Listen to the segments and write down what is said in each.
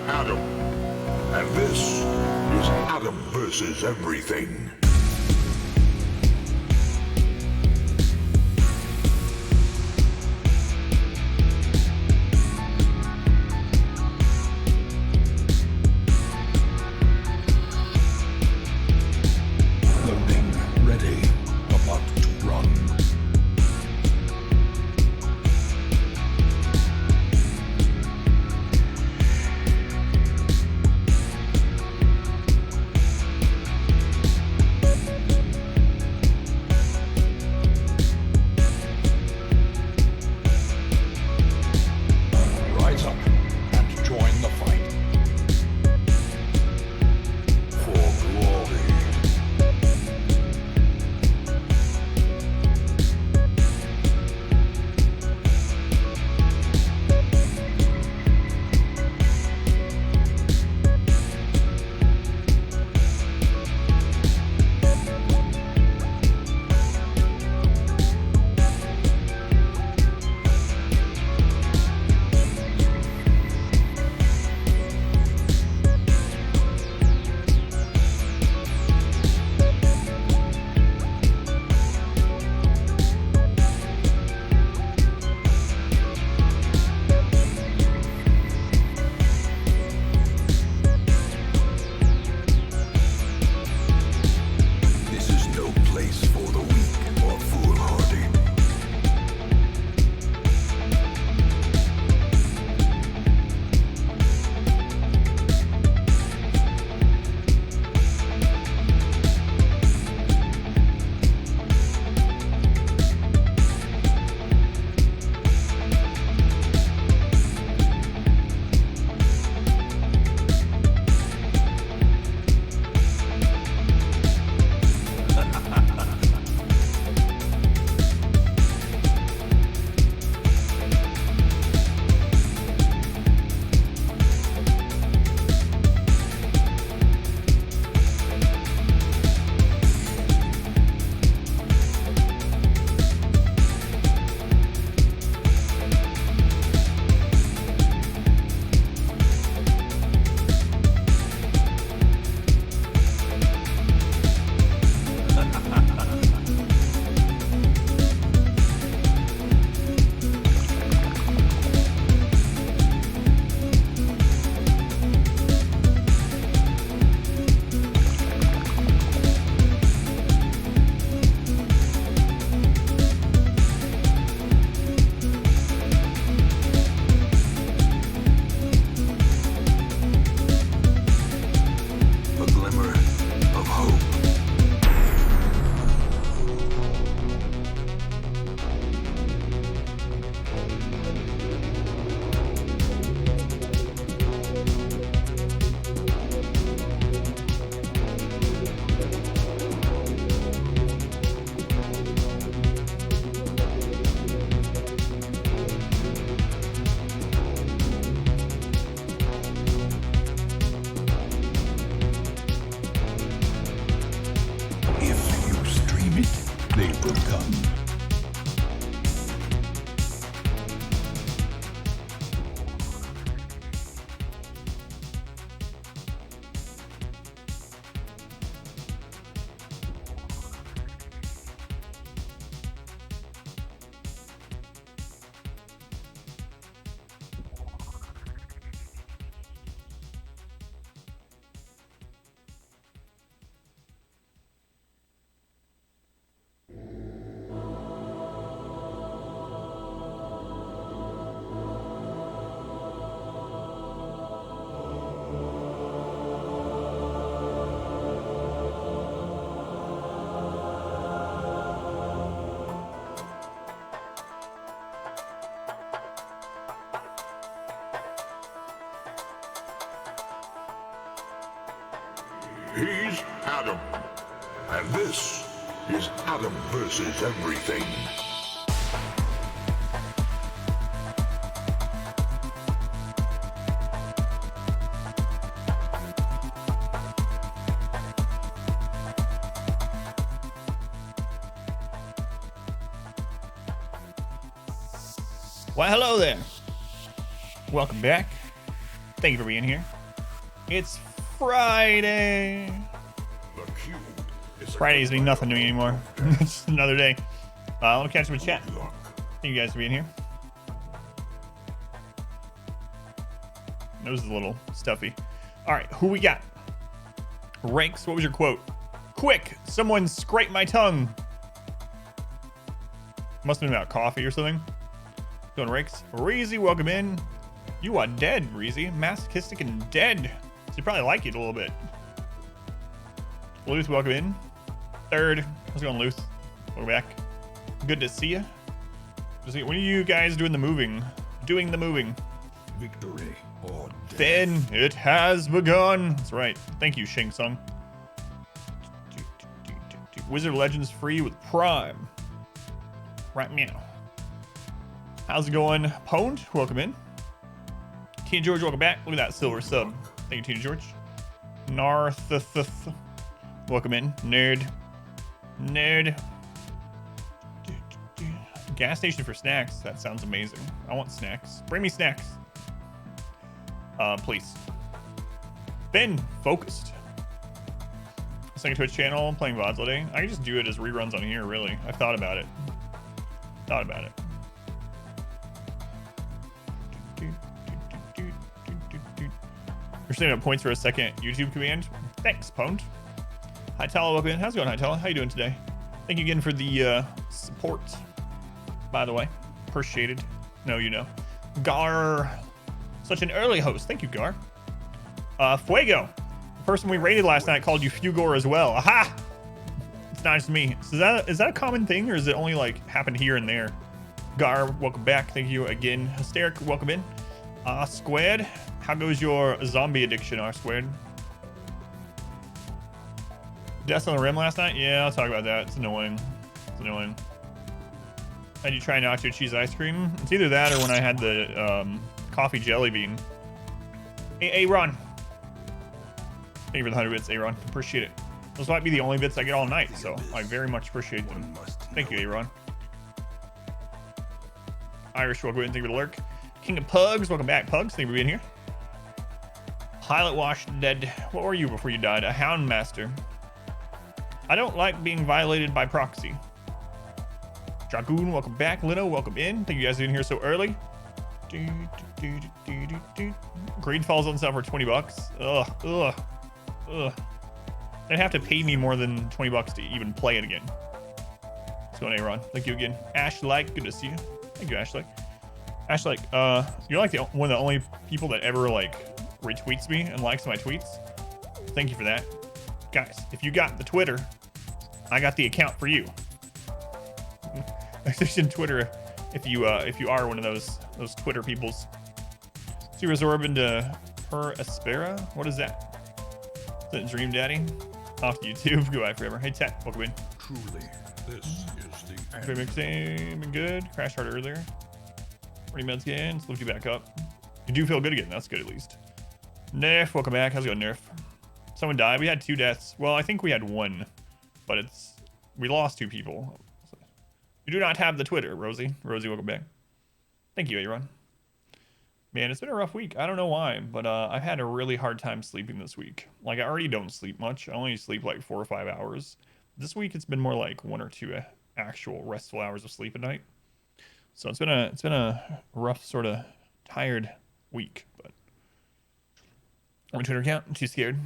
Adam, and this is Adam versus Everything. He's Adam, and this is Adam versus Everything. Why, hello there. Welcome back Thank you for being here. It's Friday. The cube is Fridays mean nothing to me anymore. It's just another day. Let me catch up with chat. Lurk. Thank you guys for being here. Nose is a little stuffy. All right, who we got? Ranks, what was your quote? Quick, someone scrape my tongue. Must have been about coffee or something. Going Rakes. Reezy, welcome in. You are dead, Reezy. Masochistic and dead. So you probably like it a little bit. Luth, welcome in. Third. How's it going, Luth? Welcome back. Good to see you. When are you guys doing the moving? Doing the moving. Victory or death. Then it has begun. That's right. Thank you, Shang Tsung. Wizard Legends free with Prime. Right meow. How's it going? Pwned, welcome in. Tina George, welcome back. Look at that silver sub. Thank you, Tina George. Narth, welcome in. Nerd. Gas station for snacks. That sounds amazing. I want snacks. Bring me snacks. Please. Ben, focused. Second Twitch channel, playing VODs all day. I can just do it as reruns on here, really. I've thought about it. You're setting up points for a second YouTube command. Thanks, Pwned. Hi, Tala, welcome in. How's it going, Hi, Tala? How you doing today? Thank you again for the support, by the way. Appreciated. No, you know. Gar. Such an early host. Thank you, Gar. Fuego. The person we raided last night called you Fugor as well. Aha! It's not just me. So is that a common thing, or is it only like happened here and there? Gar, welcome back. Thank you again. Hysteric, welcome in. Squared, how goes your zombie addiction, R-Squared? Death on the Rim last night? Yeah, I'll talk about that. It's annoying. Had you try nacho cheese ice cream? It's either that or when I had the coffee jelly bean. Hey, Ron. Thank you for the 100 bits, Aaron. Appreciate it. Those might be the only bits I get all night, so I very much appreciate them. Thank you, Aaron. Irish, welcome in. Thank you for the lurk. King of Pugs, welcome back, Pugs. Thank you for being here. Pilot Wash dead. What were you before you died? A Hound Master. I don't like being violated by proxy. Dragoon, welcome back. Lino, welcome in. Thank you guys for being here so early. Greed falls on stuff for 20 bucks. Ugh. They'd have to pay me more than 20 bucks to even play it again. What's going on, Aaron? Thank you again. Ash Like, good to see you. Thank you, Ash Like. Ash Like, you're like one of the only people that ever like retweets me and likes my tweets. Thank you for that. Guys, if you got the Twitter, I got the account for you. Message in Twitter if you are one of those Twitter peoples. See Resorb into Per Aspera? What is that? Is that Dream Daddy? Off to YouTube. Goodbye forever. Hey Tet, welcome in. Truly, this is the end. Been good. Crashed hard earlier. 40 meds again. Let's lift you back up. You do feel good again. That's good at least. Nerf, welcome back. How's it going, Nerf? Someone died. We had 2 deaths. Well, I think we had 1, but we lost 2 people. You do not have the Twitter, Rosie. Rosie, welcome back. Thank you, Aaron. Man, it's been a rough week. I don't know why, but I've had a really hard time sleeping this week. Like, I already don't sleep much. I only sleep like 4 or 5 hours. This week, it's been more like 1 or 2 actual restful hours of sleep a night. So it's been a rough, sort of tired week. But on my Twitter account, I'm too scared.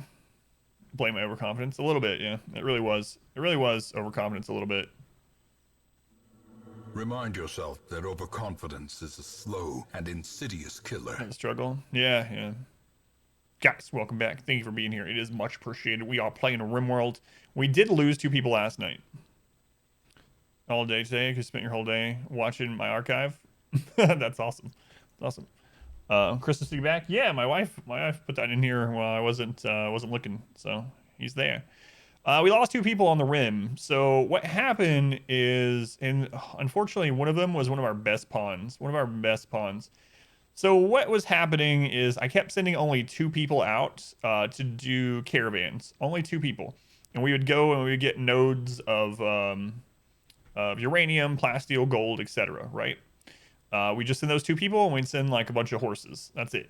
Blame my overconfidence a little bit. Yeah, it really was. It really was overconfidence a little bit. Remind yourself that overconfidence is a slow and insidious killer. The struggle. Yeah. Guys, welcome back. Thank you for being here. It is much appreciated. We are playing RimWorld. We did lose 2 people last night. All day today, because you spent your whole day watching my archive. That's awesome. Awesome. Christmas to be back. Yeah, my wife put that in here while I wasn't looking, so he's there. We lost 2 people on the rim. So what happened is, and unfortunately, one of them was one of our best pawns. So what was happening is I kept sending only 2 people out to do caravans. Only 2 people, and we would go and we would get nodes of uranium, plasteel, gold, etc. Right? We just send those 2 people, and we'd send like a bunch of horses. That's it.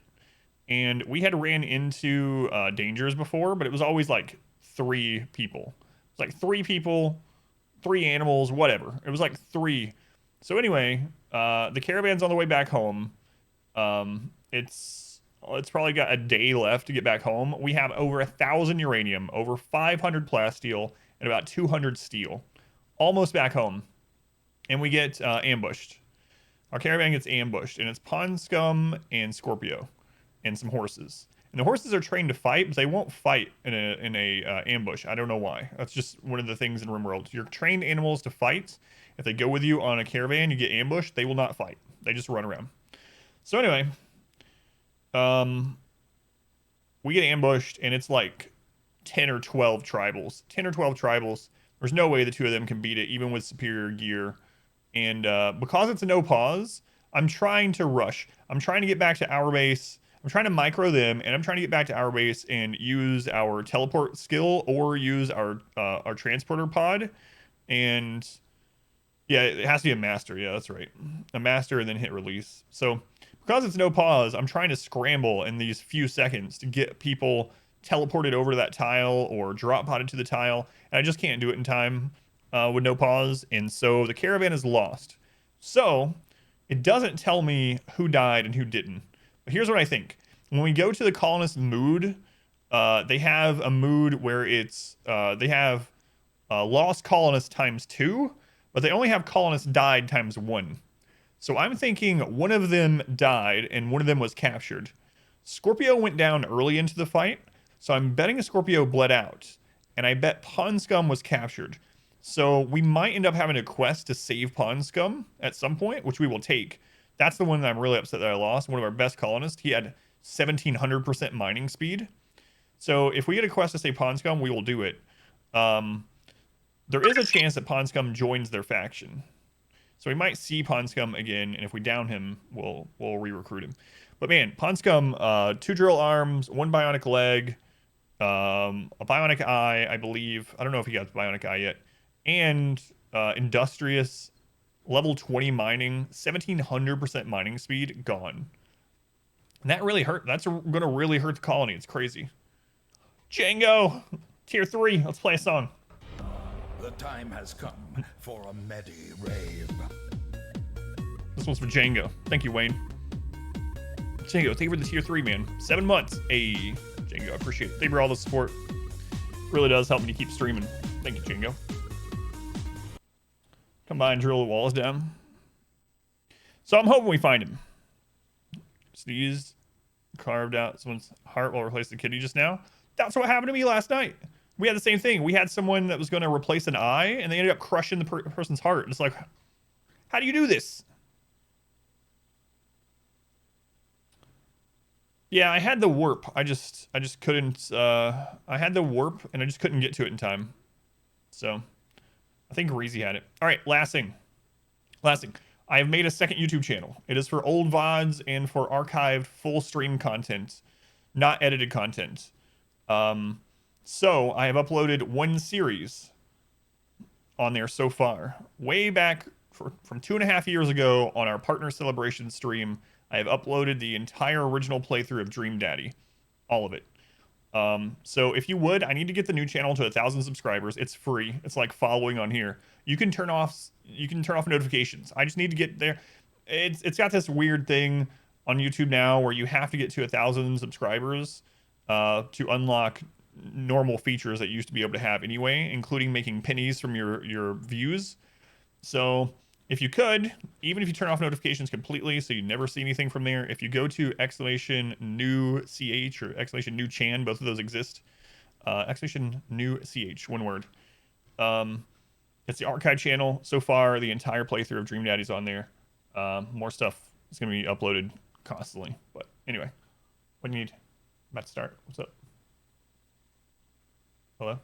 and we had ran into dangers before, but it was always like 3 people. It's like 3 people, 3 animals, whatever. It was like 3. So anyway, the caravan's on the way back home. It's probably got a day left to get back home. We have over 1,000 uranium, over 500 plasteel, and about 200 steel. Almost back home. And we get ambushed. Our caravan gets ambushed, and it's Pond Scum and Scorpio and some horses. And the horses are trained to fight, but they won't fight in a ambush. I don't know why. That's just one of the things in RimWorld. You're trained animals to fight. If they go with you on a caravan, you get ambushed, they will not fight. They just run around. So anyway, we get ambushed, and it's like 10 or 12 tribals. 10 or 12 tribals. There's no way the 2 of them can beat it, even with superior gear. And because it's a no pause, I'm trying to rush. I'm trying to get back to our base. I'm trying to micro them, and I'm trying to get back to our base and use our teleport skill or use our transporter pod. And yeah, it has to be a master. Yeah, that's right. A master and then hit release. So because it's no pause, I'm trying to scramble in these few seconds to get people teleported over to that tile or drop potted to the tile. And I just can't do it in time with no pause. And so the caravan is lost. So it doesn't tell me who died and who didn't. But here's what I think. When we go to the colonist mood, they have a mood where it's, they have lost colonists times 2, but they only have colonists died times 1. So I'm thinking one of them died and one of them was captured. Scorpio went down early into the fight, so I'm betting a Scorpio bled out. And I bet Pond Scum was captured. So we might end up having a quest to save Pond Scum at some point, which we will take. That's the one that I'm really upset that I lost. One of our best colonists. He had 1,700% mining speed. So if we get a quest to save Pond Scum, we will do it. There is a chance that Pond Scum joins their faction. So we might see Pond Scum again, and if we down him, we'll re-recruit him. But man, Pond Scum, 2 drill arms, 1 bionic leg, a bionic eye, I believe. I don't know if he got the bionic eye yet. And industrious, level 20 mining, 1,700% mining speed, gone. And that really hurt. That's going to really hurt the colony. It's crazy. Django, tier 3. Let's play a song. The time has come for a Medi rave. This one's for Django. Thank you, Wayne. Django, thank you for the tier 3, man. 7 months. Hey, Django, I appreciate it. Thank you for all the support. Really does help me to keep streaming. Thank you, Django. Come by and drill the walls down. So I'm hoping we find him. Sneezed, carved out someone's heart while replacing the kidney just now. That's what happened to me last night. We had the same thing. We had someone that was going to replace an eye, and they ended up crushing the person's heart. And it's like, how do you do this? Yeah, I had the warp. I just couldn't. I had the warp, and I just couldn't get to it in time. So, I think Reezy had it. All right, last thing. I have made a second YouTube channel. It is for old VODs and for archived full stream content, not edited content. So I have uploaded 1 series on there so far. Way back from 2.5 years ago on our partner celebration stream, I have uploaded the entire original playthrough of Dream Daddy. All of it. So if you would, I need to get the new channel to 1,000 subscribers. It's free. It's like following on here. You can turn off notifications. I just need to get there. It's got this weird thing on YouTube now where you have to get to 1,000 subscribers to unlock normal features that you used to be able to have anyway, including making pennies from your views. So if you could, even if you turn off notifications completely so you never see anything from there, if you go to !new.ch or !new.chan, both of those exist. !new.ch, one word. It's the archive channel. So far, the entire playthrough of Dream Daddy's on there. More stuff is going to be uploaded constantly. But anyway, what do you need? I'm about to start. What's up? Hello?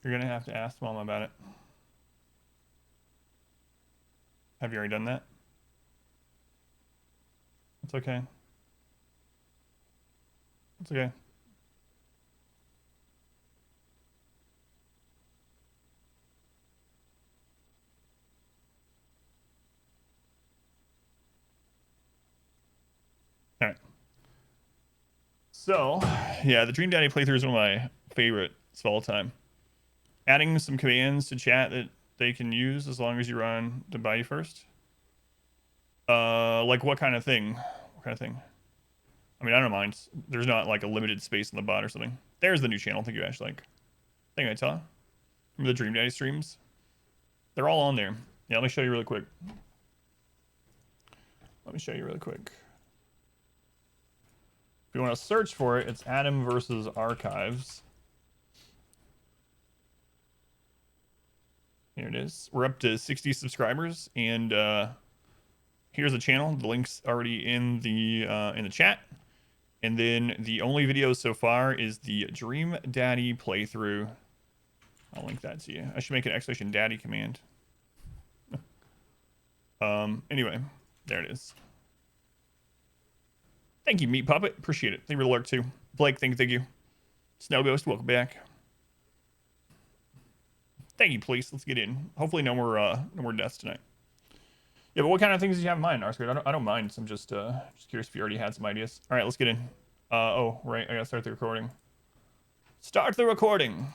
You're going to have to ask Mom about it. Have you already done that? It's okay. It's okay. So, yeah, the Dream Daddy playthrough is one of my favorites of all time. Adding some commands to chat that they can use as long as you run to buy you first. Like what kind of thing? What kind of thing? I mean, I don't mind. There's not like a limited space in the bot or something. There's the new channel. Thank you, Ash. Like, thing I tell. Remember the Dream Daddy streams? They're all on there. Yeah, let me show you really quick. Let me show you really quick. If you want to search for it, it's Adam versus Archives. Here it is. We're up to 60 subscribers, and here's the channel. The link's already in the chat. And then the only video so far is the Dream Daddy playthrough. I'll link that to you. I should make an exclamation daddy command. Anyway, there it is. Thank you, Meat Puppet. Appreciate it. Thank you for the lurk too. Blake, thank you. Snow Ghost, welcome back. Thank you, police. Let's get in. Hopefully no more deaths tonight. Yeah, but what kind of things do you have in mind, Arscade? I don't mind. So I'm just curious if you already had some ideas. All right, let's get in. Oh, right. I gotta start the recording. Start the recording.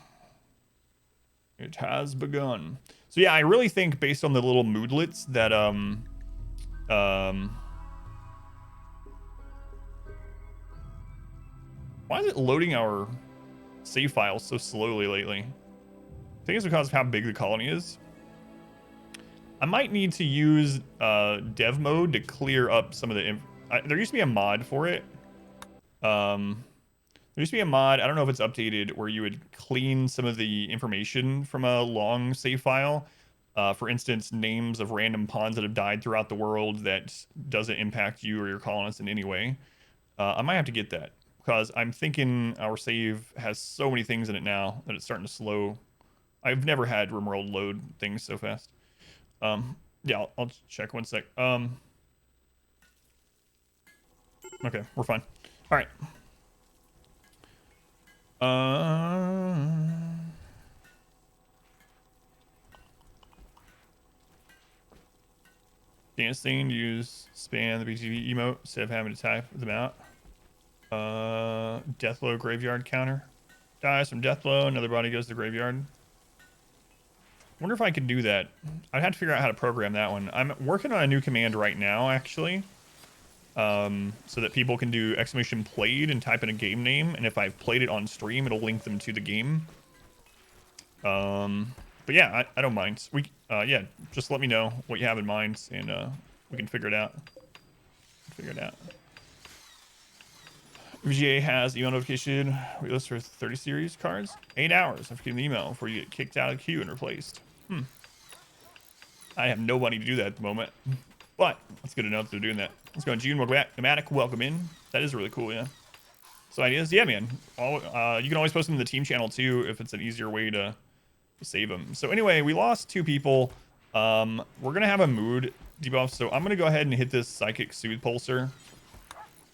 It has begun. So yeah, I really think based on the little moodlets that why is it loading our save files so slowly lately? I think it's because of how big the colony is. I might need to use dev mode to clear up some of the there used to be a mod for it. There used to be a mod, I don't know if it's updated, where you would clean some of the information from a long save file. For instance, names of random pawns that have died throughout the world that doesn't impact you or your colonists in any way. I might have to get that, because I'm thinking our save has so many things in it now that it's starting to slow. I've never had RimWorld load things so fast. Yeah, I'll check one sec. Okay, we're fine. All right. Dance thing, use spam the BTV emote instead of having to type them out. Deathblow graveyard counter. Dies from Deathblow, another body goes to the graveyard. Wonder if I could do that. I'd have to figure out how to program that one. I'm working on a new command right now, actually. So that people can do exclamation played and type in a game name, and if I've played it on stream, it'll link them to the game. But yeah, I don't mind. Yeah, just let me know what you have in mind, and we can figure it out. VGA has email notification. Waitlist for 30 series cards. 8 hours after getting the email before you get kicked out of the queue and replaced. I have no money to do that at the moment, but that's good enough that they're doing that. Let's go. June, welcome back. Pneumatic, welcome in. That is really cool, yeah. So ideas, yeah, man. You can always post them in the team channel too if it's an easier way to save them. So anyway, we lost 2 people. We're gonna have a mood debuff, so I'm gonna go ahead and hit this Psychic Soothe Pulsar.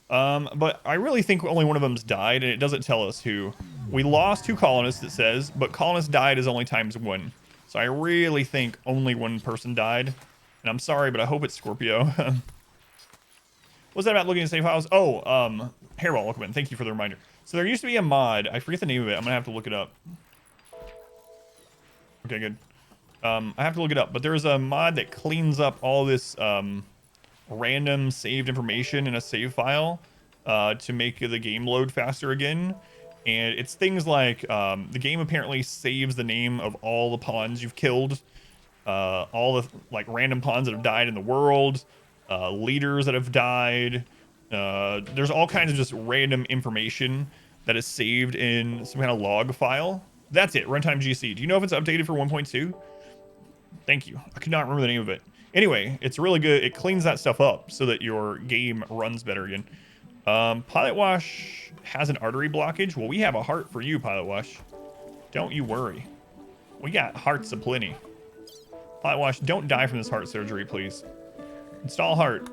But I really think only one of them's died, and it doesn't tell us who. We lost 2 colonists, it says, but colonists died is only ×1. So I really think only 1 person died. And I'm sorry, but I hope it's Scorpio. What's that about looking at save files? Oh, Hairball, welcome in. Thank you for the reminder. So there used to be a mod. I forget the name of it. I'm gonna have to look it up. Okay, good. I have to look it up, but there's a mod that cleans up all this random saved information in a save file to make the game load faster again. And it's things like the game apparently saves the name of all the pawns you've killed, all the like random pawns that have died in the world, leaders that have died. There's all kinds of just random information that is saved in some kind of log file. That's it. Runtime GC. Do you know if it's updated for 1.2? Thank you. I could not remember the name of it. Anyway, it's really good. It cleans that stuff up so that your game runs better again. Pilot Wash has an artery blockage. Well, we have a heart for you, Pilot Wash. Don't you worry. We got hearts aplenty. Pilot Wash, don't die from this heart surgery, please. Install heart.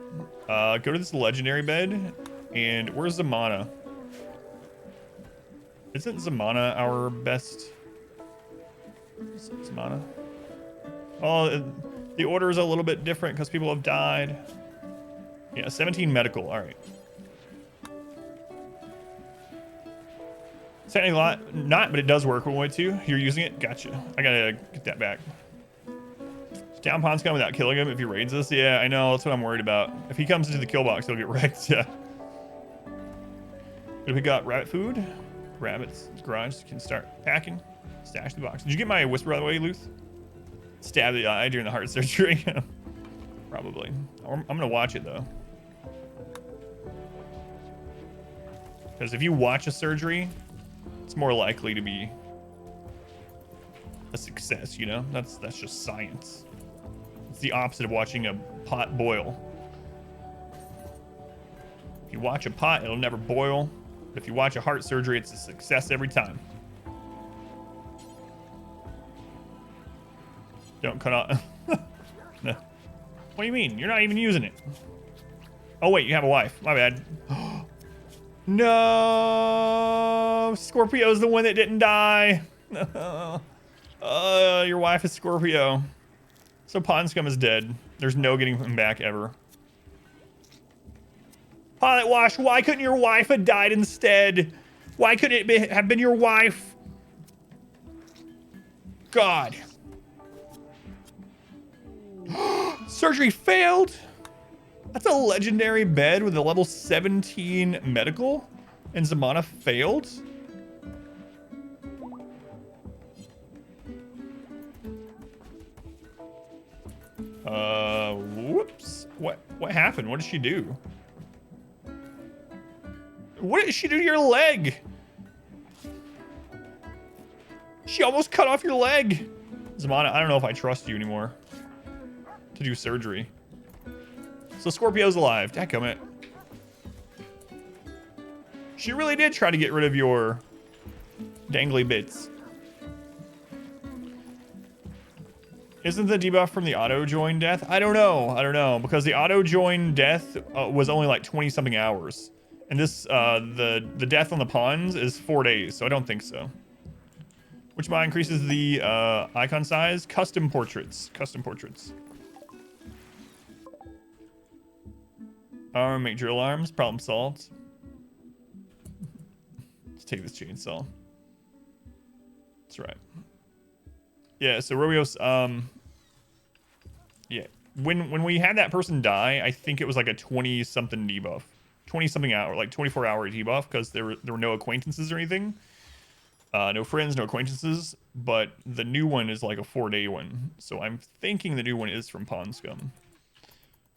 Go to this legendary bed. And where's Zamana? Isn't Zamana our best? Zamana? Oh, the order is a little bit different because people have died. Yeah, 17 medical. All right. Technically not, but it does work one way too. You're using it? Gotcha. I gotta get that back. Down Pond's coming without killing him if he raids us. Yeah, I know. That's what I'm worried about. If he comes into the kill box, he'll get wrecked. Yeah. But we got rabbit food. Rabbits. Garage can start packing. Stash the box. Did you get my whisper, by the way, Luth? Stab the eye during the heart surgery. Probably. I'm gonna watch it though. Because if you watch a surgery, it's more likely to be a success, you know? That's just science. It's the opposite of watching a pot boil. If you watch a pot, it'll never boil. But if you watch a heart surgery, it's a success every time. Don't cut off. No. What do you mean? You're not even using it. Oh, wait, you have a wife. My bad. No! Scorpio's the one that didn't die. Your wife is Scorpio. So Pond Scum is dead. There's no getting him back ever. Pilot Wash, why couldn't your wife have died instead? Why couldn't it have been your wife? God. Surgery failed? That's a legendary bed with a level 17 medical, and Zamana failed? Whoops. What happened? What did she do? What did she do to your leg? She almost cut off your leg. Zamana, I don't know if I trust you anymore to do surgery. So Scorpio's alive. Dadgummit. She really did try to get rid of your dangly bits. Isn't the debuff from the auto-join death? I don't know, because the auto-join death was only like 20-something hours. And this, the death on the ponds is 4 days, so I don't think so. Which mod increases the icon size? Custom portraits. Make drill arms. Problem solved. Let's take this chainsaw. That's right. Yeah, so Robios, yeah. When we had that person die, I think it was like a 20-something debuff. 20-something hour, like 24-hour debuff, because there were no acquaintances or anything. No friends, no acquaintances. But the new one is like a 4-day one. So I'm thinking the new one is from Pond Scum.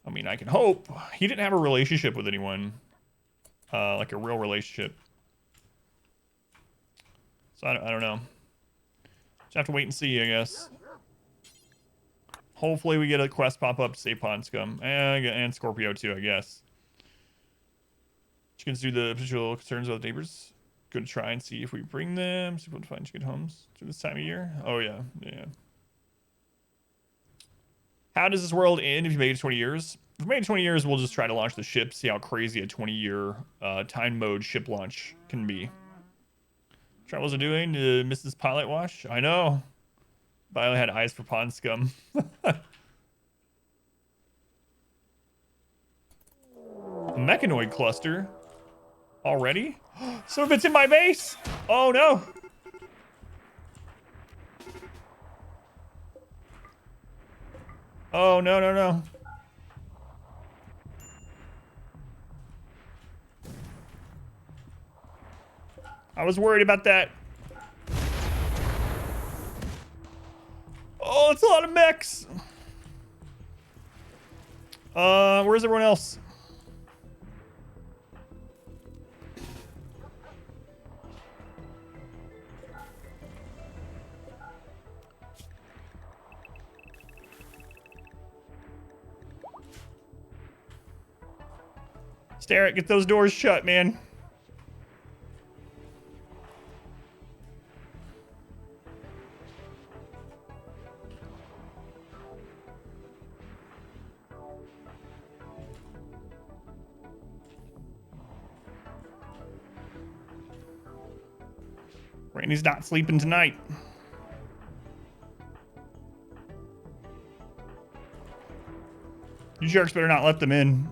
I mean, I can hope. He didn't have a relationship with anyone. Like a real relationship. So I don't know. Just have to wait and see, I guess. Hopefully we get a quest pop up to save Pond Scum. And Scorpio too, I guess. Chickens do the potential concerns about the neighbors. Go to try and see if we bring them. See if we can find chicken homes through this time of year. Oh yeah, yeah. How does this world end if you made it 20 years? If we made it 20 years, we'll just try to launch the ship, see how crazy a 20-year time mode ship launch can be. Travels are doing to Mrs. Pilot Wash? I know. But I only had eyes for Pond Scum. Mechanoid cluster? Already? Some of it's in my base! Oh no! Oh no, no, no. I was worried about that. Oh, it's a lot of mechs. Where's everyone else? Stare it, get those doors shut, man. Randy's not sleeping tonight. You jerks better not let them in.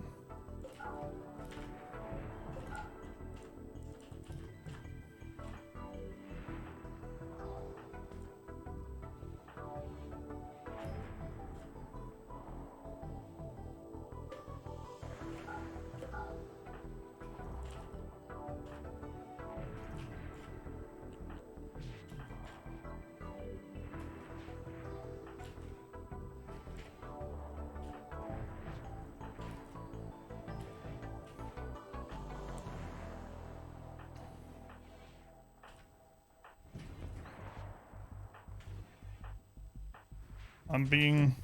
I'm being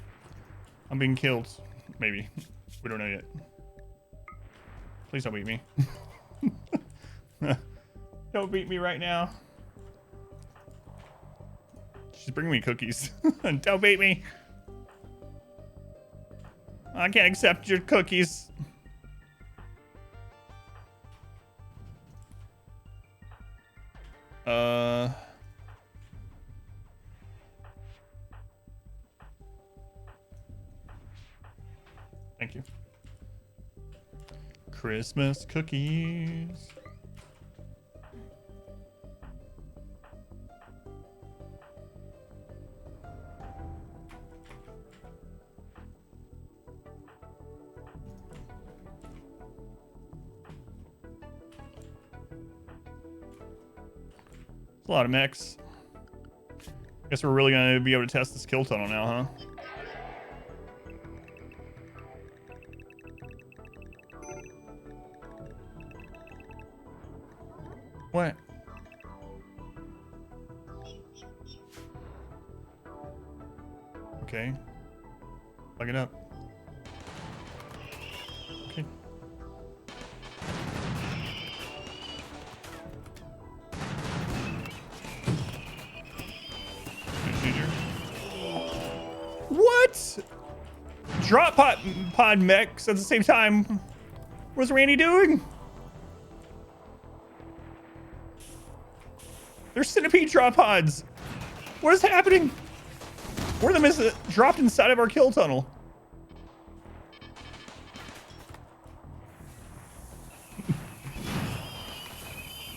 killed. Maybe. We don't know yet. Please don't beat me. Don't beat me right now. She's bringing me cookies. Don't beat me. I can't accept your cookies. Thank you. Christmas cookies. It's a lot of mechs. Guess we're really gonna be able to test this kill tunnel now, huh? What? Okay. Plug it up. Okay. What? Drop pod mechs at the same time. What's Randy doing? There's centipede drop pods. What is happening? One of them is dropped inside of our kill tunnel.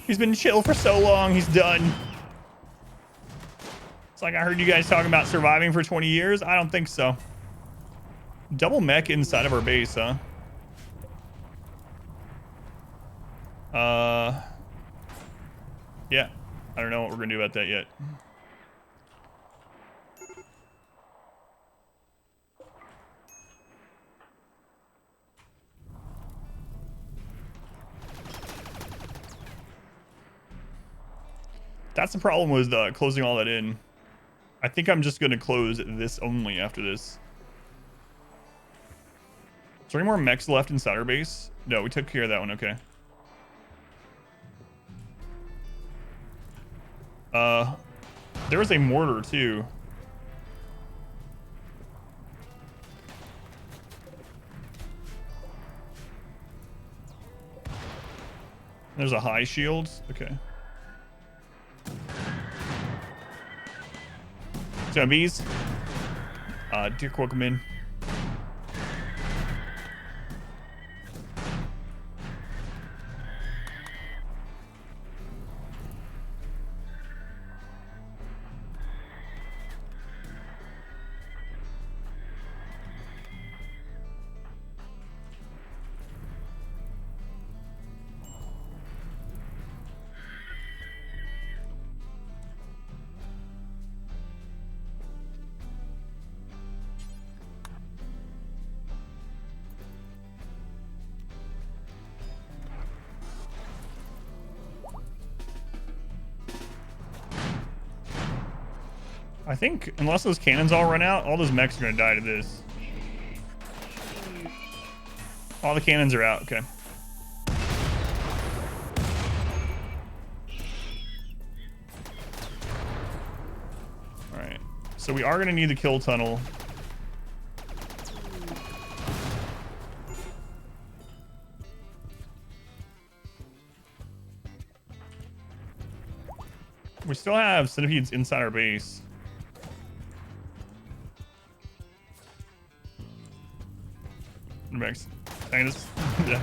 He's been chill for so long, he's done. It's like I heard you guys talking about surviving for 20 years. I don't think so. Double mech inside of our base, huh? Yeah. I don't know what we're gonna do about that yet. That's the problem with closing all that in. I think I'm just gonna close this only after this. Is there any more mechs left inside our base? No, we took care of that one, okay. There was a mortar too. There's a high shield, okay. Zombies. Dick, welcome in. I think unless those cannons all run out, all those mechs are gonna die to this. All the cannons are out, okay. Alright. So we are gonna need the kill tunnel. We still have centipedes inside our base. Max. Yeah.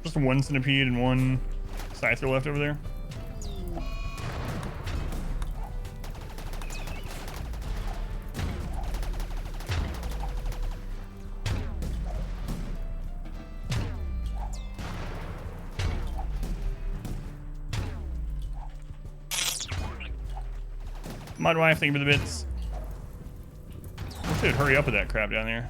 Just one centipede and one scyther left over there. Mud wife, thank you for the bits. I should hurry up with that crap down there.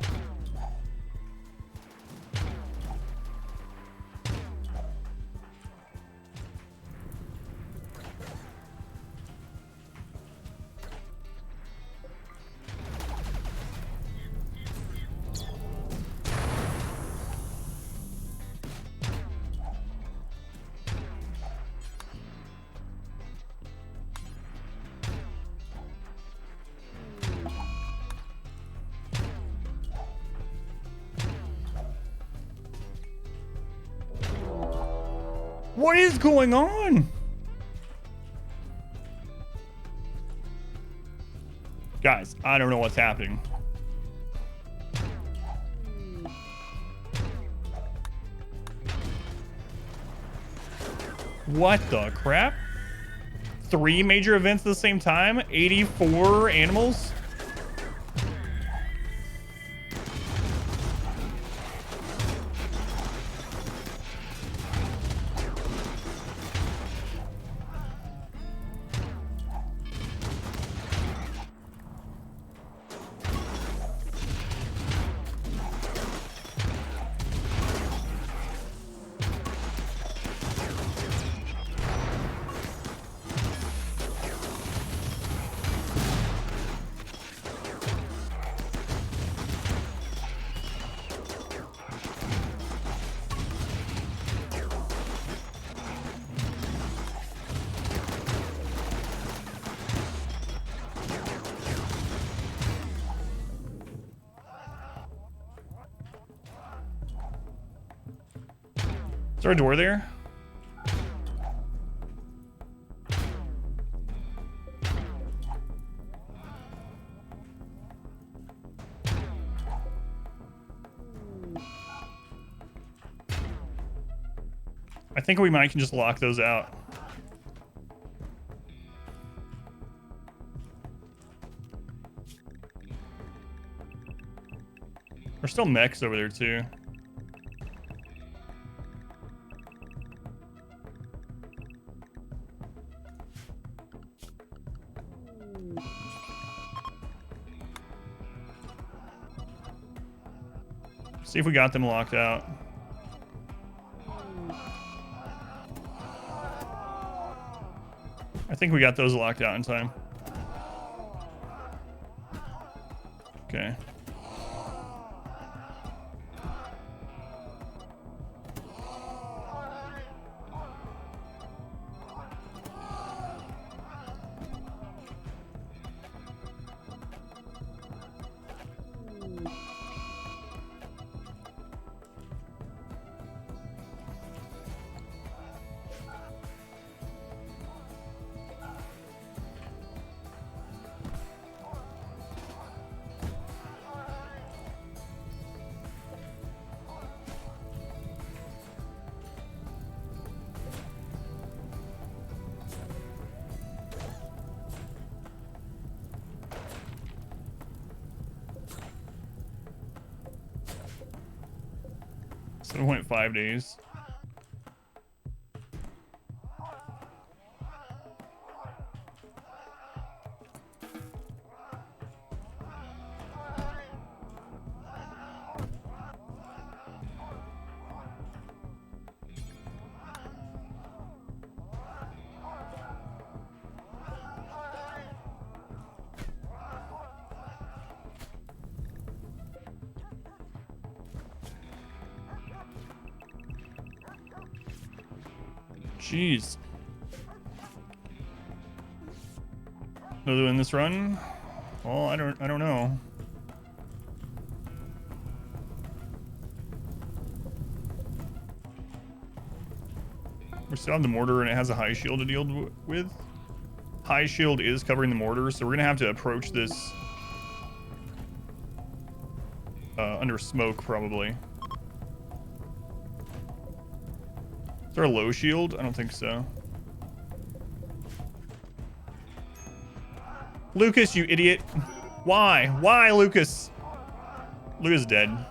What is going on? Guys, I don't know what's happening. What the crap? 3 major events at the same time? 84 animals? Is there a door there? I think we might can just lock those out. There's still mechs over there too. See if we got them locked out. I think we got those locked out in time. Okay. So it went 5 days. Jeez. No doing this run? Well, I don't know. We still have the mortar and it has a high shield to deal with. High shield is covering the mortar, so we're gonna have to approach this under smoke probably. Is there a low shield? I don't think so. Lucas, you idiot. Why? Why, Lucas? Lucas is dead.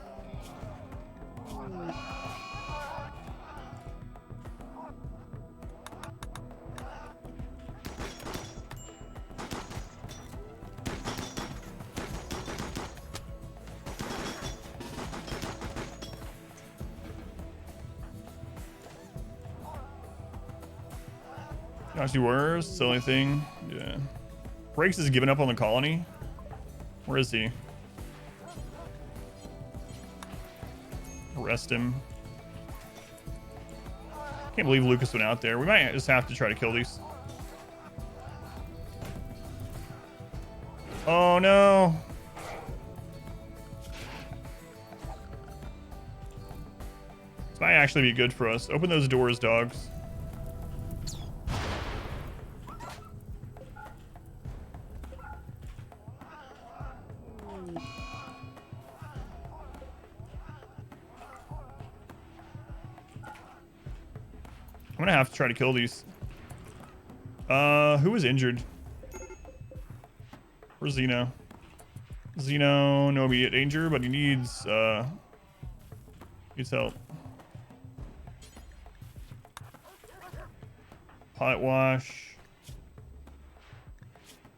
Actually worse. It's the only thing. Yeah. Brakes has given up on the colony. Where is he? Arrest him. Can't believe Lucas went out there. We might just have to try to kill these. Oh no. This might actually be good for us. Open those doors, dogs. I'm gonna have to try to kill these. Who was injured? Where's Zeno? Zeno, no immediate danger, but he needs help. Pilot wash.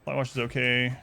Pilot wash is okay.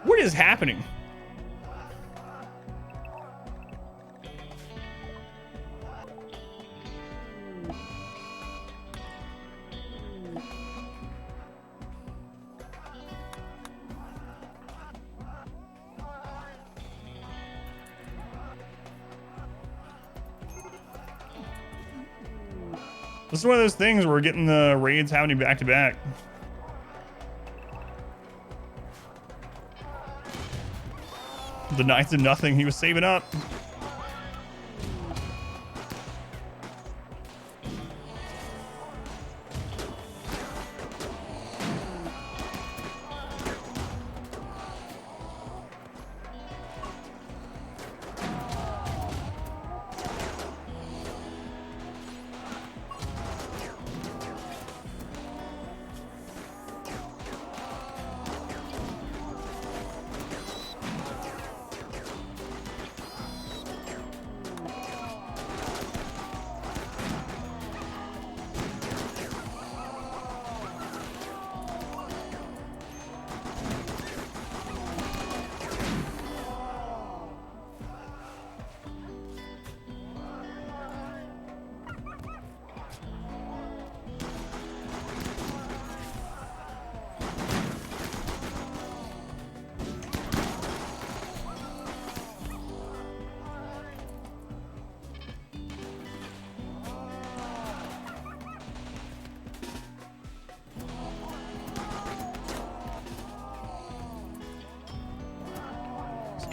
What is happening? This is one of those things where we're getting the raids happening back to back. The Knights of Nothing, he was saving up.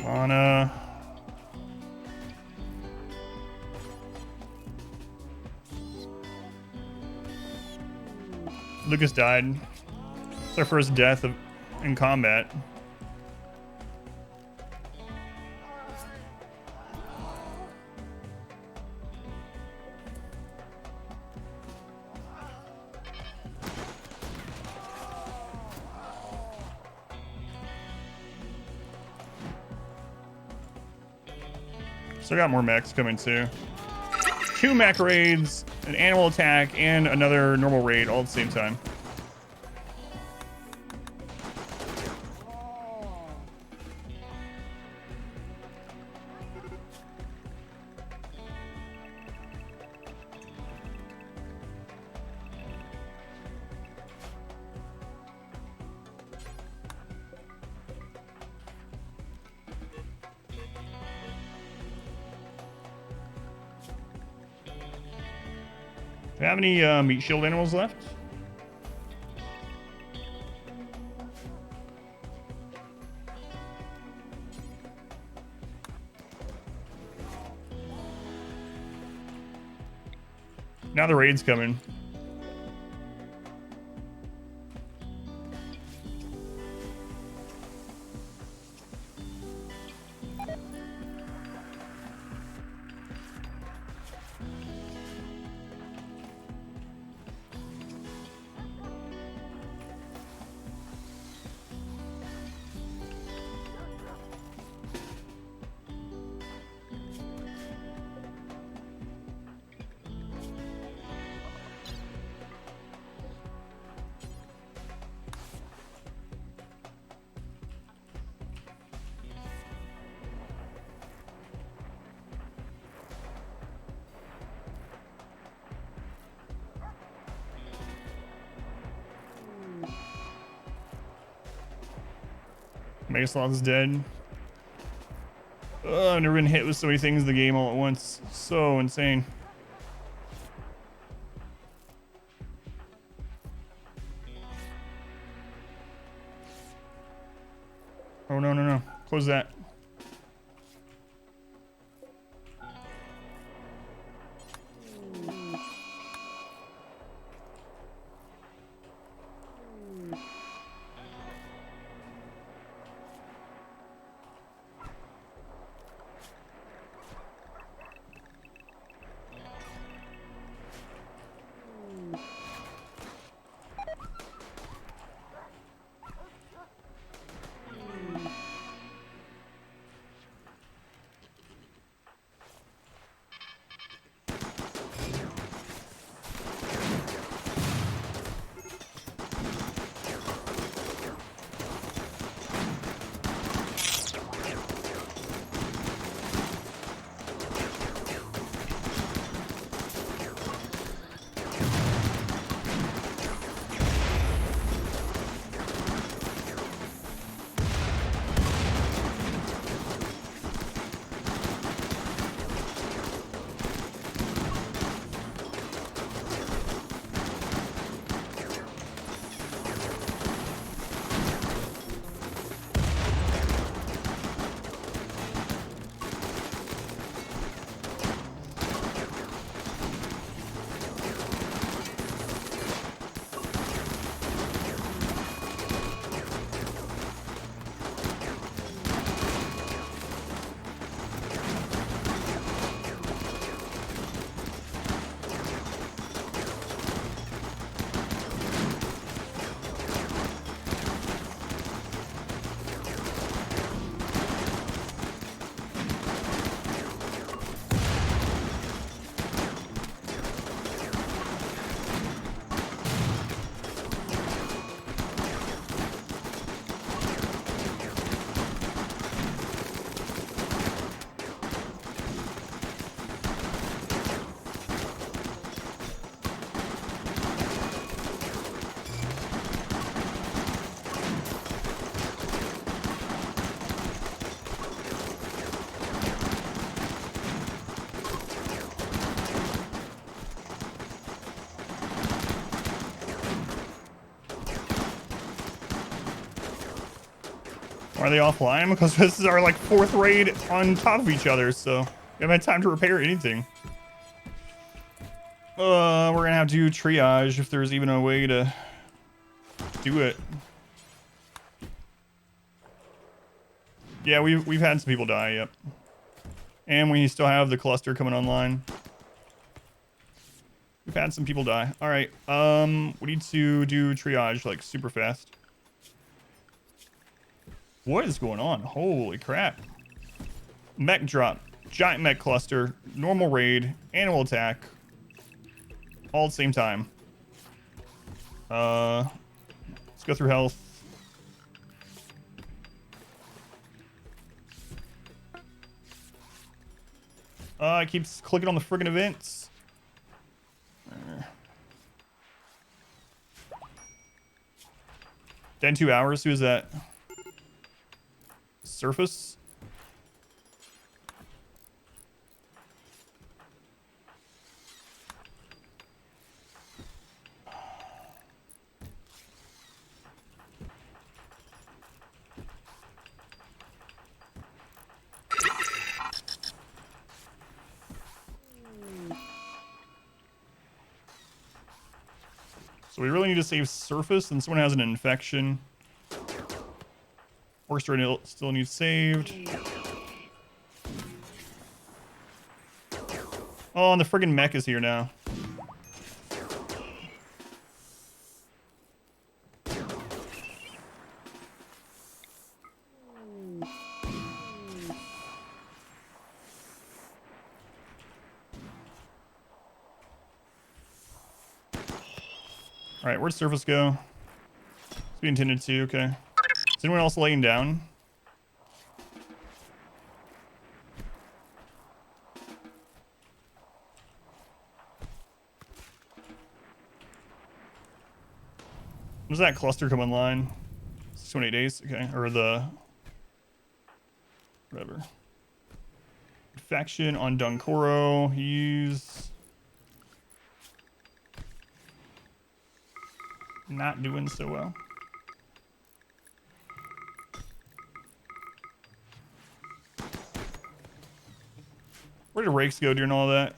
Anna. Lucas died. It's our first death in combat. Still got more mechs coming too. 2 mech raids, an animal attack, and another normal raid all at the same time. Do you have any meat shield animals left? Now the raid's coming. Megaslot's dead. I've never been hit with so many things in the game all at once. So insane. Oh, no, no, no. Close that. Why are they offline? Because this is our like 4th raid on top of each other, so we haven't had time to repair anything. We're gonna have to do triage if there's even a way to do it. Yeah, we've had some people die, yep. And we still have the cluster coming online. We've had some people die. All right, we need to do triage like super fast. What is going on? Holy crap. Mech drop, giant mech cluster, normal raid, animal attack, all at the same time. Let's go through health. It keeps clicking on the friggin' events. Dead 2 hours, who is that? Surface? So we really need to save surface, and someone has an infection. Forest rate still needs saved. Oh, and the friggin' mech is here now. Alright, where'd surface go? As we intended to, okay. Is anyone else laying down? When does that cluster come online? 28 days, okay. Or the... whatever. Infection on Dunkoro. He's... not doing so well. Where did Rakes go during all that?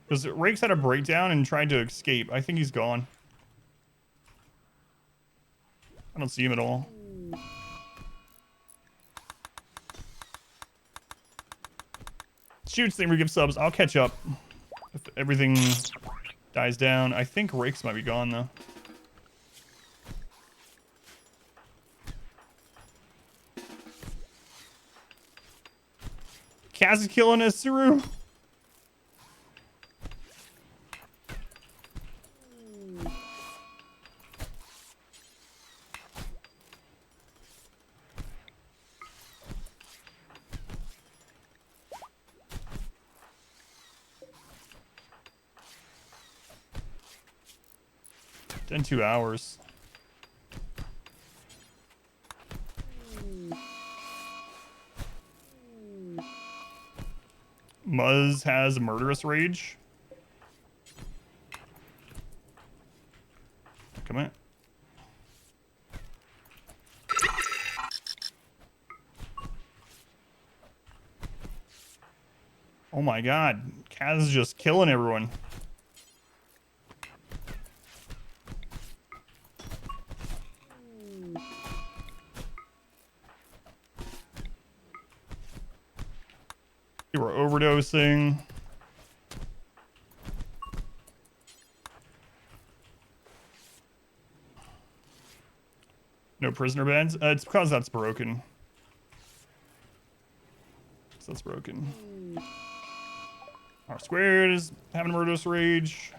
Because Rakes had a breakdown and tried to escape. I think he's gone. I don't see him at all. Shoot, thing we give subs. I'll catch up if everything dies down. I think Rakes might be gone though. Kaz is killing us, Suru. In 2 hours. Muzz has a murderous rage. Come on. Oh my god. Kaz is just killing everyone. You were overdosing. No prisoner beds? It's because that's broken. So that's broken. R squared is having a murderous rage.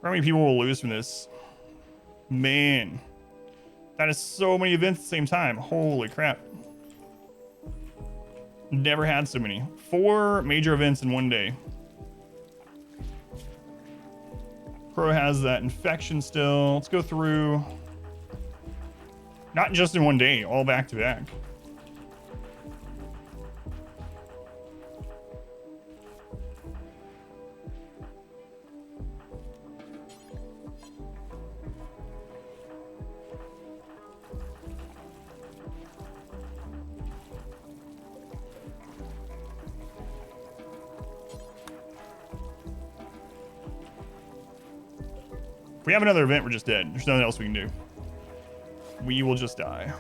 How many people will lose from this? Man. That is so many events at the same time. Holy crap. Never had so many. 4 major events in one day. Pro has that infection still. Let's go through. Not just in one day, all back to back. If we have another event, we're just dead. There's nothing else we can do. We will just die.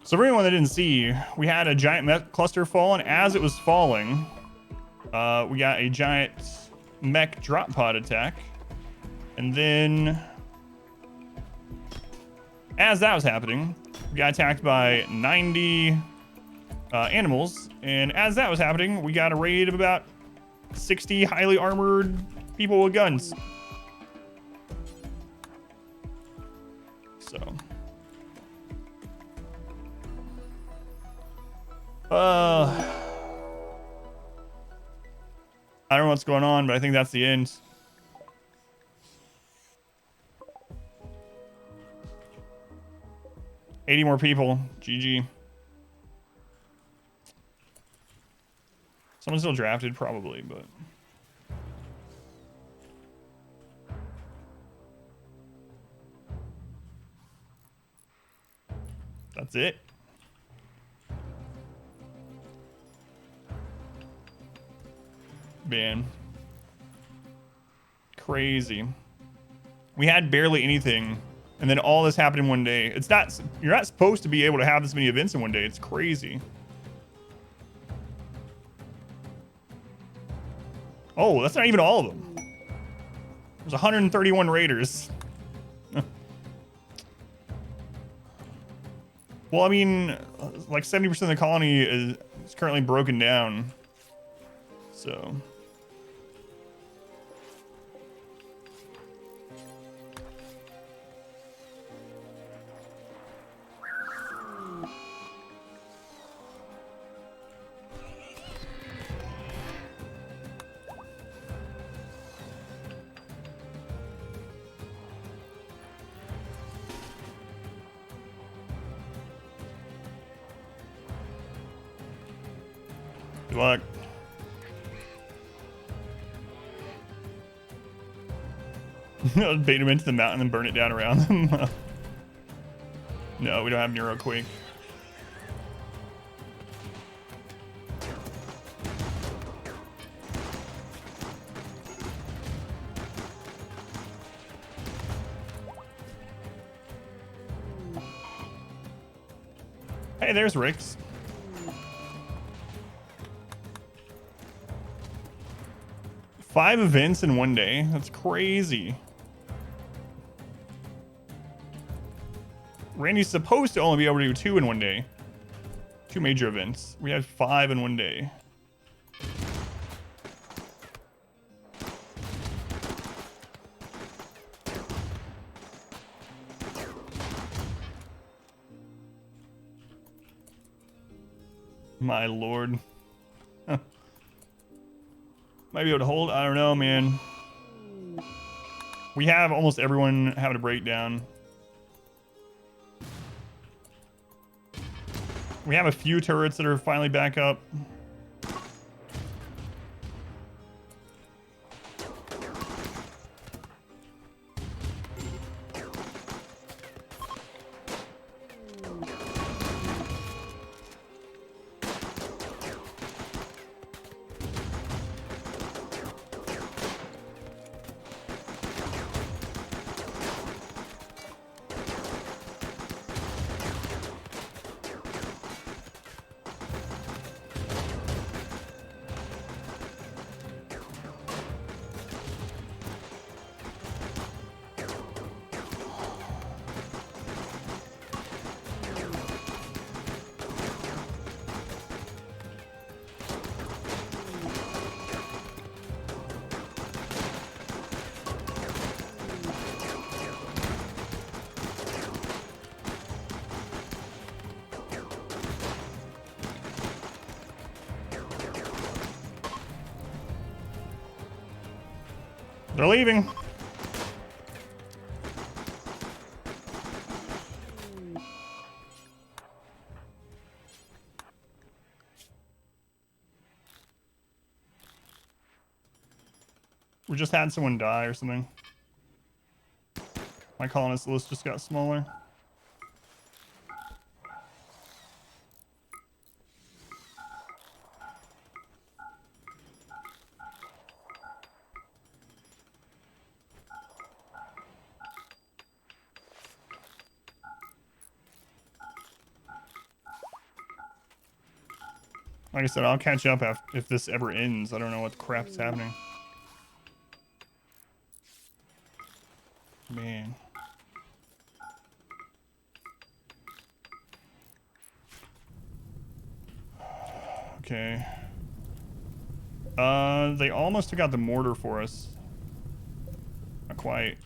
So for anyone that didn't see, we had a giant mech cluster fall, and as it was falling, we got a giant mech drop pod attack. And then as that was happening, we got attacked by 90 animals. And as that was happening, we got a raid of about 60 highly armored people with guns. So I don't know what's going on, but I think that's the end. 80 more people. GG. Someone still drafted, probably, but... That's it. Man. Crazy. We had barely anything, and then all this happened in one day. It's not... You're not supposed to be able to have this many events in one day. It's crazy. Oh, that's not even all of them. There's 131 raiders. Well, I mean, like 70% of the colony is currently broken down. So... Good luck. Bait him into the mountain and burn it down around them. No, we don't have Neuroquake. Hey, there's Rick's. Five events in one day. That's crazy. Randy's supposed to only be able to do 2 in one day. 2 major events. We had 5 in one day. My lord. Might be able to hold. I don't know, man. We have almost everyone having a breakdown. We have a few turrets that are finally back up. They're leaving. We just had someone die or something. My colonist list just got smaller. Like I said, I'll catch up if this ever ends. I don't know what the crap is happening. Man. Okay. They almost took out the mortar for us. Not quite.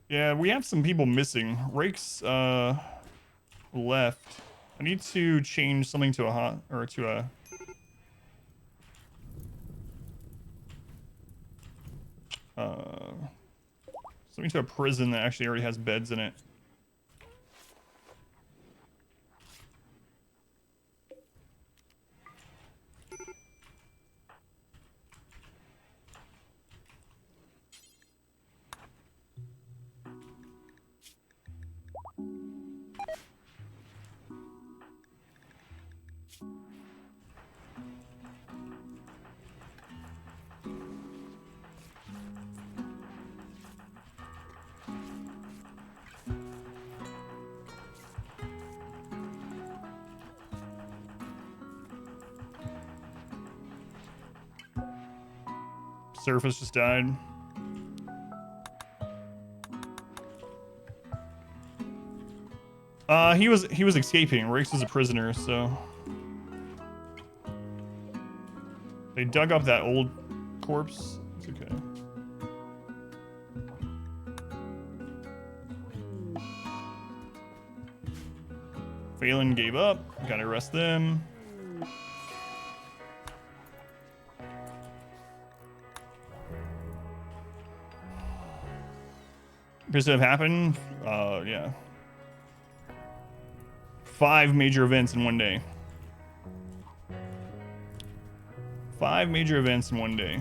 Yeah, we have some people missing. Rake's left. I need to change something to a hot or to a something to a prison that actually already has beds in it. Surface just died. He was escaping. Rakes was a prisoner, so they dug up that old corpse. It's okay. Phelan gave up. Gotta arrest them. Appears to have happened. Yeah. 5 major events in one day. 5 major events in one day.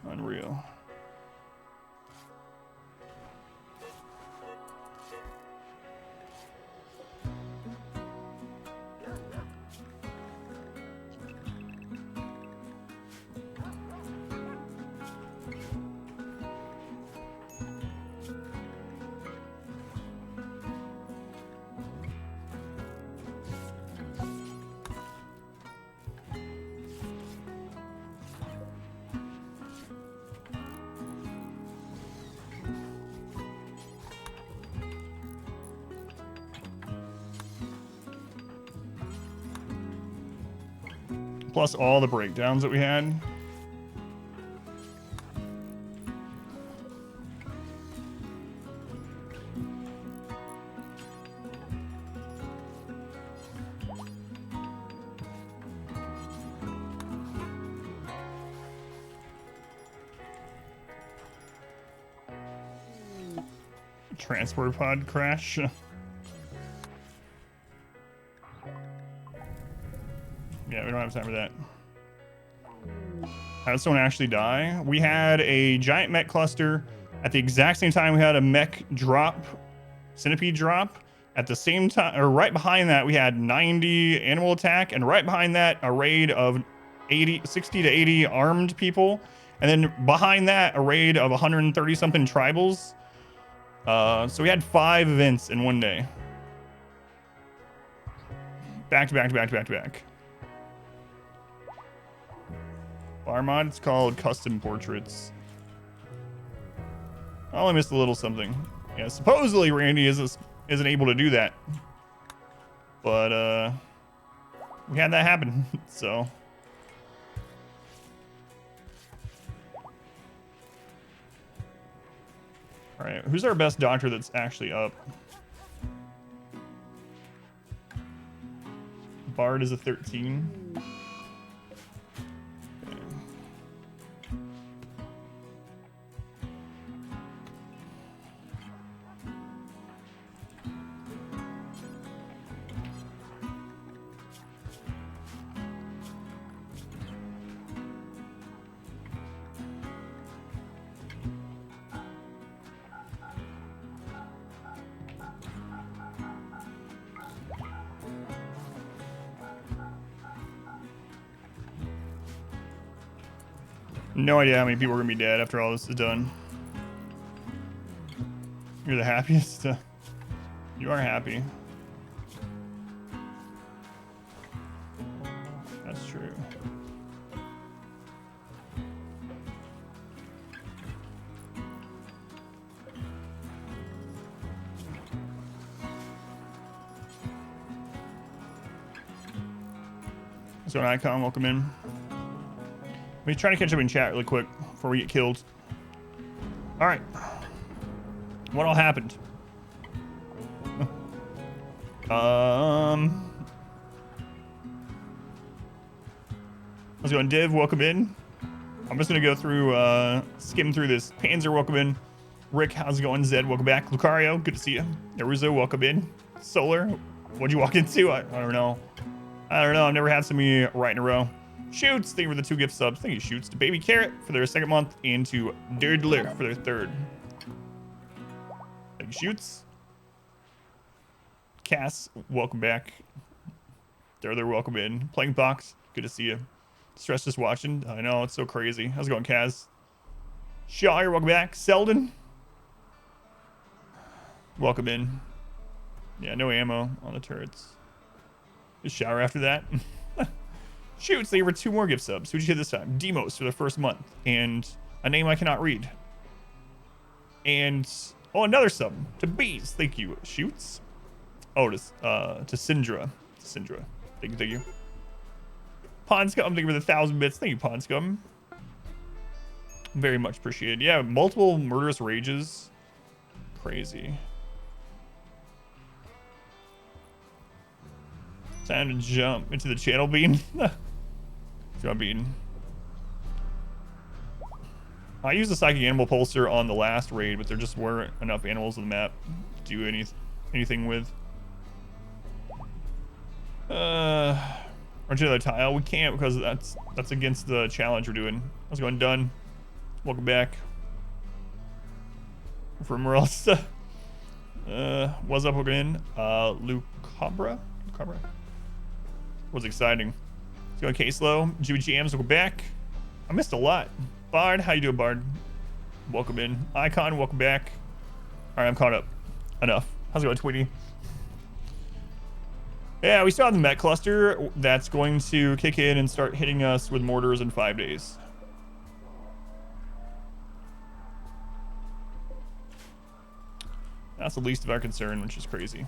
Unreal. Plus all the breakdowns that we had. Transport pod crash. Yeah, we don't have time for that. How did someone actually die? We had a giant mech cluster at the exact same time we had a mech drop, centipede drop. At the same time, or right behind that, we had 90 animal attack, and right behind that, a raid of 60 to 80 armed people. And then behind that, a raid of 130 something tribals. So we had 5 events in one day. Back to back to back to back to back. Bar mod, it's called Custom Portraits. I only missed a little something. Yeah, supposedly Randy isn't able to do that. But, we had that happen, so. Alright, who's our best doctor that's actually up? Bard is a 13. No idea how many people are gonna be dead after all this is done. You're the happiest? You are happy. That's true. So an icon, welcome in. Let me try to catch up in chat really quick before we get killed. All right. What all happened? How's it going, Div? Welcome in. I'm just gonna go through, skim through this. Panzer, welcome in. Rick, how's it going? Zed, welcome back. Lucario, good to see you. Naruzo, welcome in. Solar, what'd you walk into? I don't know. I don't know. I've never had so many right in a row. Shoots, thank you for the 2 gift subs. Thank you, Shoots. To Baby Carrot for their 2nd month, and to Dirdler for their 3rd. Thank you, Shoots. Cass, welcome back. Dirdler, welcome in. Playing Box, good to see you. Stress just watching. I know, it's so crazy. How's it going, Kaz? Shaw, you're welcome back. Selden, welcome in. Yeah, no ammo on the turrets. Just shower after that. Shoots, they were 2 more gift subs. Who'd you hit this time? Demos for the 1st month. And a name I cannot read. And, oh, another sub. To Bees. Thank you. Shoots. Oh, to Syndra. Syndra. Thank you. Ponscum, thank you for the 1,000 bits. Thank you, Ponscum. Very much appreciated. Yeah, multiple murderous rages. Crazy. Time to jump into the channel bean. Jump bean. I used the Psychic Animal Pulsar on the last raid, but there just weren't enough animals on the map to do anything with. Aren't you another tile? We can't because that's against the challenge we're doing. How's it going? Done. Welcome back. From RimWorld. What's up again? Lucabra? Was exciting. Let's go K-Slow. GBGMs, welcome back. I missed a lot. Bard, how you doing, Bard? Welcome in. Icon, welcome back. All right, I'm caught up. Enough. How's it going, Tweety? Yeah, we still have the Met Cluster that's going to kick in and start hitting us with mortars in 5 days. That's the least of our concern, which is crazy.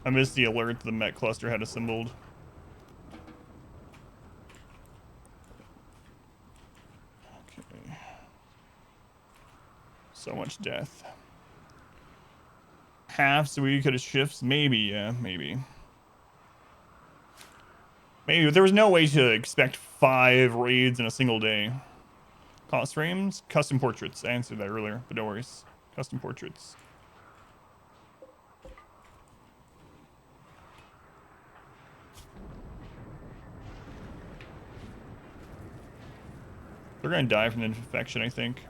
I missed the alert the Met Cluster had assembled. Okay. So much death. Half so we could have shifts? Maybe, yeah, maybe. Maybe, but there was no way to expect 5 raids in a single day. Cost frames? Custom portraits. I answered that earlier, but no worries. Custom portraits. They're gonna die from the infection, I think.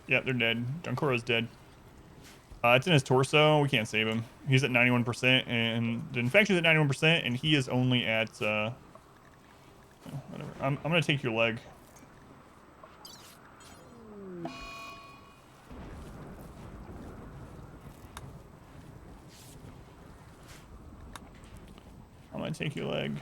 Yep, they're dead. Dunkoro's dead. It's in his torso. We can't save him. He's at 91%, and the infection's at 91%, and he is only at, whatever. I'm gonna take your leg. I'm gonna take your leg.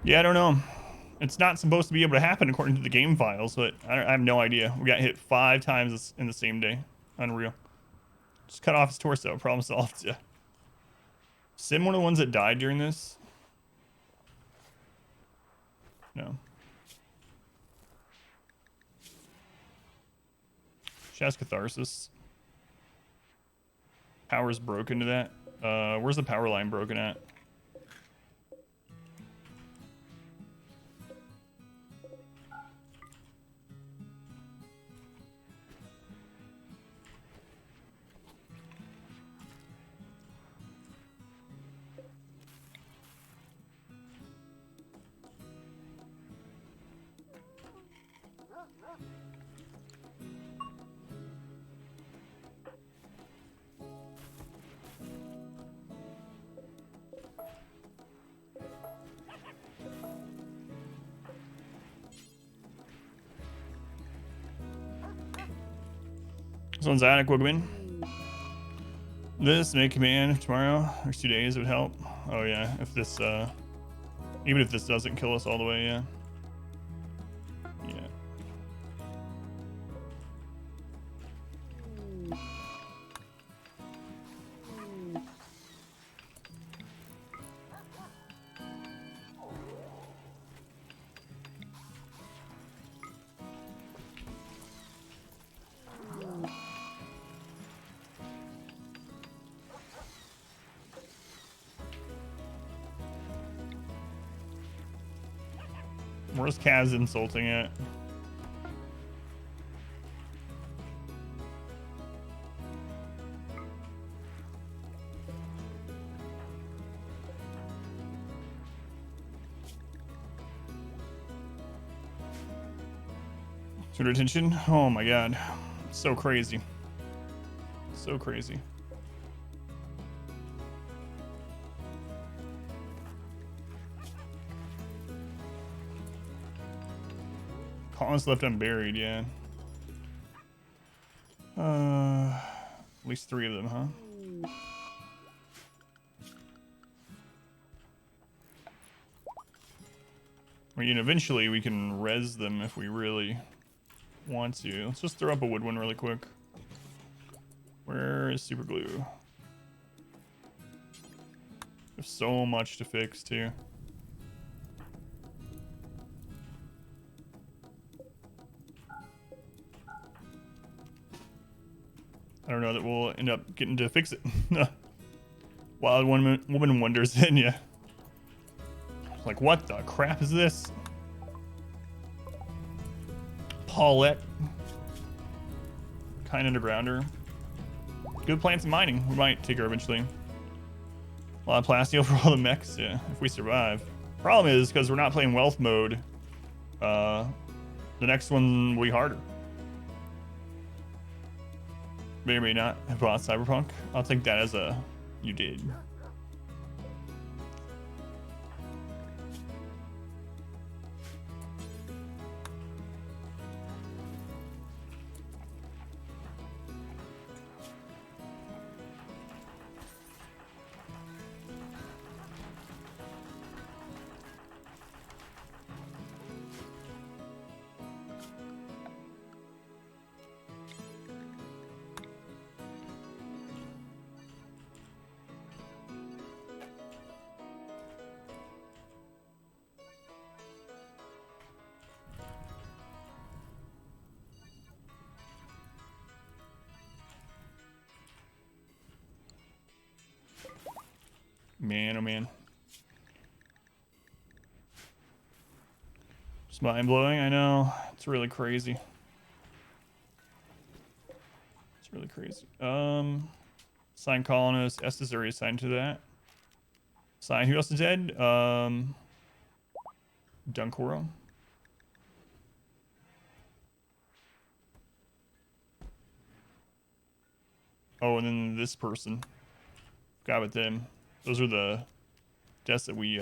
Yeah, I don't know. It's not supposed to be able to happen according to the game files, but I have no idea. We got hit 5 times in the same day. Unreal. Just cut off his torso. Problem solved. Yeah. Sim one of the ones that died during this? No. She has catharsis. Power's broken to that. Where's the power line broken at? This one's adequate win. This make command tomorrow. Next 2 days would help. Oh yeah, if this even if this doesn't kill us all the way, yeah. Yeah. Where's Kaz insulting at? Too much attention? Oh my god. So crazy. So crazy. Columns left unburied, yeah. At least 3 of them, huh? I mean, eventually we can res them if we really want to. Let's just throw up a wood one really quick. Where is super glue? There's so much to fix too. I don't know that we'll end up getting to fix it. Wild woman wonders in ya. Like, what the crap is this? Paulette. Kind undergrounder. Good plants and mining. We might take her eventually. A lot of plasteel for all the mechs, yeah, if we survive. Problem is, because we're not playing wealth mode, the next one will be harder. May or may not have bought Cyberpunk. I'll take that as a you did. Man, oh man. It's mind-blowing, I know. It's really crazy. It's really crazy. Sign colonist. Estes already assigned to that. Sign. Who else is dead? Dunkoro. Oh, and then this person. Forgot about them. Those are the deaths that we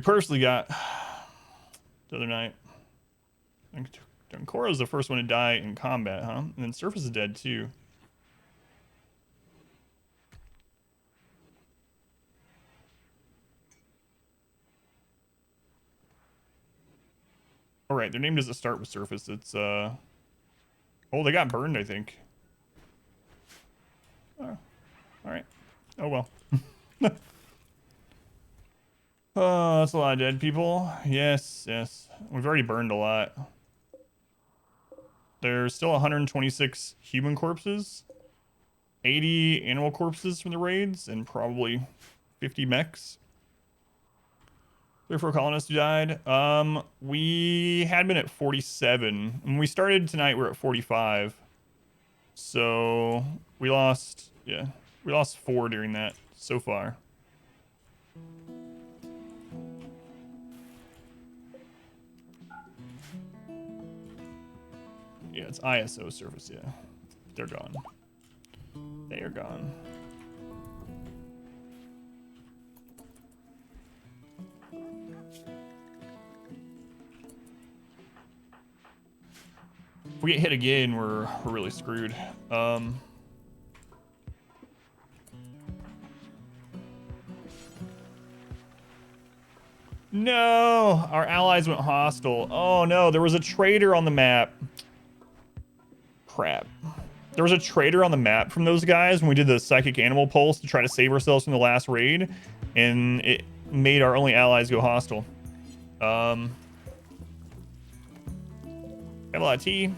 personally got the other night. I think Dunkoro's the first one to die in combat, huh? And then Surface is dead too. All right, their name doesn't start with Surface. It's oh, they got burned, I think. Oh, all right. Oh well. Oh, that's a lot of dead people. Yes, yes. We've already burned a lot. There's still 126 human corpses. 80 animal corpses from the raids and probably 50 mechs. 3 or 4 colonists who died. We had been at 47. When we started tonight, we're at 45. So we lost, yeah, we lost 4 during that so far. Yeah, it's ISO surface, yeah. They're gone. They are gone. If we get hit again, we're really screwed. No, our allies went hostile. Oh no, there was a traitor on the map. Crap. There was a traitor on the map from those guys when we did the psychic animal pulse to try to save ourselves from the last raid, and it made our only allies go hostile. Got a lot of tea.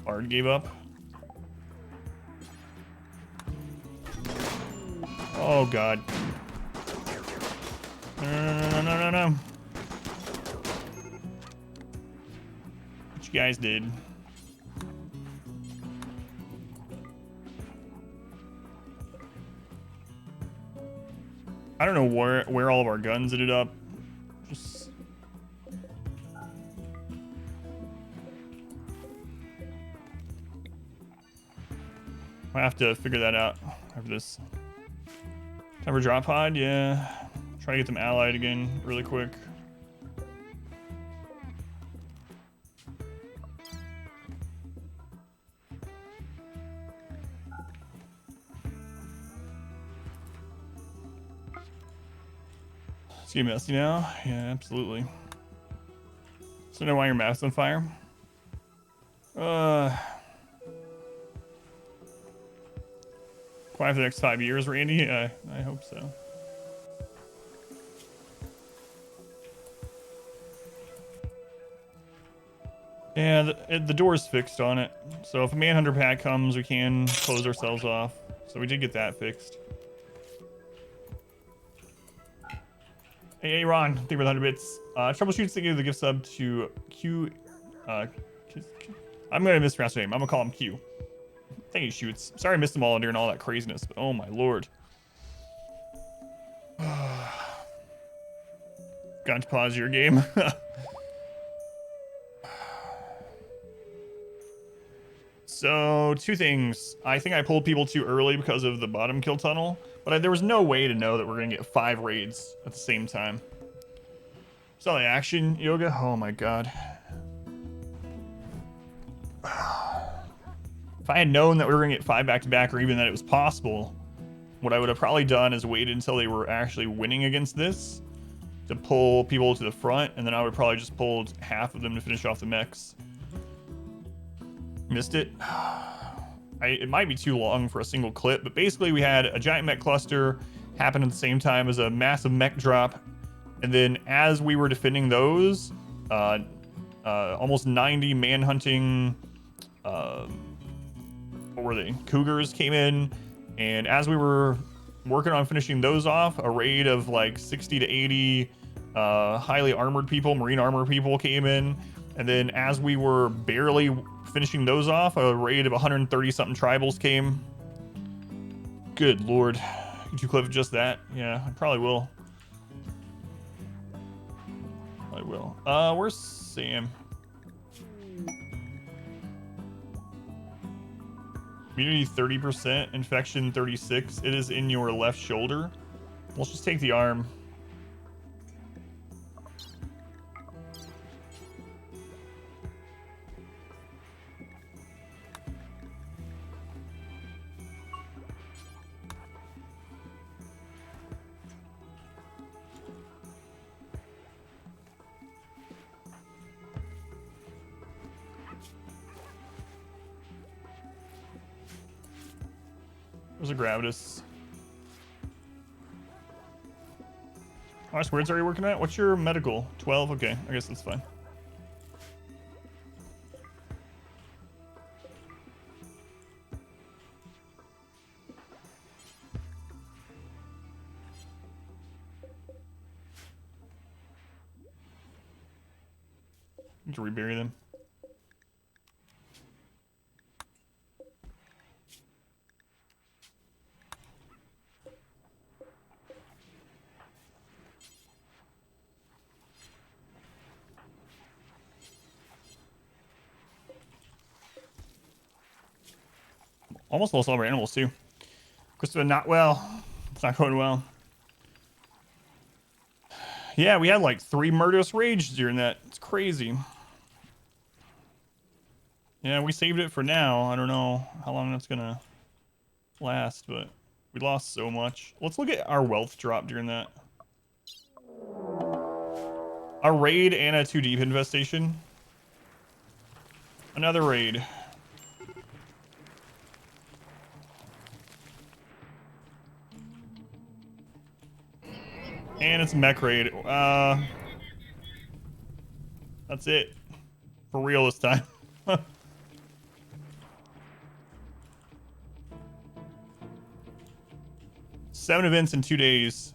Bard gave up. Oh god. No. What you guys did. I don't know where all of our guns ended up. Just I have to figure that out after this. Time for drop pod, yeah. Try to get them allied again really quick. It's getting messy now. Yeah, absolutely. So know why your map's on fire? Quiet for the next 5 years, Randy? I hope so. Yeah, the door's fixed on it. So if a Manhunter pack comes, we can close ourselves off. So we did get that fixed. Hey, Ron, thank you for the 100 bits. Troubleshoots, thank you for the gift sub to Q. I'm going to mispronounce your name. I'm going to call him Q. Thank you, Shoots. Sorry I missed them all during all that craziness, but oh my lord. Got to pause your game. So, 2 things. I think I pulled people too early because of the bottom kill tunnel, but there was no way to know that we're going to get 5 raids at the same time. Saw the action, Yoga. Oh my god. If I had known that we were going to get 5 back-to-back, or even that it was possible, what I would have probably done is waited until they were actually winning against this to pull people to the front, and then I would probably just pulled half of them to finish off the mechs. Missed it. It might be too long for a single clip, but basically we had a giant mech cluster happen at the same time as a massive mech drop, and then as we were defending those, almost 90 manhunting what were they? Cougars came in, and as we were working on finishing those off, a raid of like 60 to 80 highly armored people, marine armor people came in, and then as we were barely finishing those off, a raid of 130 something tribals came. Good lord. Could you clip just that? Yeah, I probably will. Where's Sam? Immunity 30%, infection 36. It is in your left shoulder. Let's just take the arm. There's a Gravitas. Last words are you working at? What's your medical? 12? Okay, I guess that's fine. Need to rebury them. Almost lost all of our animals too. Christopher, not well. It's not going well. Yeah, we had like 3 murderous rages during that. It's crazy. Yeah, we saved it for now. I don't know how long that's gonna last, but we lost so much. Let's look at our wealth drop during that. A raid and a 2 deep infestation. Another raid. And it's a mech raid. That's it. For real this time. 7 events in 2 days.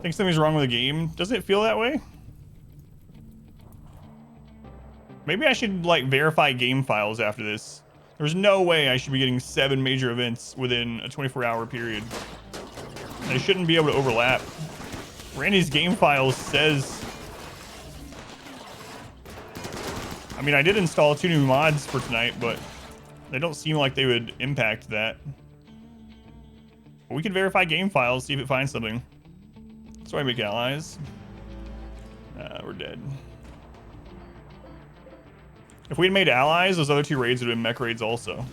Think something's wrong with the game. Doesn't it feel that way? Maybe I should like verify game files after this. There's no way I should be getting 7 major events within a 24-hour period. They shouldn't be able to overlap. Randy's game files says... I mean, I did install 2 new mods for tonight, but they don't seem like they would impact that. But we can verify game files, see if it finds something. That's why I make allies. We're dead. If we had made allies, those other 2 raids would have been mech raids also.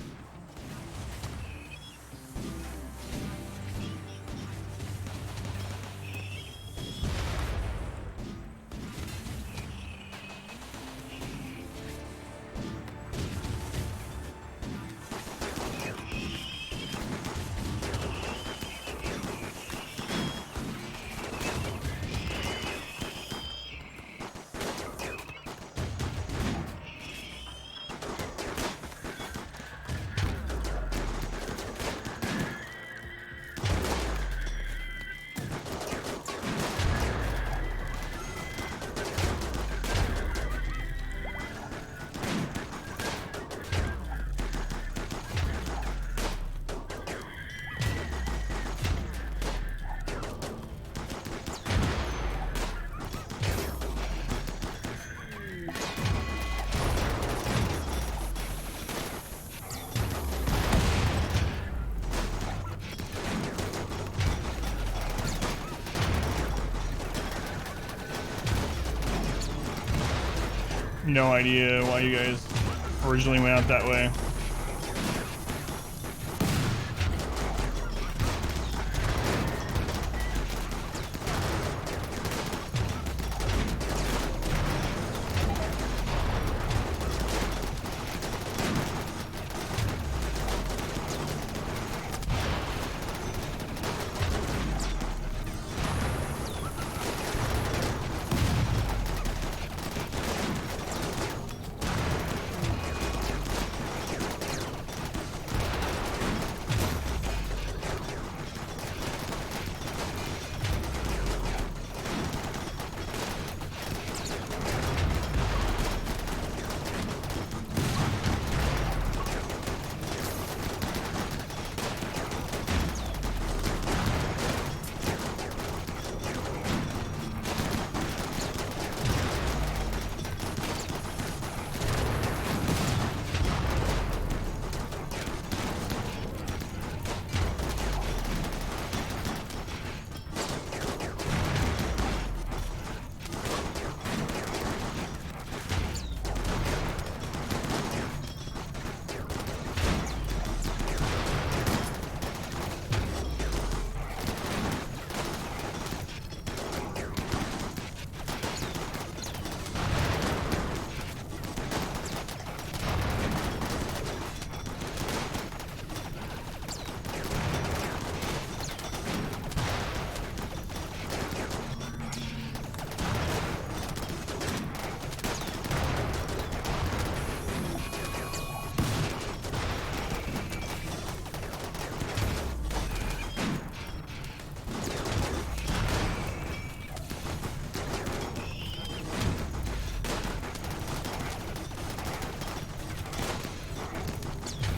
No idea why you guys originally went out that way.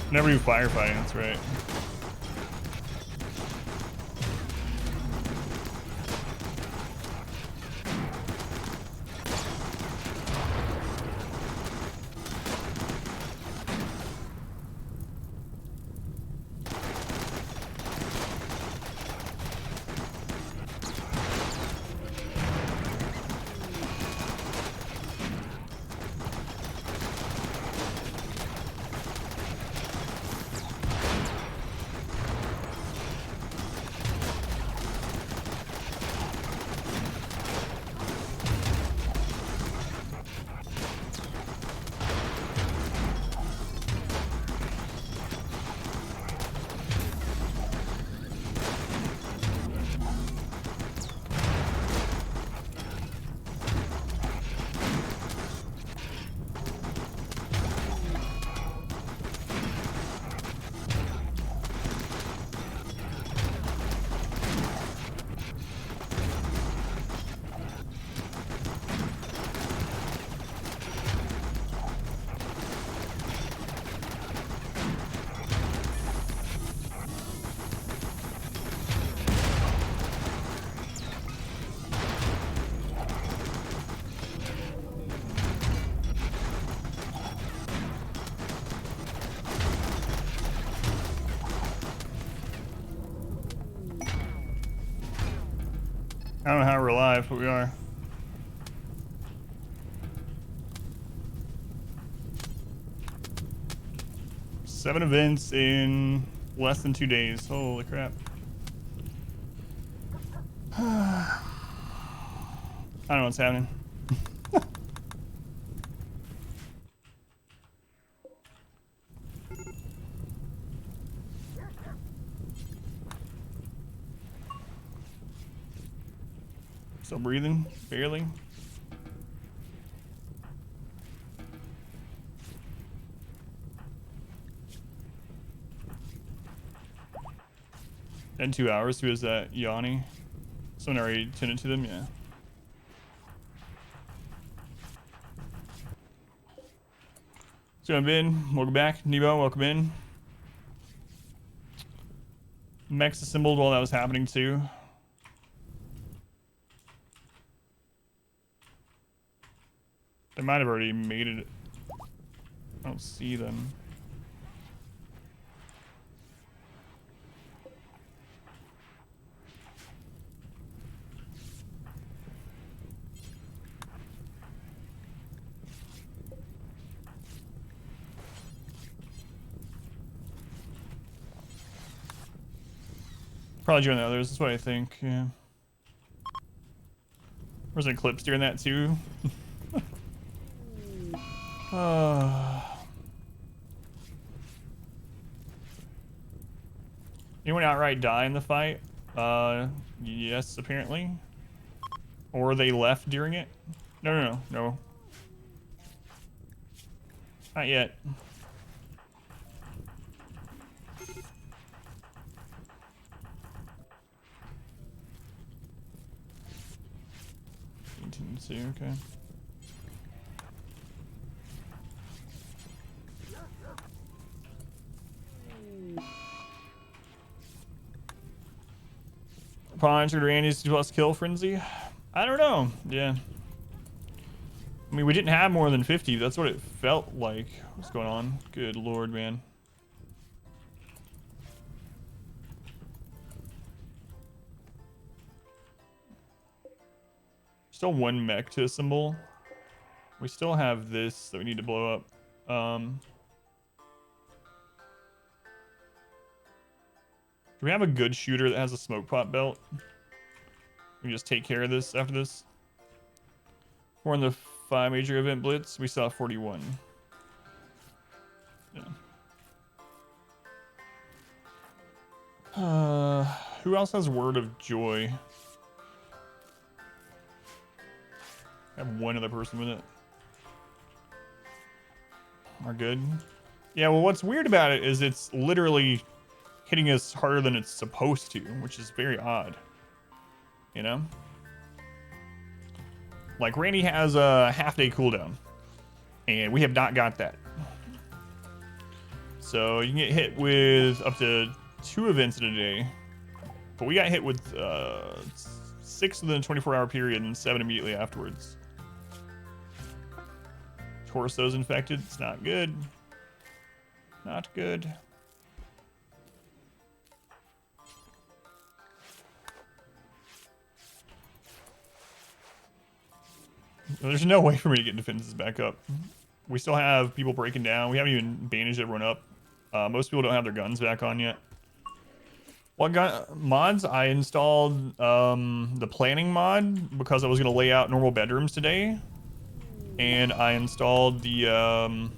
Never do firefighting, that's right. I don't know how we're alive, but we are. Seven events in less than 2 days. Holy crap. I don't know what's happening. Still breathing, barely. In 2 hours, who is that? Yanni? Someone already tended to them, yeah. Jump in, welcome back. Nebo, welcome in. Mechs assembled while that was happening too. They might have already made it. I don't see them. Probably join the others, that's what I think, yeah. There's an eclipse during that too. Anyone outright die in the fight? Yes, apparently. Or they left during it? No. Not yet. Okay. Punch or Randy's 2+ kill frenzy? I don't know. Yeah. I mean, we didn't have more than 50. That's what it felt like. What's going on? Good lord, man. Still one mech to assemble. We still have this that we need to blow up. Do we have a good shooter that has a smoke pot belt? We can just take care of this after this. We're in the 5 major event blitz. We saw 41. Yeah. Who else has Word of Joy? I have one other person with it. Are good. Yeah, well, what's weird about it is it's literally hitting us harder than it's supposed to, which is very odd. You know? Like, Randy has a half-day cooldown, and we have not got that. So you can get hit with up to 2 events in a day. But we got hit with 6 within a 24-hour period and 7 immediately afterwards. Torso's infected. It's not good. Not good. There's no way for me to get defenses back up. We still have people breaking down. We haven't even bandaged everyone up. Most people don't have their guns back on yet. What gun mods? I installed the planning mod because I was going to lay out normal bedrooms today. And I installed the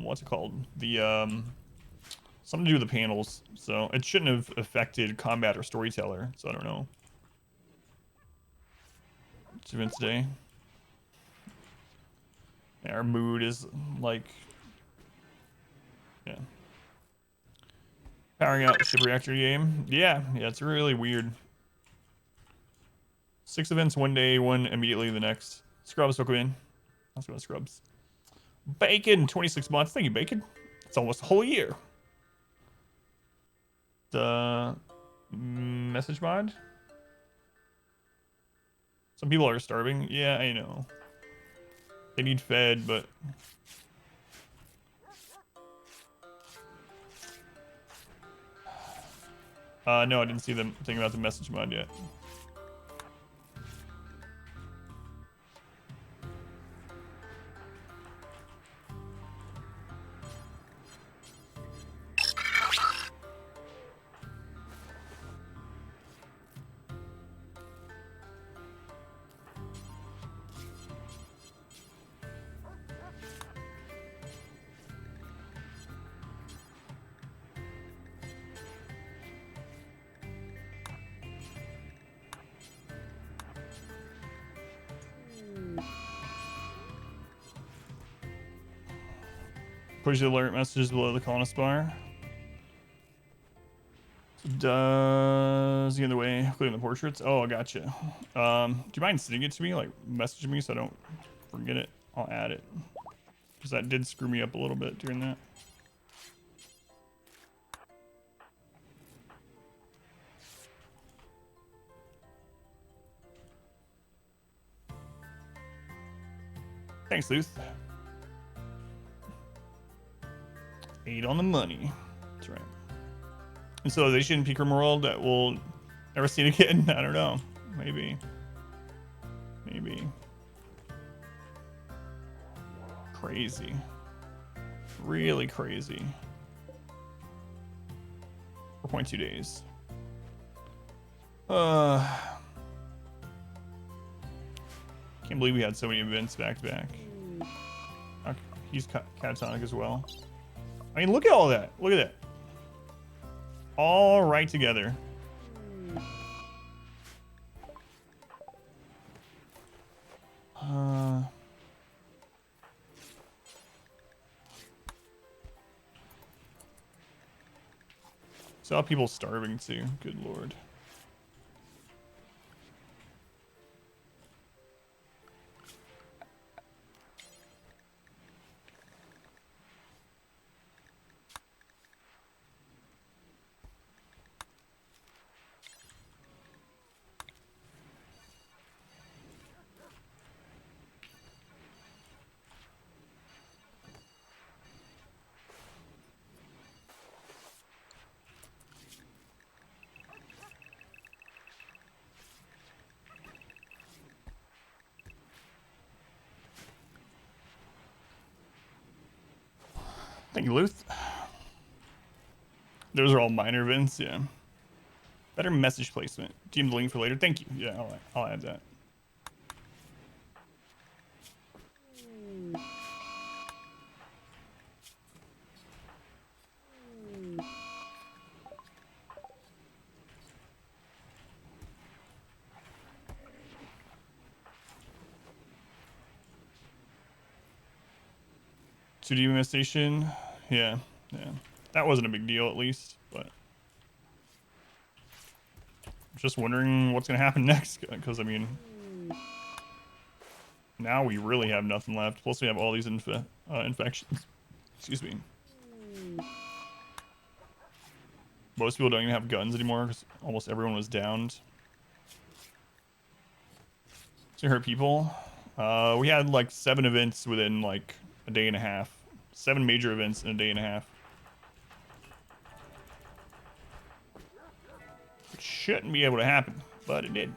what's it called? The something to do with the panels. So it shouldn't have affected combat or storyteller. So I don't know. It's event today. Yeah, our mood is like, yeah. Powering out the ship reactor game. Yeah, it's really weird. 6 events one day, 1 immediately the next. Scrubs, welcome in. Let's go to Scrubs. Bacon, 26 months. Thank you, Bacon. It's almost a whole year. The message mod. Some people are starving. Yeah, I know. They need fed, but no, I didn't see them think about the message mod yet. Push the alert messages below the colonist bar. So does the other way, including the portraits? Oh, I gotcha. Do you mind sending it to me? Like, message me so I don't forget it. I'll add it. Because that did screw me up a little bit during that. Thanks, Luth. 8 on the money. That's right. And so they shouldn't peak RimWorld that we'll never see it again. I don't know. Maybe. Maybe. Crazy. Really crazy. 4.2 days. Can't believe we had so many events back to back. Okay, he's catatonic as well. I mean, look at all that. Look at that. All right together. Saw people starving too. Good lord. Thank you, Luth. Those are all minor events, yeah. Better message placement. Team the link for later. Thank you. Yeah, I'll add that. To devastation, yeah. That wasn't a big deal, at least, but I'm just wondering what's gonna happen next, because I mean, Now we really have nothing left. Plus we have all these infections. Excuse me. Most people don't even have guns anymore because almost everyone was downed. To hurt people. We had like 7 events within like a day and a half. 7 major events in a day and a half. It shouldn't be able to happen, but it did.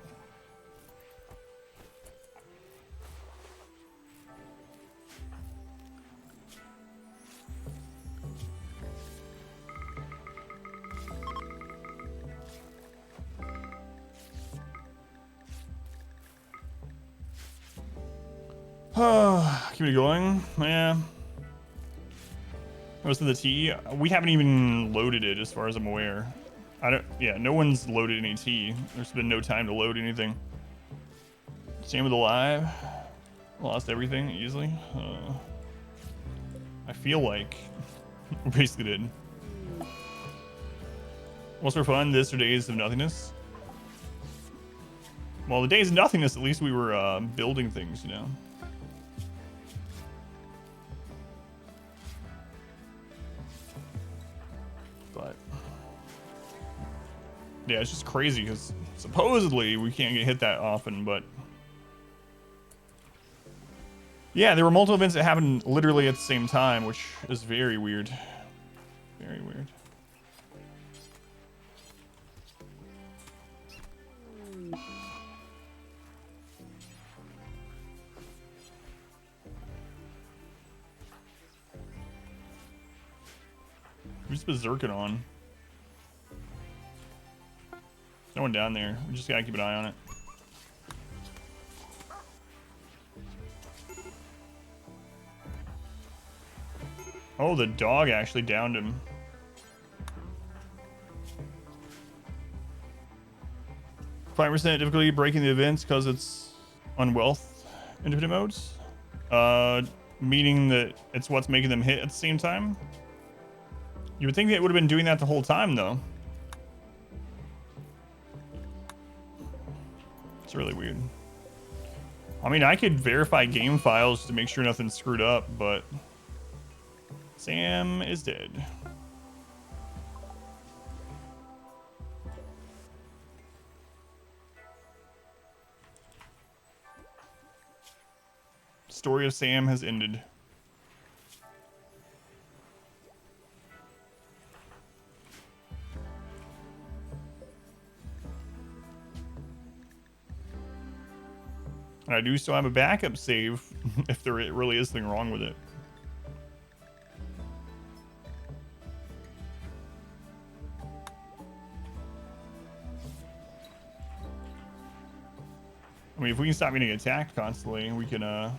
Keep it going. Yeah. Most of the tea. We haven't even loaded it as far as I'm aware. Yeah, no one's loaded any tea. There's been no time to load anything. Same with the live. Lost everything easily. I feel like we basically did. What's for fun? This or Days of Nothingness? Well, the Days of Nothingness, at least we were building things, you know. But yeah, it's just crazy because supposedly we can't get hit that often, but yeah, there were multiple events that happened literally at the same time, which is very weird. Very weird. Who's berserking on? No one down there. We just gotta keep an eye on it. Oh, the dog actually downed him. %, difficulty breaking the events because it's on wealth infinite modes. Meaning that it's what's making them hit at the same time. You would think that it would have been doing that the whole time, though. It's really weird. I mean, I could verify game files to make sure nothing's screwed up, but Sam is dead. Story of Sam has ended. And I do still have a backup save if there really is something wrong with it. I mean, if we can stop getting attacked constantly, we can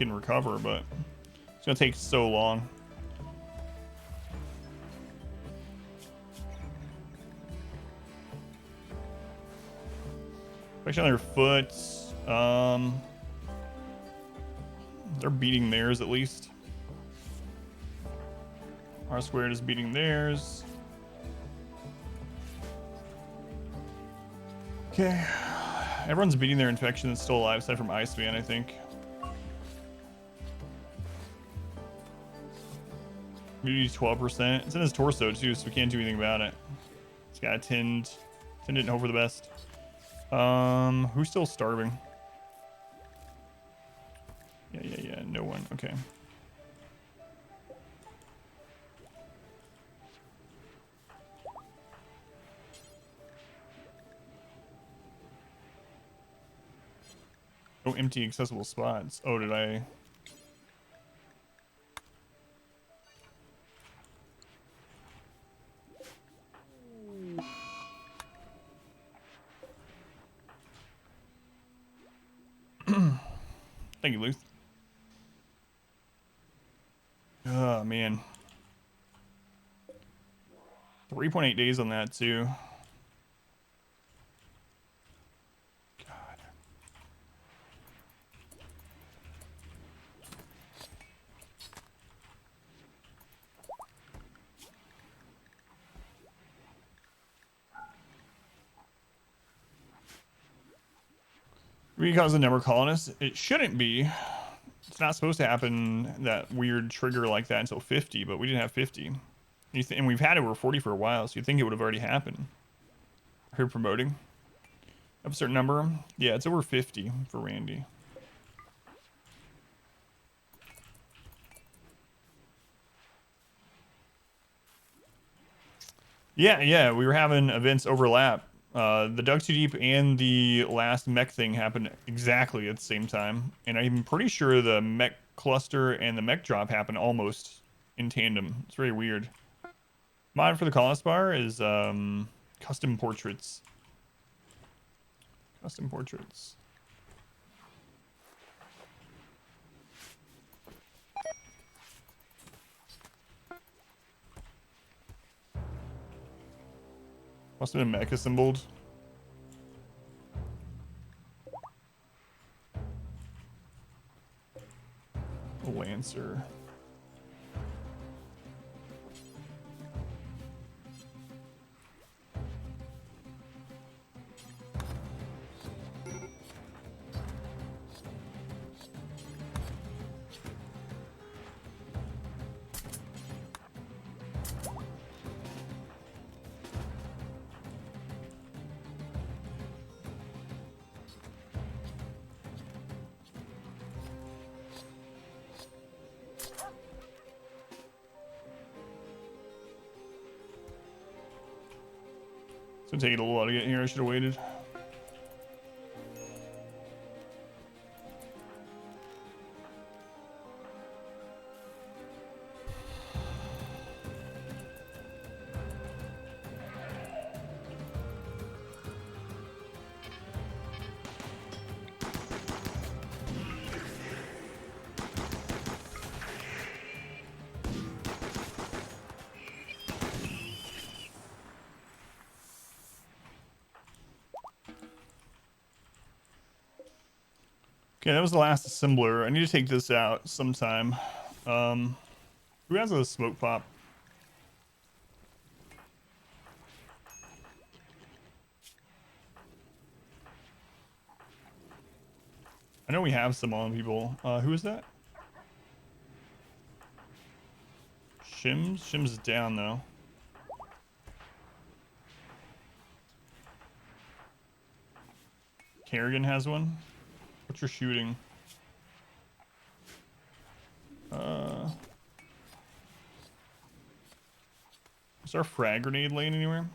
recover, but it's gonna take so long. Especially on their foot. They're beating theirs at least. R squared is beating theirs. Okay. Everyone's beating their infection that's still alive, aside from Iceman, I think. Immunity 12%. It's in his torso too, so we can't do anything about it. It's got a tinned and hope for the best. Who's still starving? Yeah. No one. Okay. No empty accessible spots. Oh, did I? Thank you, Luth. Oh, man. 3.8 days on that, too. God. Because the number colonists, it shouldn't be. It's not supposed to happen, that weird trigger like that, until 50, but we didn't have 50. And we've had over 40 for a while, so you'd think it would have already happened. Her promoting. Up a certain number. Yeah, it's over 50 for Randy. Yeah, we were having events overlap. The Dug Too Deep and the last mech thing happened exactly at the same time. And I'm pretty sure the mech cluster and the mech drop happened almost in tandem. It's very weird. Mod for the colonist bar is custom portraits. Custom portraits. Must have been mech assembled. Lancer. It's gonna take a little while to get here. I should have waited. Okay, that was the last assembler. I need to take this out sometime. Who has a smoke pop? I know we have some on people. Who is that? Shims? Shims is down though. Kerrigan has one. What's your shooting? Is our frag grenade laying anywhere?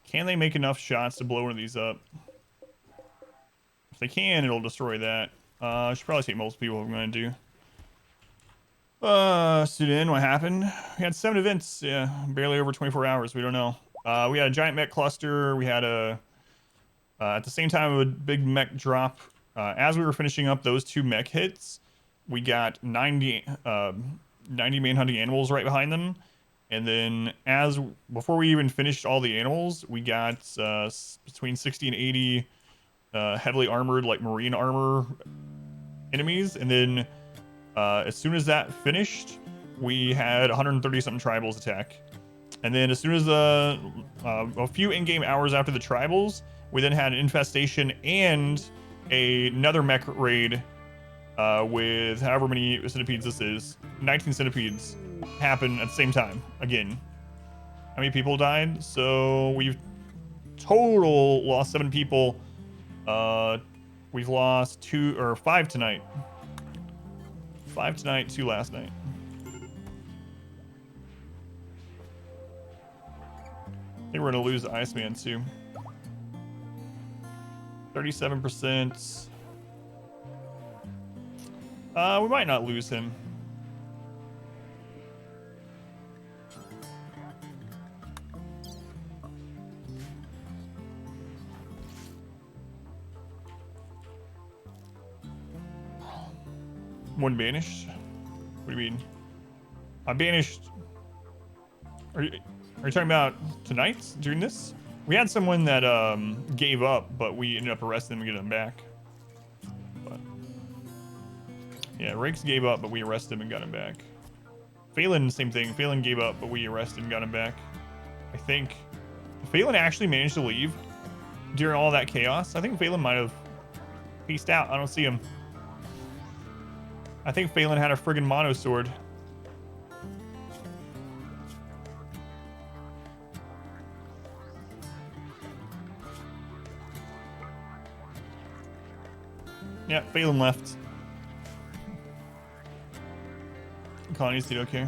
Can they make enough shots to blow one of these up? If they can, it'll destroy that. I should probably take multiple people if I'm going to do. Student, what happened? We had 7 events. Yeah, barely over 24 hours. We don't know. We had a giant mech cluster. We had at the same time, a big mech drop. As we were finishing up those 2 mech hits, we got 90 manhunting animals right behind them. And then before we even finished all the animals, we got between 60 and 80 heavily armored, like marine armor enemies. And then as soon as that finished, we had 130 something tribals attack. And then as soon as a few in-game hours after the tribals, we then had an infestation and another mech raid with however many centipedes this is. 19 centipedes happen at the same time again. How many people died? So we've total lost 7 people. We've lost 5 tonight. 5 tonight, 2 last night. I think we're gonna lose the Iceman too. 37%. We might not lose him. One banished? What do you mean? I banished. Are you talking about tonight? During this? We had someone that gave up, but we ended up arresting them and getting them back. But yeah, Rakes gave up, but we arrested him and got him back. Phelan, same thing. Phelan gave up, but we arrested and got him back. I think Phelan actually managed to leave during all that chaos. I think Phelan might have peaced out. I don't see him. I think Phelan had a friggin' mono sword. Yeah, Phelan left. Connie's still okay.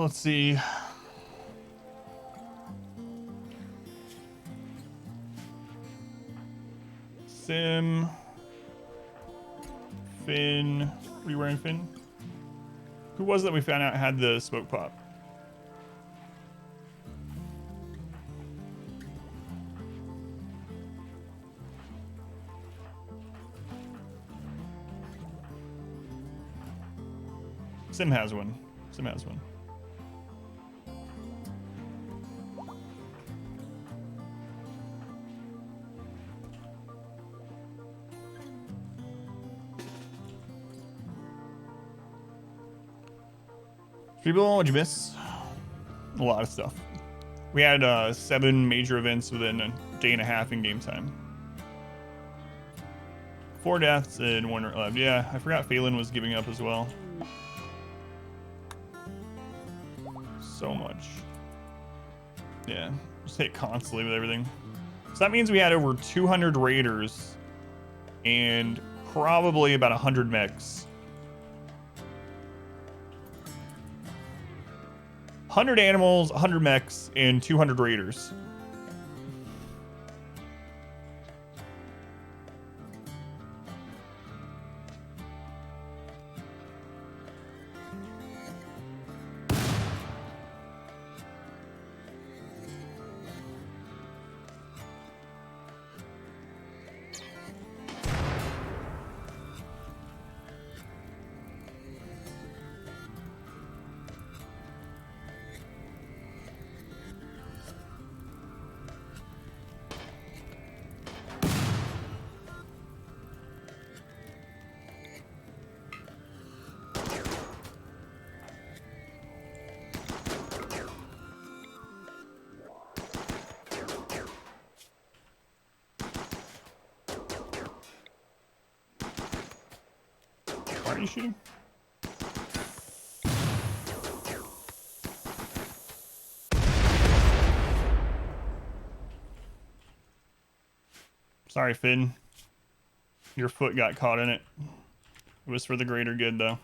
Let's see. Sim. Finn. What are you wearing, Finn? Who was that we found out had the smoke pop? Sim has one. Sim has one. People, what'd you miss? A lot of stuff. We had 7 major events within a day and a half in game time. 4 deaths and 1 left. Yeah, I forgot Phelan was giving up as well. So much. Yeah, just hit constantly with everything. So that means we had over 200 raiders and probably about 100 mechs. 100 animals, 100 mechs, and 200 raiders. Why are you shooting? Sorry, Finn. Your foot got caught in it. It was for the greater good, though.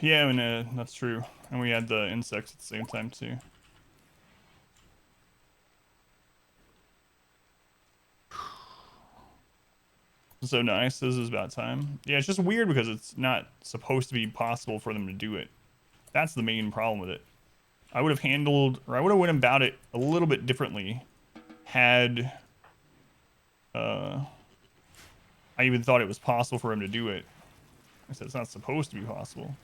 Yeah, I mean, that's true. And we had the insects at the same time, too. So nice. This is about time. Yeah, it's just weird because it's not supposed to be possible for them to do it. That's the main problem with it. I would have handled, or I would have went about it a little bit differently had I even thought it was possible for him to do it. I said it's not supposed to be possible.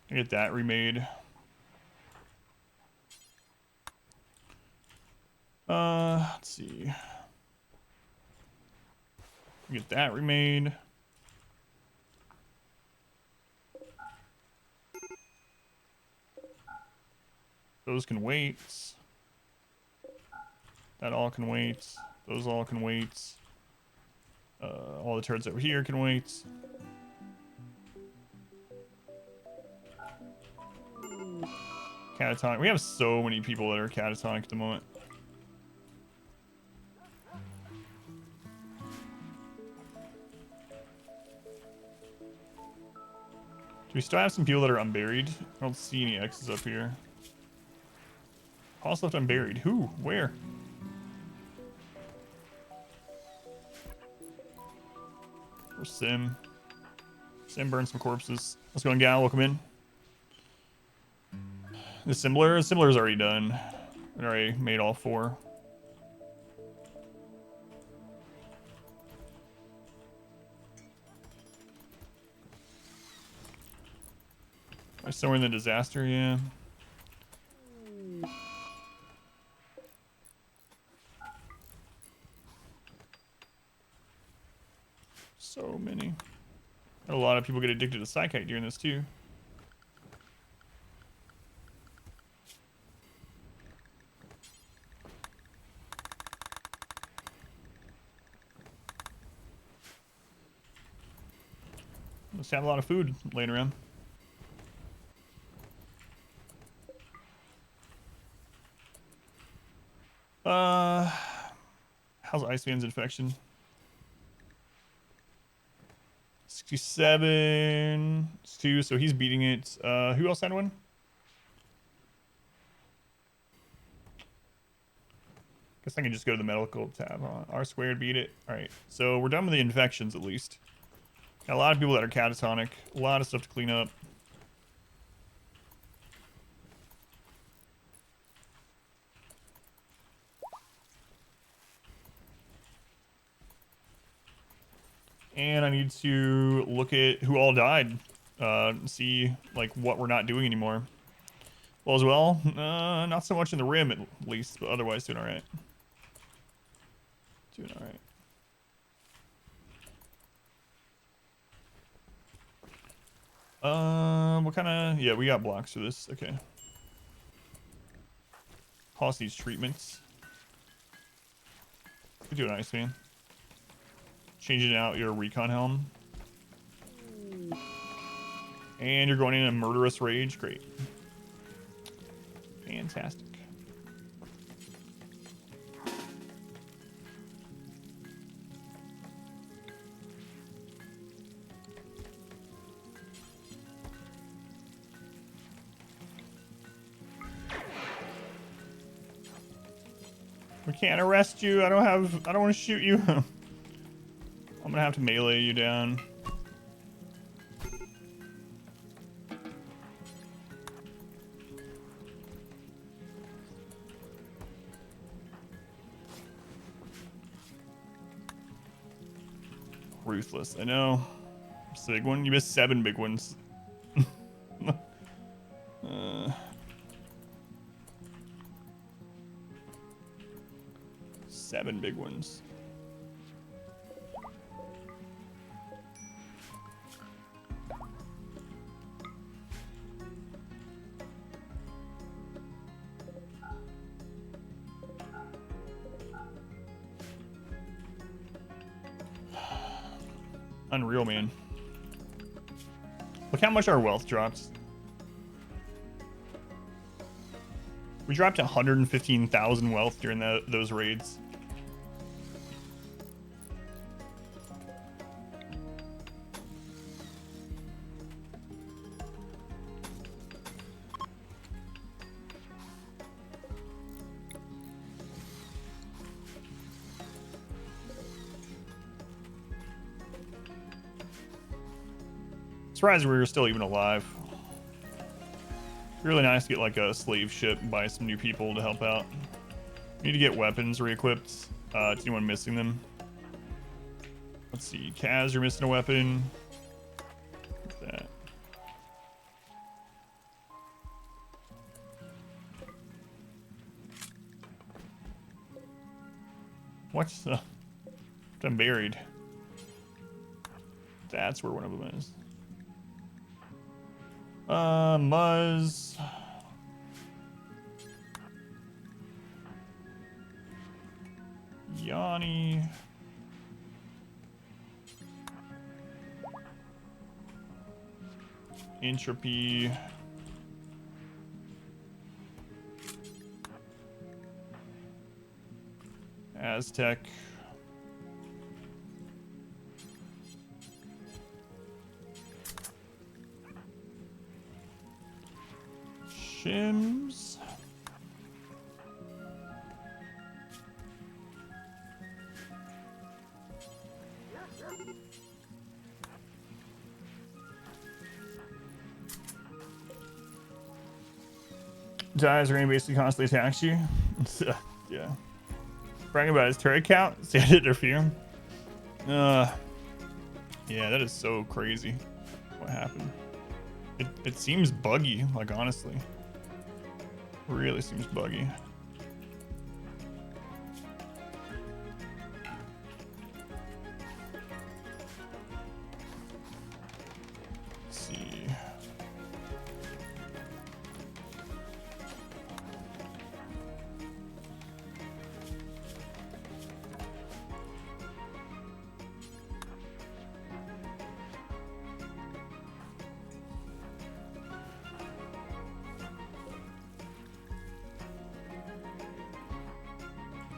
Get that remade. Let's see. Get that remade. Those can wait. That all can wait. Those all can wait. All the turrets over here can wait. Catatonic. We have so many people that are catatonic at the moment. Do we still have some people that are unburied? I don't see any X's up here. Boss left unburied. Who? Where? Where's Sim? Sim burned some corpses. Let's go and gal. Welcome in. The Assembler's already done. It already made all 4. Somewhere in the disaster, yeah. So many. A lot of people get addicted to psychite during this too. Let's have a lot of food laying around. How's Iceman's infection? 67. 2, so he's beating it. Who else had one? Guess I can just go to the medical tab. R squared beat it. All right, so we're done with the infections at least. Got a lot of people that are catatonic. A lot of stuff to clean up. And I need to look at who all died. See like what we're not doing anymore. Well, as well, not so much in the rim at least, but otherwise doing all right. Doing all right. What kind of... Yeah, we got blocks for this. Okay. Pause these treatments. You're doing nice, man. Changing out your recon helm. And you're going in a murderous rage. Great. Fantastic. We can't arrest you. I don't want to shoot you. I'm gonna have to melee you down. Ruthless. I know. It's a big one. You missed 7 big ones. 7 big ones. Unreal, man. Look how much our wealth drops. We dropped 115,000 wealth during those raids. Surprised we were still even alive. Really nice to get like a slave ship and buy some new people to help out. Need to get weapons re-equipped. Is anyone missing them? Let's see. Kaz, you're missing a weapon. What's that? What's the... I'm buried. That's where one of them is. Muzz. Yanni. Entropy. Aztec. Shims. Dies rain basically constantly attacks you. Yeah. Bragging about his turret count. Stand interfere. Yeah, that is so crazy. What happened? It seems buggy, like honestly. Really seems buggy. Let's see.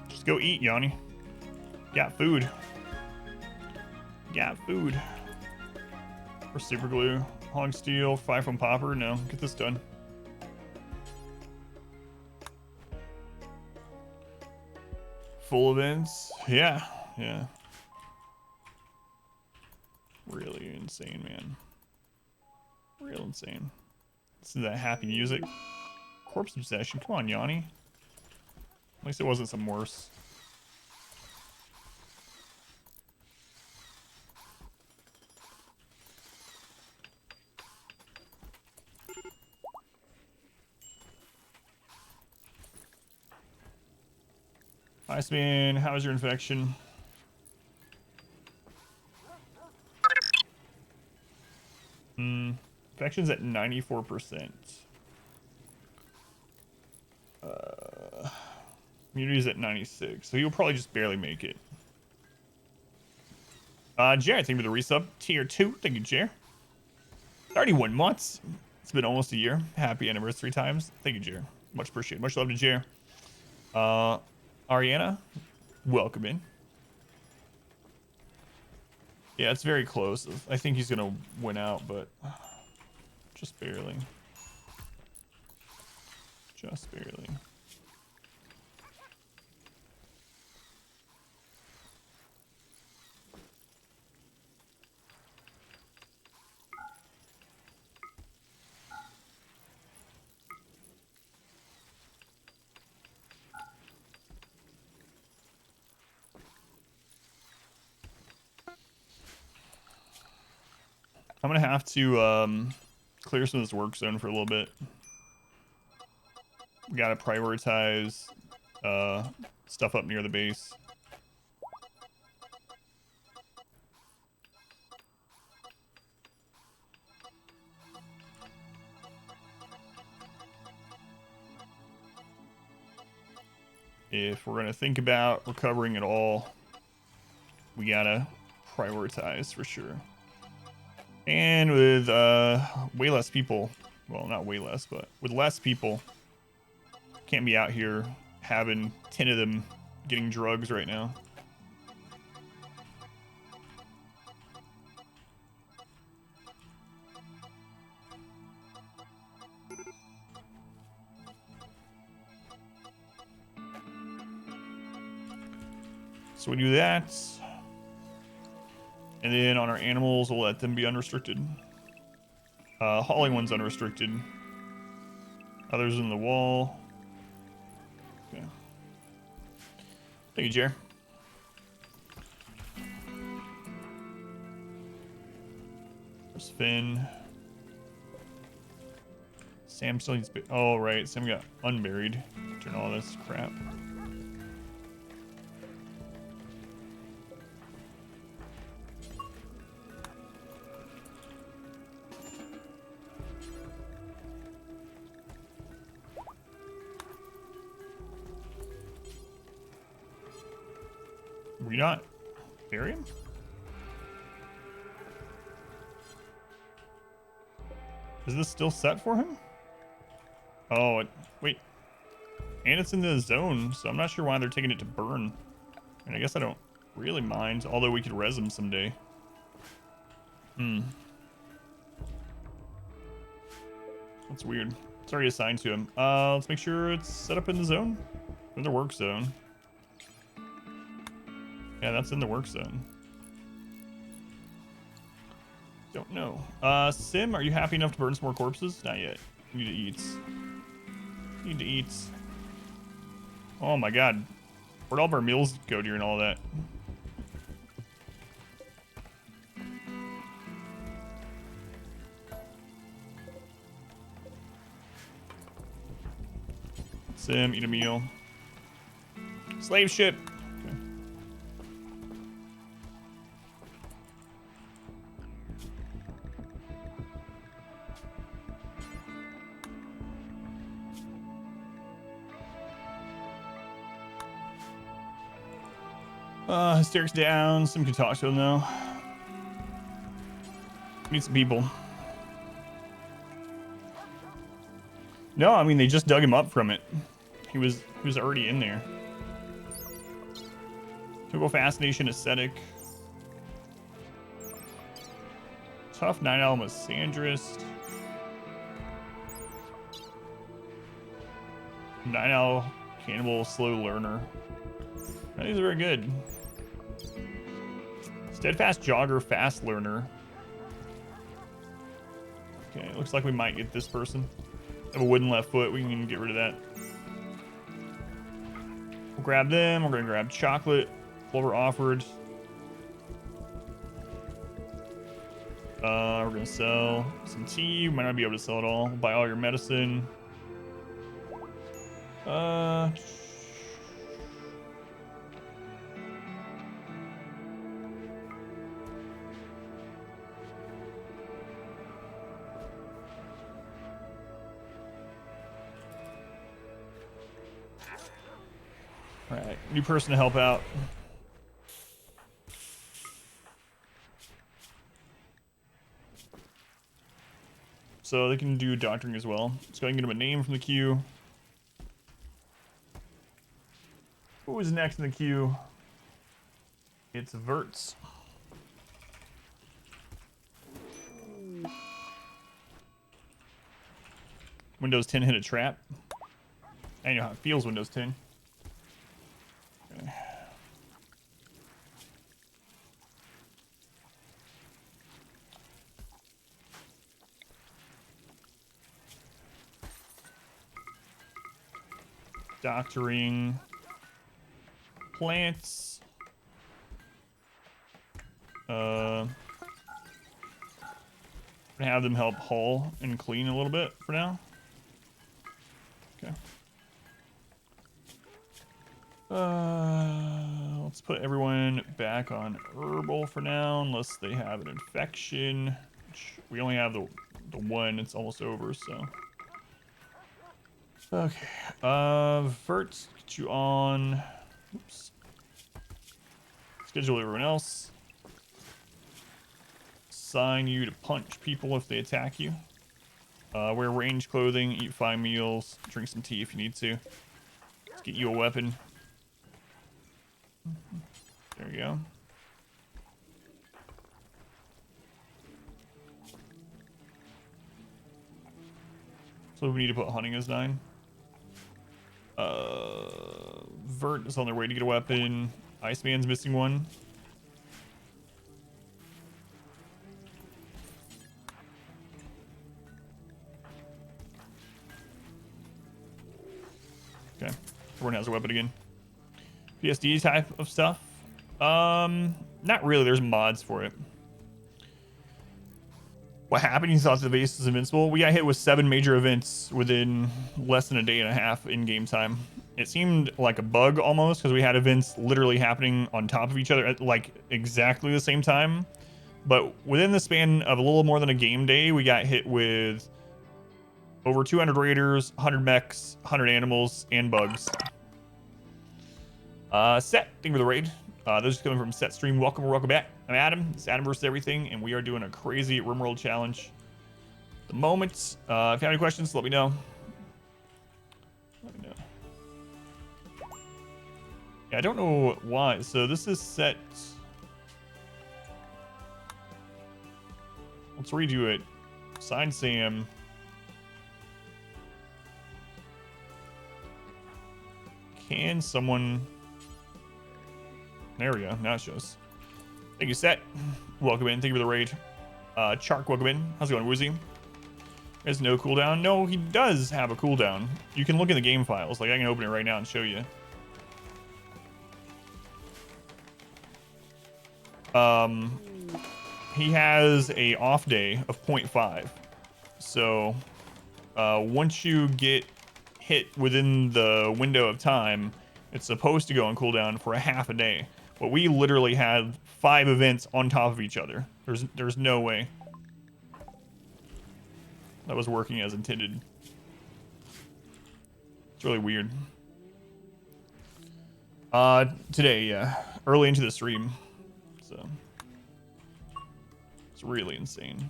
Just go eat, Yanni. Got food. Got food. Or super glue. Hog steel, 5 from popper. No, get this done. Full events. Yeah. Really insane, man. Real insane. This is that happy music. Corpse obsession. Come on, Yanni. At least it wasn't some worse. Iceman, how's your infection? Infection's at 94%. Immunity's at 96, so you'll probably just barely make it. Jared, thank you for the resub. Tier 2, thank you, Jared. 31 months. It's been almost a year. Happy anniversary times. Thank you, Jared. Much appreciated. Much love to Jared. Ariana, welcome in. Yeah, it's very close. I think he's gonna win out, but just barely. Just barely. I'm gonna have to clear some of this work zone for a little bit. We gotta prioritize stuff up near the base. If we're gonna think about recovering at all, we gotta prioritize for sure. And with way less people, well, not way less, but with less people, can't be out here having 10 of them getting drugs right now. So we do that. And then on our animals, we'll let them be unrestricted. Hauling one's unrestricted. Others in the wall. Okay. Thank you, Jer. There's Finn. Sam still needs... Oh, right. Sam got unburied. Turn all this crap. We not bury him? Is this still set for him? Oh, wait. And it's in the zone, so I'm not sure why they're taking it to burn. And I guess I don't really mind, although we could res him someday. That's weird. It's already assigned to him. Let's make sure it's set up in the zone. In the work zone. Yeah, that's in the work zone. Don't know. Sim, are you happy enough to burn some more corpses? Not yet. You need to eat. You need to eat. Oh my god. Where'd all of our meals go during all that? Sim, eat a meal. Slave ship. Hysteric's down. Sim can talk to him though. Meet some people. No, I mean they just dug him up from it. He was already in there. Typical fascination aesthetic. Tough Night Owl Misandrist. Night Owl Cannibal Slow Learner. These are very good. Steadfast Jogger Fast Learner. Okay, looks like we might get this person. Have a wooden left foot, we can get rid of that. We'll grab them, we're gonna grab chocolate. Clover offered. We're gonna sell some tea. We might not be able to sell it all. We'll buy all your medicine. Alright, new person to help out. So they can do doctoring as well. Let's go ahead and get them a name from the queue. Who is next in the queue? It's Verts. Windows 10 hit a trap. I know how it feels, Windows 10. Okay. Doctoring plants. Gonna have them help haul and clean a little bit for now. Okay. Let's put everyone back on herbal for now, unless they have an infection. Which we only have the one. It's almost over, so. Okay. Vert, get you on. Oops. Schedule everyone else. Assign you to punch people if they attack you. Wear range clothing, eat 5 meals, drink some tea if you need to. Let's get you a weapon. There we go. So we need to put hunting as 9. Vert is on their way to get a weapon. Iceman's missing one. Okay, everyone has a weapon again. PSD type of stuff. Not really. There's mods for it. What happened? You thought the base was invincible? We got hit with 7 major events within less than a day and a half in game time. It seemed like a bug almost, because we had events literally happening on top of each other at like exactly the same time. But within the span of a little more than a game day, we got hit with over 200 raiders, 100 mechs, 100 animals, and bugs. Set, thank you for the raid. Those are coming from Set Stream. Welcome or welcome back. I'm Adam. It's Adam vs. Everything, and we are doing a crazy RimWorld challenge. At the moment, if you have any questions, let me know. Let me know. Yeah, I don't know why. So this is set. Let's redo it. Sign Sam. Can someone... There we go. Now it shows. Thank you, Set. Welcome in. Thank you for the raid. Chark, welcome in. How's it going, Woozy? There's no cooldown. No, he does have a cooldown. You can look in the game files. Like, I can open it right now and show you. He has a off day of 0.5. So, once you get hit within the window of time, it's supposed to go on cooldown for a half a day. But we literally had 5 events on top of each other. There's no way that was working as intended. It's really weird. Today, yeah, early into the stream, so it's really insane.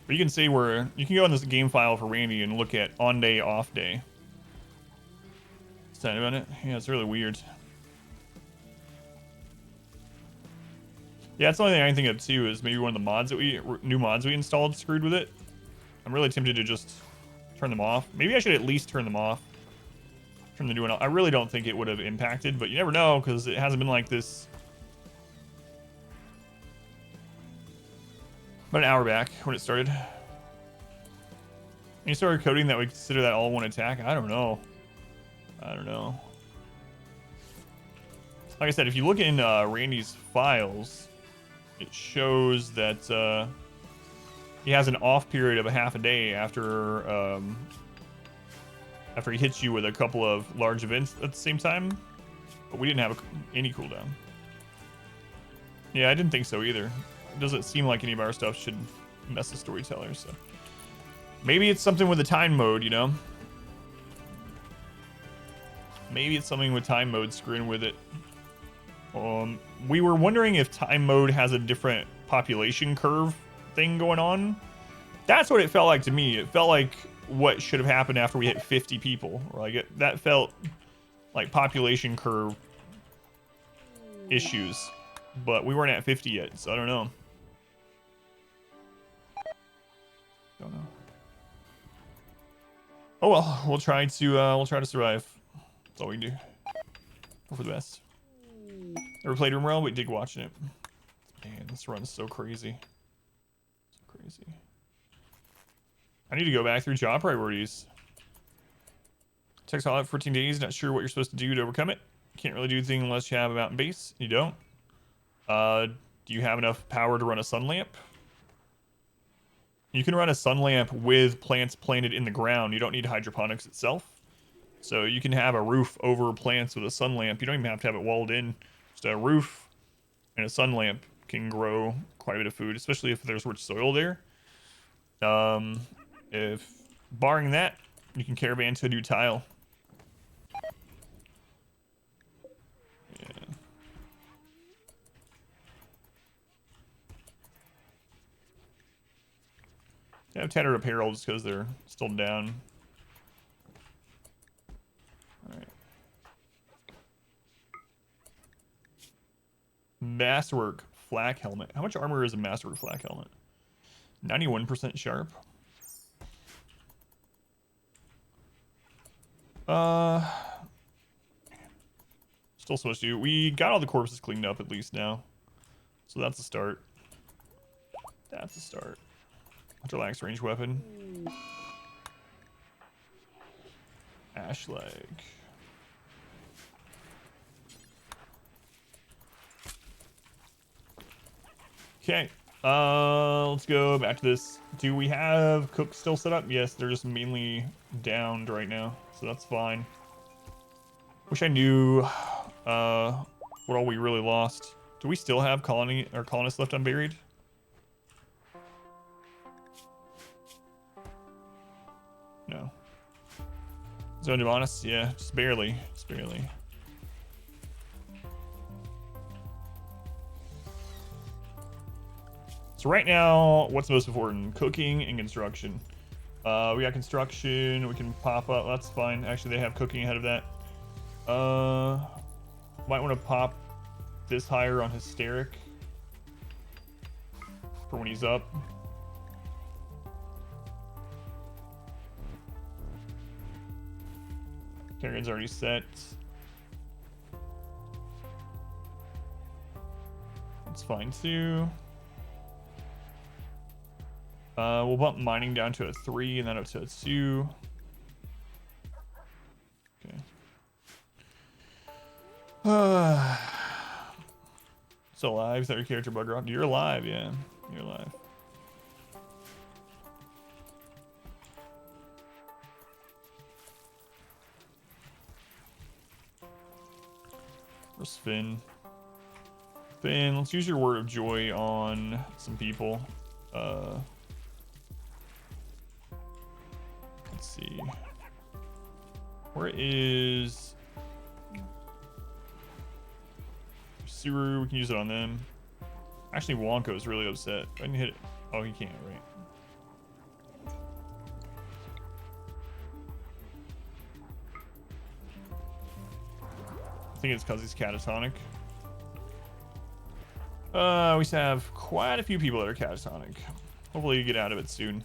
But you can see where you can go in this game file for Randy and look at on day, off day. Is that about it? Yeah, it's really weird. Yeah, that's the only thing I can think of too is maybe one of the mods that new mods we installed screwed with it. I'm really tempted to just turn them off. Maybe I should at least turn them off. Turn the new one off. I really don't think it would have impacted, but you never know because it hasn't been like this. About an hour back when it started. And you started coding that we consider that all one attack. I don't know. I don't know. Like I said, if you look in Randy's files, it shows that he has an off period of a half a day after he hits you with a couple of large events at the same time. But we didn't have any cooldown. Yeah, I didn't think so either. It doesn't seem like any of our stuff should mess the storyteller, so maybe it's something with the time mode, you know? Maybe it's something with time mode screwing with it. We were wondering if time mode has a different population curve thing going on. That's what it felt like to me. It felt like what should have happened after we hit 50 people. Like that felt like population curve issues, but we weren't at 50 yet, so I don't know. Don't know. Oh well, we'll try to survive. That's all we can do. Hope for the best. Never played RimWorld, but did watching it. Man, this run's so crazy. So crazy. I need to go back through job priorities. Text all out 14 days, not sure what you're supposed to do to overcome it. Can't really do anything unless you have a mountain base. You don't. Do you have enough power to run a sun lamp? You can run a sun lamp with plants planted in the ground. You don't need hydroponics itself. So you can have a roof over plants with a sun lamp. You don't even have to have it walled in. Just a roof and a sun lamp can grow quite a bit of food, especially if there's rich soil there. If barring that, you can caravan to a new tile. Yeah. I have tattered apparel just because they're still down. Alright. Masterwork flak helmet. How much armor is a masterwork flak helmet? 91% sharp. Still supposed to. We got all the corpses cleaned up at least now. So that's a start. That's a start. Relax range weapon. Ash leg. Okay. Let's go back to this. Do we have cook still set up? Yes, they're just mainly downed right now, so that's fine. Wish I knew what all we really lost. Do we still have colonists left unburied? No. Zone to be honest, yeah, just barely. Just barely. So right now, what's most important? Cooking and construction. We got construction. We can pop up. That's fine. Actually, they have cooking ahead of that. Might want to pop this higher on hysteric for when he's up. Carrion's already set. That's fine too. We'll bump mining down to a 3 and then up to a 2. Okay. Still alive? Is that your character bug dropped? You're alive, yeah. You're alive. Where's Finn? Finn, let's use your word of joy on some people. Let's see. Where is Suru? We can use it on them. Actually, Wonko's really upset. I can hit it. Oh, he can't, right? I think it's because he's catatonic. We have quite a few people that are catatonic. Hopefully you get out of it soon.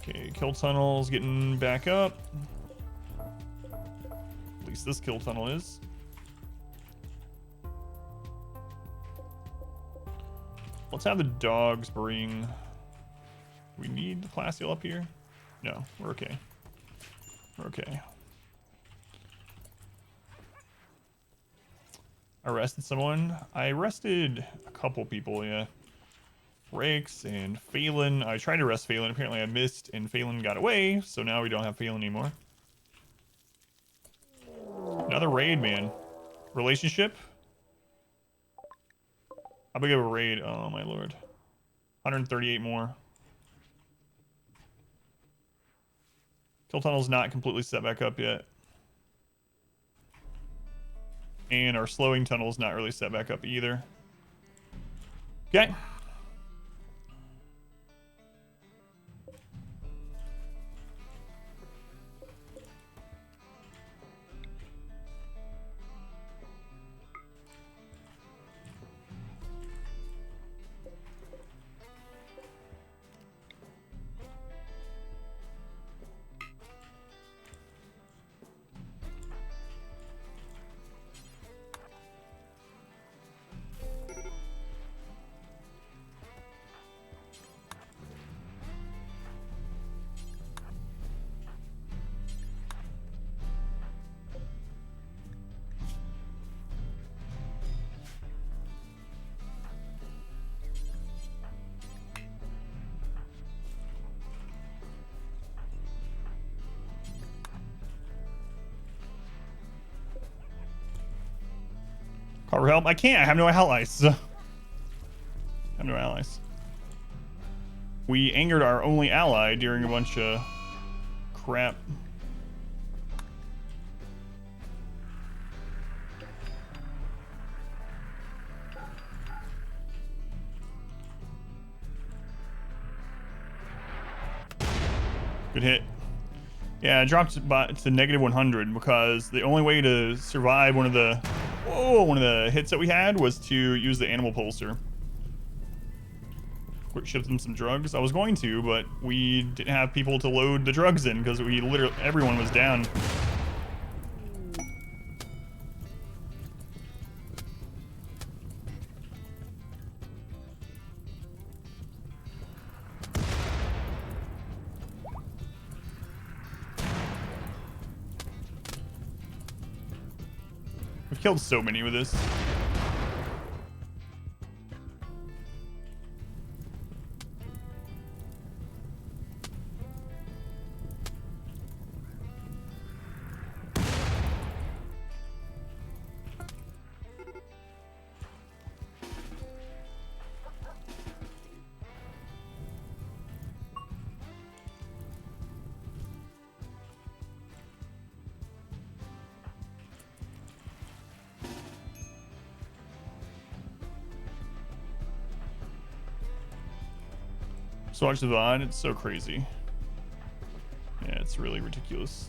Okay, kill tunnel's getting back up. At least this kill tunnel is. Let's have the dogs bring... We need the plasteel up here? No, we're okay. We're okay. Arrested someone? I arrested a couple people, yeah. Rakes and Phelan. I tried to arrest Phelan. Apparently I missed and Phelan got away, so now we don't have Phelan anymore. Another raid, man. Relationship? How big of a raid? Oh, my lord. 138 more. Kill tunnel's not completely set back up yet. And our slowing tunnel's not really set back up either. Okay. Call for help. I can't. I have no allies. I have no allies. We angered our only ally during a bunch of crap. Good hit. Yeah, it dropped to negative 100 because the only way to survive one of the hits that we had was to use the animal pulser. Quick ship them some drugs. I was going to, but we didn't have people to load the drugs in because we literally everyone was down. We've killed so many with this. So watch the VOD, it's so crazy. Yeah, it's really ridiculous.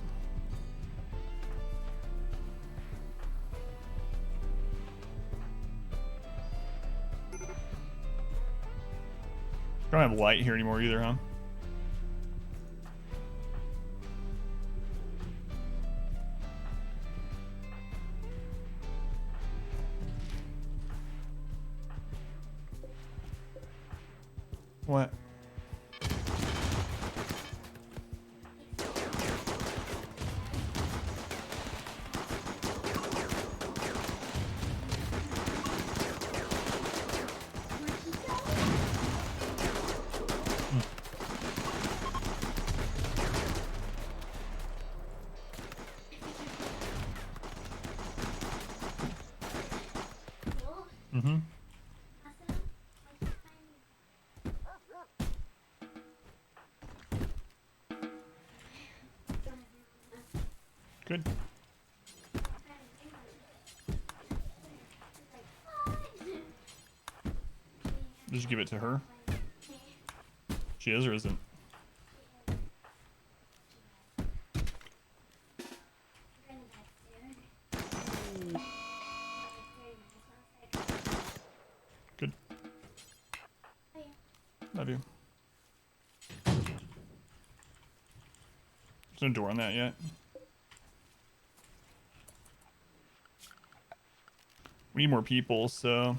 Don't have light here anymore either, huh? What? Mm-hmm. Good. Did you give it to her? She is or isn't? Good. Love you. There's no door on that yet. We need more people, so...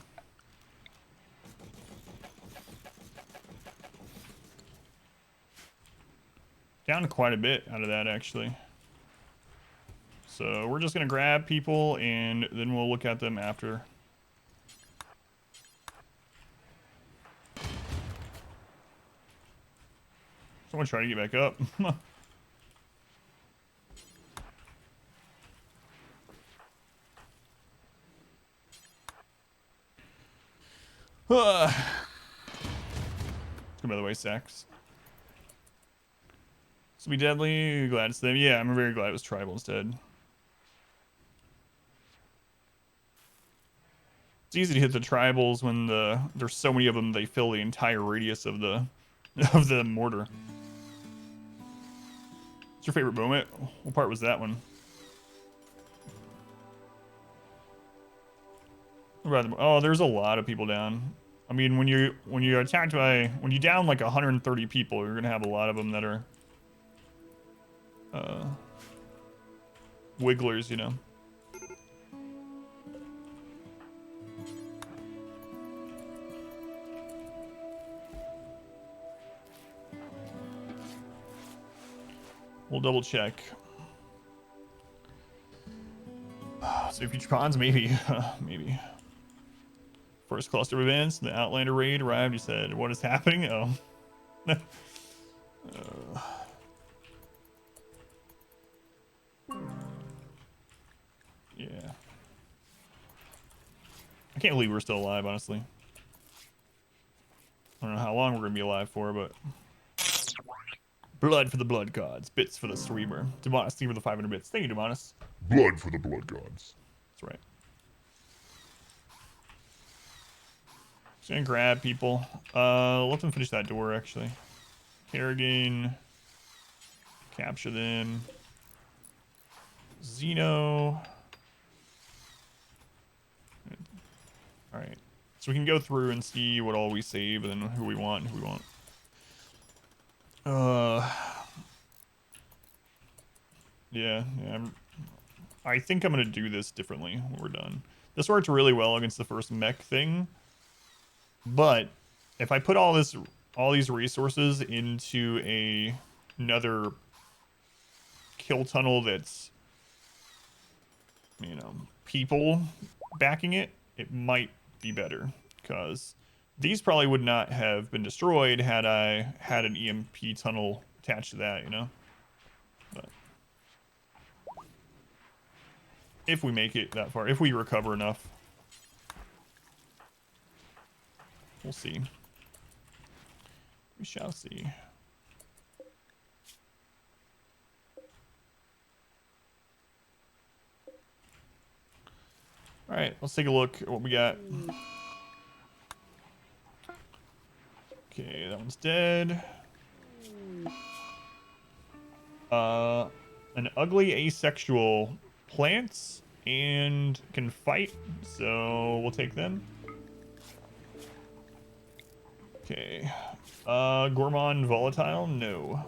Down quite a bit out of that, actually. So we're just going to grab people, and then we'll look at them after. Someone try to get back up. Good, by the way, Sax. This will be deadly. Glad it's them. Yeah, I'm very glad it was tribal instead. It's easy to hit the tribals when there's so many of them they fill the entire radius of the mortar. What's your favorite moment? What part was that one? Oh, there's a lot of people down. I mean, when you're attacked by when you down like 130 people, you're gonna have a lot of them that are wigglers, you know. We'll double check. So future pawns, maybe, maybe. First cluster of events, the Outlander raid arrived. You said, "What is happening?" Oh. Yeah. I can't believe we're still alive, honestly. I don't know how long we're gonna be alive for, but blood for the blood gods, bits for the streamer. Demonis, thank you for the 500 bits. Thank you, Demonis. Blood for the blood gods. That's right. Just gonna grab people. Let them finish that door, actually. Kerrigan. Capture them. Xeno. Alright. So we can go through and see what all we save and then who we want and who we won't. Yeah. I think I'm gonna do this differently when we're done. This worked really well against the first mech thing. But if I put all these resources into another kill tunnel that's, you know, people backing it, it might be better, because these probably would not have been destroyed had I had an EMP tunnel attached to that, you know. But if we make it that far, if we recover enough, we'll see. We shall see. All right, let's take a look at what we got. Okay, that one's dead. An ugly asexual plants and can fight, so we'll take them. Okay. Gourmand volatile? No.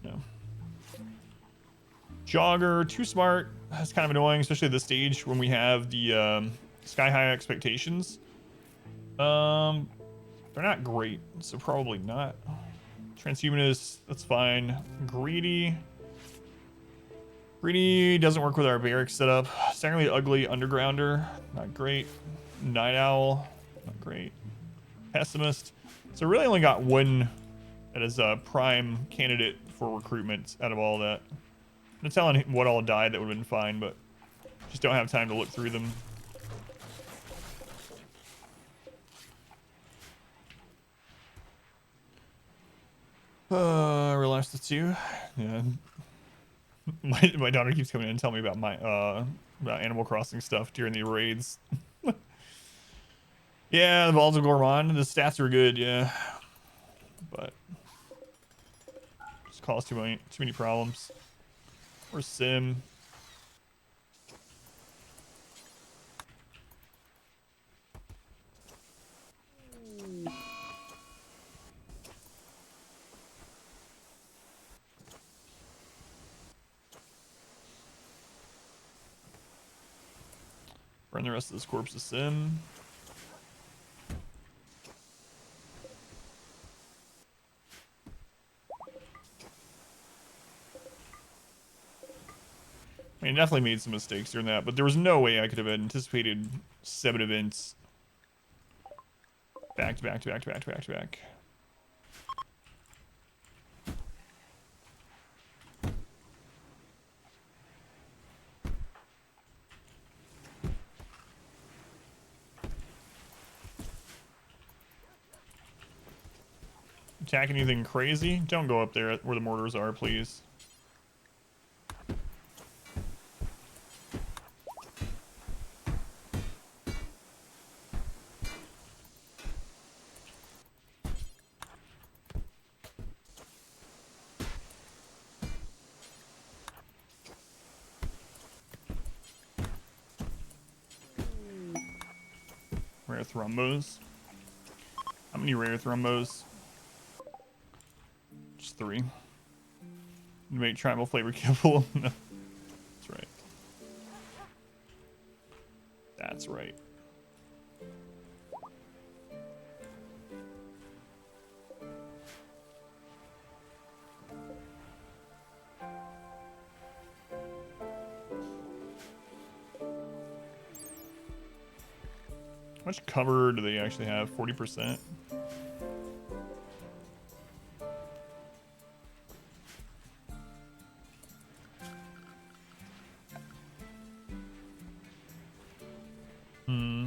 No. Jogger, too smart. That's kind of annoying, especially at this stage when we have the sky high expectations. They're not great, so probably not. Transhumanist, that's fine. Greedy. Greedy doesn't work with our barracks setup. Staggeringly ugly undergrounder, not great. Night owl, not great. Pessimist. So really only got one that is a prime candidate for recruitment out of all that. I'm telling what all died that would have been fine, but just don't have time to look through them. Relax the two. Yeah. My daughter keeps coming in and telling me about my about Animal Crossing stuff during the raids. Yeah, the balls of Gourmand, the stats are good, yeah. But just cause too many problems. Or Sim. Burn the rest of this corpse of Sim. I mean, definitely made some mistakes during that, but there was no way I could have anticipated 7 events back to back to back to back to back to back. Attack anything crazy? Don't go up there where the mortars are, please. Rare thrombos. How many rare thrombos? Just 3. Make tribal flavor kibble. No. That's right. That's right. How much cover do they actually have? 40%? Hmm.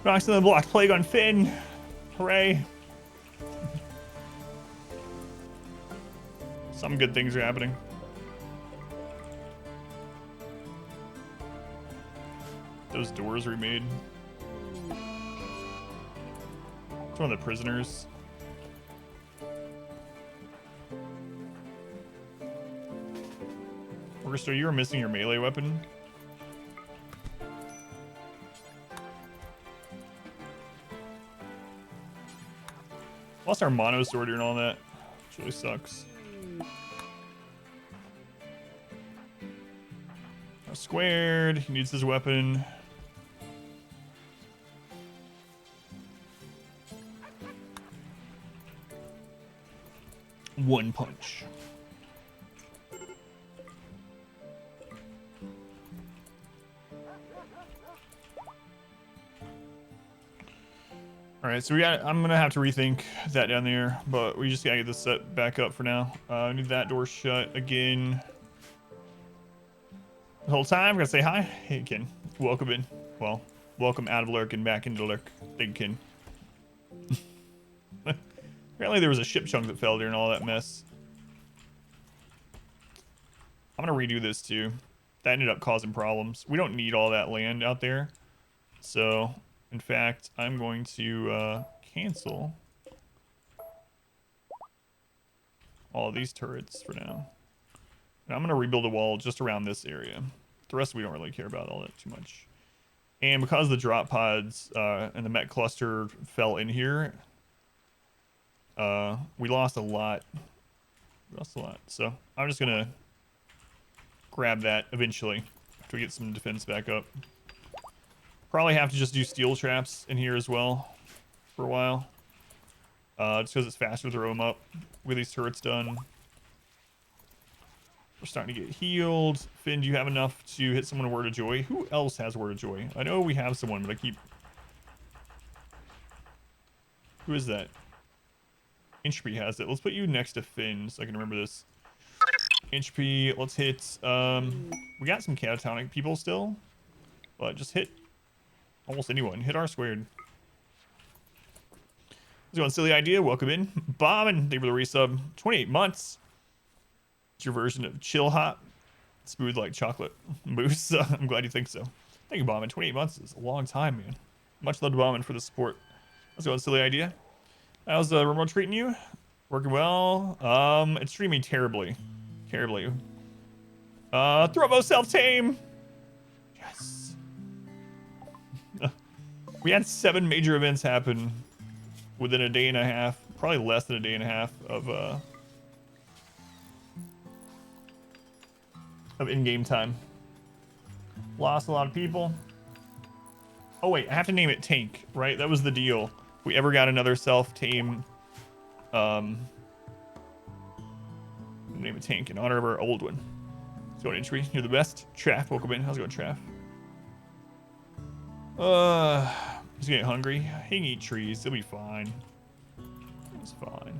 Knocks in the Black Plague on Finn. Hooray. Some good things are happening. Those doors remade. It's one of the prisoners. Orchestra, you were missing your melee weapon. Lost our mono sword and all that. Which really sucks. Now squared. He needs his weapon. One punch. All right, so I'm gonna have to rethink that down there, but we just gotta get this set back up for now. I need that door shut again. The whole time, I'm gonna say hi. Hey, Ken. Welcome in. Well, welcome out of lurk and back into lurk. Big Ken. Apparently there was a ship chunk that fell during all that mess. I'm gonna redo this too. That ended up causing problems. We don't need all that land out there. So, in fact, I'm going to cancel all of these turrets for now. And I'm gonna rebuild a wall just around this area. The rest we don't really care about all that too much. And because the drop pods and the mech cluster fell in here, we lost a lot. So I'm just gonna grab that eventually after we get some defense back up. Probably have to just do steel traps in here as well for a while. Just because it's faster to throw them up. With these turrets done. We're starting to get healed. Finn, do you have enough to hit someone a word of joy? Who else has a word of joy? I know we have someone, but I keep... Who is that? Inchpy has it. Let's put you next to Finn so I can remember this. Inchpy, let's hit... we got some catatonic people still. But just hit almost anyone. Hit R squared. What's going on, silly idea? Welcome in. Bombing. Thank you for the resub. 28 months. It's your version of chill hot. Smooth like chocolate mousse. I'm glad you think so. Thank you, Bombing. 28 months is a long time, man. Much love to Bombing for the support. Let's go on, silly idea. How's the remote treating you? Working well? It's treating me terribly. Terribly. Thrombo self-tame. Yes. We had 7 major events happen within a day and a half. Probably less than a day and a half of in-game time. Lost a lot of people. Oh wait, I have to name it Tank, right? That was the deal. If we ever got another self-tame, name it Tank in honor of our old one. Let's go, Entry. You're the best. Traff, welcome in. How's it going, Traff? He's getting hungry. He can eat trees. He'll be fine. It's fine.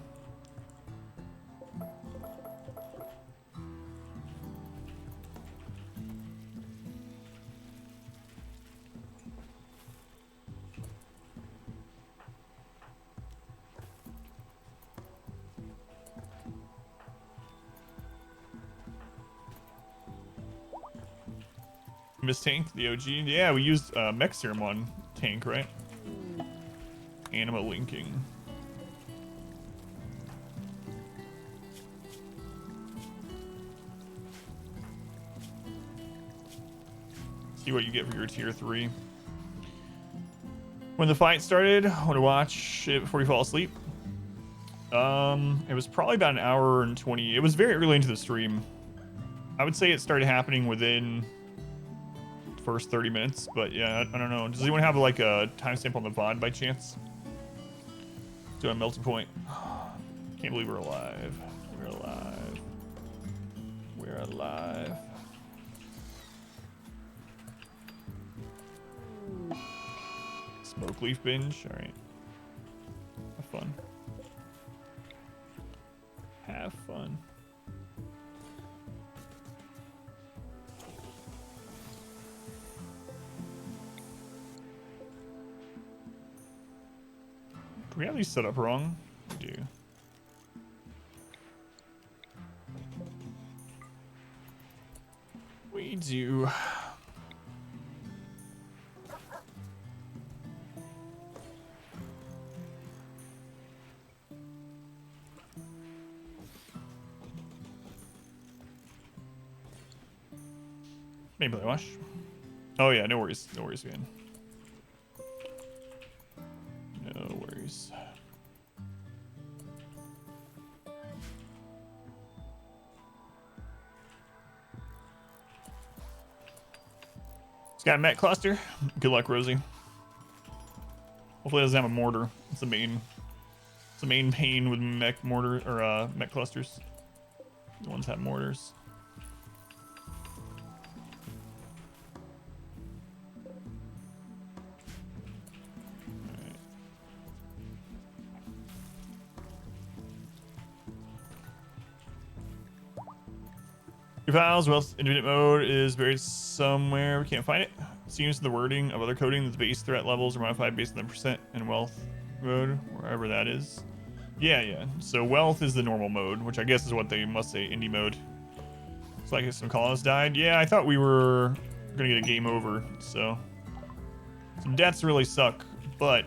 Miss Tank, the OG. Yeah, we used mech serum on Tank, right? Anima linking. See what you get for your tier 3. When the fight started, I want to watch it before you fall asleep. It was probably about an hour and 20. It was very early into the stream. I would say it started happening within first 30 minutes, but yeah, I don't know. Does anyone have like a timestamp on the VOD by chance? Do a melting point. Can't believe we're alive. We're alive. We're alive. Smoke leaf binge. All right. Have fun. Have fun. Do we have these set up wrong? We do. We do. Maybe I wash. Oh yeah, no worries. No worries, man. No worries. It's got a mech cluster. Good luck, Rosie. Hopefully it doesn't have a mortar. It's the main pain with mech mortar or mech clusters. The ones have mortars. Your files, well, infinite mode is buried somewhere. We can't find it. Seems the wording of other coding that's base threat levels are modified based on the percent and wealth mode, wherever that is. Yeah. So wealth is the normal mode, which I guess is what they must say indie mode. It's like some colonists died. Yeah, I thought we were gonna get a game over. So some deaths really suck, but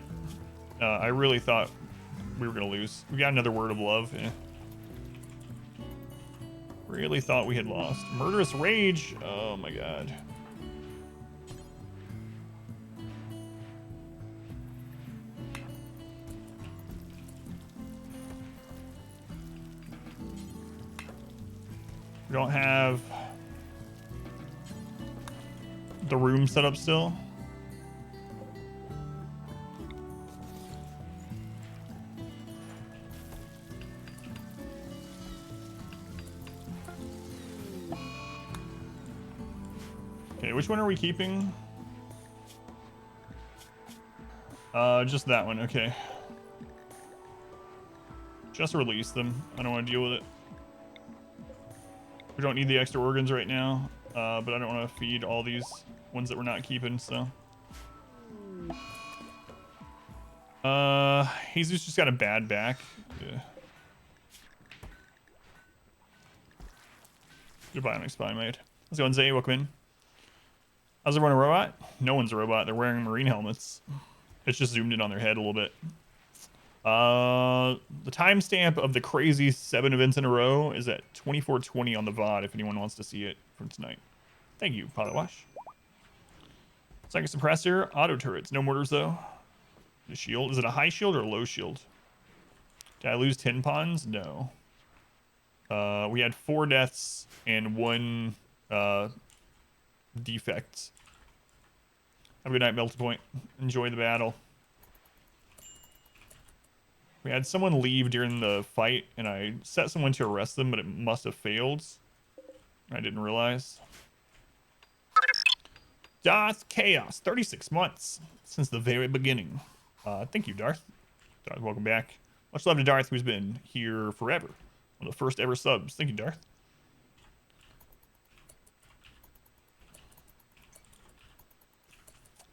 I really thought we were gonna lose. We got another word of love. Really thought we had lost. Murderous rage. Oh my god. We don't have the room set up still. Okay, which one are we keeping? Just that one, okay. Just release them. I don't want to deal with it. We don't need the extra organs right now, but I don't want to feed all these ones that we're not keeping, so. He's just got a bad back. Yeah. Goodbye, next spy mate. How's it going, Zay? Welcome in. How's everyone a robot? No one's a robot. They're wearing marine helmets. It's just zoomed in on their head a little bit. The timestamp of the crazy 7 events in a row is at 24:20 on the VOD if anyone wants to see it from tonight. Thank you, Palawash. Second suppressor, auto turrets. No mortars though. The shield. Is it a high shield or a low shield? Did I lose 10 pawns? No. We had 4 deaths and 1 defect. Have a good night, Melted Point. Enjoy the battle. We had someone leave during the fight, and I set someone to arrest them, but it must have failed. I didn't realize. Darth Chaos, 36 months since the very beginning. Thank you, Darth. Darth, welcome back. Much love to Darth, who's been here forever. One of the first ever subs. Thank you, Darth.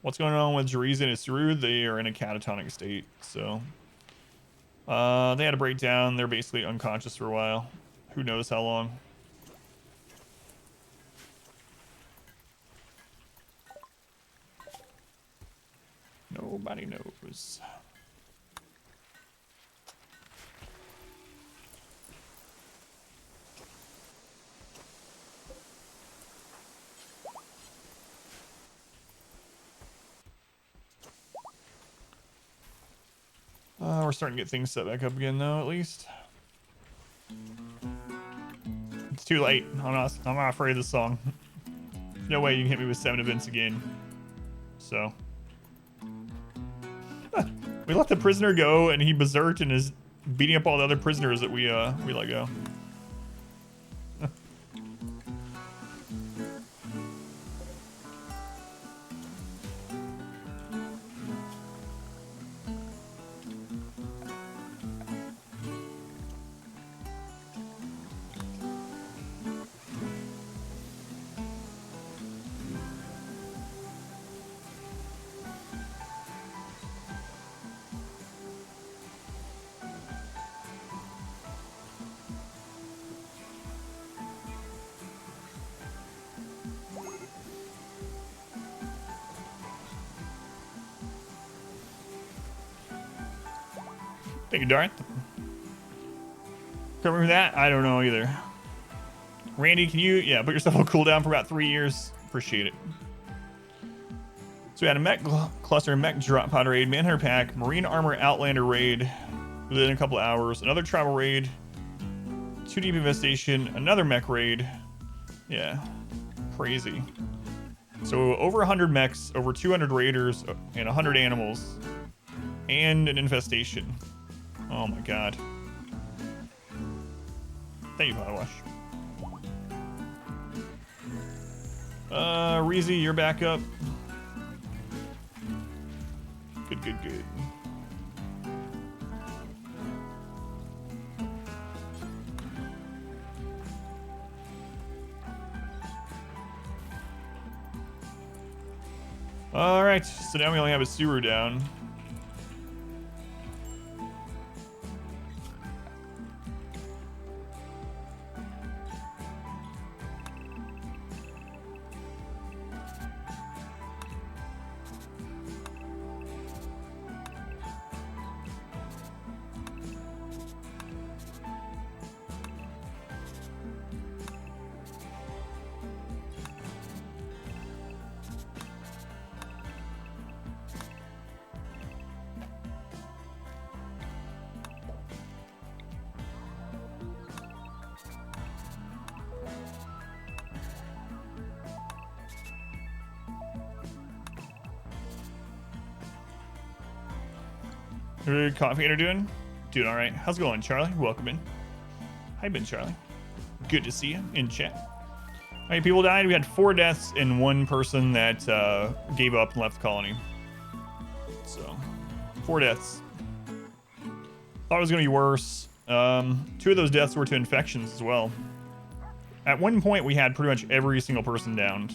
What's going on with Jariza and Isuru? They are in a catatonic state, so... they had a breakdown. They're basically unconscious for a while. Who knows how long. Nobody knows. We're starting to get things set back up again, though, at least. It's too late. I'm not afraid of this song. No way you can hit me with 7 events again. So. We let the prisoner go, and he berserked and is beating up all the other prisoners that we let go. Thank you, Darth. Covering that? I don't know either. Randy, can you, put yourself on cooldown for about 3 years? Appreciate it. So we had a mech cluster, mech drop pod raid, manhunter pack, marine armor outlander raid within a couple of hours, another travel raid, 2 deep infestation, another mech raid. Yeah, crazy. So over 100 mechs, over 200 raiders, and 100 animals, and an infestation. Oh my god. Thank you, Powerwash. Reezy, you're back up. Good, good, good. All right, so now we only have a Suru down. Coffee Gator doing? Doing all right. How's it going, Charlie? Welcome in. How you been, Charlie? Good to see you in chat. How many people died? We had 4 deaths and 1 person that gave up and left the colony. So, 4 deaths. Thought it was going to be worse. 2 of those deaths were to infections as well. At one point, we had pretty much every single person downed.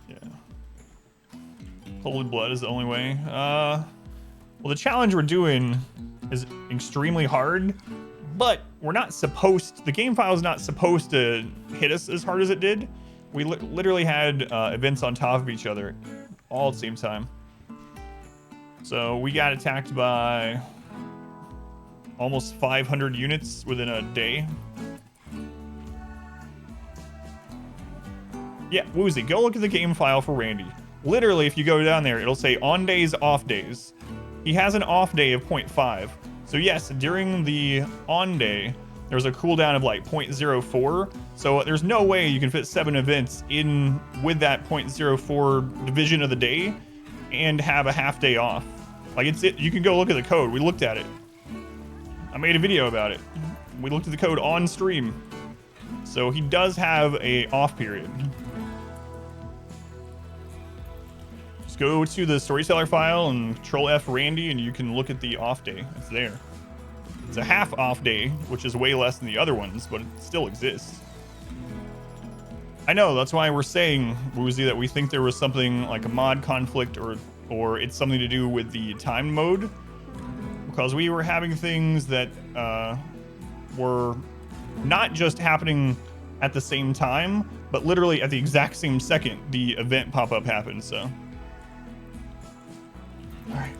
Yeah. Holy blood is the only way. Well, the challenge we're doing is extremely hard, but we're not supposed... The game file is not supposed to hit us as hard as it did. We literally had events on top of each other all at the same time. So we got attacked by almost 500 units within a day. Yeah, Woozy, go look at the game file for Randy. Literally, if you go down there, it'll say on days, off days. He has an off day of 0.5. So yes, during the on day, there's a cooldown of like 0.04. So there's no way you can fit 7 events in with that 0.04 division of the day and have a half day off. Like you can go look at the code. We looked at it. I made a video about it. We looked at the code on stream. So he does have a off period. Go to the storyteller file and Control F Randy, and you can look at the off day. It's there. It's a half off day, which is way less than the other ones, but it still exists. I know, that's why we're saying, Woozy, that we think there was something like a mod conflict or it's something to do with the time mode. Because we were having things that were not just happening at the same time, but literally at the exact same second the event pop-up happened, so... All right.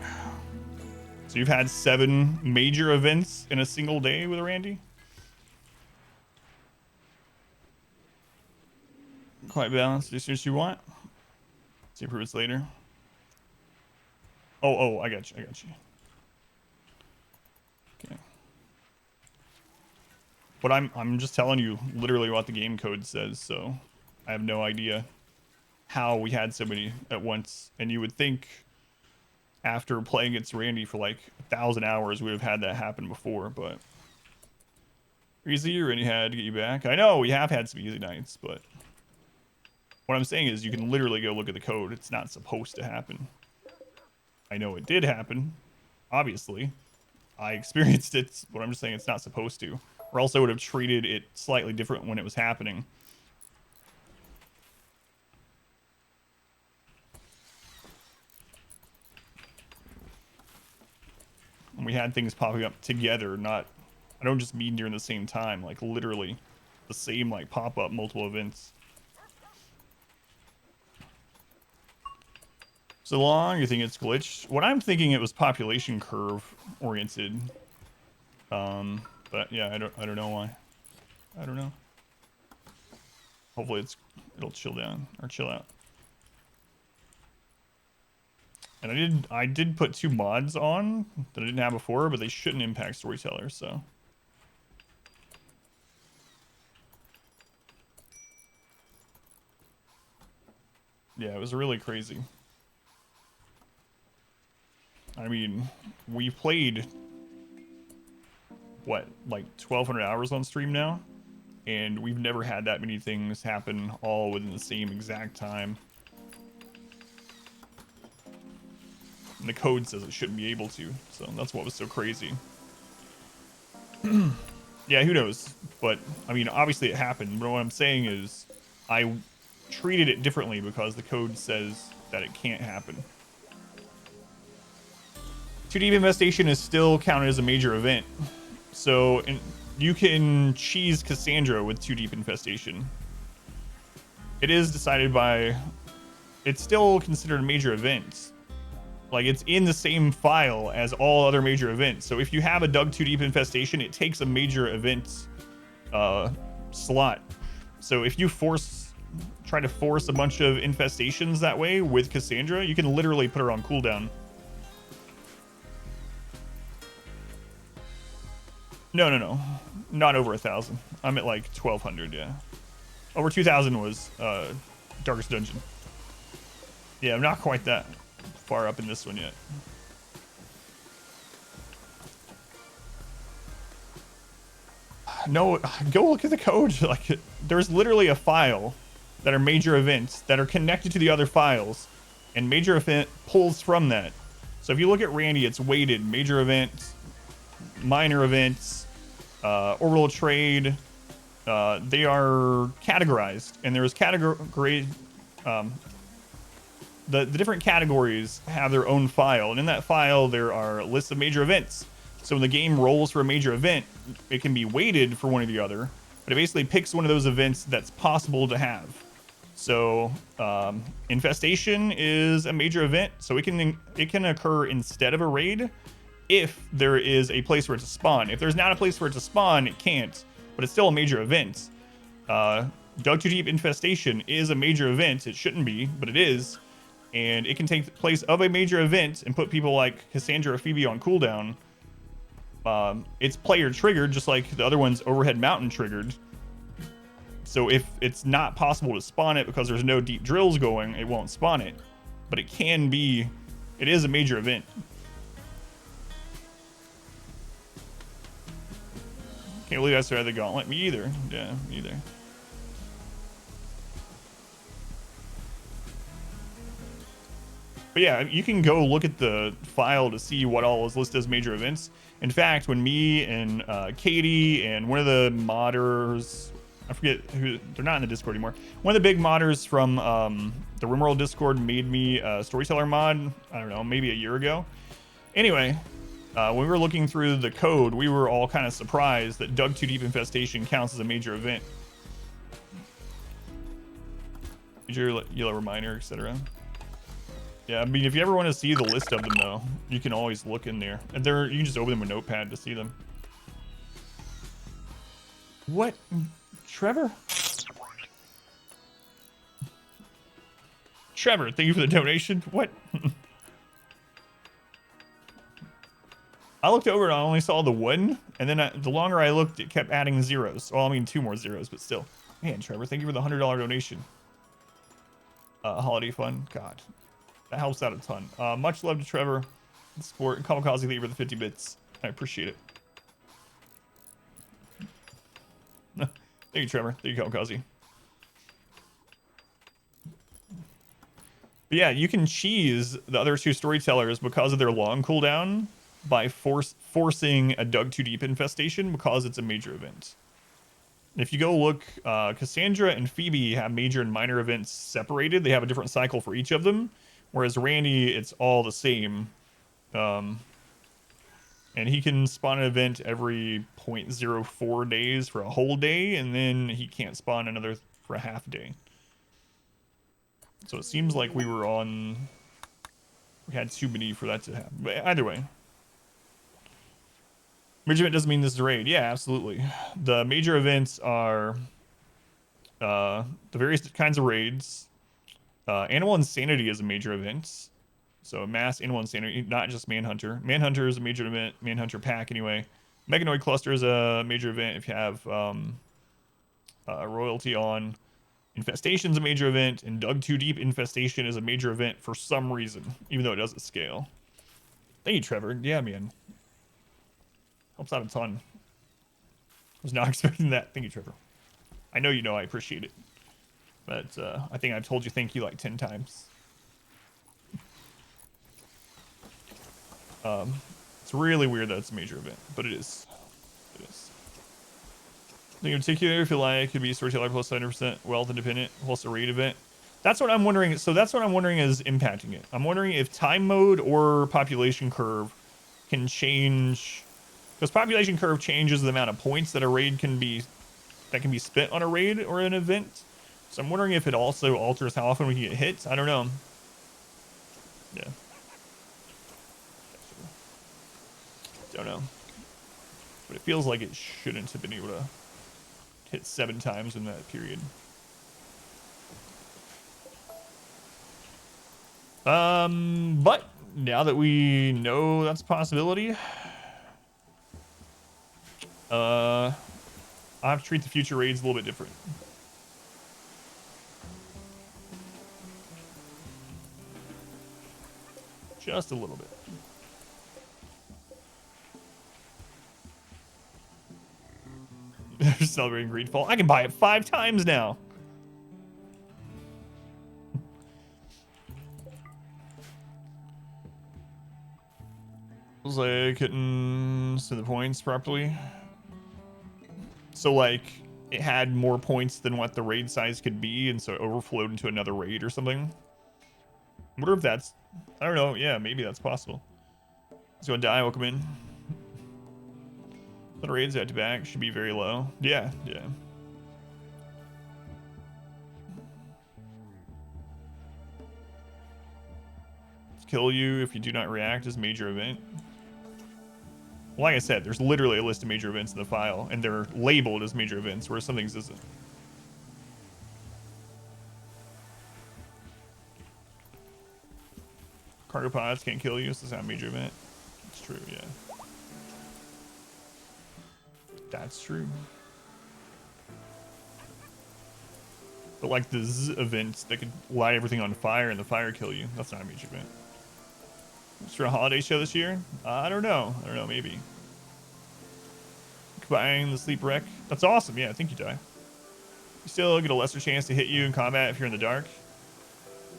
So you've had 7 major events in a single day with Randy? Quite balanced. Just what you want. See improvements later. Oh, I got you. Okay. But I'm just telling you literally what the game code says, so I have no idea how we had so many at once. And you would think after playing against Randy for like 1,000 hours, we would have had that happen before, but easy Randy had to get you back. I know we have had some easy nights, but what I'm saying is you can literally go look at the code. It's not supposed to happen. I know it did happen, obviously. I experienced it, but I'm just saying it's not supposed to. Or else I would have treated it slightly different when it was happening. And we had things popping up together, not... I don't just mean during the same time, like literally the same like pop-up multiple events. So long, you think it's glitched? What I'm thinking, it was population curve oriented. But yeah, I don't know why. I don't know. Hopefully it'll chill down or chill out. And I did put 2 mods on that I didn't have before, but they shouldn't impact storyteller, so. Yeah, it was really crazy. I mean, we played, what, like 1,200 hours on stream now? And we've never had that many things happen all within the same exact time. And the code says it shouldn't be able to, so that's what was so crazy. Yeah, who knows? But, I mean, obviously it happened, but what I'm saying is I treated it differently because the code says that it can't happen. Too Deep Infestation is still counted as a major event. So you can cheese Cassandra with Too Deep Infestation. It is decided by... It's still considered a major event. Like, it's in the same file as all other major events. So if you have a Dug Too Deep Infestation, it takes a major event slot. So if you try to force a bunch of infestations that way with Cassandra, you can literally put her on cooldown. No. Not over 1,000. I'm at like 1,200, yeah. Over 2,000 was Darkest Dungeon. Yeah, I'm not quite that far up in this one yet. No, go look at the code. Like, there's literally a file that are major events that are connected to the other files, and major event pulls from that. So if you look at Randy, it's weighted major events, minor events, orbital trade. They are categorized, and there's category. The different categories have their own file, and in that file there are lists of major events. So when the game rolls for a major event, it can be weighted for one or the other, but it basically picks one of those events that's possible to have. So infestation is a major event, so it can occur instead of a raid if there is a place for it to spawn. If there's not a place for it to spawn, it can't, but it's still a major event. Dug Too Deep Infestation is a major event. It shouldn't be, but it is. And it can take the place of a major event and put people like Cassandra or Phoebe on cooldown. It's player triggered, just like the other one's Overhead Mountain triggered. So if it's not possible to spawn it because there's no deep drills going, it won't spawn it. But it can be, it is a major event. Can't believe I started the gauntlet. Me either. Yeah, me either. But yeah, you can go look at the file to see what all is listed as major events. In fact, when me and Katie and one of the modders, I forget who, they're not in the Discord anymore. One of the big modders from the RimWorld Discord made me a storyteller mod, I don't know, maybe a year ago. Anyway, when we were looking through the code, we were all kind of surprised that Dug Too Deep Infestation counts as a major event. Major yellow reminder, etc. Yeah, I mean, if you ever want to see the list of them, though, you can always look in there. And you can just open them with Notepad to see them. What? Trevor? Trevor, thank you for the donation. What? I looked over and I only saw the one, and then the longer I looked, it kept adding zeros. Well, I mean, 2 more zeros, but still. Man, Trevor, thank you for the $100 donation. Holiday fun. God. That helps out a ton. Much love to Trevor. Support. Kamikaze, thank you for the 50 bits. I appreciate it. Thank you, Trevor. Thank you, Kamikaze. But yeah, you can cheese the other 2 storytellers because of their long cooldown by forcing a Dug Too Deep Infestation because it's a major event. If you go look, Cassandra and Phoebe have major and minor events separated. They have a different cycle for each of them. Whereas Randy, it's all the same. And he can spawn an event every 0.04 days for a whole day, and then he can't spawn another for a half day. So it seems like we had too many for that to happen. But either way. Major event doesn't mean this is a raid. Yeah, absolutely. The major events are the various kinds of raids. Animal Insanity is a major event. So mass Animal Insanity, not just Manhunter. Manhunter is a major event. Manhunter pack, anyway. Meganoid Cluster is a major event if you have royalty on. Infestation's a major event, and Dug Too Deep Infestation is a major event for some reason, even though it doesn't scale. Thank you, Trevor. Yeah, man. Helps out a ton. Was not expecting that. Thank you, Trevor. I know you know I appreciate it. But I think I've told you thank you like 10 times. It's really weird that it's a major event, but it is. It is. I think in particular, if you like, it could be storyteller plus 100% wealth independent plus a raid event. That's what I'm wondering. So that's what I'm wondering is impacting it. I'm wondering if time mode or population curve can change, because population curve changes the amount of points that a raid can be spent on a raid or an event. So I'm wondering if it also alters how often we can get hit. I don't know. Yeah. Don't know. But it feels like it shouldn't have been able to hit 7 times in that period. But now that we know that's a possibility, I have to treat the future raids a little bit different. Just a little bit. They're celebrating Greedfall. I can buy it 5 times now. It was like hitting to the points properly. So like it had more points than what the raid size could be, and so it overflowed into another raid or something. I wonder if that's, I don't know. Yeah, maybe that's possible. Let's go die. Welcome in. The raids out to back should be very low. Yeah, yeah. Kill you if you do not react as major event. Like I said, there's literally a list of major events in the file, and they're labeled as major events, whereas some things isn't. Cargo pods can't kill you, so it's not a major event. It's true, yeah. That's true. But like the Z events that could light everything on fire and the fire kill you, that's not a major event. It's for a holiday show this year? I don't know. Maybe. Buying the sleep wreck. That's awesome. Yeah, I think you die. You still get a lesser chance to hit you in combat if you're in the dark.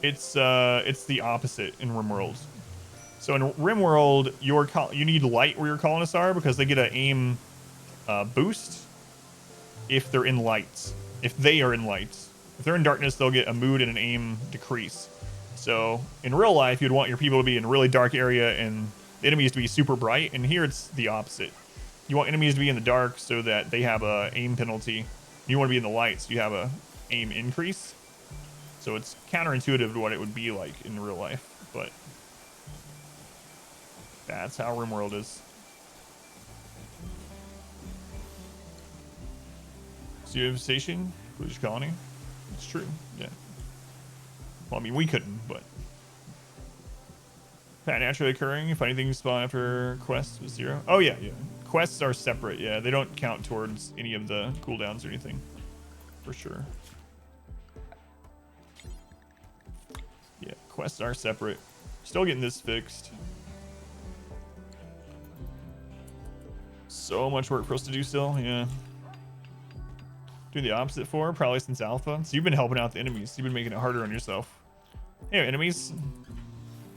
It's the opposite in RimWorld. So in RimWorld, you need light where your colonists are because they get an aim boost if they're in light. If they are in light. If they're in darkness, they'll get a mood and an aim decrease. So in real life, you'd want your people to be in a really dark area and the enemies to be super bright. And here it's the opposite. You want enemies to be in the dark so that they have a aim penalty. You want to be in the light so you have a aim increase. So it's counterintuitive to what it would be like in real life, but that's how RimWorld is. Studio Station, British Colony. It's true, yeah. Well, I mean, we couldn't, but that naturally occurring if anything spawn after quest was 0. Oh yeah, yeah. Quests are separate, yeah. They don't count towards any of the cooldowns or anything, for sure. Yeah, quests are separate. Still getting this fixed. So much work for us to do still, yeah. Do the opposite for, probably since alpha. So you've been helping out the enemies. You've been making it harder on yourself. Hey, enemies.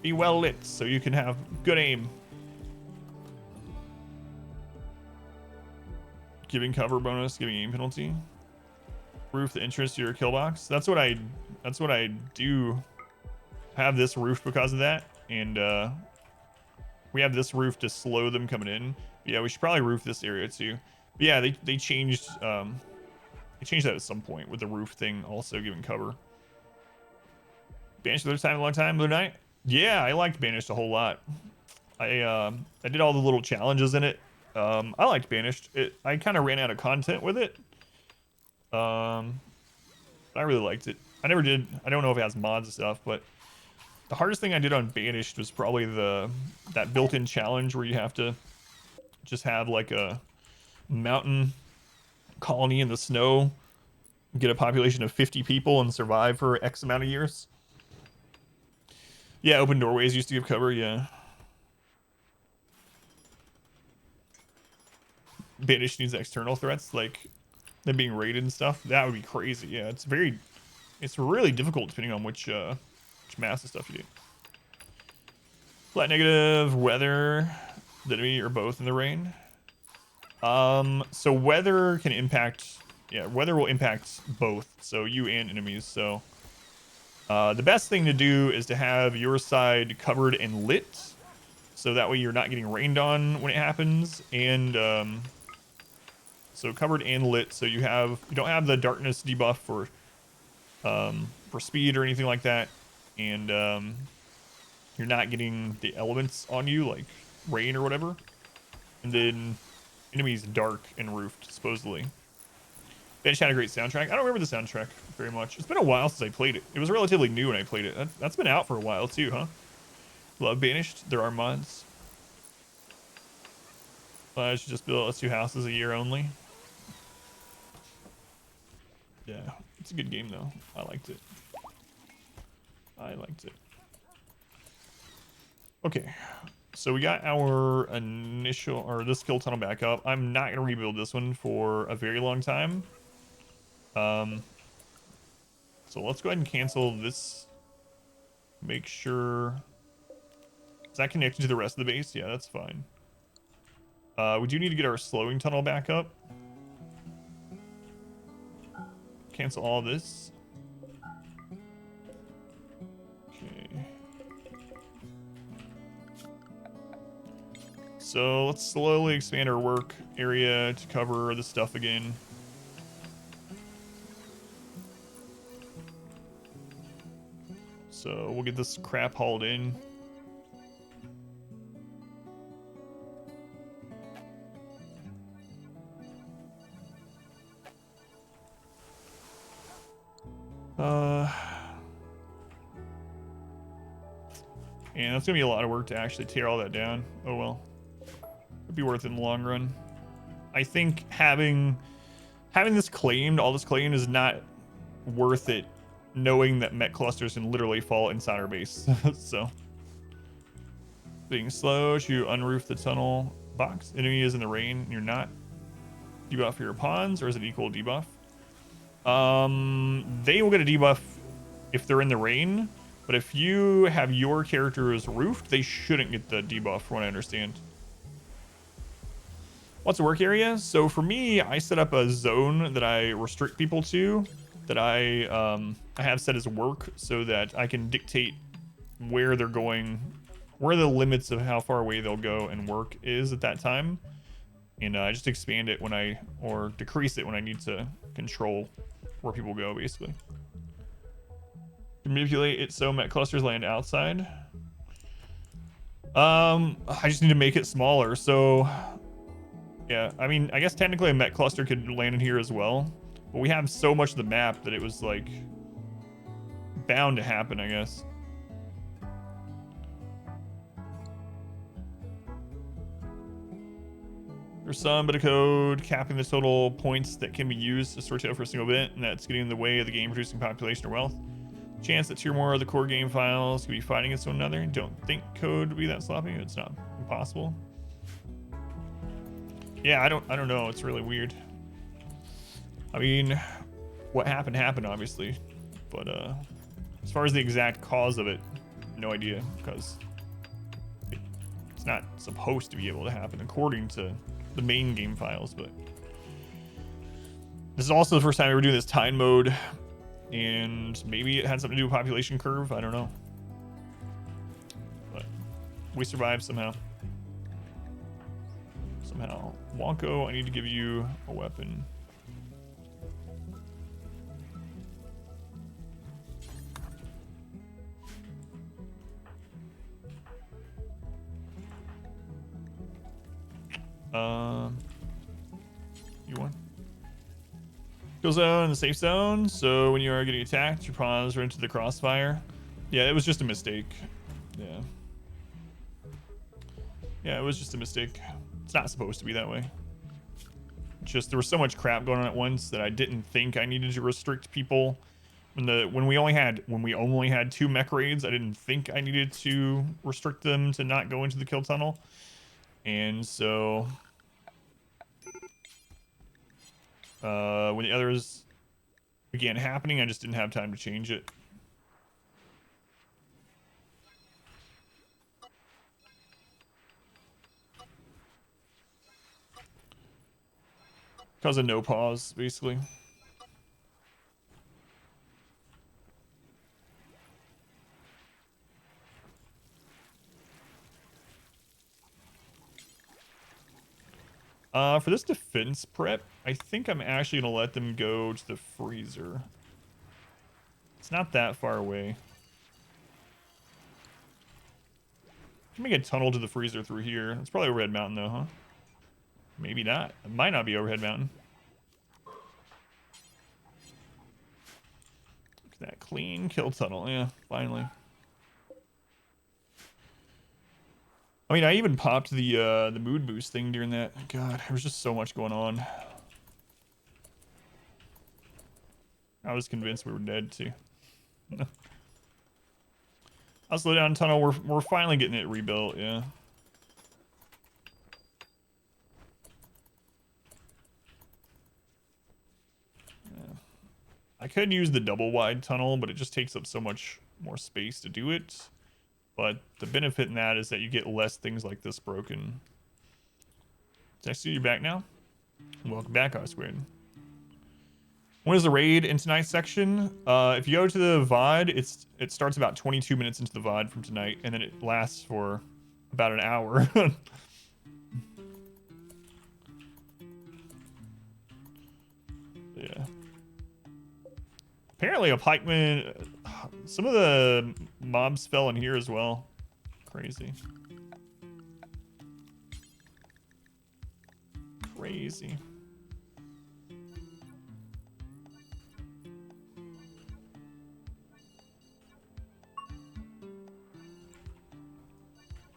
Be well lit so you can have good aim. Giving cover bonus, giving aim penalty. Roof the entrance to your kill box. That's what I do. Have this roof because of that, and we have this roof to slow them coming in. But yeah, we should probably roof this area too. But yeah, they changed that at some point with the roof thing also giving cover. Banished another time, a long time, Blue Knight. Yeah, I liked Banished a whole lot. I did all the little challenges in it. I liked Banished. I kind of ran out of content with it. I really liked it. I never did. I don't know if it has mods and stuff, but the hardest thing I did on Banished was probably that built-in challenge where you have to just have like a mountain colony in the snow, get a population of 50 people and survive for X amount of years. Yeah, open doorways used to give cover, yeah. Banished needs external threats, like them being raided and stuff. That would be crazy, yeah. It's really difficult depending on which massive stuff you do. Flat negative, weather, the enemy or both in the rain. So weather can impact, yeah, weather will impact both, so you and enemies. So The best thing to do is to have your side covered and lit, so that way you're not getting rained on when it happens. And so covered and lit, so you don't have the darkness debuff for speed or anything like that, and you're not getting the elements on you like rain or whatever. And then enemies dark and roofed supposedly. Bench had a great soundtrack. I don't remember the soundtrack very much. It's been a while since I played it. It was relatively new when I played it. That's been out for a while too, huh? Love Banished. There are mods. I should just build 2 houses a year only. Yeah, it's a good game though. I liked it. Okay, so we got our initial, or this kill tunnel back up. I'm not gonna rebuild this one for a very long time. So let's go ahead and cancel this. Make sure, is that connected to the rest of the base? Yeah, that's fine. We do need to get our slowing tunnel back up. Cancel all this. Okay. So let's slowly expand our work area to cover the stuff again. So we'll get this crap hauled in. And that's gonna be a lot of work to actually tear all that down. Oh well. It'd be worth it in the long run. I think having this claimed, all this claimed, is not worth it, knowing that mech clusters can literally fall inside our base. So being slow to unroof the tunnel box. Enemy is in the rain. You're not. Debuff for your pawns, or is it equal debuff? They will get a debuff if they're in the rain, but if you have your characters roofed, they shouldn't get the debuff from what I understand. What's a work area? So for me, I set up a zone that I restrict people to, that I have set as work, so that I can dictate where they're going, where the limits of how far away they'll go and work is at that time. And I just expand it or decrease it when I need to control where people go, basically. Manipulate it so mech clusters land outside. I just need to make it smaller. So yeah, I mean, I guess technically a mech cluster could land in here as well, but we have so much of the map that it was like bound to happen, I guess. There's some bit of code capping the total points that can be used to sort out for a single event, and that's getting in the way of the game producing population or wealth. Chance that 2 or more of the core game files could be fighting against one another. Don't think code would be that sloppy. It's not impossible. Yeah, I don't know. It's really weird. I mean, what happened, obviously. But as far as the exact cause of it, no idea, because it's not supposed to be able to happen according to the main game files. But this is also the first time we were doing this time mode, and maybe it had something to do with population curve. I don't know. But we survived somehow. Wonko, I need to give you a weapon. You won. Kill zone and the safe zone. So when you are getting attacked, your pawns are into the crossfire. Yeah, it was just a mistake. Yeah. Yeah, it was just a mistake. It's not supposed to be that way. Just there was so much crap going on at once that I didn't think I needed to restrict people. When we only had 2 mech raids, I didn't think I needed to restrict them to not go into the kill tunnel. And so when the others began happening, I just didn't have time to change it. Because of no pause, basically. For this defense prep, I think I'm actually gonna let them go to the freezer. It's not that far away. Can make a tunnel to the freezer through here. It's probably Overhead Mountain though, huh? Maybe not. It might not be Overhead Mountain. Look at that clean kill tunnel. Yeah, finally. I mean, I even popped the mood boost thing during that. God, there was just so much going on. I was convinced we were dead too. I'll slow down tunnel. We're finally getting it rebuilt. Yeah. I could use the double wide tunnel, but it just takes up so much more space to do it. But the benefit in that is that you get less things like this broken. Did I see you back now? Welcome back, Osquared. When is the raid in tonight's section? If you go to the VOD, it starts about 22 minutes into the VOD from tonight, and then it lasts for about an hour. Yeah. Apparently a pikeman... Some of the mobs fell in here as well. Crazy. Crazy.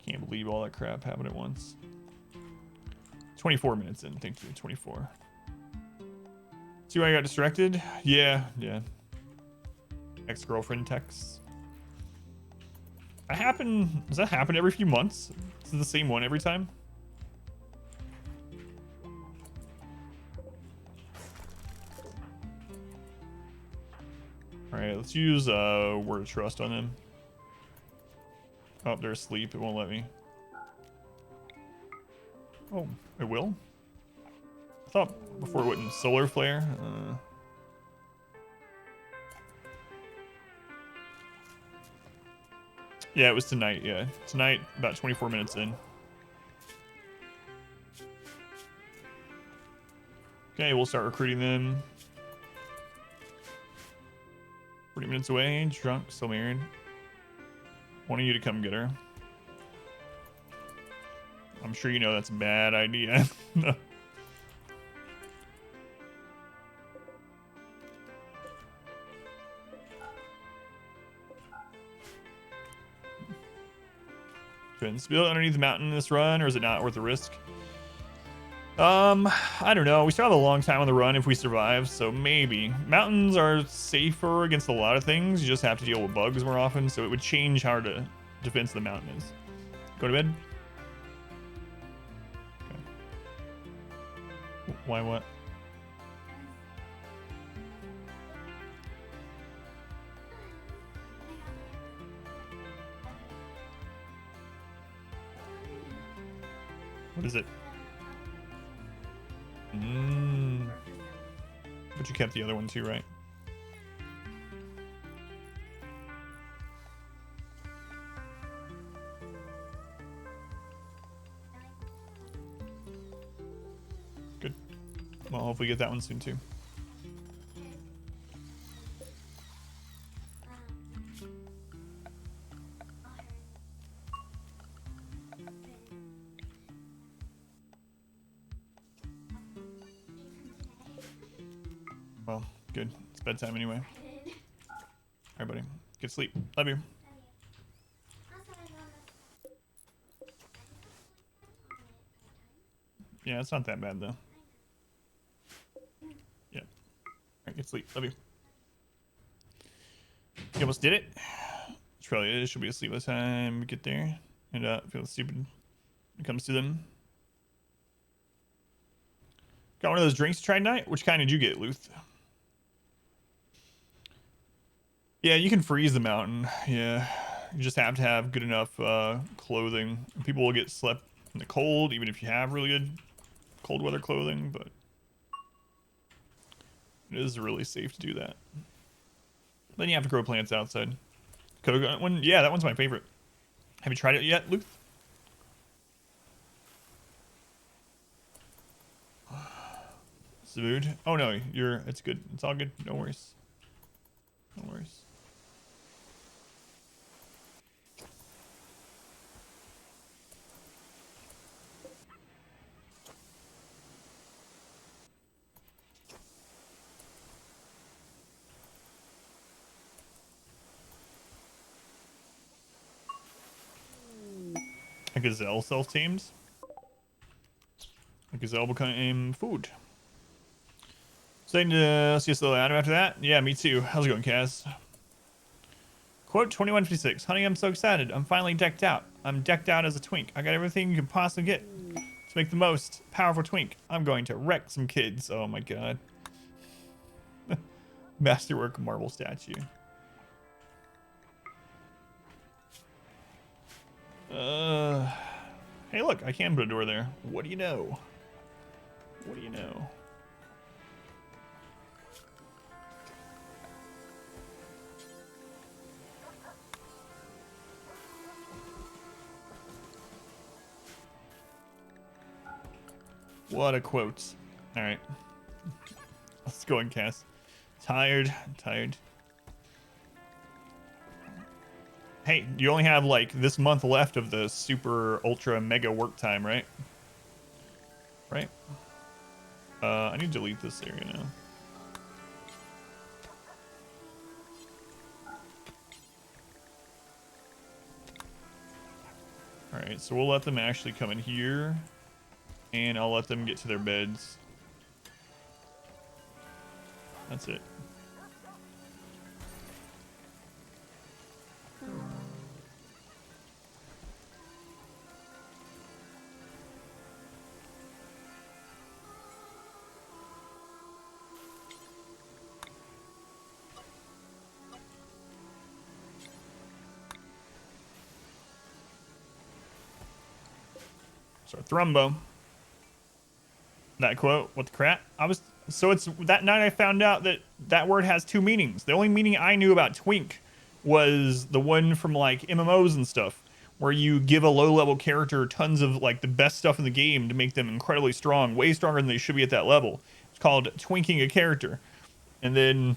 Can't believe all that crap happened at once. 24 minutes in. Thank you. 24. See why I got distracted? Yeah. Ex-girlfriend texts. Does that happen every few months? Is it the same one every time? Alright, let's use Word of Trust on them. Oh, they're asleep. It won't let me. Oh, it will? I thought before it wouldn't. Solar Flare? Yeah, it was tonight, yeah. Tonight, about 24 minutes in. Okay, we'll start recruiting them. 40 minutes away, drunk, still married. Wanting you to come get her. I'm sure you know that's a bad idea. Can build underneath the mountain in this run, or is it not worth the risk? I don't know. We still have a long time on the run if we survive, so maybe. Mountains are safer against a lot of things. You just have to deal with bugs more often, so it would change how the defense of the mountain is. Go to bed? Okay. Why what? What is it? But you kept the other one too, right? Good. Well, hopefully get that one soon too. Well, good. It's bedtime anyway. Alright, buddy. Good sleep. Love you. Yeah, it's not that bad though. Yeah. Alright, good sleep. Love you. You almost did it. It's probably it. She'll be asleep by the time we get there. And feel stupid when it comes to them. Got one of those drinks to try tonight? Which kind did you get, Luth? Yeah, you can freeze the mountain. Yeah, you just have to have good enough clothing. People will get slept in the cold, even if you have really good cold weather clothing, but it is really safe to do that. Then you have to grow plants outside. Coconut one? Yeah, that one's my favorite. Have you tried it yet, Luth? Food. Oh no, it's good. It's all good. No worries. No worries. A gazelle self-tamed. A gazelle became food. Staying to see us a little Adam after that. Yeah, me too. How's it going, Kaz? Quote 2156. Honey, I'm so excited. I'm finally decked out. I'm decked out as a twink. I got everything you can possibly get to make the most powerful twink. I'm going to wreck some kids. Oh my god. Masterwork marble statue. Hey, look, I can put a door there. What do you know? What do you know? What a quote. All right. Let's go and cast. Tired. Hey, you only have like this month left of the super ultra mega work time, right? Right? I need to delete this area now. Alright, so we'll let them actually come in here. And I'll let them get to their beds. That's it. So Thrumbo. That quote, what the crap? So it's that night I found out that that word has two meanings. The only meaning I knew about twink was the one from like MMOs and stuff, where you give a low-level character tons of like the best stuff in the game to make them incredibly strong, way stronger than they should be at that level. It's called twinking a character. And then,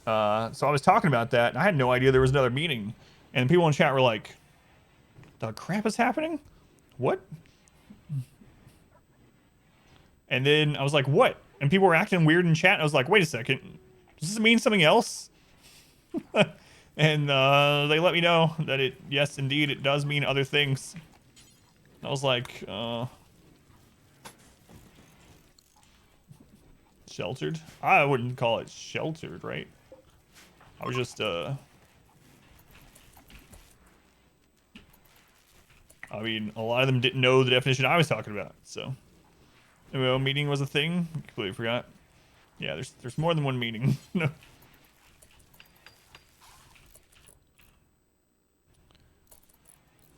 so I was talking about that, and I had no idea there was another meaning. And people in chat were like, "The crap is happening? What?" And then I was like, "What?" And people were acting weird in chat. I was like, "Wait a second, does this mean something else?" And they let me know that yes, indeed, it does mean other things. I was like, sheltered? I wouldn't call it sheltered, right? I was just, I mean, a lot of them didn't know the definition I was talking about, so. MMO meeting was a thing? Completely forgot. Yeah, there's more than one meeting. No.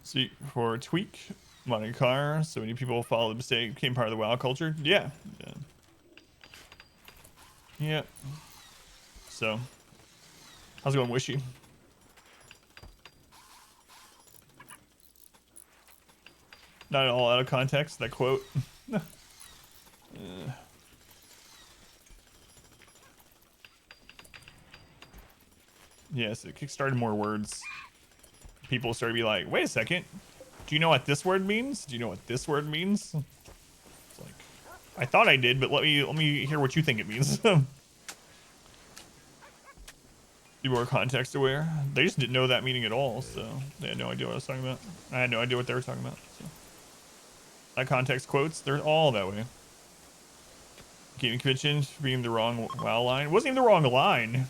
See, for tweak, modding a car, so many people follow the mistake, became part of the WoW culture. Yeah. Yeah. So, how's it going, Wishy? Not at all out of context, that quote. Yes, it kickstarted more words. People started to be like, wait a second, do you know what this word means? Do you know what this word means? It's like, I thought I did, but let me hear what you think it means. Be more context aware. They just didn't know that meaning at all, so they had no idea what I was talking about. I had no idea what they were talking about. So. That context quotes, they're all that way. Gaming convention being the wrong WoW line. It wasn't even the wrong line.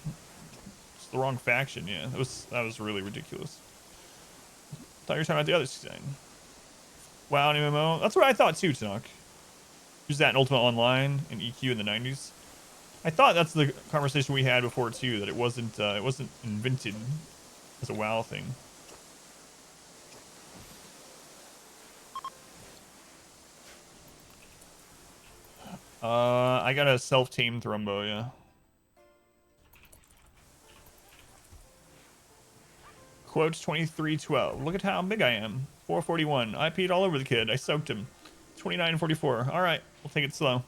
It's the wrong faction, yeah. That was really ridiculous. Thought you were talking about the other design. WoW and MMO. That's what I thought too, Tanok. Use that in Ultimate Online and EQ in the 90s. I thought that's the conversation we had before too, that it wasn't invented as a WoW thing. I got a self-tamed Thrumbo, yeah. Quote 2312. Look at how big I am. 441. I peed all over the kid. I soaked him. 2944. All right, we'll take it slow.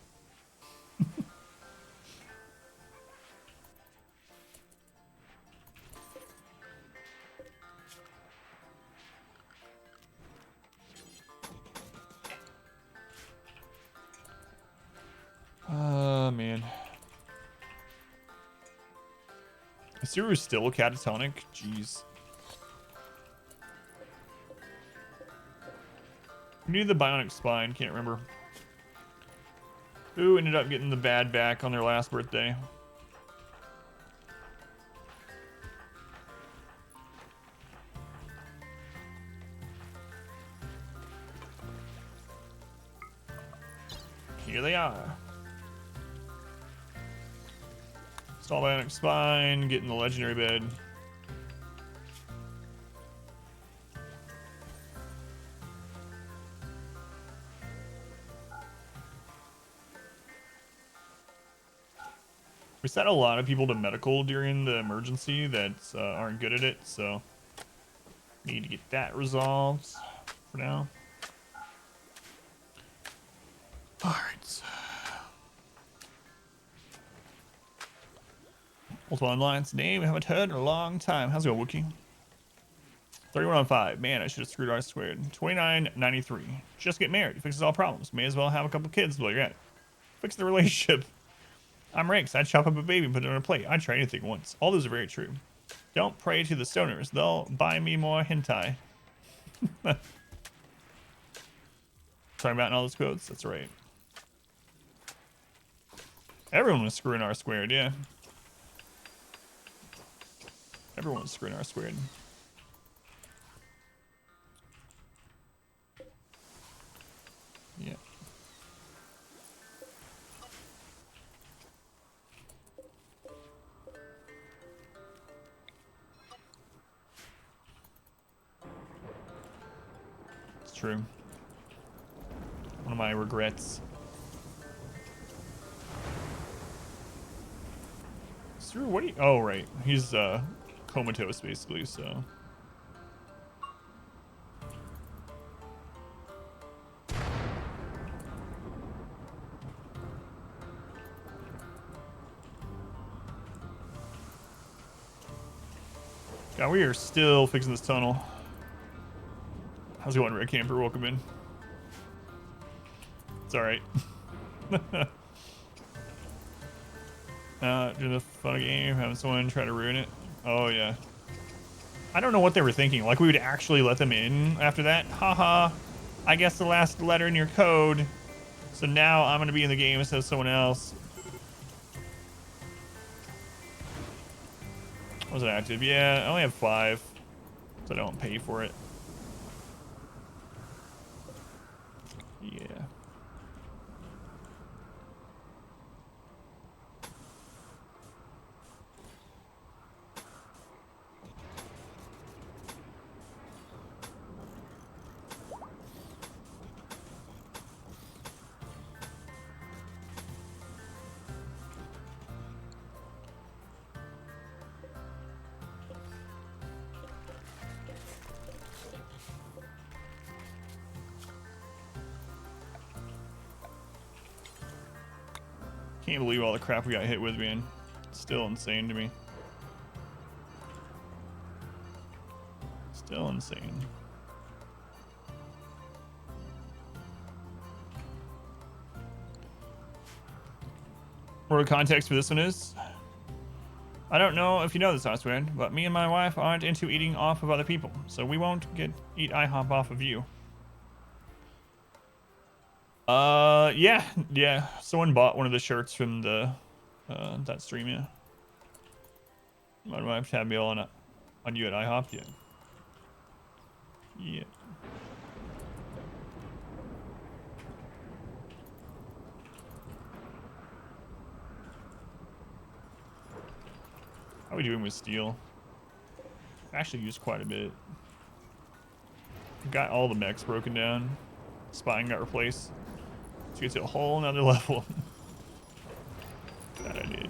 Suru's still catatonic? Jeez. Who needed the bionic spine? Can't remember. Who ended up getting the bad back on their last birthday? Here they are. Install bionic spine, get in the legendary bed. We sent a lot of people to medical during the emergency that aren't good at it, so need to get that resolved for now. All right. Multiple online today. We haven't heard in a long time. How's it going, Wookie? 31 on 5. Man, I should have screwed R squared. 29.93. Just get married. It fixes all problems. May as well have a couple kids while you're at it. Fix the relationship. I'm Rex. I'd chop up a baby and put it on a plate. I'd try anything once. All those are very true. Don't pray to the stoners. They'll buy me more hentai. Talking about in all those quotes? That's right. Everyone was screwing R squared, yeah. Everyone was screwing R squared. Yeah. It's true. One of my regrets. Sir, what do you... Oh, right. He's comatose, basically, so... God, we are still fixing this tunnel. How's it going, Red Camper? Welcome in. It's alright. Doing a fun game, having someone try to ruin it. Oh, yeah. I don't know what they were thinking. Like, we would actually let them in after that? Haha. I guess the last letter in your code. So now I'm going to be in the game instead of someone else. Was it active? Yeah, I only have 5. So I don't pay for it. Yeah. Can't believe all the crap we got hit with, man. It's still insane to me. Still insane. More context for this one is, I don't know if you know this, Oswald, but me and my wife aren't into eating off of other people, so we won't eat IHOP off of you. Yeah. Someone bought one of the shirts from the that stream, yeah. My wife had me on you at IHOP, yeah. Yeah. How are we doing with steel? I actually used quite a bit. Got all the mechs broken down. Spine got replaced. To get to a whole nother level. That I did.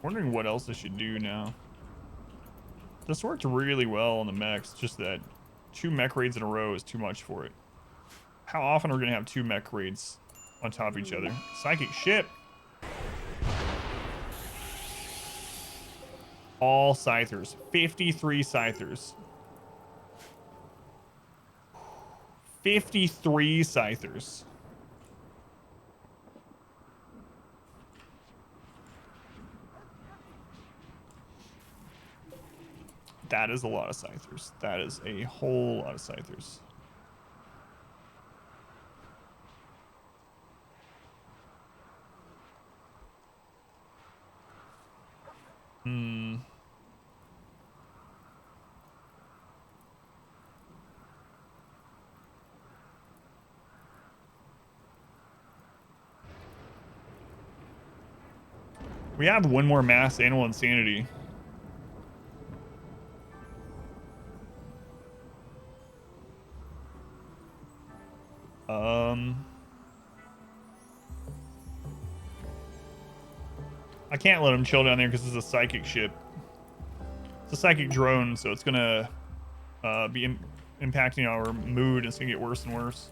Wondering what else I should do now. This worked really well on the mechs, just that 2 mech raids in a row is too much for it. How often are we gonna have 2 mech raids on top of each other? Psychic ship! All Scythers. 53 Scythers. 53 Scythers. That is a lot of Scythers. That is a whole lot of Scythers. We have one more mass animal insanity. I can't let him chill down there because it's a psychic ship. It's a psychic drone, so it's gonna be impacting our mood. It's gonna get worse and worse.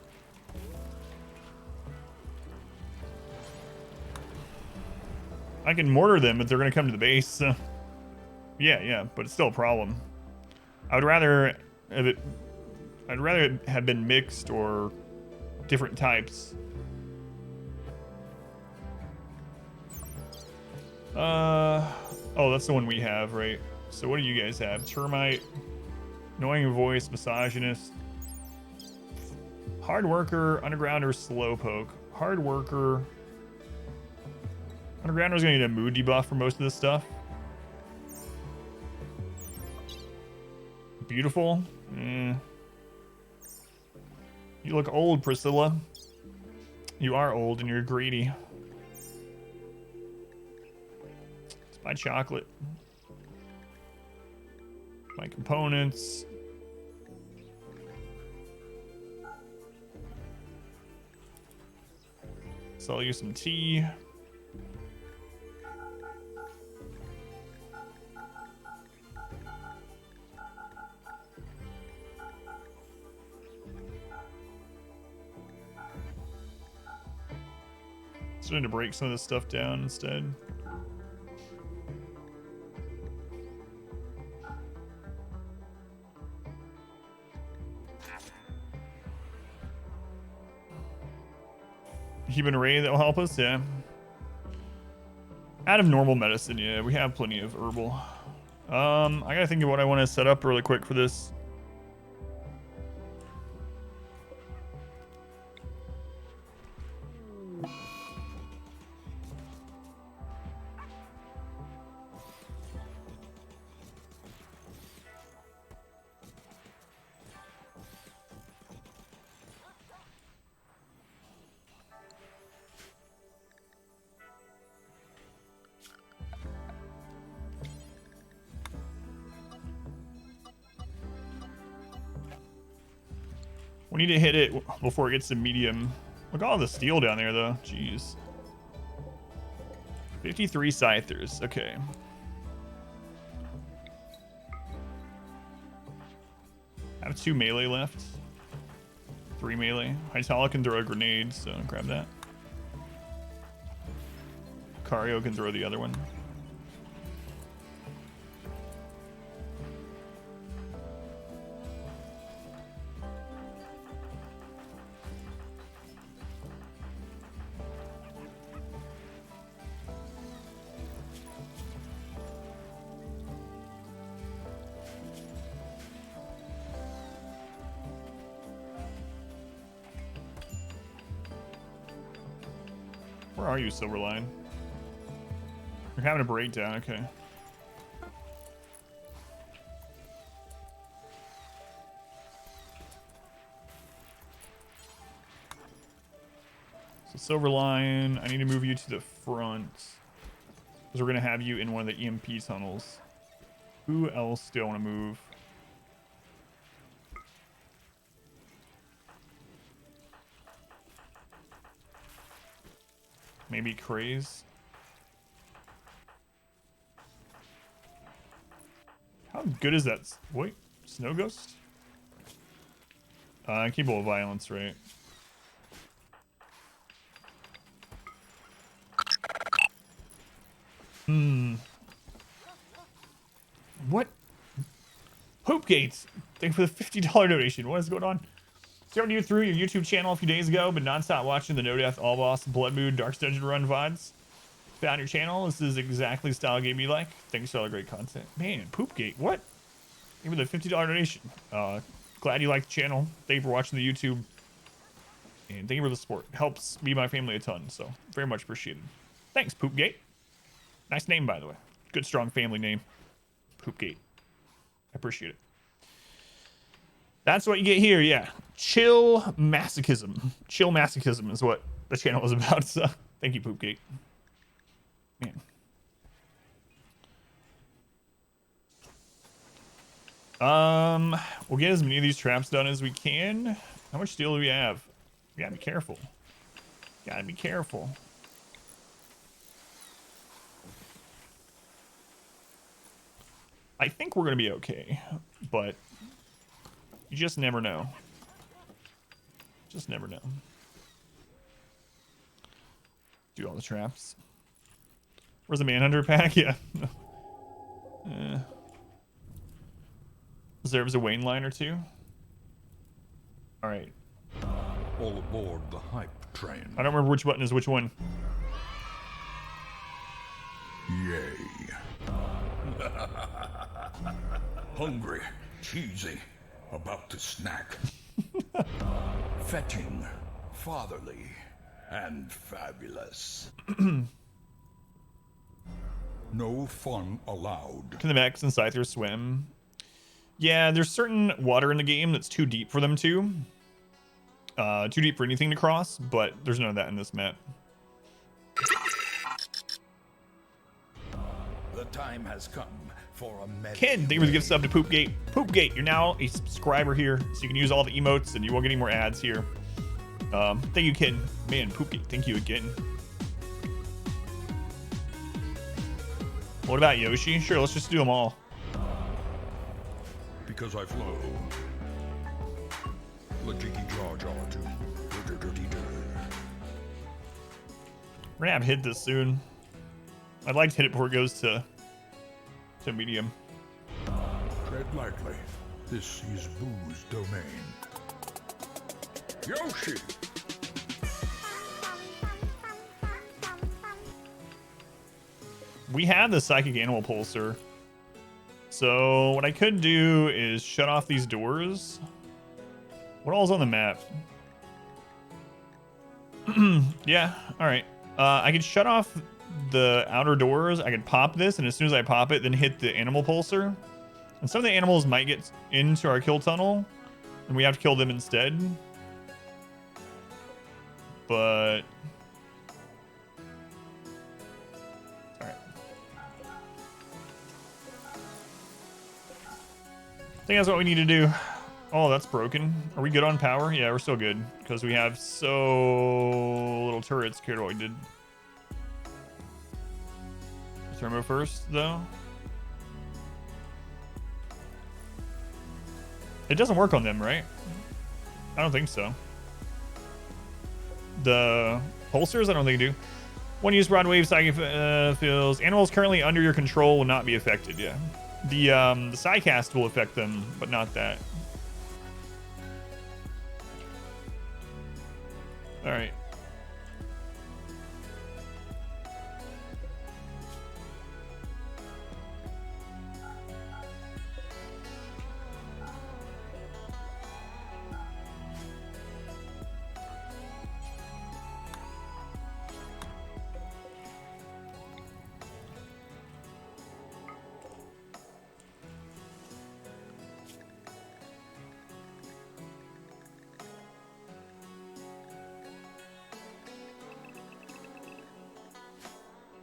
I can mortar them, but they're gonna come to the base. So. Yeah, but it's still a problem. I'd rather it have been mixed or different types. Oh, that's the one we have, right? So what do you guys have? Termite, annoying voice, misogynist, hard worker, undergrounder, slowpoke. Hard worker. Undergrounder's gonna need a mood debuff for most of this stuff. Beautiful. You look old, Priscilla. You are old and you're greedy. Let's buy chocolate. Buy components. Sell you some tea. Starting to break some of this stuff down instead. Human ray that will help us, yeah. Out of normal medicine, yeah, we have plenty of herbal. I gotta think of what I want to set up really quick for this. We need to hit it before it gets to medium. Look at all the steel down there, though. Jeez. 53 Scythers. Okay. I have 2 melee left. 3 melee. Hytala can throw a grenade, so grab that. Cario can throw the other one. Where are you, Silverline? You're having a breakdown, okay. So Silverline, I need to move you to the front. Because we're going to have you in one of the EMP tunnels. Who else do I want to move? Maybe Craze? How good is that? Wait, Snow Ghost? Capable of violence, right? What? Hoopgates, thank you for the $50 donation. What is going on? Started you through your YouTube channel a few days ago, but non-stop watching the No Death, All Boss, Blood Moon, Dark Dungeon Run VODs. Found your channel. This is exactly the style game you like. Thanks for all the great content. Man, Poopgate, what? Even the $50 donation. Glad you like the channel. Thank you for watching the YouTube. And thank you for the support. It helps me and my family a ton, so very much appreciated. Thanks, Poopgate. Nice name, by the way. Good, strong family name. Poopgate. I appreciate it. That's what you get here, yeah. Chill masochism. Chill masochism is what the channel is about, so thank you, Poopgate. Man. We'll get as many of these traps done as we can. How much steel do we have? We gotta be careful. Gotta be careful. I think we're gonna be okay, but you just never know. Just never know. Do all the traps. Where's the Manhunter pack? Yeah. Deserves a Wayne line or two. All right. All aboard the hype train. I don't remember which button is which one. Yay. Hungry, cheesy, about to snack. Fetching, fatherly, and fabulous. No fun allowed. Can the mechs and Scythers swim? Yeah, there's certain water in the game that's too deep for them to. Too deep for anything to cross, but there's none of that in this map. The time has come for a medley. Kid, thank you for the gift sub to Poopgate. Poopgate, you're now a subscriber here, so you can use all the emotes and you won't get any more ads here. Thank you, Kid. Man, Poopgate, thank you again. What about Yoshi? Sure, let's just do them all. Because I flow. Lajiki Jar Jar to We're gonna have to hit this soon. I'd like to hit it before it goes to medium. Tread lightly. This is Boo's domain. Yoshi! We have the Psychic Animal Pulsar. So what I could do is shut off these doors. What all's on the map? Yeah, all right. I could shut off the outer doors. I could pop this, and as soon as I pop it, then hit the animal pulsar. And some of the animals might get into our kill tunnel, and we have to kill them instead. But all right. I think that's what we need to do. Oh, that's broken. Are we good on power? Yeah, we're still good because we have so little turrets compared to what we did. Thermo first, though. It doesn't work on them, right? I don't think so. The pulsars, I don't think do. One use broad wave psychic fields. Animals currently under your control will not be affected. Yeah, the Psycast will affect them, but not that. All right.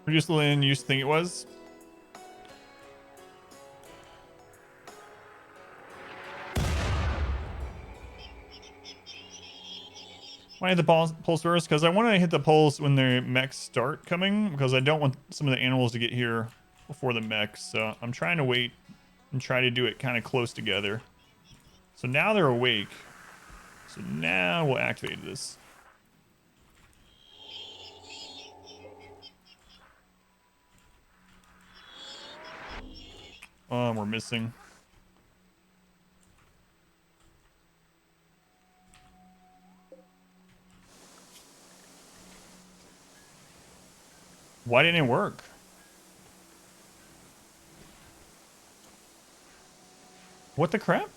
Produce Lynn used to think it was. Why hit the pulse first? Because I want to hit the pulse when the mechs start coming, because I don't want some of the animals to get here before the mechs. So I'm trying to wait and try to do it kind of close together. So now they're awake. So now we'll activate this. Oh, we're missing. Why didn't it work? What the crap?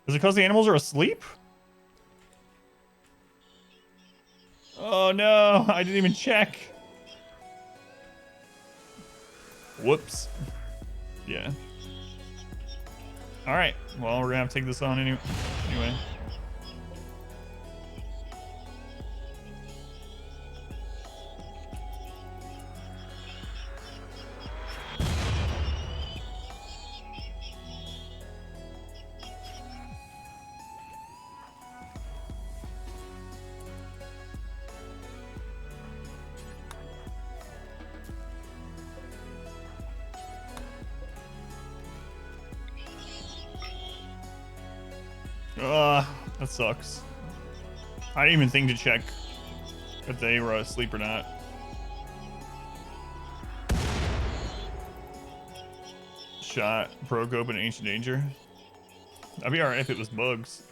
Is it because the animals are asleep? Oh no, I didn't even check. Whoops. Yeah. All right, well, we're gonna have to take this on anyway. That sucks. I didn't even think to check if they were asleep or not. Shot, broke open ancient danger. That'd be alright if it was bugs.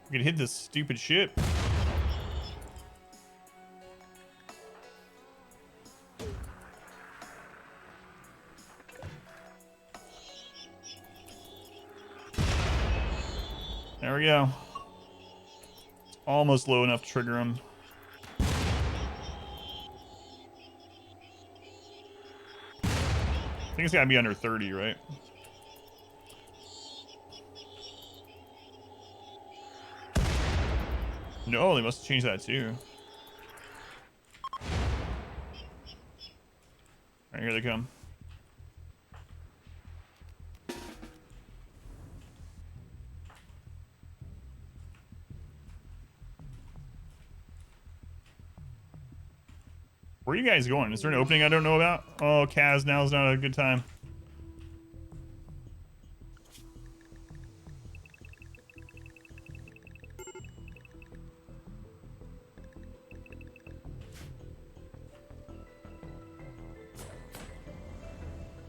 We could hit this stupid ship. There we go. It's almost low enough to trigger him. I think it's gotta be under 30, right? No, they must have changed that too. Alright, here they come. Where are you guys going? Is there an opening I don't know about? Oh, Kaz, now's not a good time.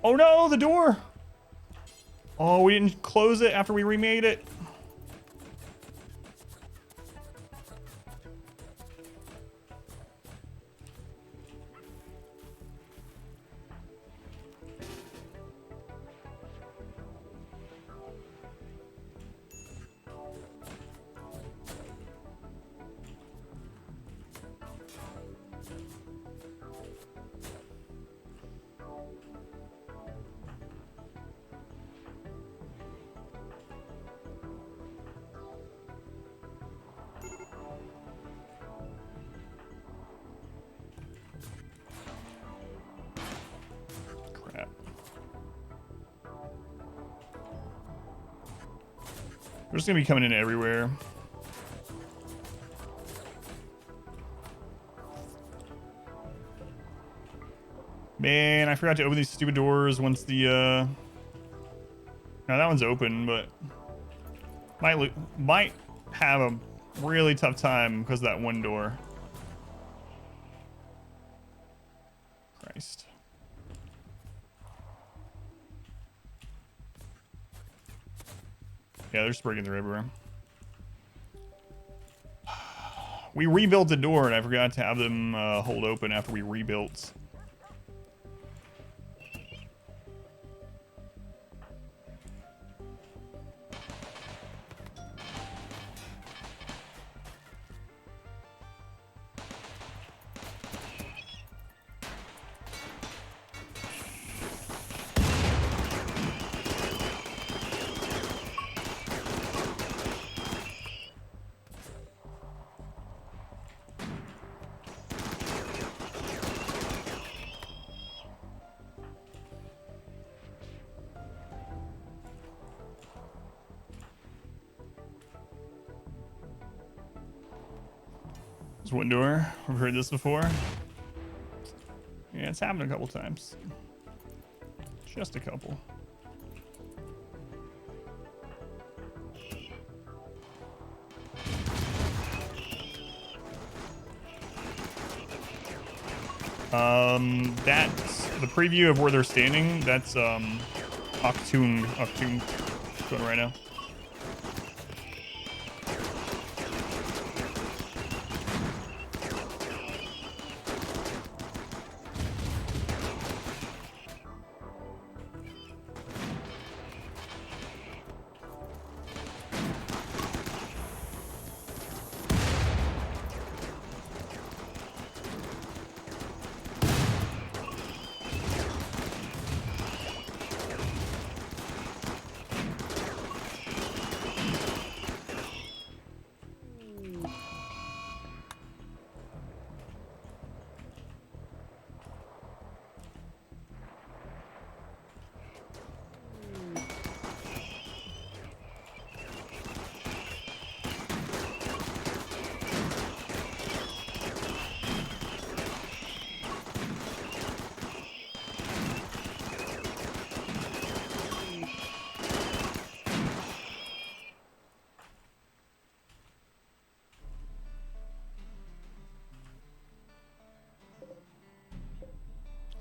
Oh no, the door! Oh, we didn't close it after we remade it. They're just gonna be coming in everywhere. Man, I forgot to open these stupid doors once the, Now that one's open, but might have a really tough time because of that one door. Christ. Yeah, they're just breaking through everywhere. We rebuilt the door, and I forgot to have them hold open after we rebuilt. It's one door. We've heard this before. Yeah, it's happened a couple times. Just a couple. That's the preview of where they're standing. That's Octung going right now.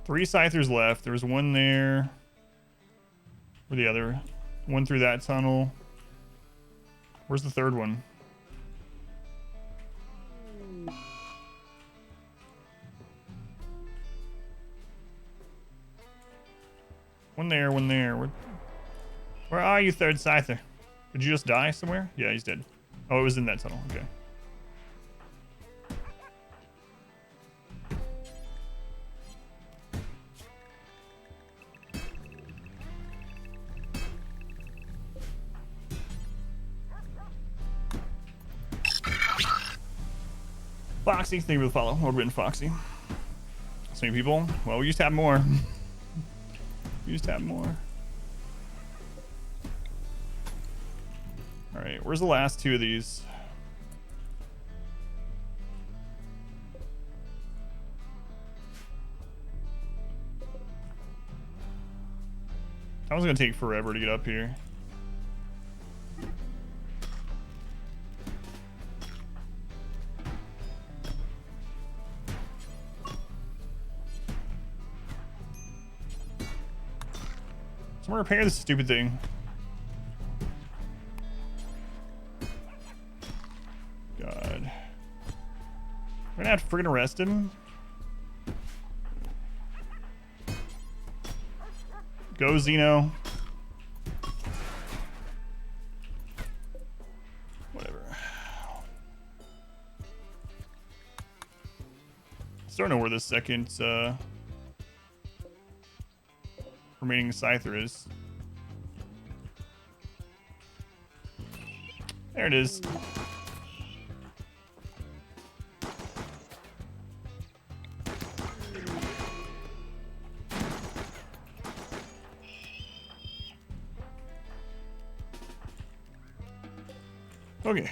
Three Scythers left. There was one there. Where the other? One through that tunnel. Where's the third one? One there, one there. Where are you, third Scyther? Did you just die somewhere? Yeah, he's dead. Oh, it was in that tunnel. Okay. Foxy, thank you for the follow. Well written, Foxy. So many people. Well, we used to have more. We used to have more. All right, where's the last two of these? That was gonna take forever to get up here. Someone repair this stupid thing. God. We're gonna have to friggin' arrest him. Go, Xeno. Whatever. Still don't know where the second remaining Scyther is. There it is. Okay.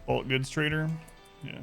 Bulk goods trader. Yeah.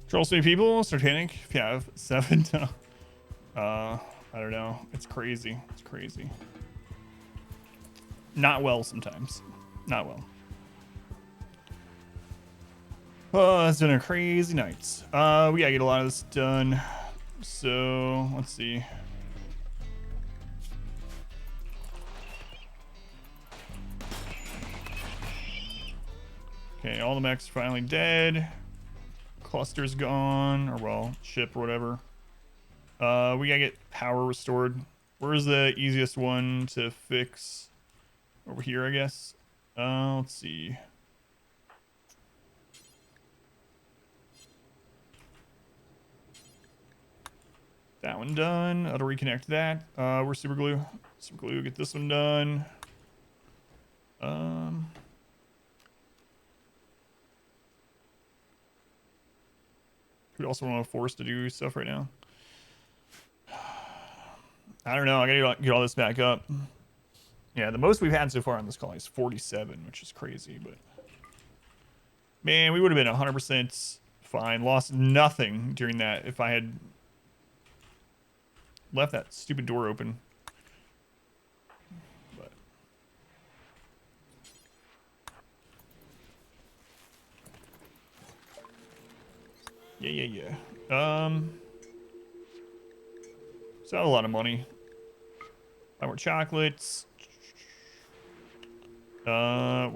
Troll so many people, Satanic, if you have 7. I don't know. It's crazy. It's crazy. Not well sometimes. Not well. Oh, it's been a crazy night. We gotta get a lot of this done. So let's see. Yeah, all the mechs are finally dead. Cluster's gone, or well, ship or whatever. We gotta get power restored. Where's the easiest one to fix? Over here, I guess. Let's see. That one done. How to reconnect that? We're super glue. Super glue. Get this one done. We also want to force to do stuff right now. I don't know. I gotta get all this back up. Yeah, the most we've had so far on this call is 47, which is crazy. But man, we would have been 100% fine. Lost nothing during that if I had left that stupid door open. But yeah. So a lot of money. Buy more chocolates. We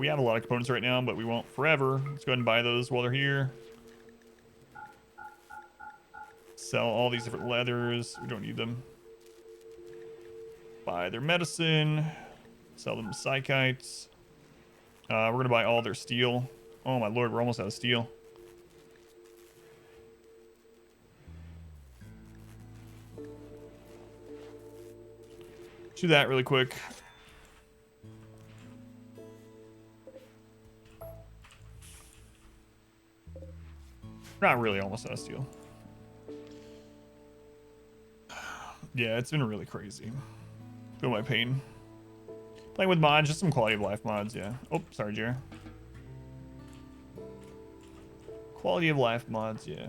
have a lot of components right now, but we won't forever. Let's go ahead and buy those while they're here. Sell all these different leathers. We don't need them. Buy their medicine. Sell them psychites. We're gonna buy all their steel. Oh my lord, we're almost out of steel. Do that really quick. Not really almost out of steel. Yeah, it's been really crazy. Feel my pain. Playing with mods, just some quality of life mods, yeah. Oh, sorry, Jerry. Quality of life mods, yeah.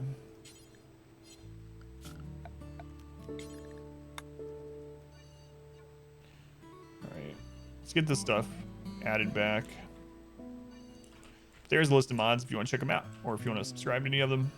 Alright. Let's get this stuff added back. There's a list of mods if you want to check them out, or if you want to subscribe to any of them.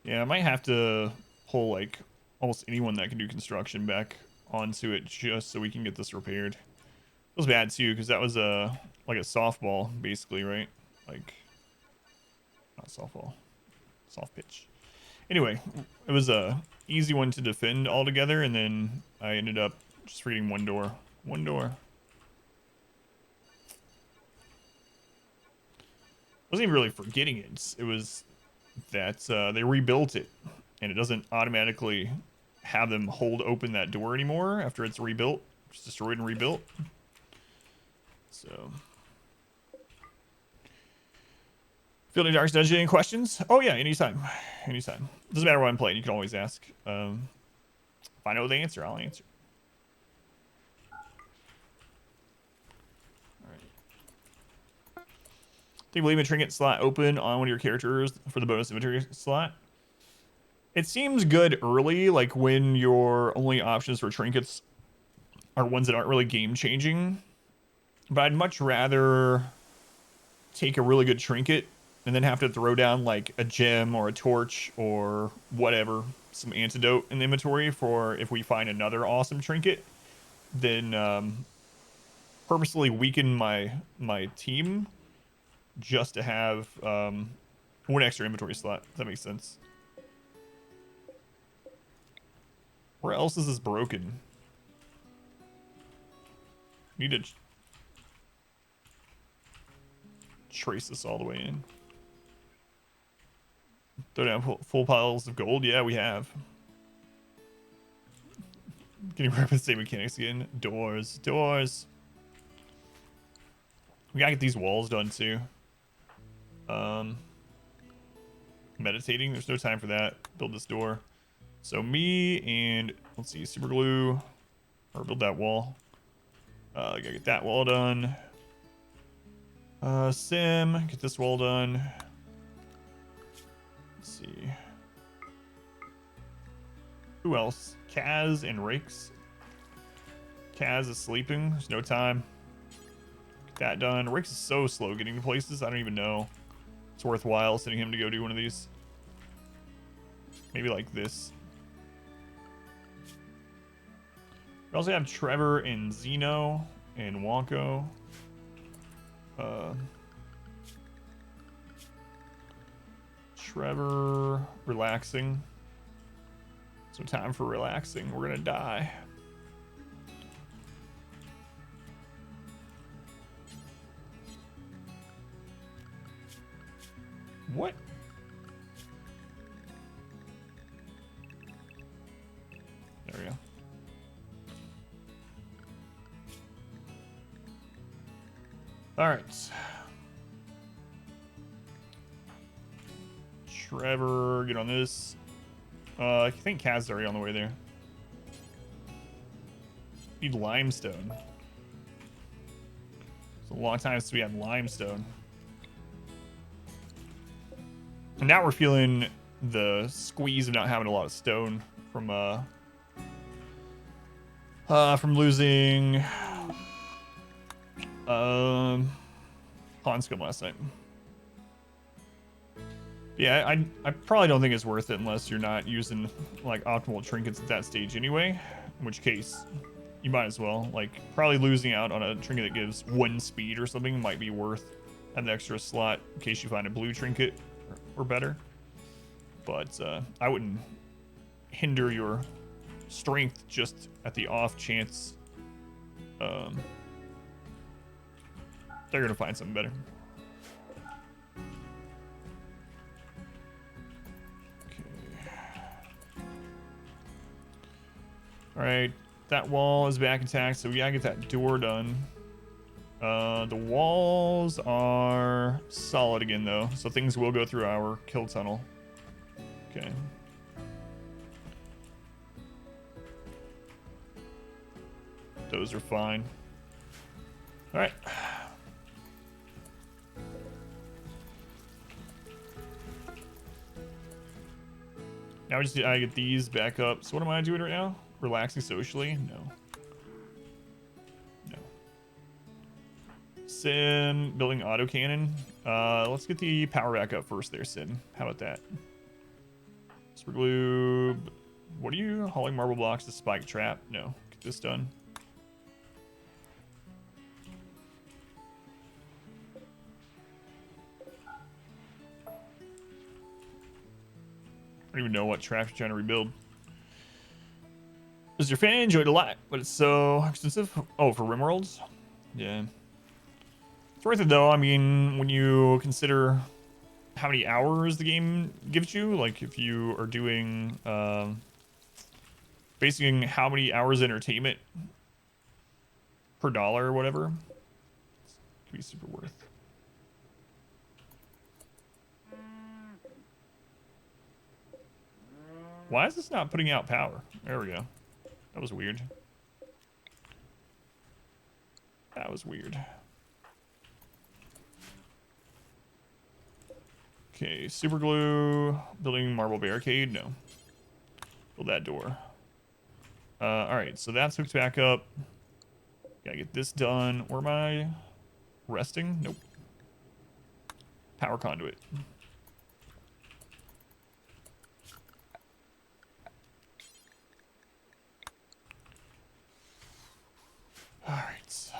Yeah, I might have to pull like almost anyone that can do construction back onto it just so we can get this repaired. Feels bad too because that was like a softball basically, right? Like not softball, soft pitch. Anyway, it was a easy one to defend altogether, and then I ended up just forgetting one door. One door. Wasn't even really forgetting it. It was that they rebuilt it, and it doesn't automatically have them hold open that door anymore after it's rebuilt. It's destroyed and rebuilt. So, Fielding Dark's Dungeon, any questions? Oh yeah, anytime. Anytime. Doesn't matter what I'm playing, you can always ask. If I know the answer, I'll answer. Alright. Do you believe a trinket slot open on one of your characters for the bonus inventory slot? It seems good early, like when your only options for trinkets are ones that aren't really game changing. But I'd much rather take a really good trinket and then have to throw down like a gem or a torch or whatever, some antidote in the inventory for if we find another awesome trinket, than purposely weaken my team just to have one extra inventory slot. If that makes sense. Where else is this broken? Need to trace this all the way in. Throw down full piles of gold. Yeah, we have. Getting rid of the same mechanics again. Doors. We gotta get these walls done too. Meditating. There's no time for that. Build this door. So me and let's see, super glue or build that wall. Gotta get that wall done. Sim, get this wall done. Let's see. Who else? Kaz and Rakes. Kaz is sleeping. There's no time. Get that done. Rick's is so slow getting to places. I don't even know it's worthwhile sending him to go do one of these. Maybe like this. We also have Trevor and Zeno and Wonko. Trevor relaxing. So time for relaxing. We're gonna die. What? There we go. All right. Trevor, get on this. I think Kaz's already on the way there. Need limestone. It's a long time since we had limestone. And now we're feeling the squeeze of not having a lot of stone from losing Pond Scum last night. Yeah, I probably don't think it's worth it unless you're not using like optimal trinkets at that stage anyway, in which case you might as well. Like probably losing out on a trinket that gives 1 speed or something might be worth an extra slot in case you find a blue trinket or better. But I wouldn't hinder your strength just at the off chance they're gonna find something better. All right, that wall is back intact, so we gotta get that door done. The walls are solid again, though, so things will go through our kill tunnel. Okay. Those are fine. All right. Now we just gotta get these back up. So what am I doing right now? Relaxing socially? No. No. Sim, building autocannon. Let's get the power back up first there, Sim. How about that? Super glue. What are you? Hauling marble blocks to spike trap? No. Get this done. I don't even know what trap you're trying to rebuild. Does your fan enjoy it a lot, but it's so expensive? Oh, for RimWorlds? Yeah. It's worth it though. I mean, when you consider how many hours the game gives you, like if you are doing, basing how many hours of entertainment per dollar or whatever, it could be super worth. Why is this not putting out power? There we go. That was weird. That was weird. Okay, super glue. Building marble barricade. No. Build that door. All right, so that's hooked back up. Gotta get this done. Where am I? Resting? Nope. Power conduit. All right.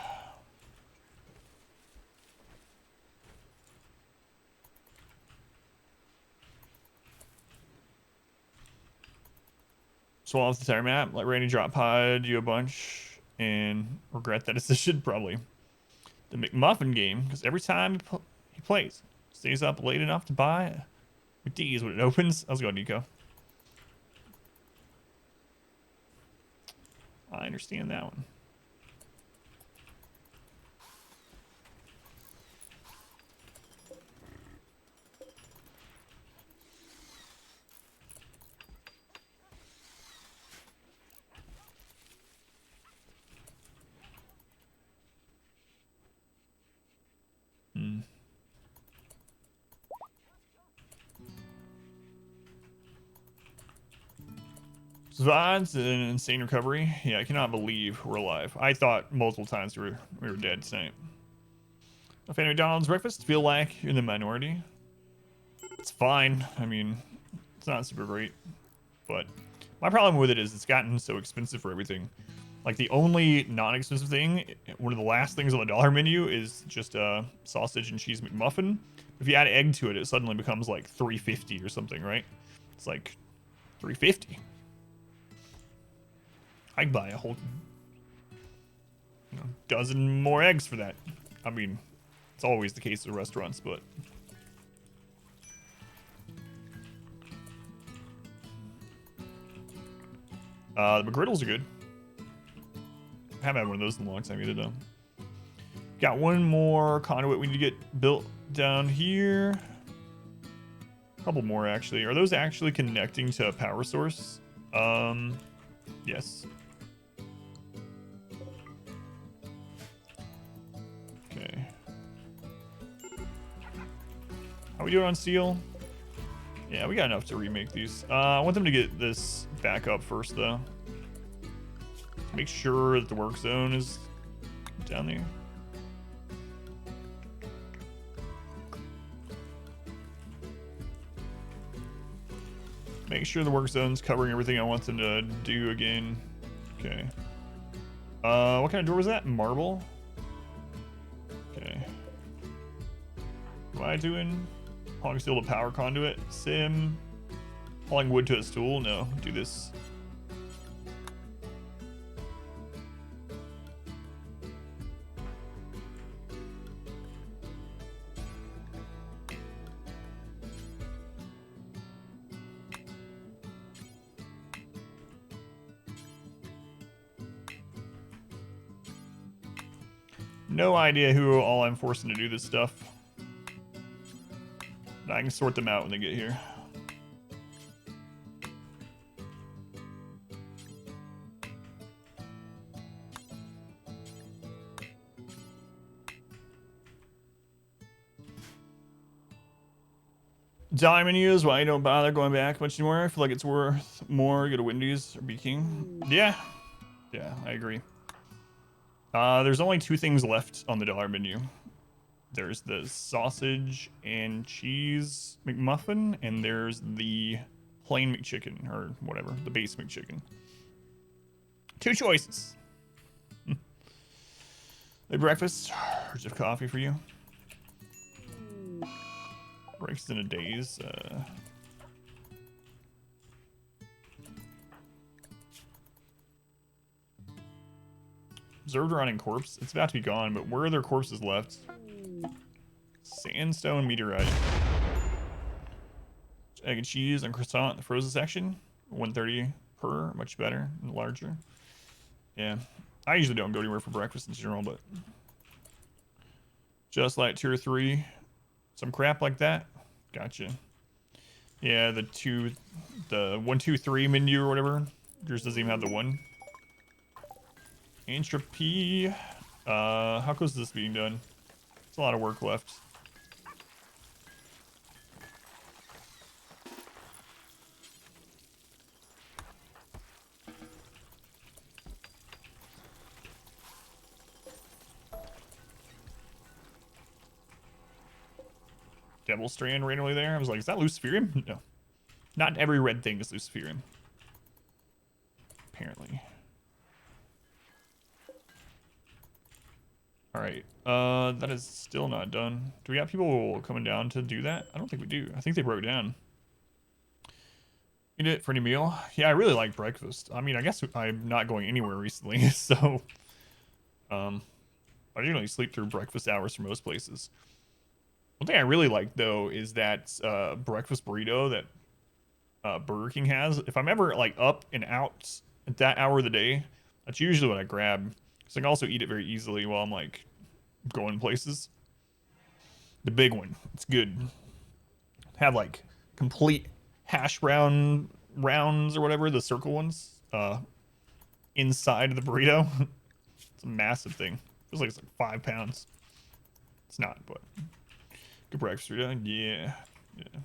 Swallow off the entire map. Let Randy drop pod you a bunch and regret that decision probably. The McMuffin game, because every time he plays, stays up late enough to buy McD's when it opens. How's it going, Nico? I understand that one. Zvod's an insane recovery. Yeah, I cannot believe we're alive. I thought multiple times we were dead tonight. A fan of McDonald's breakfast? Feel like you're in the minority? It's fine. I mean, it's not super great. But my problem with it is it's gotten so expensive for everything. Like the only non-expensive thing, one of the last things on the dollar menu is just a sausage and cheese McMuffin. If you add egg to it, it suddenly becomes like $3.50 or something, right? It's like $3.50. I'd buy a whole dozen more eggs for that. I mean, it's always the case at restaurants, but the McGriddles are good. I haven't had one of those in a long time either, though. Got one more conduit we need to get built down here. A couple more, actually. Are those actually connecting to a power source? Yes. Okay. How we doing on steel? Yeah, we got enough to remake these. I want them to get this back up first, though. Make sure that the work zone is down there. Make sure the work zone's covering everything I want them to do again. Okay. What kind of door was that? Marble? Okay. What am I doing? Hauling steel to power conduit. Sim. Hauling wood to a stool. No, do this. No idea who all I'm forcing to do this stuff. But I can sort them out when they get here. Diamond use, why you don't bother going back much anymore? I feel like it's worth more. Go to Wendy's or Be King. Yeah. Yeah, I agree. There's only two things left on the dollar menu. There's the sausage and cheese McMuffin, and there's the plain McChicken, or whatever, the base McChicken. Two choices. Hey, breakfast. Here's of coffee for you. Breaks in a daze. Observed a rotting corpse. It's about to be gone, but where are there corpses left? Sandstone meteorite. Egg and cheese and croissant in the frozen section. 130 per, much better and larger. Yeah, I usually don't go anywhere for breakfast in general, but just like 2 or 3, some crap like that. Gotcha. Yeah, the 1, 2, 3 menu or whatever. Yours doesn't even have the 1. Entropy. How close is this being done? It's a lot of work left. Devil Strand randomly there. I was like, is that Luciferium? No. Not every red thing is Luciferium. Apparently. Alright. That is still not done. Do we have people coming down to do that? I don't think we do. I think they broke down. Eat it for any meal? Yeah, I really like breakfast. I mean, I guess I'm not going anywhere recently, so... I usually sleep through breakfast hours for most places. One thing I really like, though, is that breakfast burrito that Burger King has. If I'm ever, like, up and out at that hour of the day, that's usually what I grab. So I can also eat it very easily while I'm, like, going places. The big one. It's good. Have, like, complete hash brown rounds or whatever, the circle ones, inside of the burrito. It's a massive thing. Feels like it's like 5 pounds. It's not, but... Good breakfast, Rita. Yeah. Yeah.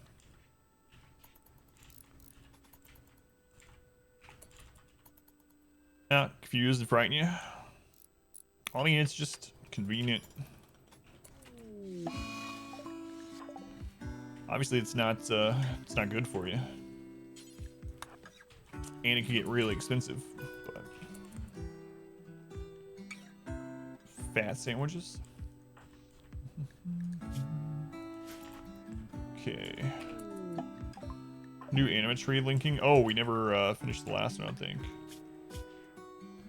Not confused and frighten you. I mean, it's just convenient. Obviously, it's not good for you, and it can get really expensive. But fat sandwiches. Okay. New animatree linking. Oh, we never finished the last one, I don't think.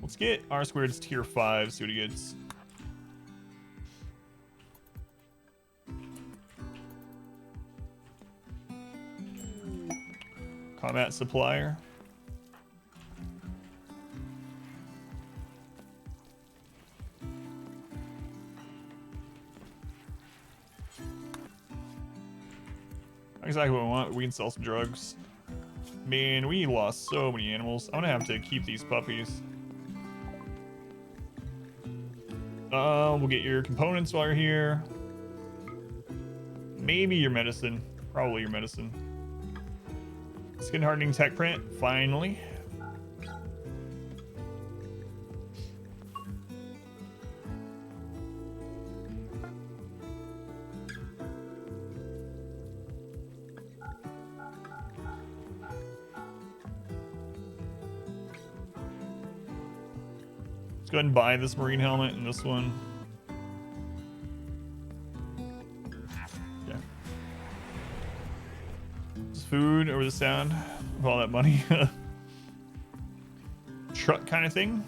Let's get R squared's tier 5. See what he gets. Combat supplier. Exactly what we want. We can sell some drugs. Man, we lost so many animals. I'm gonna have to keep these puppies. We'll get your components while you're here. Maybe your medicine. Probably your medicine. Skin hardening tech print. Finally. Let's go ahead and buy this marine helmet and this one. Okay. Just food over the sound of all that money. Truck kind of thing.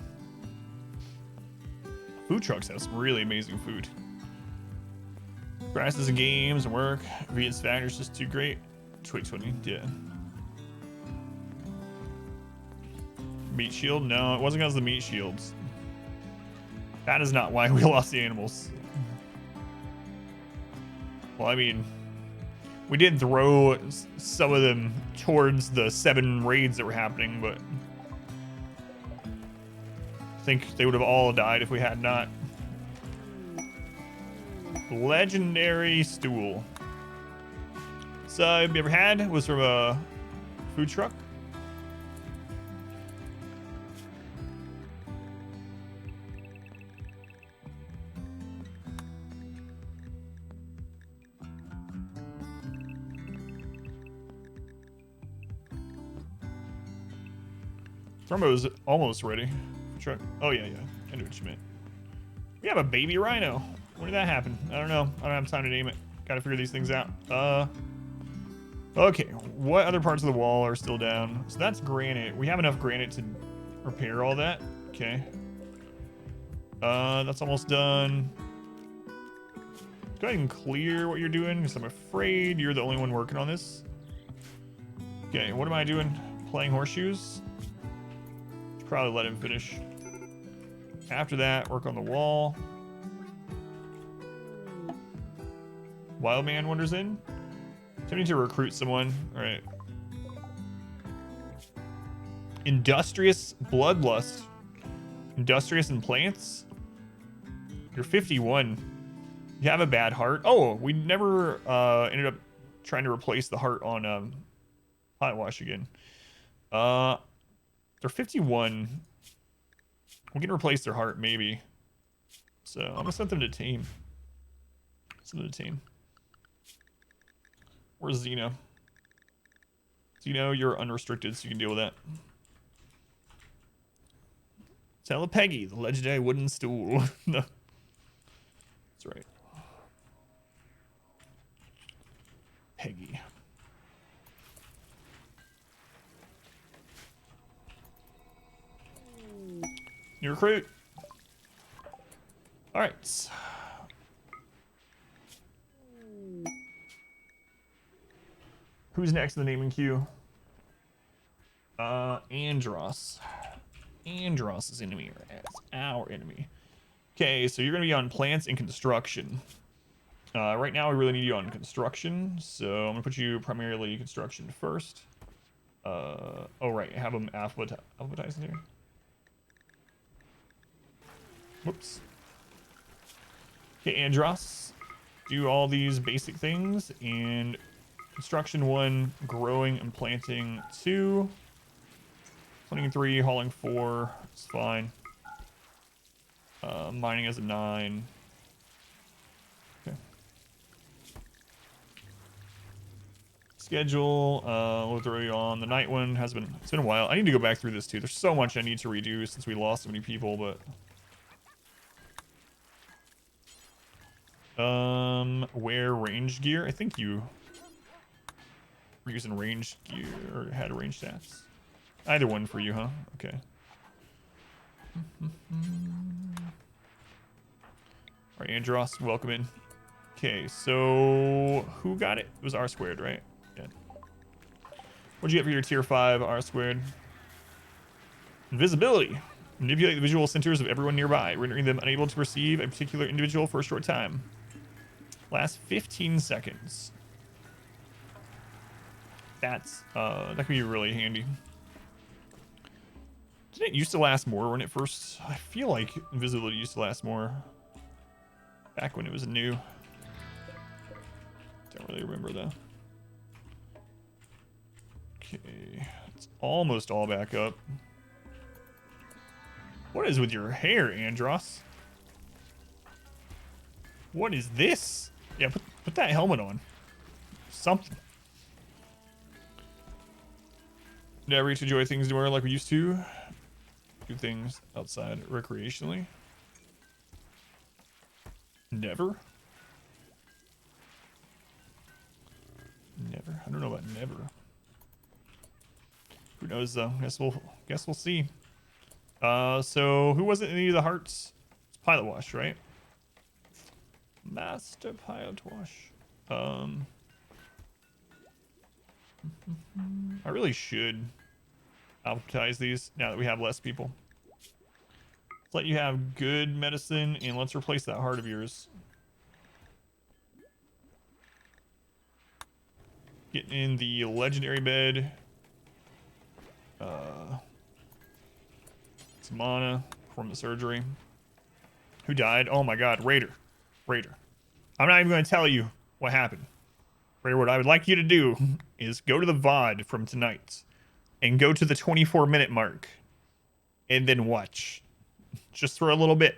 Food trucks have some really amazing food. Prices and games and work. Viet's factor's just too great. Twig 20, yeah. Meat shield? No, it wasn't because of the meat shields. That is not why we lost the animals. Well, I mean, we did throw some of them towards the 7 raids that were happening, but I think they would have all died if we had not. Legendary stool. So, have you ever had? Was from a food truck. Thrumbo's almost ready. Truck. Oh yeah, yeah. I knew what you meant. We have a baby rhino. When did that happen? I don't know. I don't have time to name it. Gotta figure these things out. Okay. What other parts of the wall are still down? So that's granite. We have enough granite to repair all that. Okay. That's almost done. Go ahead and clear what you're doing, because I'm afraid you're the only one working on this. Okay, what am I doing? Playing horseshoes? Probably let him finish. After that, work on the wall. Wildman wanders in. So we need to recruit someone. All right. Industrious bloodlust. Industrious in plants. You're 51. You have a bad heart. Oh, we never ended up trying to replace the heart on Potwash again. They're 51. We can replace their heart, maybe. So I'm gonna send them to team. Send them to team. Where's Zeno? Zeno, you're unrestricted, so you can deal with that. Tell Peggy, the legendary wooden stool. No. That's right. Peggy. New recruit. All right. Who's next in the naming queue? Andros. Andros is enemy, or as our enemy. Okay, so you're gonna be on plants and construction. Right now we really need you on construction, so I'm gonna put you primarily construction first. Oh right, have them alphabetized here. Whoops. Okay, Andros, do all these basic things, and construction 1, growing and planting 2, planting 3, hauling 4, it's fine. Mining as a 9. Okay. schedule. We'll throw you on. The night one it's been a while. I need to go back through this too. There's so much I need to redo since we lost so many people, but wear range gear. I think you were using range gear or had range staffs. Either one for you, huh? Okay. All right, Andros, welcome in. Okay, so who got it? It was R squared, right? Yeah. What'd you get for your tier 5 R squared? Invisibility. Manipulate the visual centers of everyone nearby, rendering them unable to perceive a particular individual for a short time. Last 15 seconds. That can be really handy. Didn't it used to last more when it first... I feel like invisibility used to last more back when it was new. Don't really remember though. Okay, it's almost all back up. What is with your hair, Andros? What is this? Yeah, put that helmet on. Something. Never used to enjoy things anymore like we used to. Do things outside recreationally. Never. Never. I don't know about never. Who knows though? Guess we'll see. So who wasn't in any of the hearts? It's Pilot Wash, right? Master Pilot Wash. I really should alphabetize these now that we have less people. Let's let you have good medicine and let's replace that heart of yours. Getting in the legendary bed. Some mana from the surgery. Who died? Oh my god, Raider. I'm not even going to tell you what happened. Raider, what I would like you to do is go to the VOD from tonight and go to the 24-minute mark and then watch. Just for a little bit.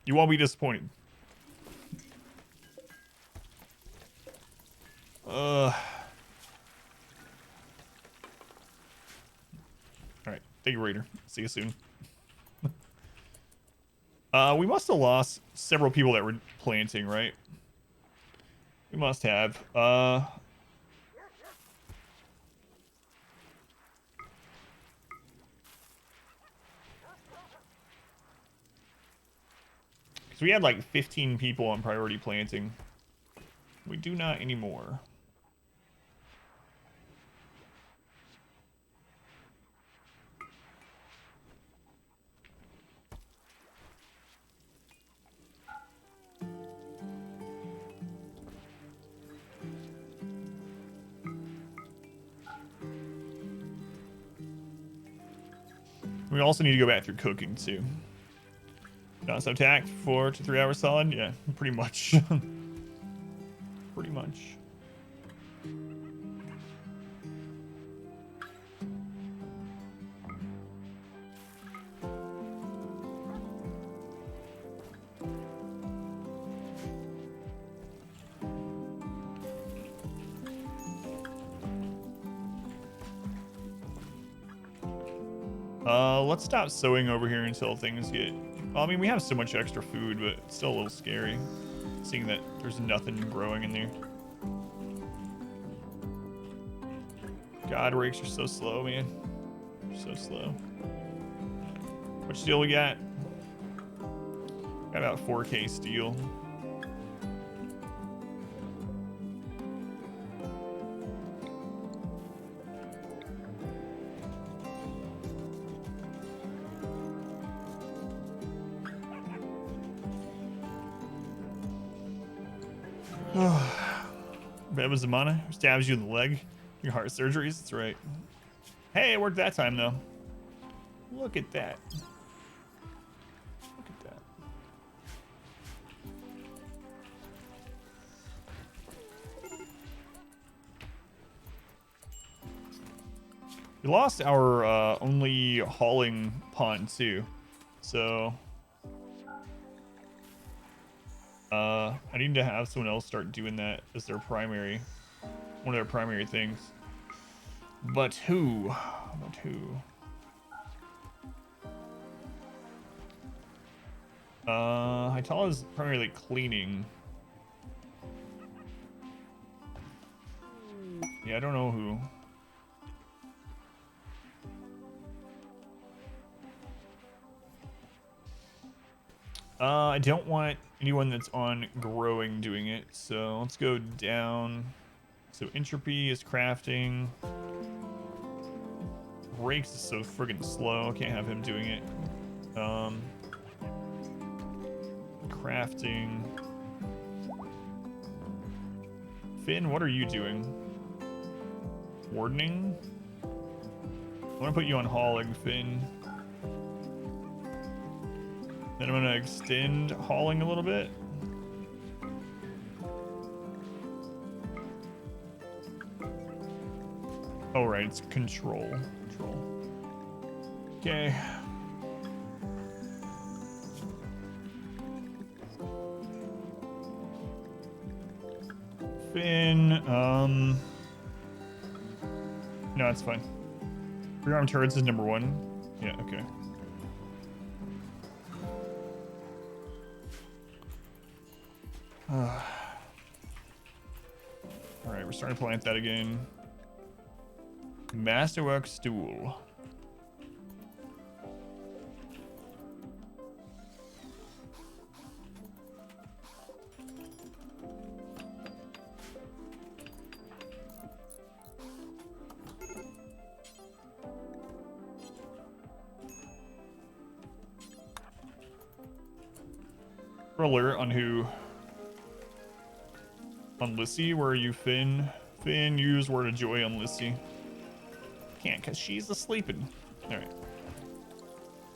You won't be disappointed. Alright, thank you, Raider. See you soon. We must have lost several people that were planting, right? We must have. Because we had like 15 people on priority planting. We do not anymore. We also need to go back through cooking too. Not so tacked 4 to 3 hours solid? Yeah, pretty much. Pretty much. Let's stop sewing over here until things get... Well, I mean, we have so much extra food, but it's still a little scary seeing that there's nothing growing in there. God, rakes are so slow, man. They're so slow. What steel we got? Got about 4K steel. Beba Zamana stabs you in the leg. Your heart surgeries. That's right. Hey, it worked that time though. Look at that. Look at that. We lost our only hauling pond too, so I need to have someone else start doing that as their primary, one of their primary things. But who? But who? Hytala's primarily cleaning. Yeah, I don't know who. I don't want anyone that's on growing doing it, so let's go down. So entropy is crafting. Rakes is so friggin' slow. I can't have him doing it. Crafting. Finn, what are you doing? Wardening? I want to put you on hauling, Finn. Then I'm going to extend hauling a little bit. Oh, right, it's control. Okay. Finn, no, it's fine. Rearm turrets is number 1. Yeah, okay. Alright, we're starting to plant that again. Masterwork stool. Alert on who? On Lissy, where are you, Finn? Finn, use word of joy on Lissy. Can't, because she's asleeping. Alright.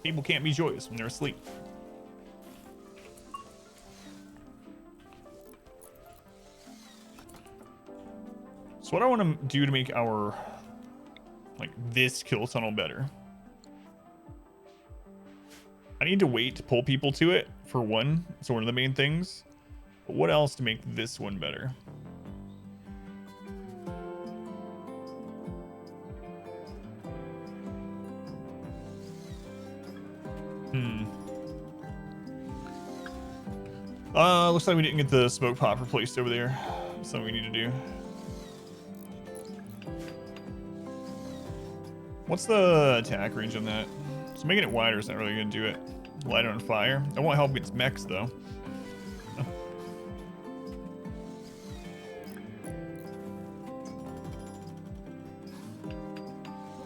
People can't be joyous when they're asleep. So what I want to do to make our, like, this kill tunnel better. I need to wait to pull people to it, for one. It's one of the main things. But what else to make this one better? Looks like we didn't get the smoke pop replaced over there. Something we need to do. What's the attack range on that? So making it wider is not really going to do it. Light it on fire. I won't help against mechs, though.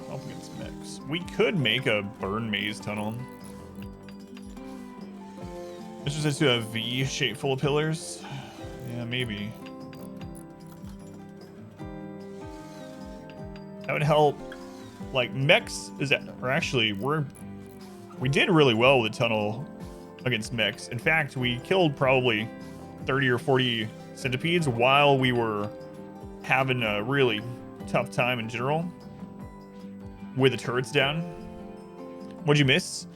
Help against mechs. We could make a burn maze tunnel. It's just to a V shape full of pillars. Yeah, maybe. That would help. Like, mechs is that, or actually, we did really well with the tunnel against mechs. In fact, we killed probably 30 or 40 centipedes while we were having a really tough time in general with the turrets down. What'd you miss?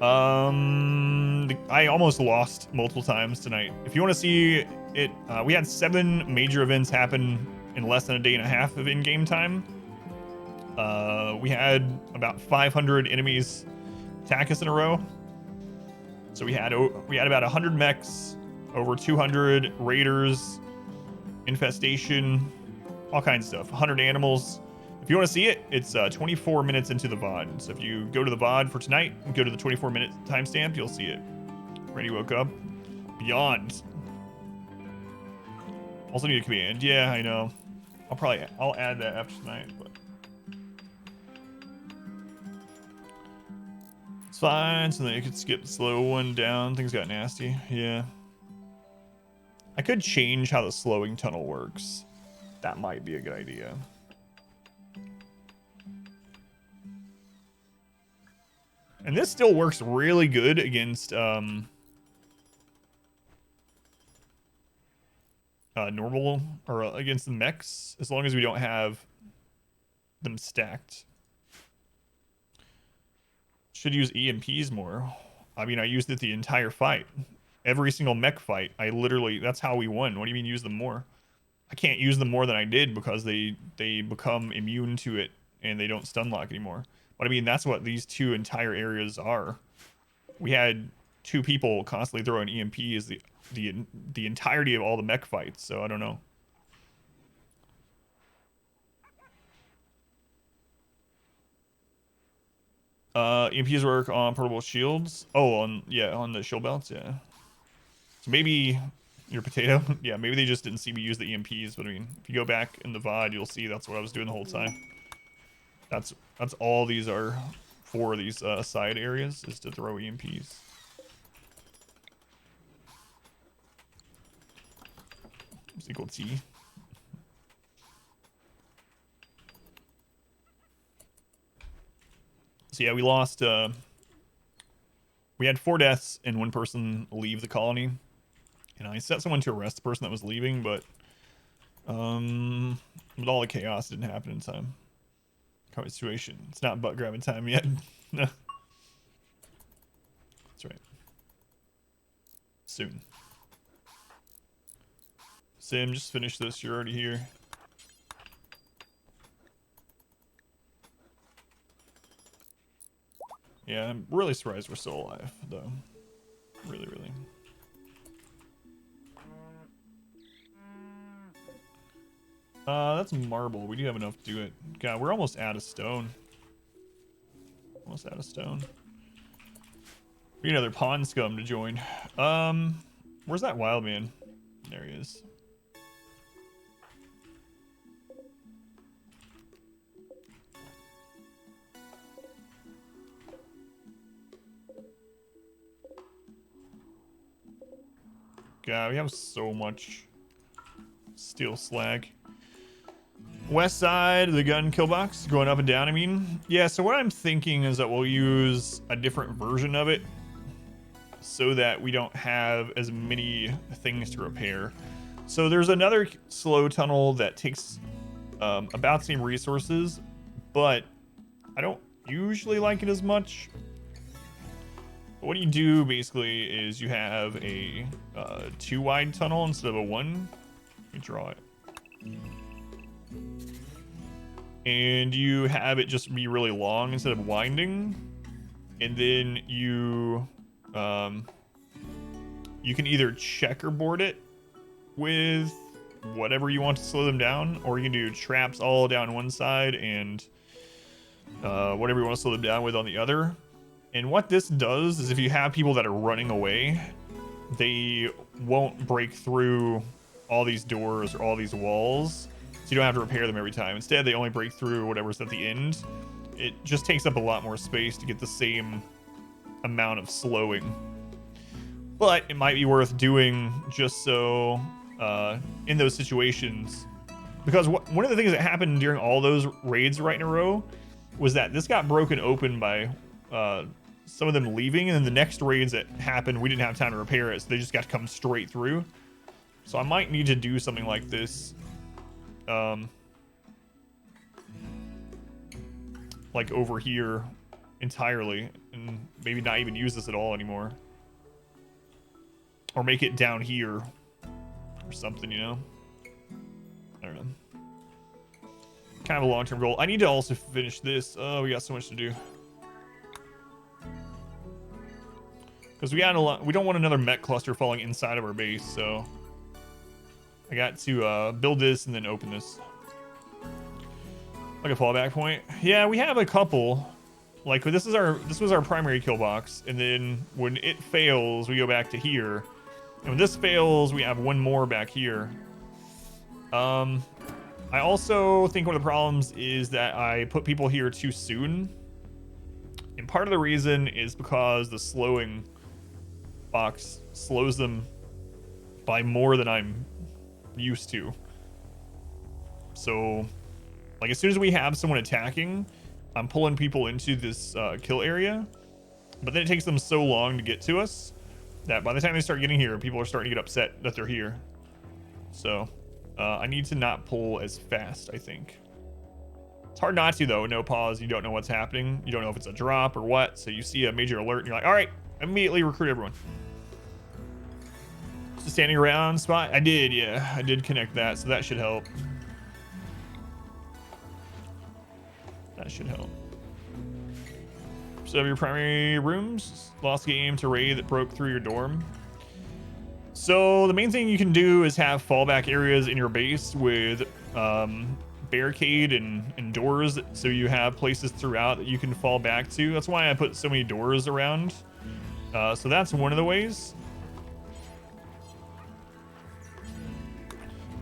I almost lost multiple times tonight. If you want to see it, we had 7 major events happen in less than a day and a half of in-game time. We had about 500 enemies attack us in a row. So we had about 100 mechs, over 200 raiders, infestation, all kinds of stuff. 100 animals. If you want to see it, it's 24 minutes into the VOD. So if you go to the VOD for tonight and go to the 24-minute timestamp, you'll see it. Randy woke up. Beyond. Also need a command. Yeah, I know. I'll add that after tonight, but it's fine. So then you could skip the slow one down. Things got nasty. Yeah. I could change how the slowing tunnel works. That might be a good idea. And this still works really good against normal, or against the mechs, as long as we don't have them stacked. Should use EMPs more. I mean, I used it the entire fight. every single mech fight, I literally, that's how we won. What do you mean use them more? I can't use them more than I did because they become immune to it and they don't stun lock anymore. But I mean, that's what these two entire areas are. We had 2 people constantly throwing EMPs the entirety of all the mech fights, so I don't know. EMPs work on portable shields. Oh, on the shield belts, yeah. So maybe your potato, yeah, maybe they just didn't see me use the EMPs, but I mean, if you go back in the VOD, you'll see that's what I was doing the whole time. That's all these are for, these side areas, is to throw EMPs. Is equal T. So yeah, we lost, we had 4 deaths and 1 person leave the colony. And I set someone to arrest the person that was leaving, but with all the chaos, it didn't happen in time. Current situation. It's not butt grabbing time yet. No. That's right. Soon. Sim, just finish this. You're already here. Yeah, I'm really surprised we're still alive, though. Really, really. That's marble. We do have enough to do it. God, we're almost out of stone. Almost out of stone. We need another pond scum to join. Where's that wild man? There he is. God, we have so much steel slag. West side of the gun kill box, going up and down, I mean. Yeah, so what I'm thinking is that we'll use a different version of it so that we don't have as many things to repair. So there's another slow tunnel that takes about the same resources, but I don't usually like it as much. What you do basically is you have a 2 wide tunnel instead of a 1. Let me draw it. And you have it just be really long instead of winding. And then you can either checkerboard it with whatever you want to slow them down, or you can do traps all down one side and whatever you want to slow them down with on the other. And what this does is if you have people that are running away, they won't break through all these doors or all these walls, so you don't have to repair them every time. Instead, they only break through whatever's at the end. It just takes up a lot more space to get the same amount of slowing. But it might be worth doing just so in those situations, because one of the things that happened during all those raids right in a row was that this got broken open by some of them leaving, and then the next raids that happened, we didn't have time to repair it, so they just got to come straight through. So I might need to do something like this, like over here entirely, and maybe not even use this at all anymore, or make it down here or something, you know. I don't know. Kind of a long-term goal. I need to also finish this. Oh, we got so much to do. Because we got a lot. We don't want another mech cluster falling inside of our base, so I got to build this and then open this. Like a fallback point. Yeah, we have a couple. Like this was our primary kill box, and then when it fails, we go back to here. And when this fails, we have one more back here. I also think one of the problems is that I put people here too soon. And part of the reason is because the slowing box slows them by more than I'm used to. So, like, as soon as we have someone attacking, I'm pulling people into this kill area. But then it takes them so long to get to us that by the time they start getting here, people are starting to get upset that they're here. So, I need to not pull as fast, I think. It's hard not to, though. No pause. You don't know what's happening. You don't know if it's a drop or what. So you see a major alert and you're like, all right, immediately recruit everyone. the standing around spot? I did, yeah. I did connect that, so that should help. That should help. So your primary rooms, lost game to raid that broke through your dorm. So the main thing you can do is have fallback areas in your base with barricade and doors, so you have places throughout that you can fall back to. That's why I put so many doors around. So that's one of the ways.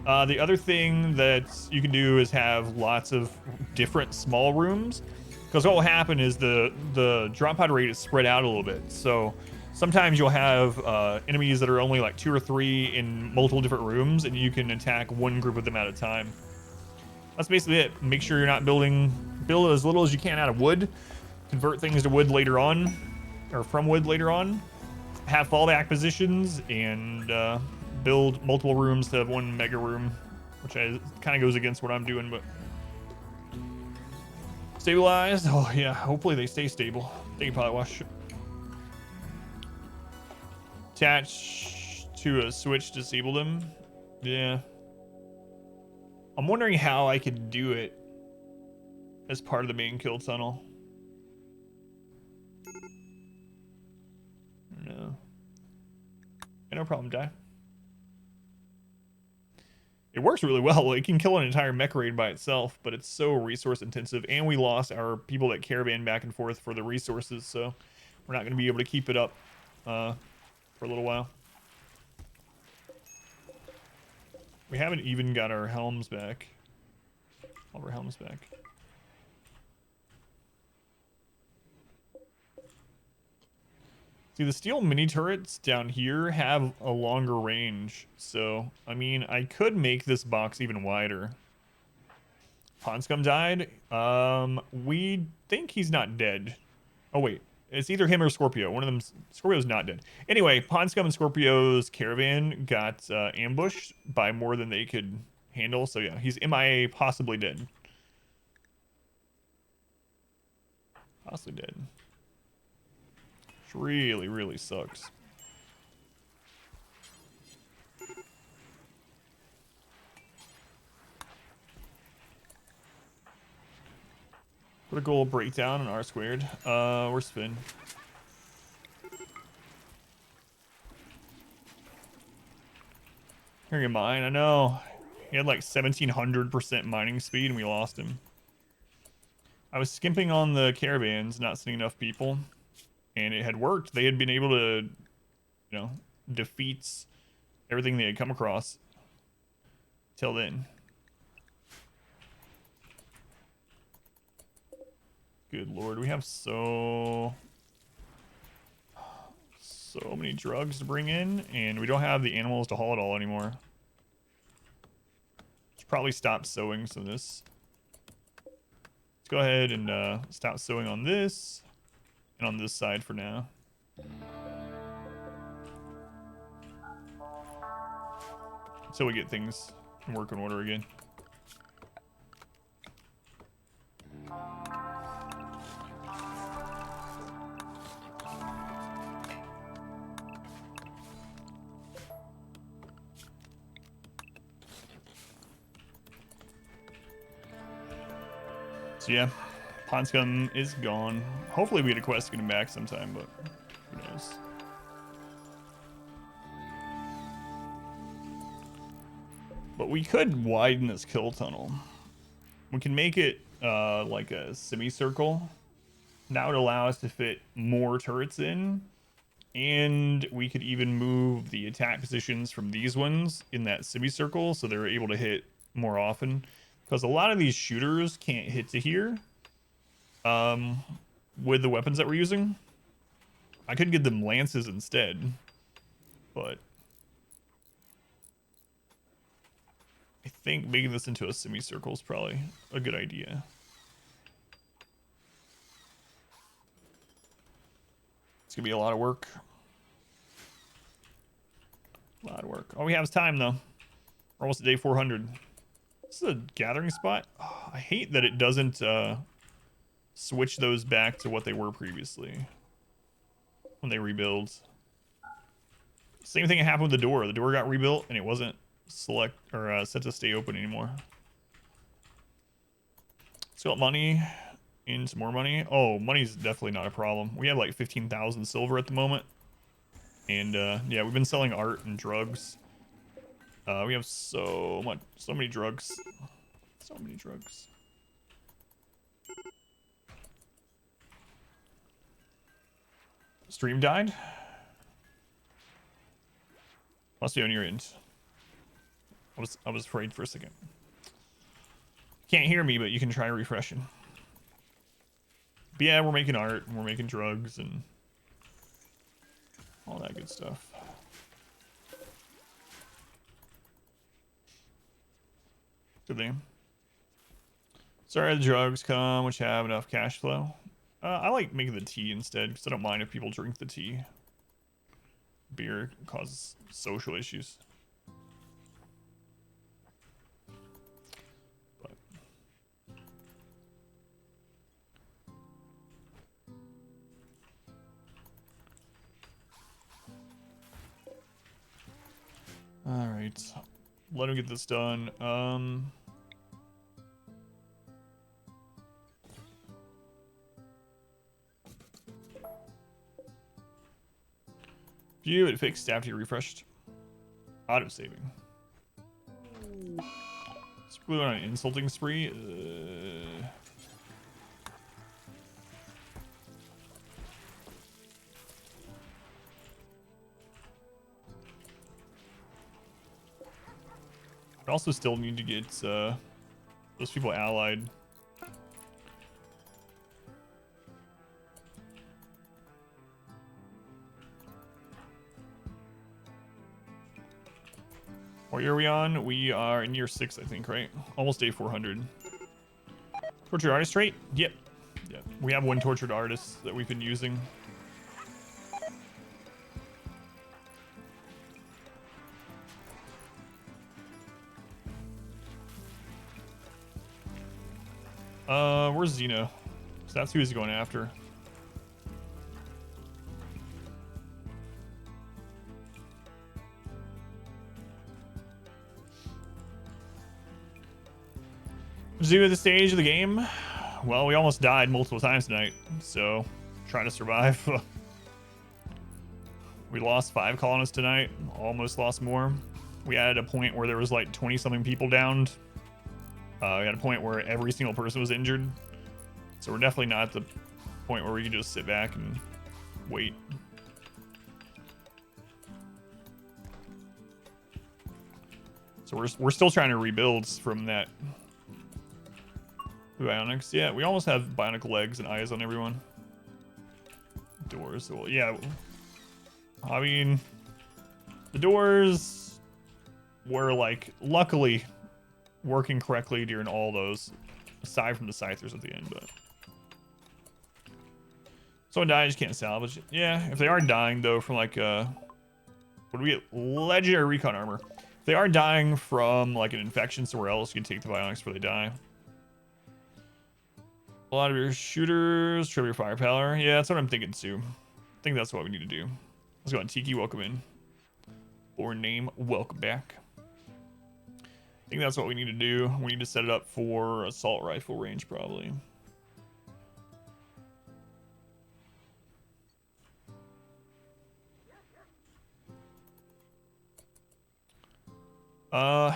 The other thing that you can do is have lots of different small rooms, because what will happen is the drop pod rate is spread out a little bit. So sometimes you'll have enemies that are only like 2 or 3 in multiple different rooms, and you can attack one group of them at a time. That's basically it. Make sure you're not build as little as you can out of wood. Convert things to wood later on, or from wood later on. Have fallback positions, and build multiple rooms to have one mega room, which kind of goes against what I'm doing, but stabilized. Oh yeah, hopefully they stay stable. They can probably wash. Attach to a switch, disable them. Yeah. I'm wondering how I could do it as part of the main kill tunnel. No. Yeah, no problem, die. It works really well. It can kill an entire mech raid by itself, but it's so resource intensive, and we lost our people that caravan back and forth for the resources, so we're not going to be able to keep it up for a little while. We haven't even got our helms back. All of our helms back. See, the steel mini turrets down here have a longer range, so I mean, I could make this box even wider. Ponscum died. We think he's not dead. Oh wait, it's either him or Scorpio. One of them. Scorpio's not dead. Anyway, Ponscum and Scorpio's caravan got ambushed by more than they could handle. So yeah, he's MIA, possibly dead. Possibly dead. Which really, really sucks. Critical breakdown on R squared. We're spin. Here you mine. I know. He had like 1700% mining speed and we lost him. I was skimping on the caravans, not seeing enough people, and it had worked. They had been able to, you know, defeat everything they had come across till then. Good lord, we have so many drugs to bring in, and we don't have the animals to haul it all anymore. Should probably stop sowing some of this. Let's go ahead and stop sowing on this and on this side for now. Until we get things in working order again. So yeah, Ponscum is gone. Hopefully we get a quest to get him back sometime, but who knows. But we could widen this kill tunnel. We can make it like a semicircle. That would allow us to fit more turrets in. And we could even move the attack positions from these ones in that semicircle so they're able to hit more often. Because a lot of these shooters can't hit to here with the weapons that we're using. I could give them lances instead, but I think making this into a semicircle is probably a good idea. It's gonna be a lot of work. A lot of work. All we have is time, though. We're almost at day 400. This is a gathering spot. Oh, I hate that it doesn't switch those back to what they were previously when they rebuild. Same thing happened with the door. The door got rebuilt and it wasn't select or set to stay open anymore. Let's got money and some more money. Oh, money's definitely not a problem. We have like 15,000 silver at the moment. And yeah, we've been selling art and drugs. We have so many drugs. So many drugs. Stream died? Must be on your end. I was afraid for a second. Can't hear me, but you can try refreshing. But yeah, we're making art and we're making drugs and all that good stuff. Good thing. Sorry, the drugs come, which have enough cash flow. I like making the tea instead because I don't mind if people drink the tea. Beer causes social issues. But all right, let him get this done. View it fixed after you refreshed. Auto saving. Let's go on an insulting spree. I also still need to get those people allied. What year are we on? We are in year 6, I think, right? Almost day 400. Tortured artist trait? Yep. Yep. We have one tortured artist that we've been using. Where's Xeno? So that's who he's going after. Do at the stage of the game. Well, we almost died multiple times tonight, so trying to survive. We lost 5 colonists tonight, almost lost more. We had a point where there was like 20 something people downed. We had a point where every single person was injured. So we're definitely not at the point where we can just sit back and wait. So we're still trying to rebuild from that. Bionics, yeah, we almost have bionic legs and eyes on everyone. Doors, well, yeah. I mean, the doors were like luckily working correctly during all those, aside from the scythers at the end. But someone died, just can't salvage it. Yeah, if they are dying though from like what do we get? Legendary recon armor. If they are dying from like an infection somewhere else, you can take the bionics before they die. A lot of your shooters, triple your firepower. Yeah, that's what I'm thinking too. I think that's what we need to do. Let's go on Tiki, welcome in. Or name, welcome back. I think that's what we need to do. We need to set it up for assault rifle range probably.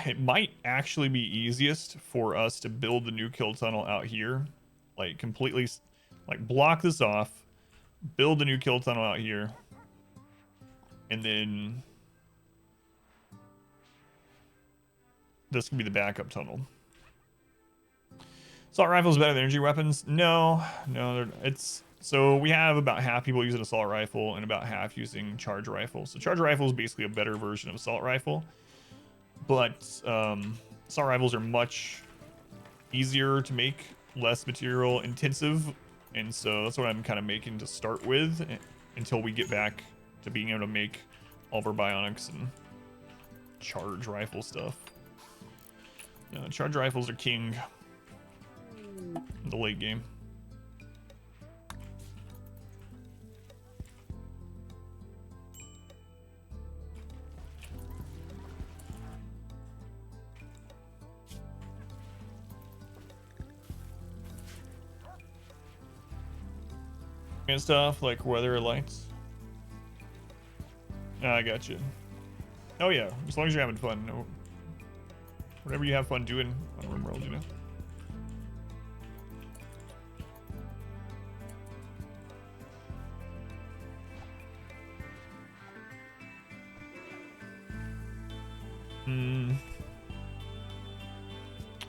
It might actually be easiest for us to build the new kill tunnel out here. Like completely, like block this off, build the new kill tunnel out here, and then this can be the backup tunnel. Assault rifles better than energy weapons? No, it's so we have about half people using assault rifle and about half using charge rifle. So charge rifle is basically a better version of assault rifle, but assault rifles are much easier to make, less material intensive, and so that's what I'm kind of making to start with until we get back to being able to make all of our bionics and charge rifle stuff. Charge rifles are king in the late game. and stuff like weather or lights. I got you. Oh yeah, as long as you're having fun. No, whatever you have fun doing on RimWorld, you know.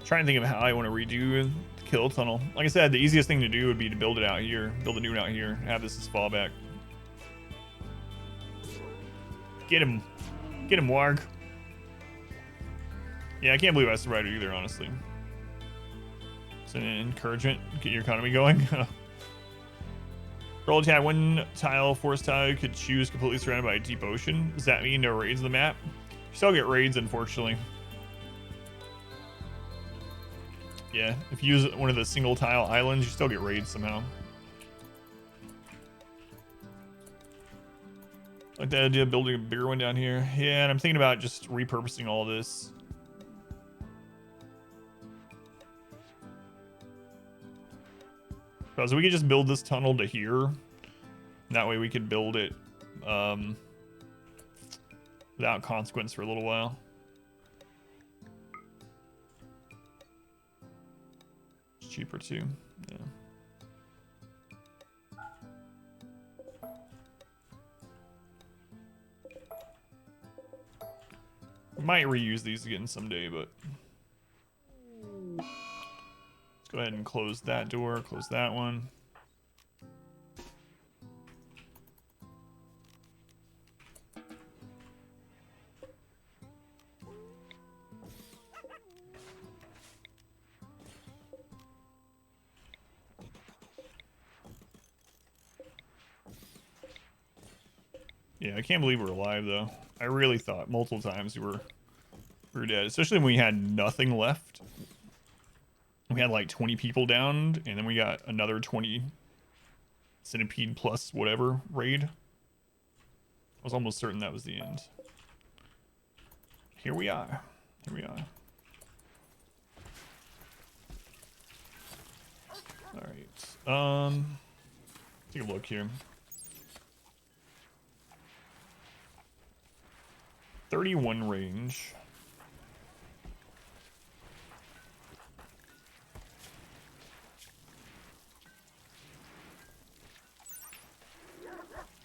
Trying to think of how I want to redo the kill tunnel. Like I said, the easiest thing to do would be to build it out here, build a new one out here, have this as fallback. Get him, Warg. Yeah, I can't believe I survived either, honestly. It's an encouragement, get your economy going. Roll chat, one tile, forest tile, you could choose completely surrounded by a deep ocean. Does that mean no raids on the map? You still get raids, unfortunately. Yeah, if you use one of the single tile islands, you still get raids somehow. Like the idea of building a bigger one down here. Yeah, and I'm thinking about just repurposing all this. So we could just build this tunnel to here. That way we could build it without consequence for a little while. It's cheaper too. Yeah. We might reuse these again someday, but let's go ahead and close that door, close that one. Yeah, I can't believe we're alive though. I really thought multiple times we were dead, especially when we had nothing left. We had like 20 people downed, and then we got another 20 centipede plus whatever raid. I was almost certain that was the end. Here we are. Here we are. All right. Take a look here. 31 range.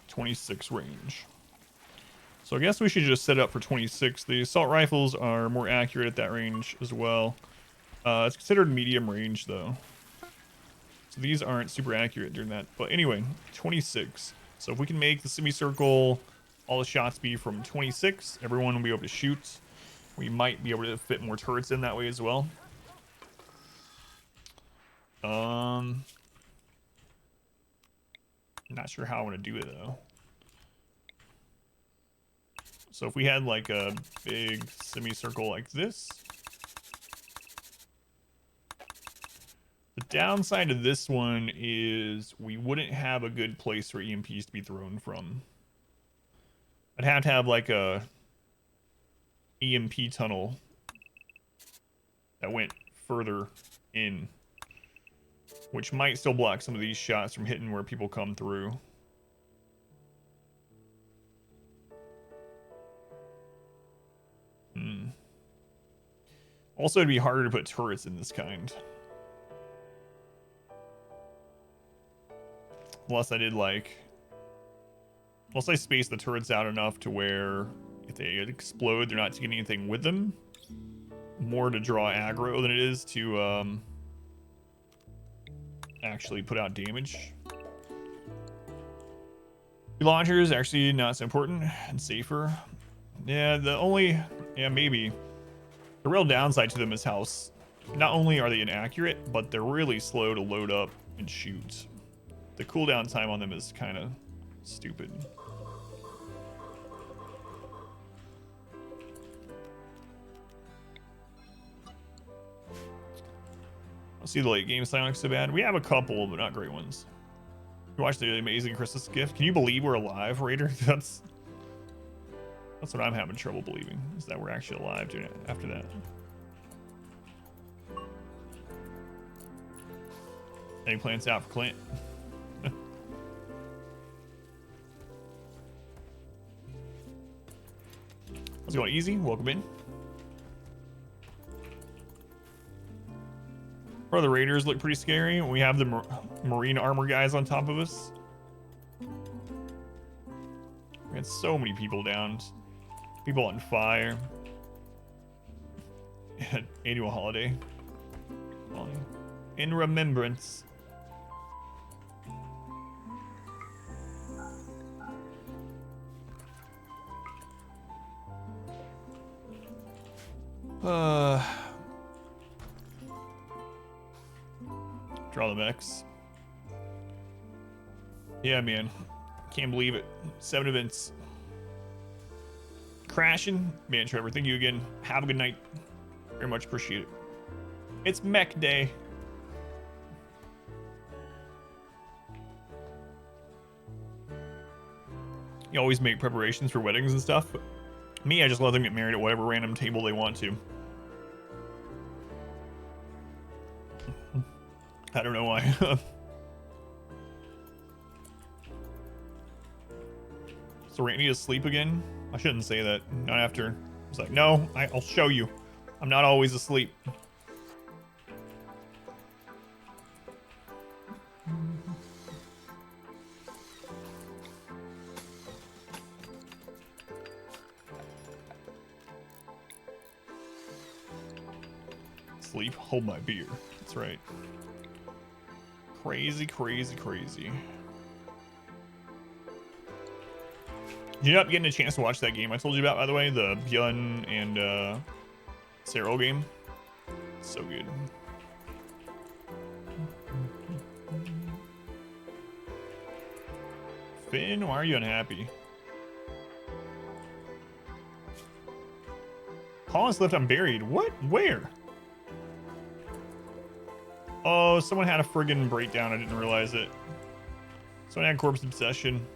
.26 range. So I guess we should just set it up for 26. The assault rifles are more accurate at that range as well. It's considered medium range though. So these aren't super accurate during that. But anyway, 26. So if we can make the semicircle, all the shots be from 26, everyone will be able to shoot. We might be able to fit more turrets in that way as well. Not sure how I want to do it though. So if we had like a big semicircle like this. The downside of this one is we wouldn't have a good place for EMPs to be thrown from. I'd have to have like a EMP tunnel that went further in, which might still block some of these shots from hitting where people come through. Also, it'd be harder to put turrets in this kind. Unless I did like... Unless I space the turrets out enough to where if they explode, they're not taking anything with them. More to draw aggro than it is to actually put out damage. Launchers actually not so important and safer. Yeah, maybe. The real downside to them is how not only are they inaccurate, but they're really slow to load up and shoot. The cooldown time on them is kind of stupid. I'll see the late game Silence so bad. We have a couple, but not great ones. You watched the amazing Christmas gift. Can you believe we're alive, Raider? That's what I'm having trouble believing, is that we're actually alive doing it after that. Any plans out for Clint? How's it going? Easy. Welcome in. Bro, the raiders look pretty scary. We have the marine armor guys on top of us. We had so many people down. People on fire. Annual holiday. In remembrance. Draw the mechs. Yeah, man. Can't believe it. 7 events. Crashing. Man, Trevor, thank you again. Have a good night. Very much appreciate it. It's mech day. You always make preparations for weddings and stuff. Me, I just let them get married at whatever random table they want to. I don't know why. So Randy is asleep again? I shouldn't say that. Not after. It's like, no, I'll show you. I'm not always asleep. Sleep, hold my beer. That's right. Crazy, crazy, crazy. You ended up getting a chance to watch that game I told you about, by the way, the Bjorn and Cyril game. So good. Finn, why are you unhappy? Collins left unburied. What? Where? Oh, someone had a friggin' breakdown. I didn't realize it. Someone had corpse obsession.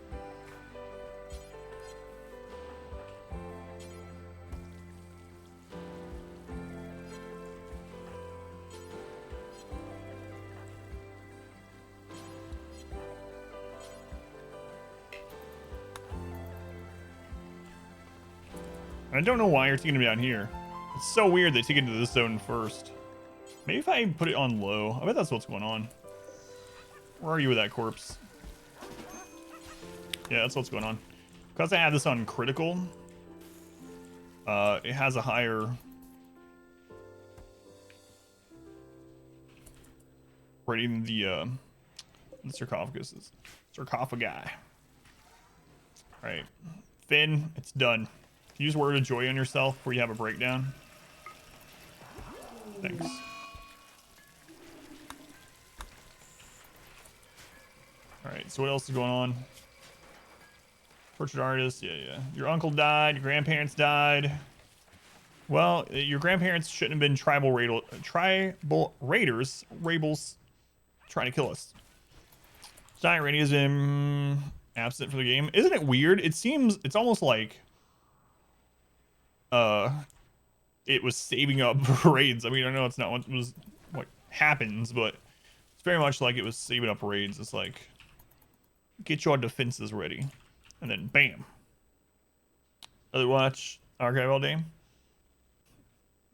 I don't know why you're taking him down here. It's so weird they take it to this zone first. Maybe if I put it on low. I bet that's what's going on. Where are you with that corpse? Yeah, that's what's going on. Because I have this on critical, it has a higher rating than the sarcophagus. Sarcophagi. Alright. Finn, it's done. Use word of joy on yourself before you have a breakdown. Thanks. Alright, so what else is going on? Portrait artist, yeah. Your uncle died, your grandparents died. Well, your grandparents shouldn't have been tribal raiders, rebels, trying to kill us. Giant Rainy has been absent from the game. Isn't it weird? It seems, it's almost like it was saving up raids. I mean, I know it's not what happens, but it's very much like it was saving up raids. It's like, get your defenses ready, and then bam. Other watch archive all day.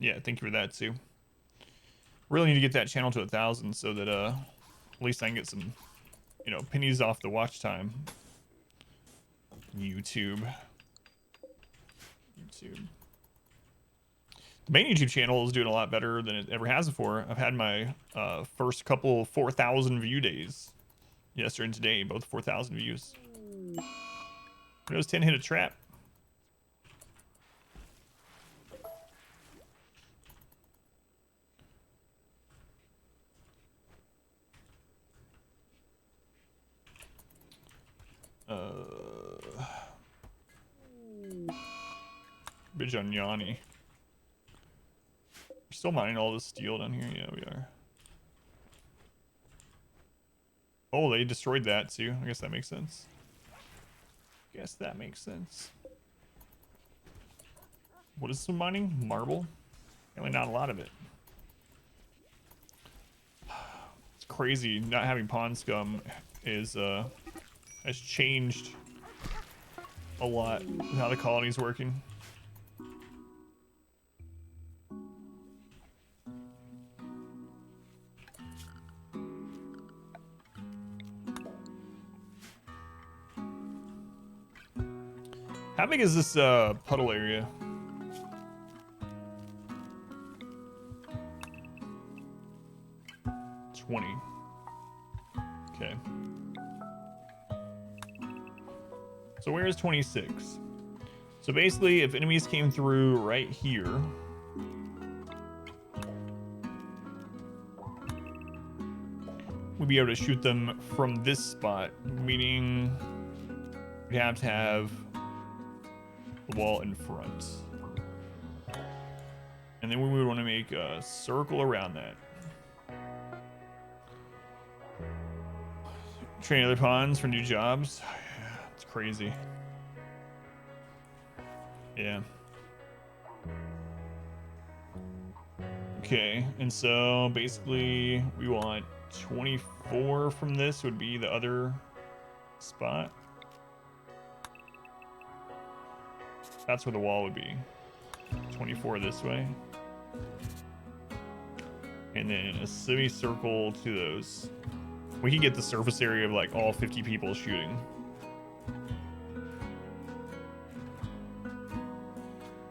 Yeah, thank you for that too. Really need to get that channel to 1,000 so that at least I can get some, pennies off the watch time. YouTube. The main YouTube channel is doing a lot better than it ever has before. I've had my first couple 4,000 view days yesterday and today, both 4,000 views. Windows 10 hit a trap. Bitch on Yanni. We're still mining all this steel down here. Yeah, we are. Oh, they destroyed that too. I guess that makes sense. What is some mining? Marble? Apparently not a lot of it. It's crazy not having pond scum has changed a lot with how the colony's working. How big is this puddle area? Okay. So where is 26? So basically, if enemies came through right here, we'd be able to shoot them from this spot, meaning we'd have to have the wall in front. And then we would want to make a circle around that. Train other pawns for new jobs. It's crazy. Yeah. Okay, and so basically we want 24 from this would be the other spot. That's where the wall would be. 24 this way. And then a semicircle to those. We can get the surface area of like all 50 people shooting.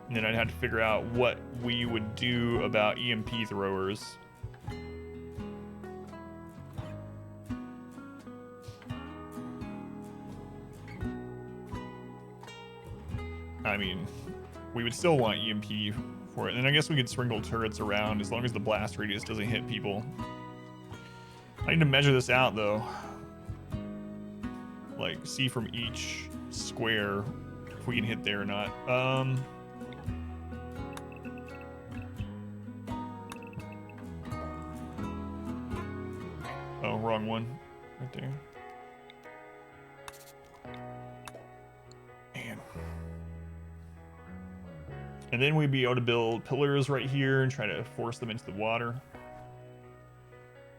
And then I'd have to figure out what we would do about EMP throwers. I mean, we would still want EMP for it. And I guess we could sprinkle turrets around as long as the blast radius doesn't hit people. I need to measure this out though. Like, see from each square if we can hit there or not. Oh, wrong one. Right there. Man. And then we'd be able to build pillars right here and try to force them into the water.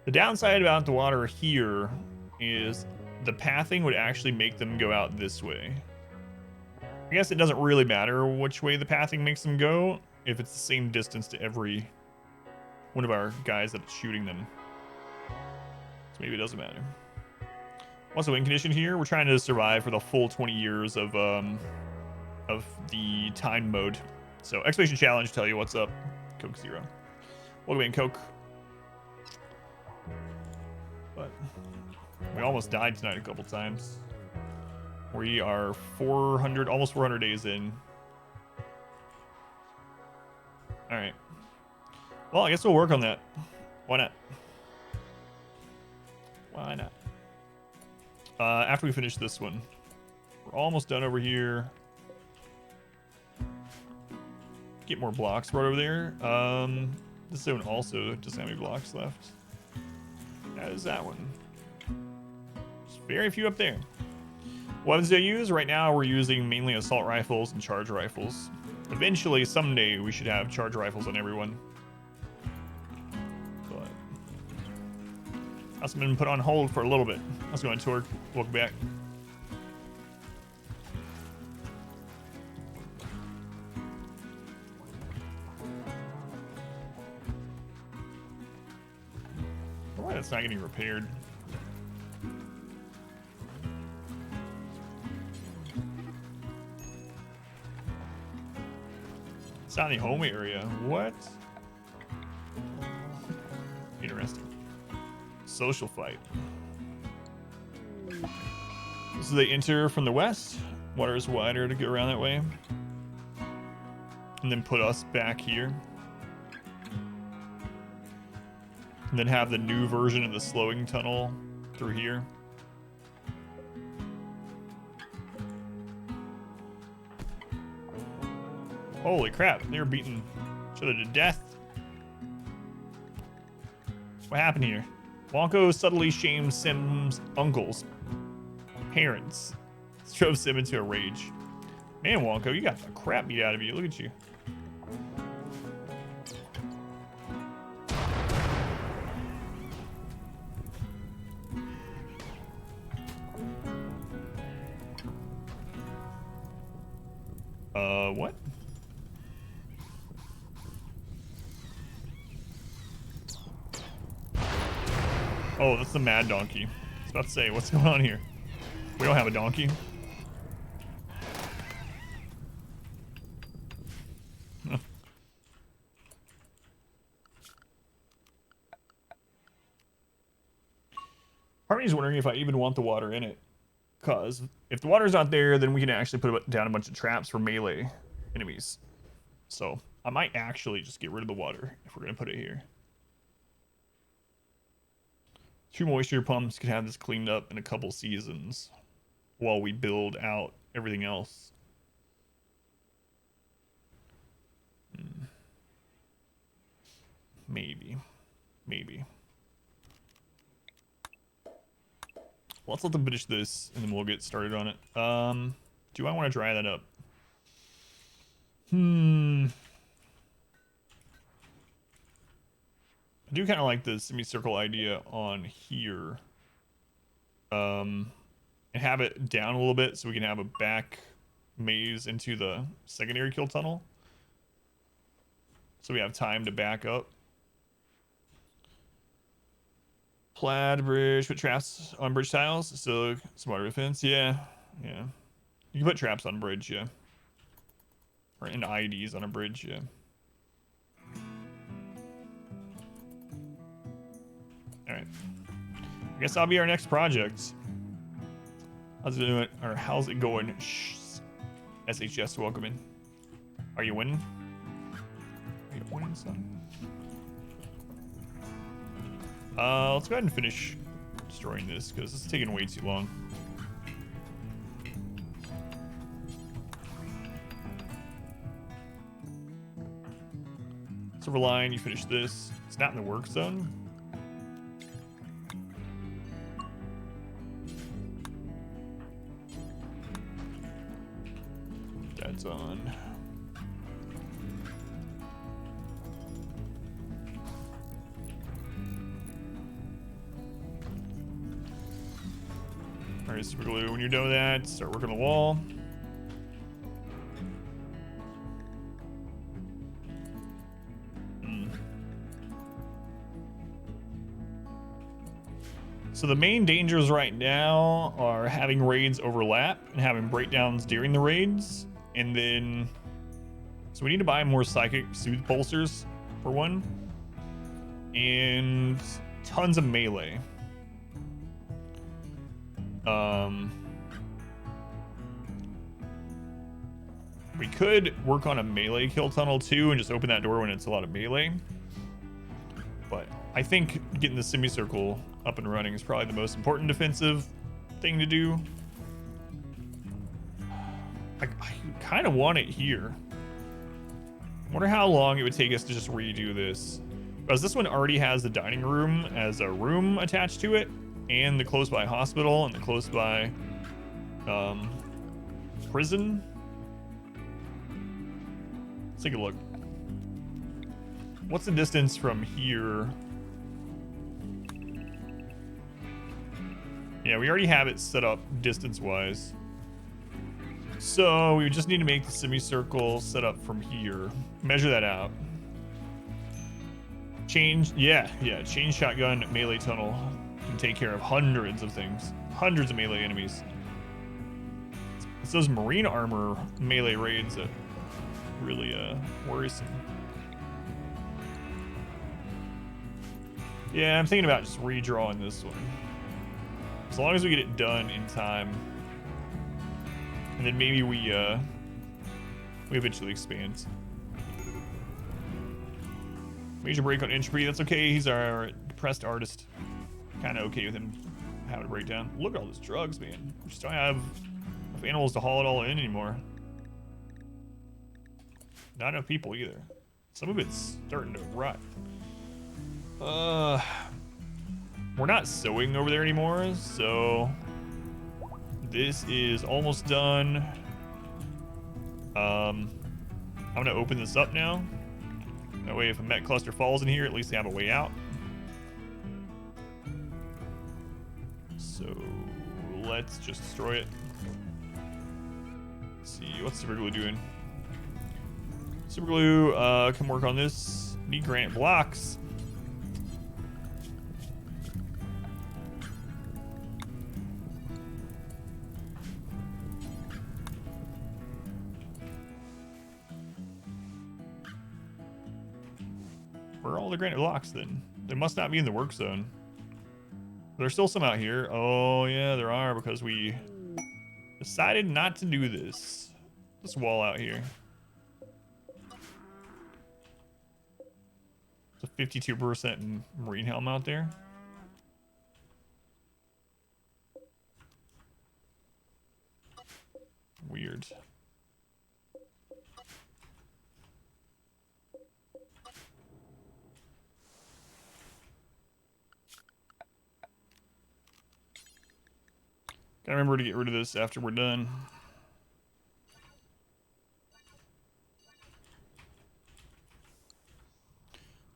The downside about the water here is the pathing would actually make them go out this way. I guess it doesn't really matter which way the pathing makes them go if it's the same distance to every one of our guys that's shooting them. So maybe it doesn't matter. Also, win condition here, we're trying to survive for the full 20 years of the time mode. So Expedition Challenge, tell you what's up. Coke 0. Welcome in, Coke. But we almost died tonight a couple times. We are 400, almost 400 days in. All right. Well, I guess we'll work on that. Why not? Why not? After we finish this one, we're almost done over here. Get more blocks right over there. This zone also doesn't have any blocks left. That is that one. There's very few up there. Weapons to use right now, we're using mainly assault rifles and charge rifles. Eventually, someday, we should have charge rifles on everyone. But that's been put on hold for a little bit. Let's go on tour. Welcome back. Why that's not getting repaired? It's not in the home area. What? Interesting. Social fight. So they enter from the west. Water is wider to get around that way. And then put us back here. And then have the new version of the slowing tunnel through here. Holy crap, they were beating each other to death. What happened here? Wonko subtly shamed Sim's uncles, parents. Drove Sim into a rage. Man, Wonko, you got the crap beat out of you. Look at you. What? Oh, that's the mad donkey. I was about to say, what's going on here? We don't have a donkey. Part of me is wondering if I even want the water in it. Because if the water's not there, then we can actually put down a bunch of traps for melee enemies. So I might actually just get rid of the water if we're going to put it here. 2 moisture pumps could have this cleaned up in a couple seasons while we build out everything else. Maybe. Well, let's let them finish this, and then we'll get started on it. Do I want to dry that up? I do kind of like the semicircle idea on here. And have it down a little bit so we can have a back maze into the secondary kill tunnel. So we have time to back up. Plaid bridge, put traps on bridge tiles. So smart defense, yeah. You can put traps on bridge, yeah. Or in IDs on a bridge, yeah. Alright. I guess that'll be our next project. How's it doing? Or how's it going? Shh. SHS, welcome in. Are you winning? Are you winning, son? Let's go ahead and finish destroying this because it's taking way too long. Silver line, you finish this. It's not in the work zone. That's on. Alright, super glue. When you're done with that, start working the wall. So the main dangers right now are having raids overlap and having breakdowns during the raids. And then, so we need to buy more psychic soothe pulsers for one. And tons of melee. We could work on a melee kill tunnel too and just open that door when it's a lot of melee. But I think getting the semicircle up and running is probably the most important defensive thing to do. I kind of want it here. I wonder how long it would take us to just redo this. Because this one already has the dining room as a room attached to it, and the close by hospital and the close by prison. Let's take a look. What's the distance from here? Yeah, we already have it set up distance-wise. So we just need to make the semicircle set up from here. Measure that out. Change shotgun melee tunnel can take care of hundreds of things. Hundreds of melee enemies. It's those marine armor melee raids that really worrisome. Yeah, I'm thinking about just redrawing this one. As long as we get it done in time. And then maybe we eventually expand. Major break on entropy, that's okay. He's our depressed artist. Kind of okay with him having a breakdown. Look at all these drugs, man. We just don't have enough animals to haul it all in anymore. Not enough people either. Some of it's starting to rot. We're not sewing over there anymore, so this is almost done. I'm gonna open this up now. That way if a mech cluster falls in here, at least they have a way out. So let's just destroy it. Let's see, what's Super Glue doing? Super Glue, can work on this. Need granite blocks. Where are all the granite blocks then? They must not be in the work zone. There's still some out here. Oh, yeah, there are because we decided not to do this. This wall out here. It's a 52% marine helm out there. Weird. Gotta remember to get rid of this after we're done.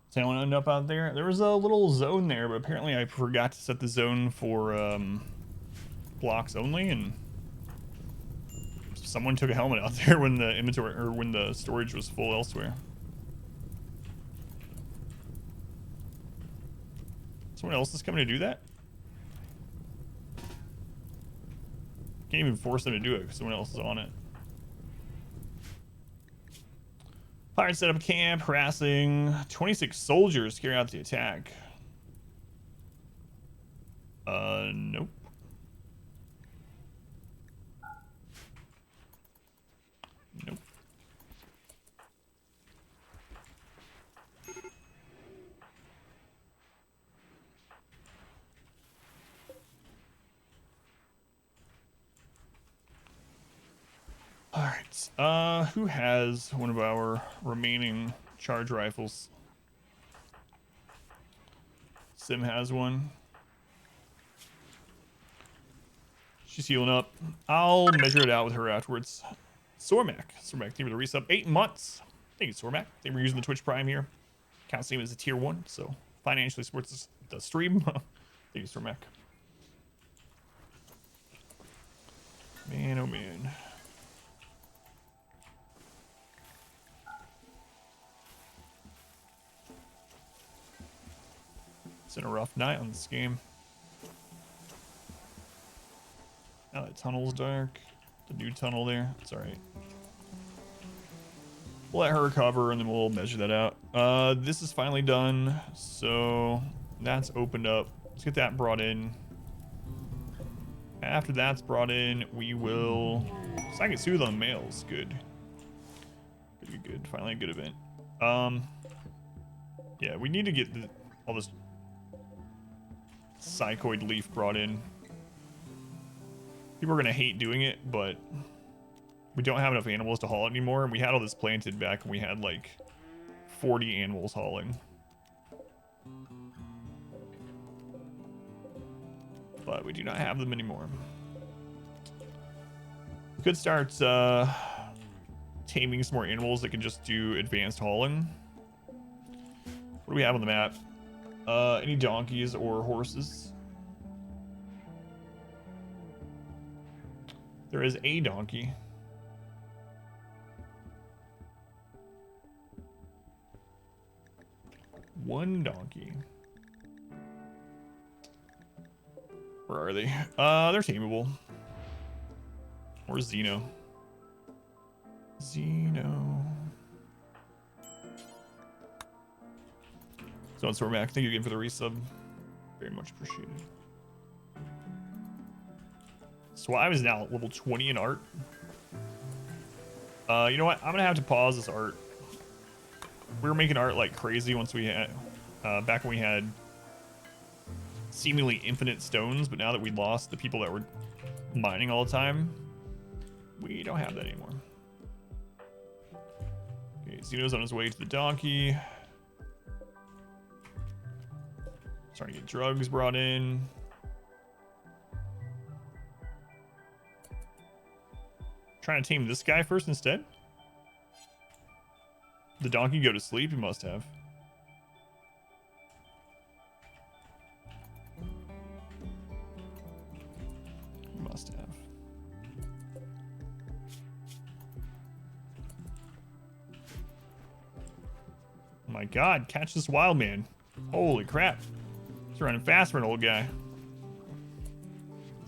Does anyone end up out there? There was a little zone there, but apparently I forgot to set the zone for blocks only, and someone took a helmet out there when the inventory or when the storage was full elsewhere. Someone else is coming to do that? Can't even force them to do it because someone else is on it. Pirates set up camp, harassing 26 soldiers carry out the attack. Nope. Nope. All right. Who has one of our remaining charge rifles? Sim has one. She's healing up. I'll measure it out with her afterwards. Sormac, thank you for the resub. 8 months. Thank you, Sormac. Thank you for using the Twitch Prime here. Counts him as a tier 1, so financially supports the stream. Thank you, Sormac. Man, oh man. It's been a rough night on this game. Now that tunnel's dark. The new tunnel there. It's alright. We'll let her recover and then we'll measure that out. This is finally done. So that's opened up. Let's get that brought in. After that's brought in, we will... So I can soothe on males. Good. Good. Finally a good event. Yeah, we need to get all this psychoid leaf brought in. People are gonna hate doing it, but we don't have enough animals to haul it anymore, and we had all this planted back when we had like 40 animals hauling. But we do not have them anymore. We could start taming some more animals that can just do advanced hauling. What do we have on the map? Any donkeys or horses? There is a donkey. One donkey. Where are they? They're tameable. Where's Zeno? Zeno. So on Sormac, thank you again for the resub. Very much appreciated. Suave is now at level 20 in art. You know what? I'm gonna have to pause this art. We were making art like crazy once we had, back when we had seemingly infinite stones, but now that we lost the people that were mining all the time, we don't have that anymore. Okay, Zeno's on his way to the donkey. Starting to get drugs brought in. Trying to tame this guy first instead? The donkey go to sleep? He must have. He must have. Oh my god, catch this wild man. Holy crap. He's running fast for an old guy.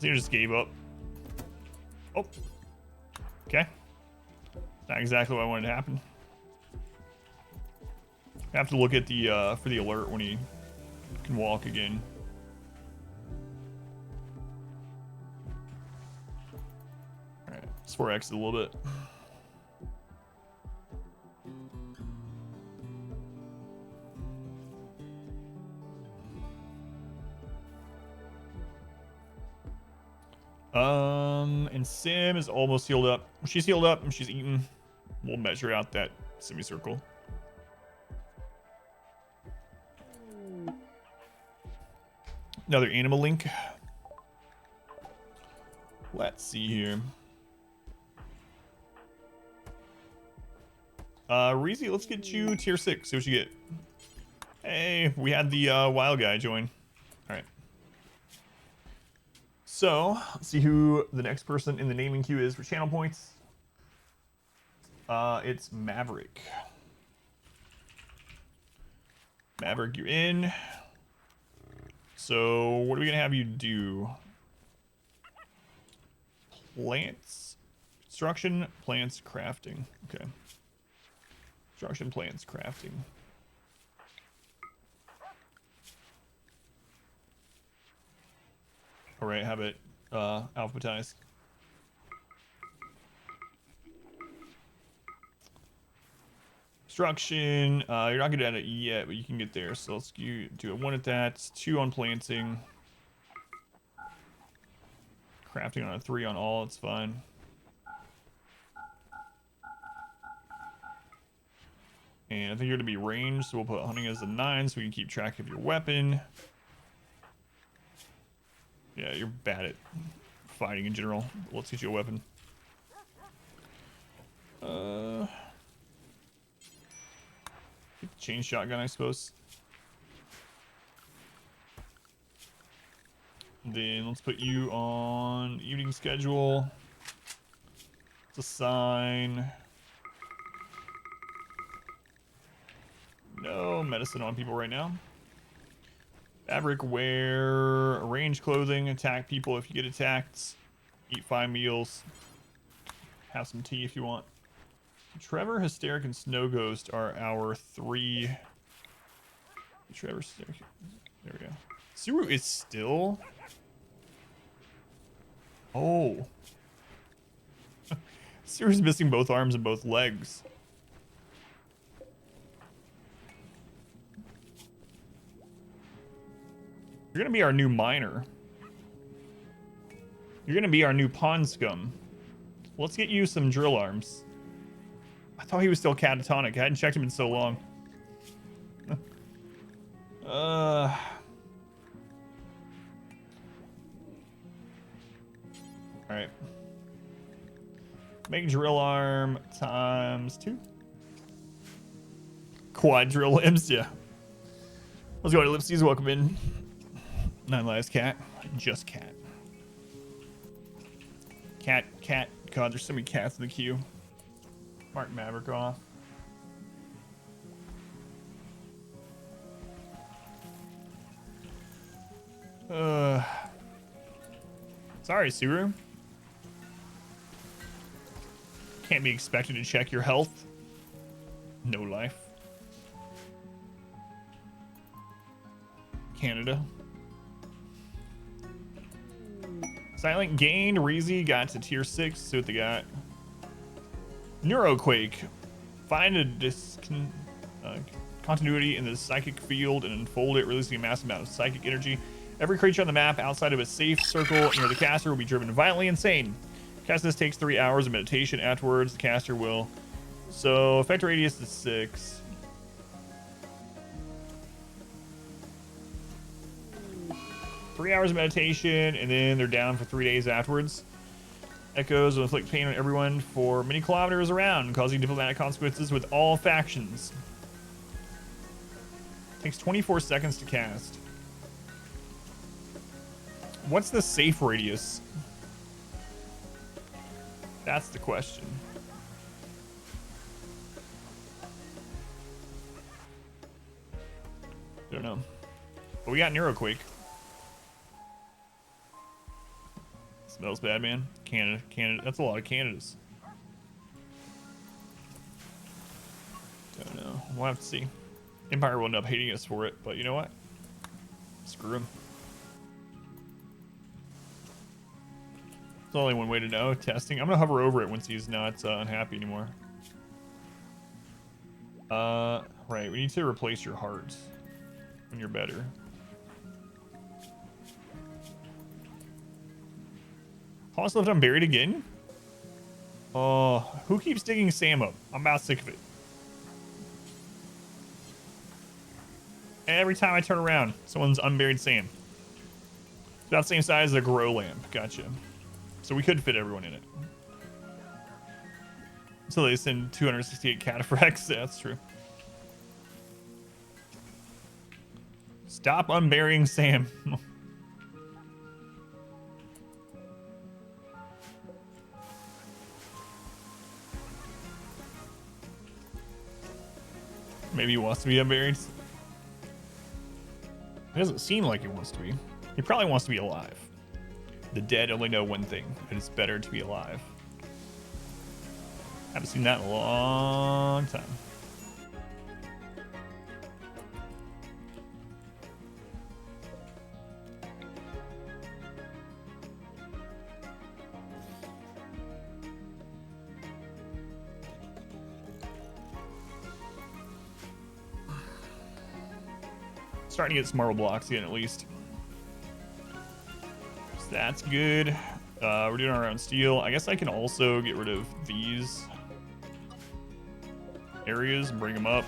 He just gave up. Oh. Okay. Not exactly what I wanted to happen. I have to look at the for the alert when he can walk again. Let's 4x it a little bit. And Sim is almost healed up. She's healed up and she's eaten. We'll measure out that semicircle. Another animal link. Let's see here. Reezy, let's get you tier 6. See what you get. Hey, we had the wild guy join. All right. So, let's see who the next person in the naming queue is for channel points. It's Maverick. Maverick, you're in. So, what are we gonna have you do? Plants, construction, plants, crafting. Okay. Construction, plants, crafting. All right, have it alphabetized. Construction, you're not good at it yet, but you can get there. So let's do a 1 at that, 2 on planting. Crafting on a 3 on all, it's fine. And I think you're to be ranged, so we'll put hunting as a 9 so we can keep track of your weapon. Yeah, you're bad at fighting in general. Let's get you a weapon. Chain shotgun, I suppose. Then let's put you on evening schedule. Let's assign. No medicine on people right now. Fabric wear, range clothing, attack people if you get attacked. Eat 5 meals. Have some tea if you want. Trevor, Hysteric, and Snow Ghost are our 3. Trevor, Hysteric. There we go. Suru is still. Oh. Suru's missing both arms and both legs. You're gonna be our new miner. You're gonna be our new pawn scum. Let's get you some drill arms. I thought he was still catatonic. I hadn't checked him in so long. All right. Make drill arm times 2. Quad drill limbs, yeah. Let's go to Lipsies. Welcome in. 9 lives, cat. Just cat. Cat. God, there's so many cats in the queue. Mark Maverick off. Sorry, Suru. Can't be expected to check your health. No life. Canada. Silent gained. Reezy got to tier 6. See what they got. Neuroquake. Find a continuity in the psychic field and unfold it, releasing a massive amount of psychic energy. Every creature on the map outside of a safe circle near the caster will be driven violently insane. Casting this takes 3 hours of meditation. Afterwards, the caster will. So, effect radius is 6. Three hours of meditation, and then they're down for 3 days afterwards. Echoes will inflict pain on everyone for many kilometers around, causing diplomatic consequences with all factions. Takes 24 seconds to cast. What's the safe radius? That's the question. Don't know. But we got Neuroquake. Smells bad, man. Canada. That's a lot of Canadas. Don't know. We'll have to see. Empire will end up hating us for it, but you know what? Screw them. There's only one way to know. Testing. I'm gonna hover over it once he's not unhappy anymore. Right. We need to replace your heart when you're better. Hoss left unburied again? Oh, who keeps digging Sam up? I'm about sick of it. Every time I turn around, someone's unburied Sam. It's about the same size as a grow lamp. Gotcha. So we could fit everyone in it. So they send 268 cataphracts. That's true. Stop unburying Sam. Maybe he wants to be unburied. It doesn't seem like he wants to be. He probably wants to be alive. The dead only know one thing, and it's better to be alive. Haven't seen that in a long time. Starting to get some marble blocks in at least. So that's good. We're doing our own steel. I guess I can also get rid of these areas and bring them up.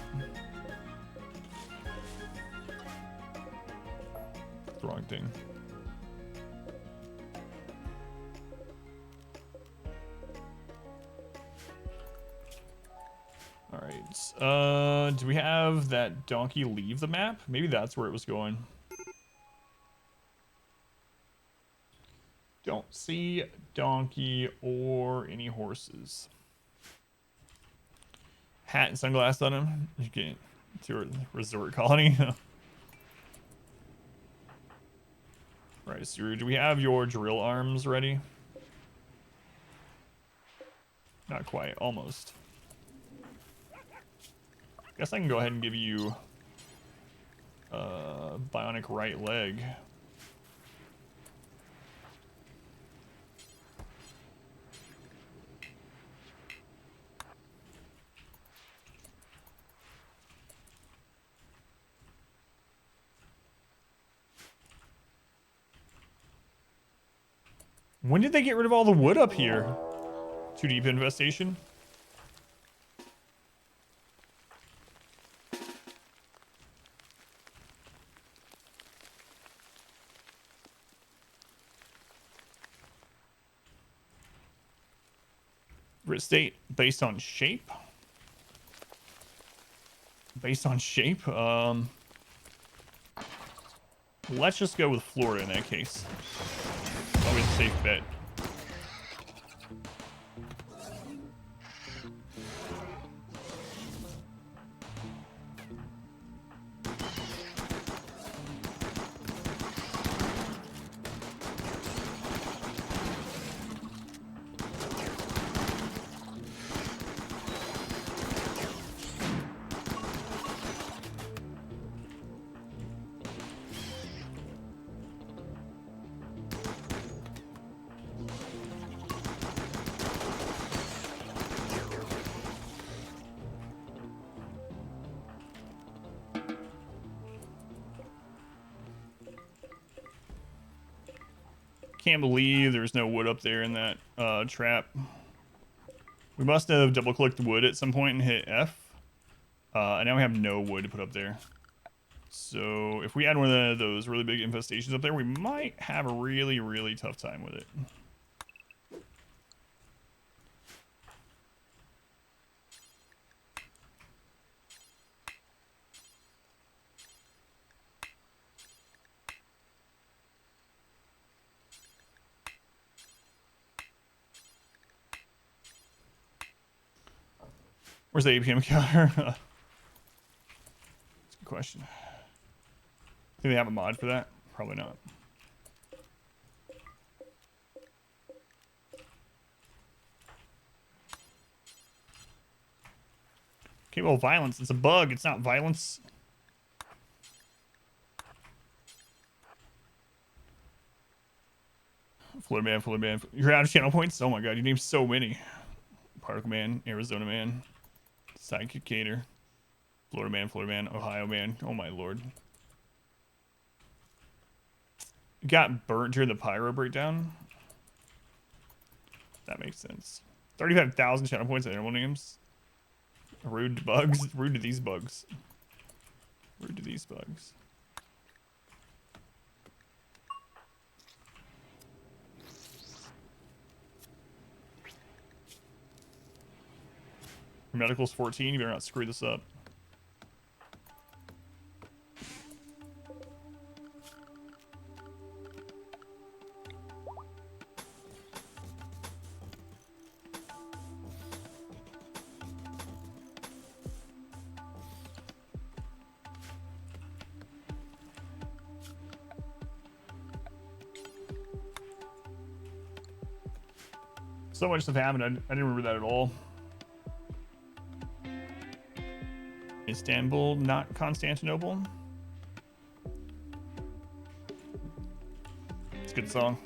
That's the wrong thing. All right. Do we have that donkey leave the map? Maybe that's where it was going. Don't see donkey or any horses. Hat and sunglasses on him. You get to a resort colony. Right, so do we have your drill arms ready? Not quite, almost. Guess I can go ahead and give you bionic right leg. When did they get rid of all the wood up here? Too deep infestation? Grit state based on shape. Based on shape. Let's just go with Florida in that case. Always a safe bet. Can't believe there's no wood up there in that trap. We must have double-clicked wood at some point and hit F. And now we have no wood to put up there. So if we add one of those really big infestations up there, we might have a really, really tough time with it. Where's the APM counter? That's a good question. Do they have a mod for that? Probably not. Okay, well, violence. It's a bug. It's not violence. Florida Man. You're out of channel points? Oh my god, you named so many. Particle Man, Arizona Man, Sidekick Cater, Florida Man, Ohio Man. Oh my lord. Got burnt during the pyro breakdown. That makes sense. 35,000 channel points and animal names. Rude to bugs. Rude to these bugs. Rude to these bugs. Your medical's 14. You better not screw this up. So much stuff happened. I didn't remember that at all. Istanbul, not Constantinople. It's a good song.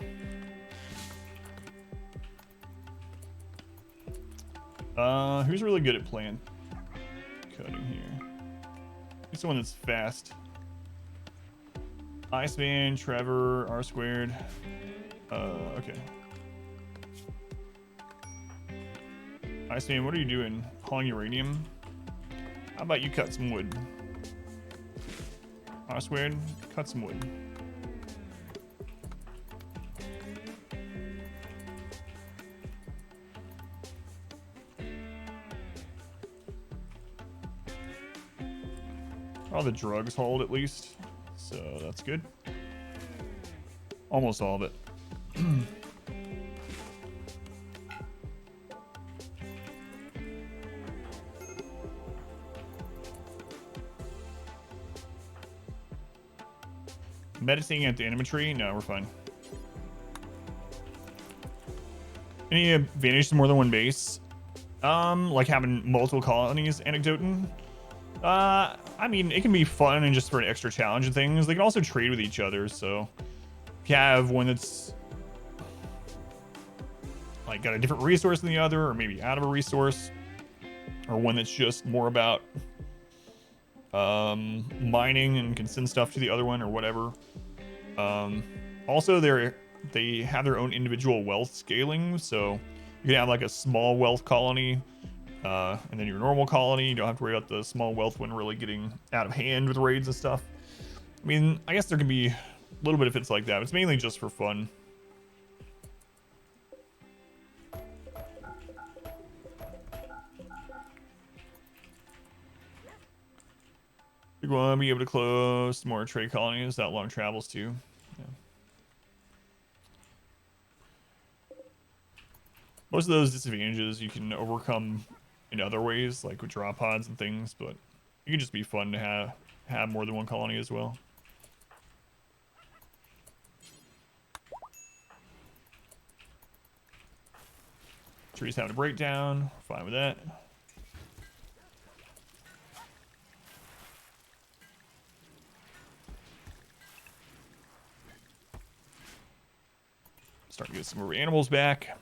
Who's really good at plant cutting here? Who's the one that's fast? Iceman, Trevor, R squared. Okay. Iceman, what are you doing? Hauling uranium? How about you cut some wood? R squared, cut some wood. All the drugs hauled at least, so that's good. Almost all of it. Meditating at the animatry? No, we're fine. Any advantage to more than one base? Like having multiple colonies anecdoting? I mean, it can be fun and just for an extra challenge and things. They can also trade with each other, so if you have one that's like got a different resource than the other, or maybe out of a resource, or one that's just more about mining and can send stuff to the other one or whatever. Also, they have their own individual wealth scaling, so you can have like a small wealth colony, and then your normal colony. You don't have to worry about the small wealth one really getting out of hand with raids and stuff. I mean, I guess there can be a little bit of fits like that, but it's mainly just for fun. You're going to be able to close more trade colonies that long travels too. Yeah. Most of those disadvantages you can overcome in other ways, like with drop pods and things, but it can just be fun to have more than one colony as well. Trees having a breakdown. Fine with that. Starting to get some more animals back.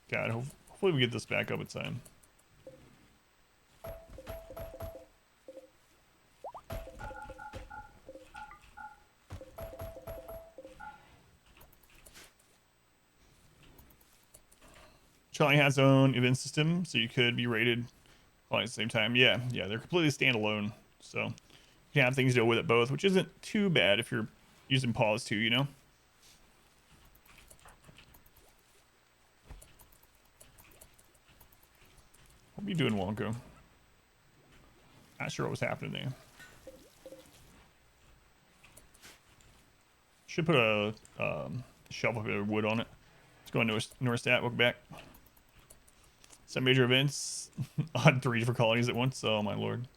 God, hopefully we get this back up in time. Charlie has its own event system, so you could be rated all at the same time. Yeah, they're completely standalone, so you can have things to deal with it both, which isn't too bad if you're using pause too, you know? What are you doing, Wonko? Not sure what was happening there. Should put a shelf of wood on it. Let's go into North Stat. Welcome back. Some major events on 3 different colonies at once. Oh my lord.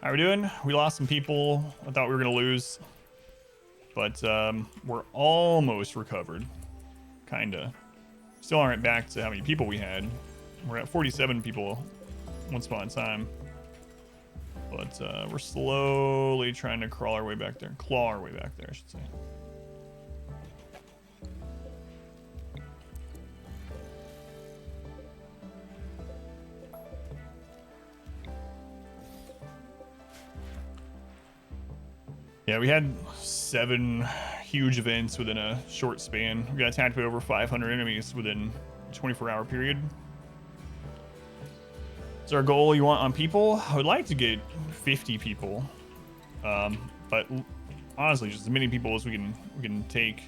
How we doing? We lost some people. I thought we were gonna lose, but we're almost recovered. Kinda. Still aren't back to how many people we had. We're at 47 people one spot in time. But we're slowly trying to crawl our way back there. Claw our way back there, I should say. Yeah, we had 7 huge events within a short span. We got attacked by over 500 enemies within a 24-hour period. Is our goal you want on people? I would like to get 50 people, but honestly, just as many people as we can take.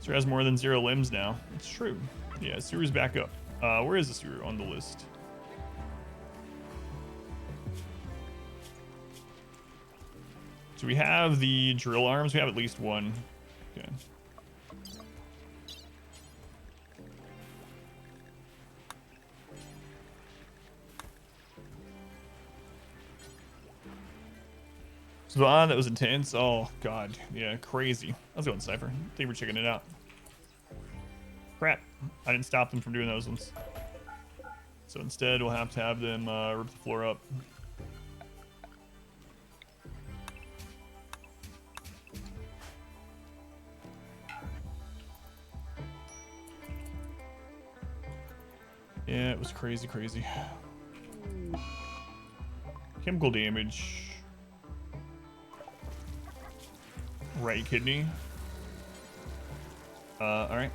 Suru has more than 0 limbs now. It's true. Yeah, Suru's back up. Where is the Suru on the list? So we have the drill arms. We have at least one. Okay. So that was intense. Oh god, yeah, crazy. I was going Cypher. They were checking it out. Crap, I didn't stop them from doing those ones. So instead, we'll have to have them rip the floor up. Yeah, it was crazy, crazy. Chemical damage. Right kidney. Alright.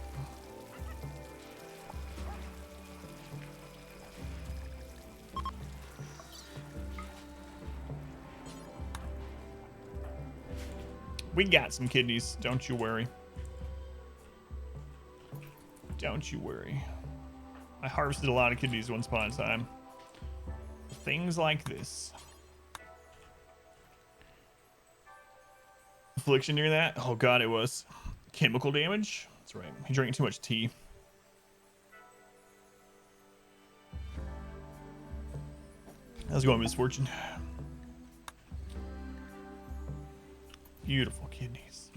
We got some kidneys, don't you worry. Don't you worry. I harvested a lot of kidneys once upon a time. Things like this. Affliction near that? Oh god, it was. Chemical damage? That's right. He drank too much tea. How's it going, Misfortune? Beautiful kidneys.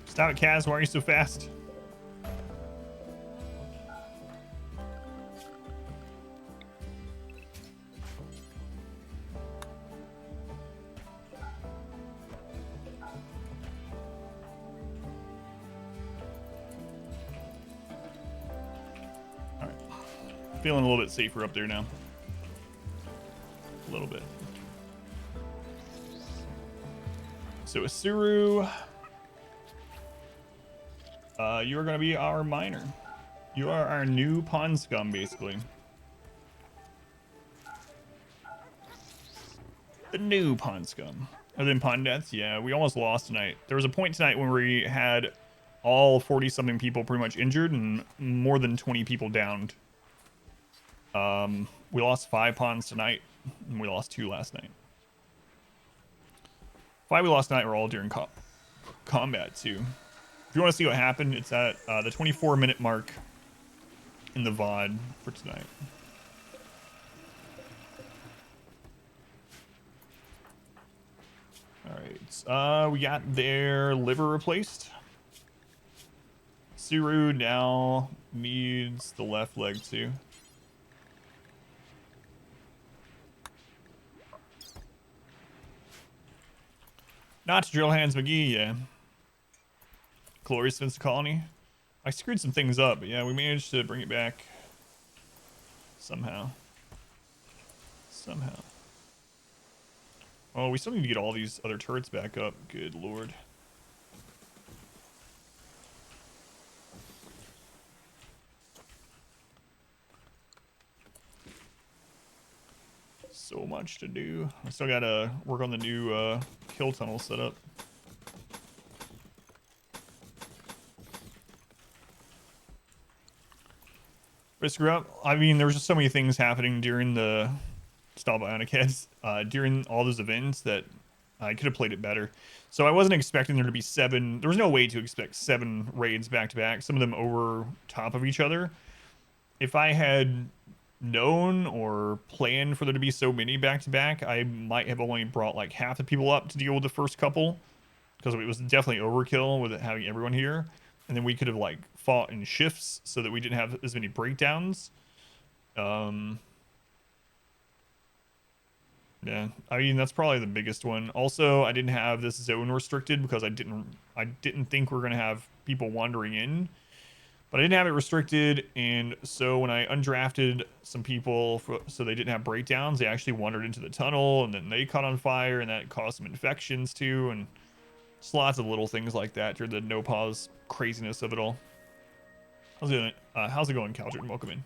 Stop it, Kaz. Why are you so fast? All right. Feeling a little bit safer up there now. A little bit. So Asuru. You are going to be our miner. You are our new pawn scum, basically. The new pawn scum. Other than pawn deaths, yeah, we almost lost tonight. There was a point tonight when we had all 40-something people pretty much injured and more than 20 people downed. We lost 5 pawns tonight, and we lost 2 last night. 5 we lost tonight were all during combat, too. If you want to see what happened, it's at the 24-minute mark in the VOD for tonight. Alright, we got their liver replaced. Suru now needs the left leg too. Not to drill hands McGee, yeah. Glorious Vince Colony. I screwed some things up, but yeah, we managed to bring it back somehow. Somehow. Oh, we still need to get all these other turrets back up. Good lord. So much to do. I still gotta work on the new kill tunnel setup. screw up. I mean, there was just so many things happening during the Stall Bionic Heads, during all those events that I could have played it better. So I wasn't expecting there to be 7. There was no way to expect 7 raids back to back, some of them over top of each other. If I had known or planned for there to be so many back to back, I might have only brought like half the people up to deal with the first couple, because it was definitely overkill with it having everyone here. And then we could have like fought in shifts so that we didn't have as many breakdowns. Yeah, I mean that's probably the biggest one. Also, I didn't have this zone restricted because I didn't think we were gonna have people wandering in, but I didn't have it restricted, and so when I undrafted some people so they didn't have breakdowns, they actually wandered into the tunnel, and then they caught on fire, and that caused some infections too, and just lots of little things like that during the no pause craziness of it all. How's it going, Caldron? Welcome in.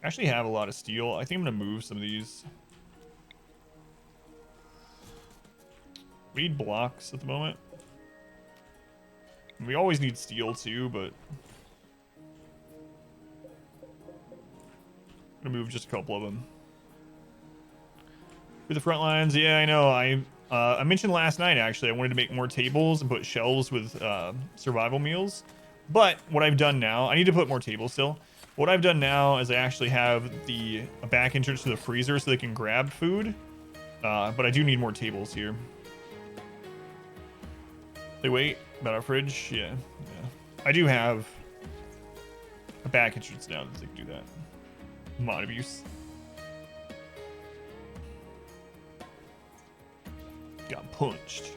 I actually have a lot of steel. I think I'm gonna move some of these. We need blocks at the moment. We always need steel too, but I'm gonna move just a couple of them. For the front lines, yeah, I know. I mentioned last night actually I wanted to make more tables and put shelves with survival meals. But what I've done now, I need to put more tables still. What I've done now is I actually have a back entrance to the freezer so they can grab food. But I do need more tables here. They wait about our fridge. Yeah. I do have a back entrance now that they can do that. Mod abuse. Got punched.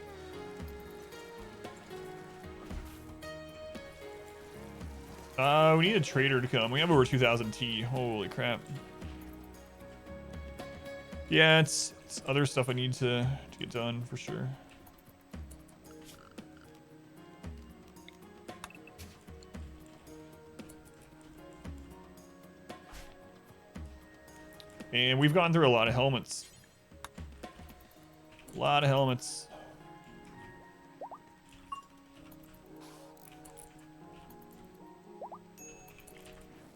We need a trader to come. We have over 2,000 T. Holy crap. Yeah, it's other stuff I need to get done for sure. And we've gone through a lot of helmets. A lot of helmets.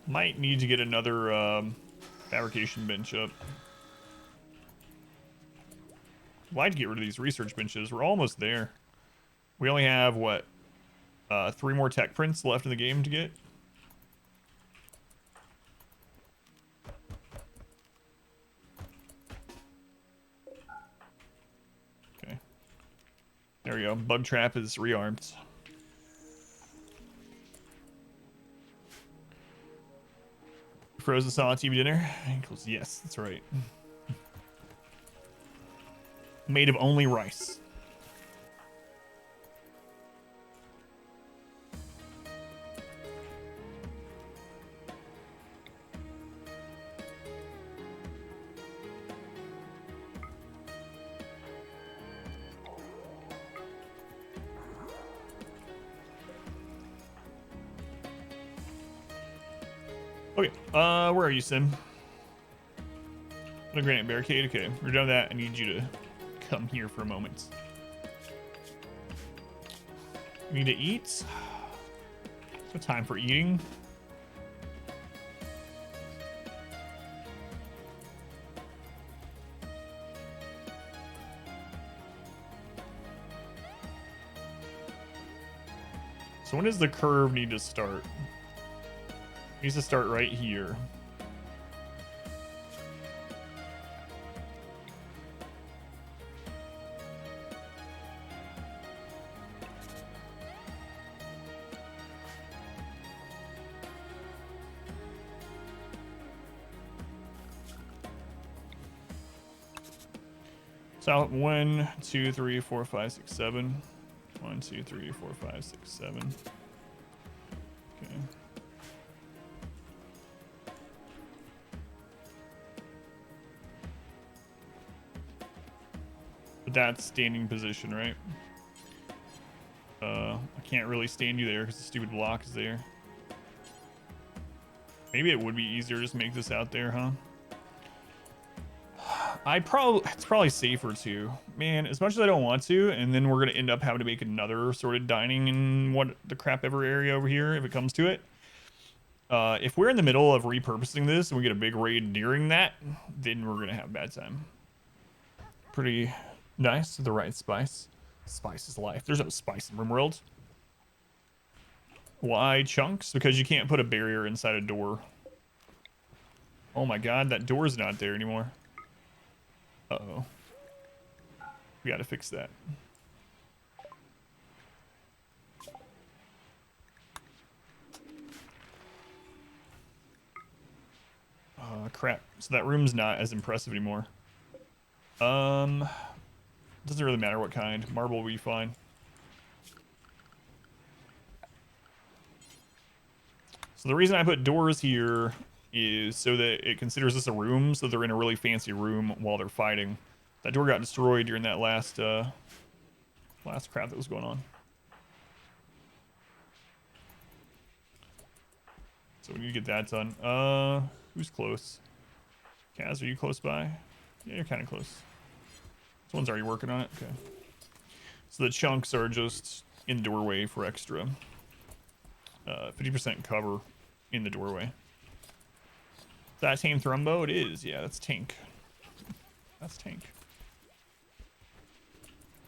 Might need to get another fabrication bench up. I'd like to get rid of these research benches. We're almost there. We only have, what, 3 more tech prints left in the game to get. Okay. There we go. Bug trap is rearmed. Frozen saw TV dinner? Equals yes, that's right. Made of only rice. Okay, where are you, Sim? A granite barricade? Okay, we're done with that. I need you to come here for a moment. We need to eat. So time for eating. So when does the curve need to start? It needs to start right here. So 1, 2, 3, 4, 5, 6, 7. 1, 2, 3, 4, 5, 6, 7. Okay. But that's standing position, right? I can't really stand you there because the stupid block is there. Maybe it would be easier to just make this out there, huh? It's probably safer to, man, as much as I don't want to, and then we're gonna end up having to make another sort of dining in what the crap ever area over here if it comes to it. If we're in the middle of repurposing this and we get a big raid during that, then we're gonna have a bad time. Pretty nice, the right spice. Spice is life. There's no spice in RimWorld. Why chunks? Because you can't put a barrier inside a door. Oh my god, that door's not there anymore. Uh-oh. We gotta fix that. Crap. So that room's not as impressive anymore. Doesn't really matter what kind. Marble will be fine. So the reason I put doors here is so that it considers this a room, so they're in a really fancy room while they're fighting. That door got destroyed during that last crap that was going on. So we need to get that done. Who's close? Kaz, are you close by? Yeah, you're kind of close. Someone's already working on it. Okay. So the chunks are just in the doorway for extra. 50% cover in the doorway. Is that Tame Thrumbo? It is. Yeah, that's Tank. That's Tank.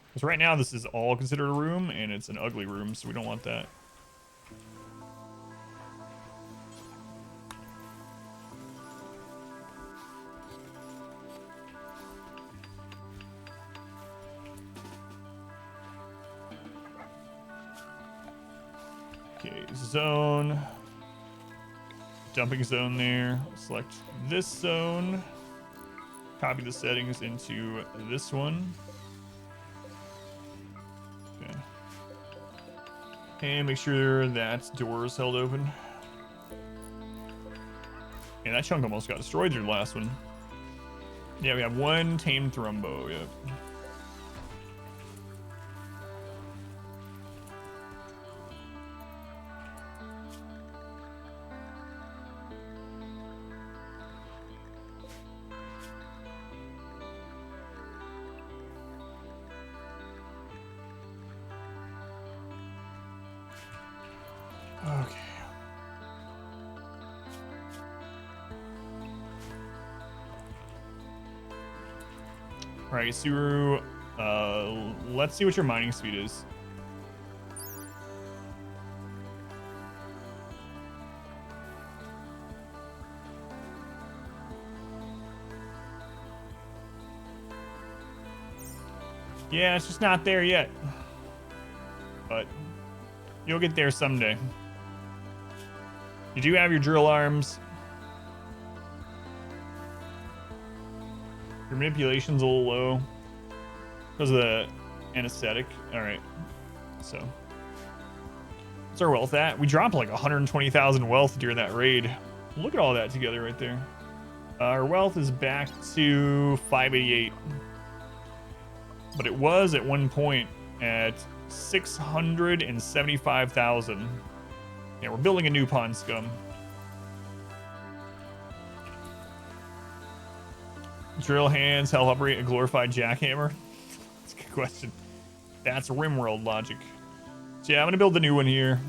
Because right now this is all considered a room, and it's an ugly room, so we don't want that. Okay, zone. Dumping zone there. Select this zone. Copy the settings into this one. Okay. And make sure that door is held open. And that chunk almost got destroyed through the last one. Yeah, we have one Tame Thrumbo, yep. Okay. All right, Suru, let's see what your mining speed is. Yeah, it's just not there yet. But you'll get there someday. You do have your drill arms. Your manipulation's a little low because of the anesthetic. All right, so what's our wealth at? We dropped like 120,000 wealth during that raid. Look at all that together right there. Our wealth is back to 588, but it was at one point at 675,000. Yeah, we're building a new pond scum. Drill hands, help operate a glorified jackhammer. That's a good question. That's RimWorld logic. So yeah, I'm gonna build the new one here.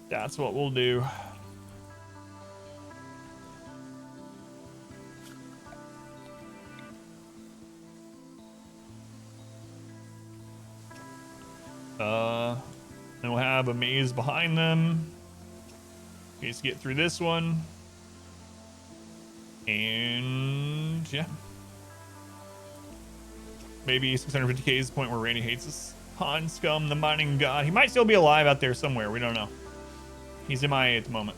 That's what we'll do. Then we'll have a maze behind them. In case to get through this one. And yeah. Maybe 650k is the point where Randy hates us. Han Scum, the mining god. He might still be alive out there somewhere. We don't know. He's MIA at the moment.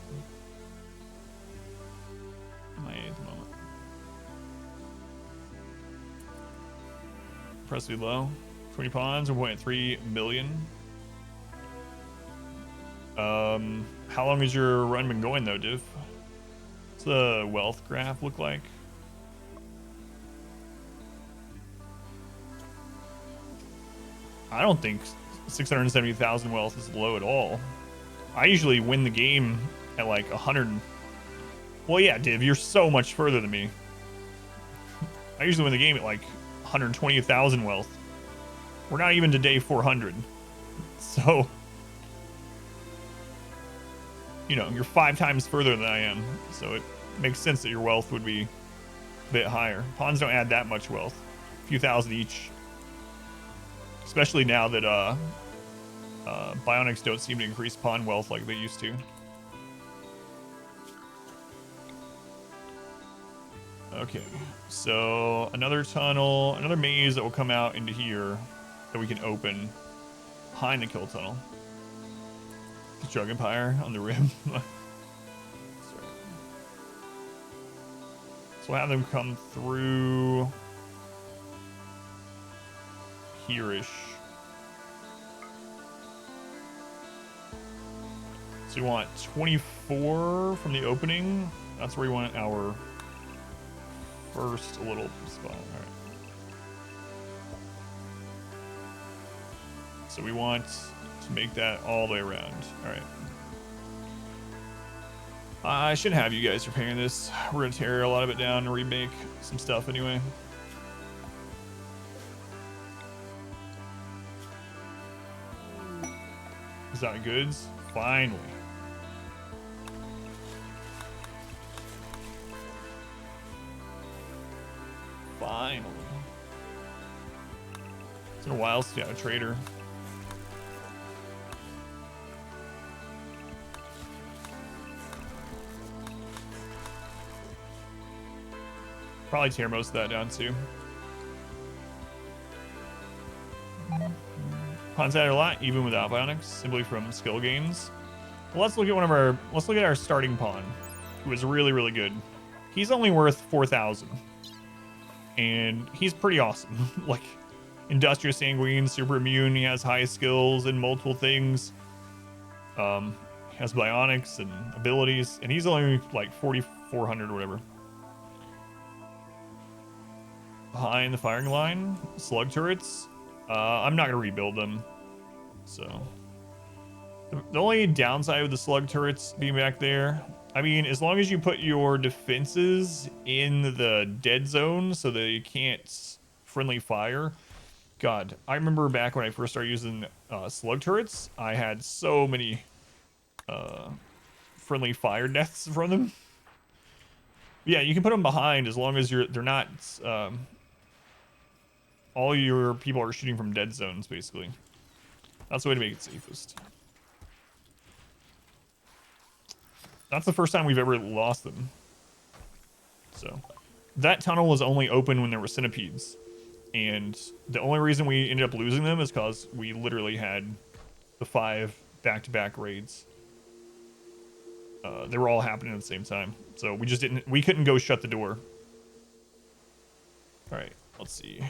MIA at the moment. Impressively low. 20 pawns, 1.3 million. How long has your run been going though, Div? What's the wealth graph look like? I don't think 670,000 wealth is low at all. I usually win the game at like 100. Well, yeah, Div, you're so much further than me. I usually win the game at like 120,000 wealth. We're not even to day 400. So, you know, you're 5 times further than I am. So it makes sense that your wealth would be a bit higher. Pawns don't add that much wealth. A few thousand each. Especially now that bionics don't seem to increase pawn wealth like they used to. Okay, so another tunnel, another maze that will come out into here that we can open behind the kill tunnel. The Drug Empire on the rim. So we'll have them come through here-ish. So we want 24 from the opening. That's where we want our first little spot. All right. So we want to make that all the way around. All right. I should have you guys repairing this. We're gonna tear a lot of it down and remake some stuff anyway. Is that goods? Finally. Finally. It's been a while since I had a trader. Probably tear most of that down too. Pawns added a lot, even without bionics, simply from skill gains. Well, let's look at our starting pawn, who is really, really good. He's only worth 4,000. And he's pretty awesome. Like, industrious sanguine, super immune, he has high skills in multiple things. He has bionics and abilities, and he's only like 4,400 or whatever. Behind the firing line, slug turrets. I'm not gonna rebuild them. So the only downside with the slug turrets being back there, I mean, as long as you put your defenses in the dead zone so that you can't friendly fire. God, I remember back when I first started using slug turrets, I had so many friendly fire deaths from them. Yeah, you can put them behind as long as they're not all your people are shooting from dead zones, basically. That's the way to make it safest. That's the first time we've ever lost them. So, that tunnel was only open when there were centipedes. And the only reason we ended up losing them is because we literally had the 5 back-to-back raids. They were all happening at the same time. So we couldn't go shut the door. All right, let's see.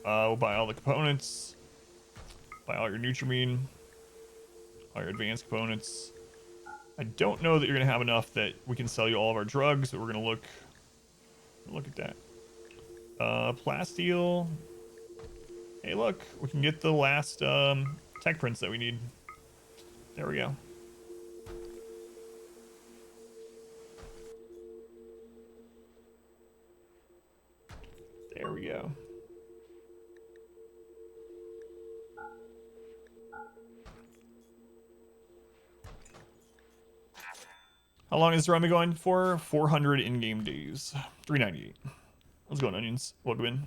We'll buy all the components. Buy all your Nutrimine. All your advanced components. I don't know that you're going to have enough that we can sell you all of our drugs, but we're going to look at that. Plasteel. Hey, look, we can get the last tech prints that we need. There we go. There we go. How long is the run been going for? 400 in-game days. 398. Let's go on, onions. Welcome in.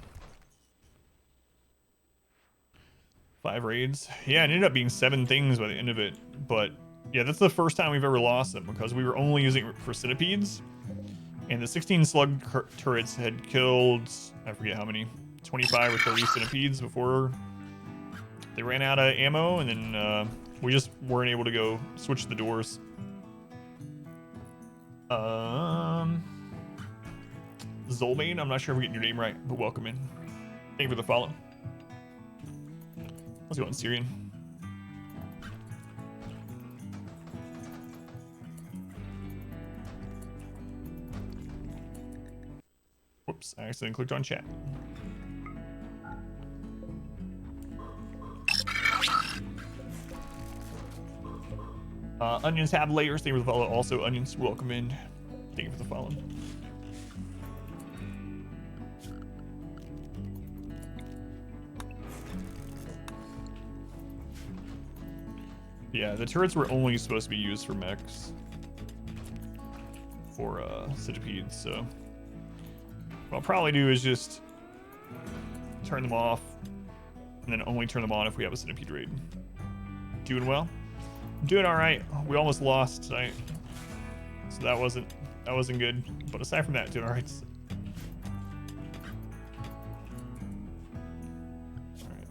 5 raids. Yeah, it ended up being 7 things by the end of it. But yeah, that's the first time we've ever lost them because we were only using it for centipedes. And the 16 slug turrets had killed, I forget how many, 25 or 30 centipedes before they ran out of ammo. And then we just weren't able to go switch the doors. Zolbane, I'm not sure if we're getting your name right, but welcome in. Thank you for the follow. Let's go on Syrian. Whoops, I accidentally clicked on chat. Onions have layers. Thank you for the follow. Also, Onions, welcome in. Thank you for the follow. Yeah, the turrets were only supposed to be used for mechs. For centipedes, so what I'll probably do is just turn them off and then only turn them on if we have a centipede raid. Doing well. Doing all right. We almost lost tonight, so that wasn't good. But aside from that, doing all right. All right.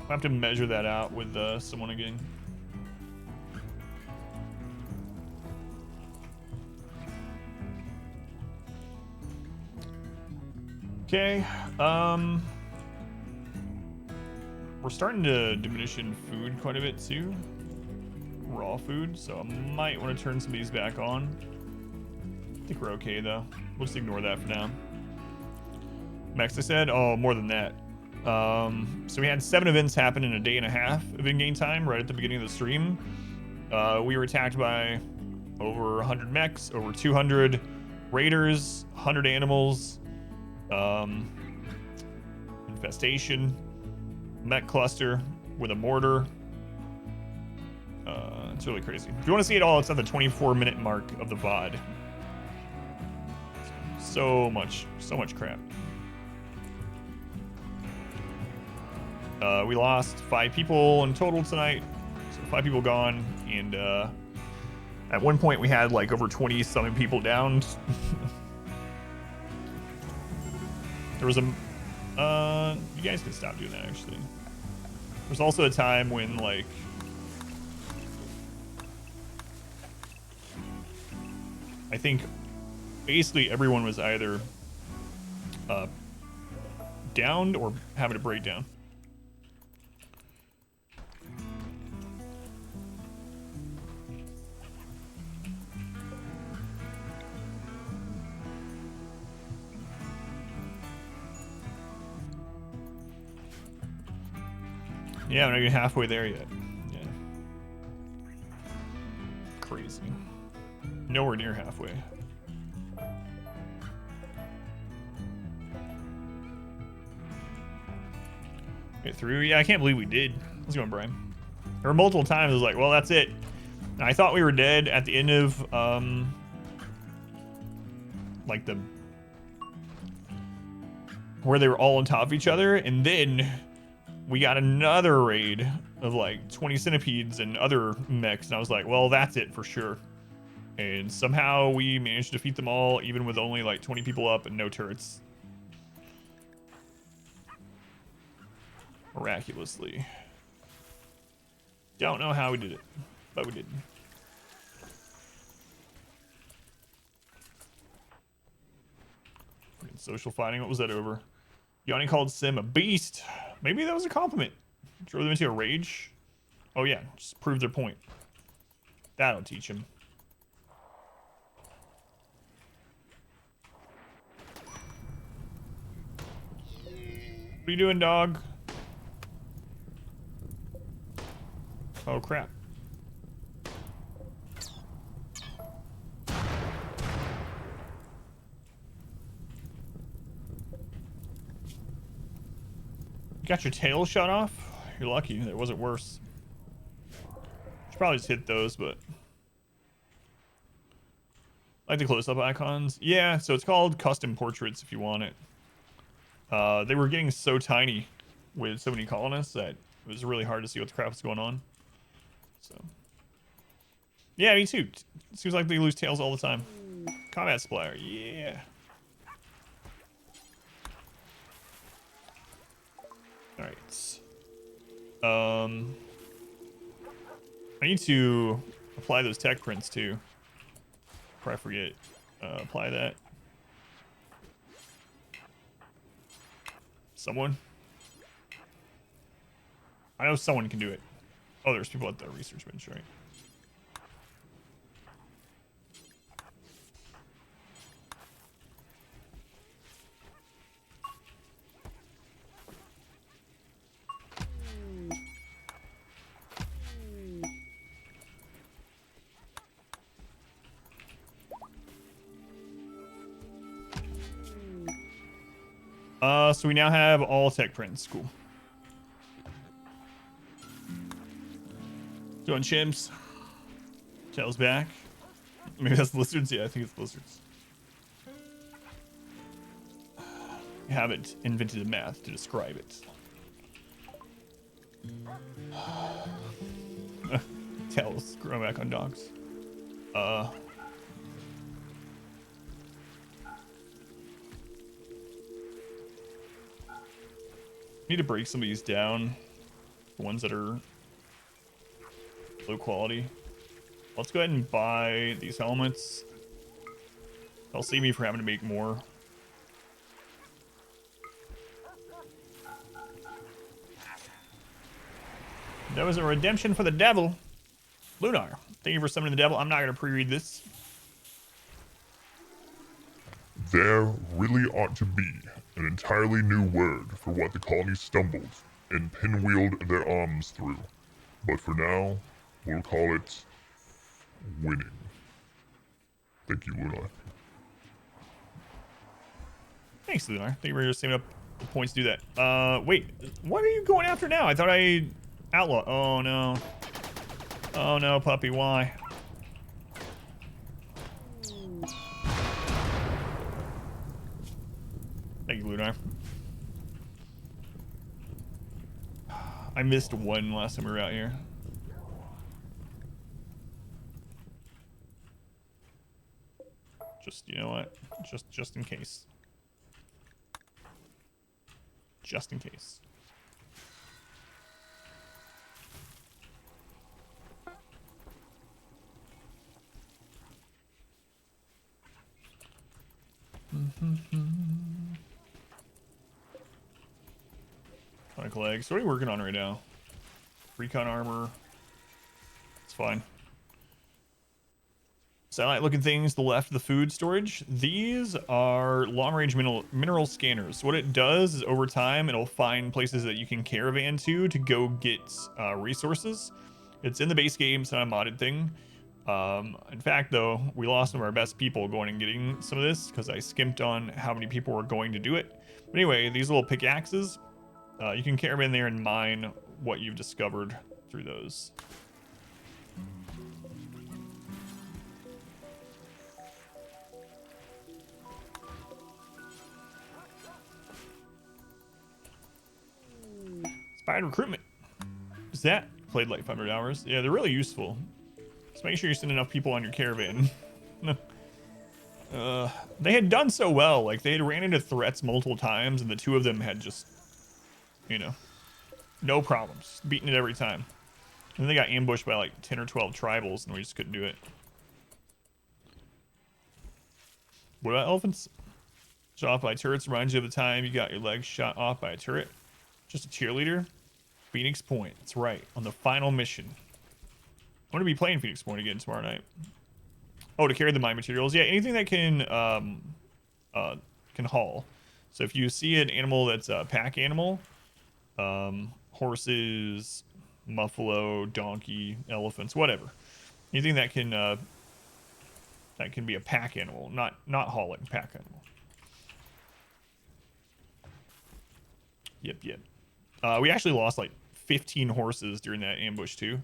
I'll have to measure that out with someone again. Okay, we're starting to diminish in food quite a bit too. Raw food, so I might want to turn some of these back on. I think we're okay though. We'll just ignore that for now. Max, I said, oh, more than that. So we had 7 events happen in a day and a half of in-game time right at the beginning of the stream. We were attacked by over 100 mechs, over 200 raiders, 100 animals, infestation, mech cluster with a mortar. It's really crazy. If you want to see it all, it's at the 24-minute mark of the VOD. So much crap. We lost 5 people in total tonight, so 5 people gone, and at one point we had like over 20-something people downed. There was a you guys can stop doing that actually. There's also a time when like I think basically everyone was either downed or having a breakdown. Yeah, we're not even halfway there yet. Yeah. Crazy. Nowhere near halfway. Get through? Yeah, I can't believe we did. How's it going, Brian? There were multiple times I was like, well, that's it. And I thought we were dead at the end of, like the... where they were all on top of each other, and then we got another raid of like 20 centipedes and other mechs, and I was like, well, that's it for sure. And somehow we managed to defeat them all, even with only like 20 people up and no turrets. Miraculously. Don't know how we did it, but we did. Social fighting, what was that over? Yanni called Sim a beast. Maybe that was a compliment. Drove them into a rage. Oh yeah, just prove their point. That'll teach him. What are you doing, dog? Oh crap. You got your tail shot off? You're lucky. It wasn't worse. Should probably just hit those, but... I like the close-up icons. Yeah, so it's called custom portraits if you want it. They were getting so tiny with so many colonists that it was really hard to see what the crap was going on. So... yeah, me too. It seems like they lose tails all the time. Combat Splatter, yeah. Alright. I need to apply those tech prints too. Before I forget. Apply that. Someone? I know someone can do it. Oh, there's people at the research bench, right? So we now have all tech prints. Cool. Doing chimps. Tails back. Maybe that's lizards. Yeah, I think it's lizards. We haven't invented a math to describe it. Tails grow back on dogs. Need to break some of these down. The ones that are low quality. Let's go ahead and buy these helmets. They'll save me for having to make more. That was a redemption for the devil. Lunar, thank you for summoning the devil. I'm not going to pre-read this. There really ought to be an entirely new word for what the colony stumbled and pinwheeled their arms through. But for now, we'll call it winning. Thank you, Lunar. Thanks, Lunar. Thank you for saving up the points to do that. Wait, what are you going after now? I thought I outlawed. Oh, no. Oh, no, puppy, why? Thank you, Lunar. I missed one last time we were out here. Just, you know what? Just in case. Just in case. Sonic legs. What are you working on right now? Recon armor. It's fine. Satellite looking things to the left of the food storage. These are long-range mineral scanners. What it does is over time, it'll find places that you can caravan to go get resources. It's in the base game. It's not a modded thing. In fact, though, we lost some of our best people going and getting some of this because I skimped on how many people were going to do it. But anyway, these little pickaxes, you can caravan there and mine what you've discovered through those. Inspired recruitment. Is that played like 500 hours? Yeah, they're really useful. Just make sure you send enough people on your caravan. They had done so well. Like, they had ran into threats multiple times, and the two of them had just, you know, no problems. Beating it every time. And then they got ambushed by like 10 or 12 tribals, and we just couldn't do it. What about elephants? Shot off by turrets reminds you of the time you got your legs shot off by a turret. Just a cheerleader. Phoenix Point. That's right. On the final mission. I'm going to be playing Phoenix Point again tomorrow night. Oh, to carry the mine materials. Yeah, anything that can haul. So if you see an animal that's a pack animal, horses, buffalo, donkey, elephants, whatever. Anything that can be a pack animal, not hauling, pack animal. Yep. We actually lost like 15 horses during that ambush too.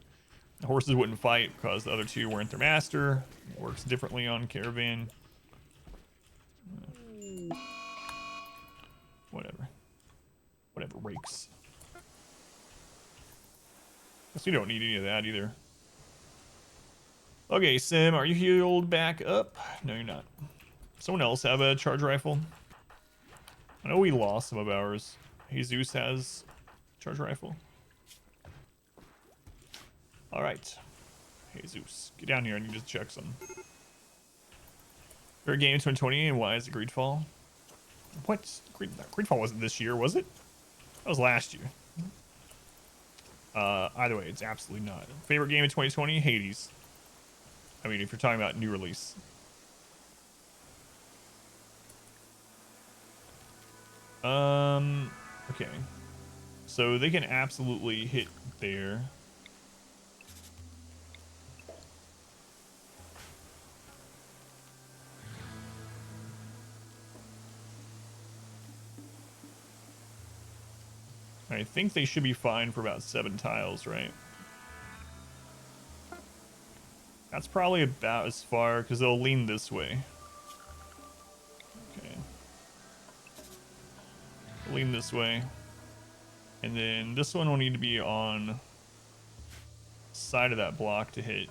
The horses wouldn't fight because the other two weren't their master. It works differently on caravan. Whatever, rakes. Guess we don't need any of that either. Okay, Sim, are you healed back up? No, you're not. Someone else have a charge rifle? I know we lost some of ours. Jesus has charge rifle. All right, Jesus, get down here. I need to check some. Favorite game in 2020 and why is it Greedfall? What? Greedfall wasn't this year, was it? That was last year. Either way, it's absolutely not. Favorite game in 2020? Hades. I mean, if you're talking about new release. Okay. So they can absolutely hit there. I think they should be fine for about 7 tiles, right? That's probably about as far, because they'll lean this way. Okay. Lean this way. And then this one will need to be on the side of that block to hit.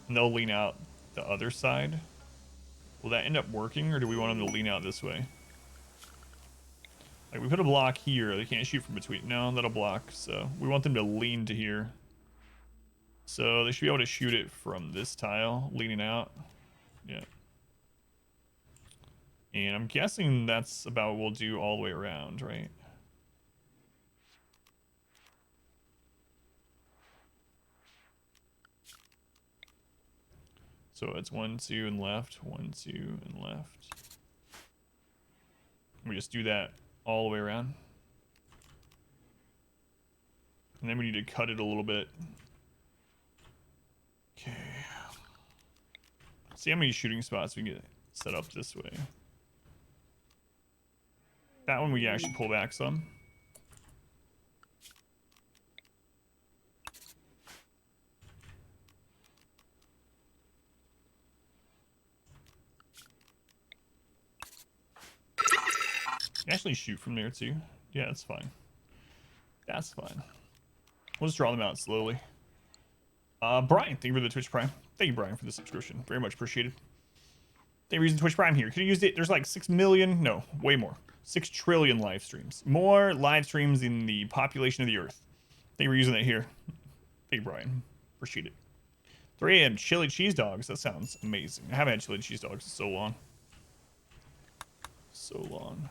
And they'll lean out the other side. Will that end up working, or do we want them to lean out this way? Like, we put a block here. They can't shoot from between. No, that'll block. So we want them to lean to here. So they should be able to shoot it from this tile, leaning out. Yeah. And I'm guessing that's about what we'll do all the way around, right? So it's 1, 2, and left. 1, 2, and left. We just do that all the way around. And then we need to cut it a little bit. Okay. See how many shooting spots we can get set up this way. That one we can actually pull back some. You can actually shoot from there too. Yeah, that's fine. That's fine. We'll just draw them out slowly. Brian, thank you for the Twitch Prime. Thank you, Brian, for the subscription. Very much appreciated. Thank you for using Twitch Prime here. Could have used it. There's like 6 million, no, way more. 6 trillion live streams. More live streams than the population of the Earth. Thank you for using it here. Thank you, Brian. Appreciate it. 3 a.m. chili cheese dogs. That sounds amazing. I haven't had chili cheese dogs in so long. So long.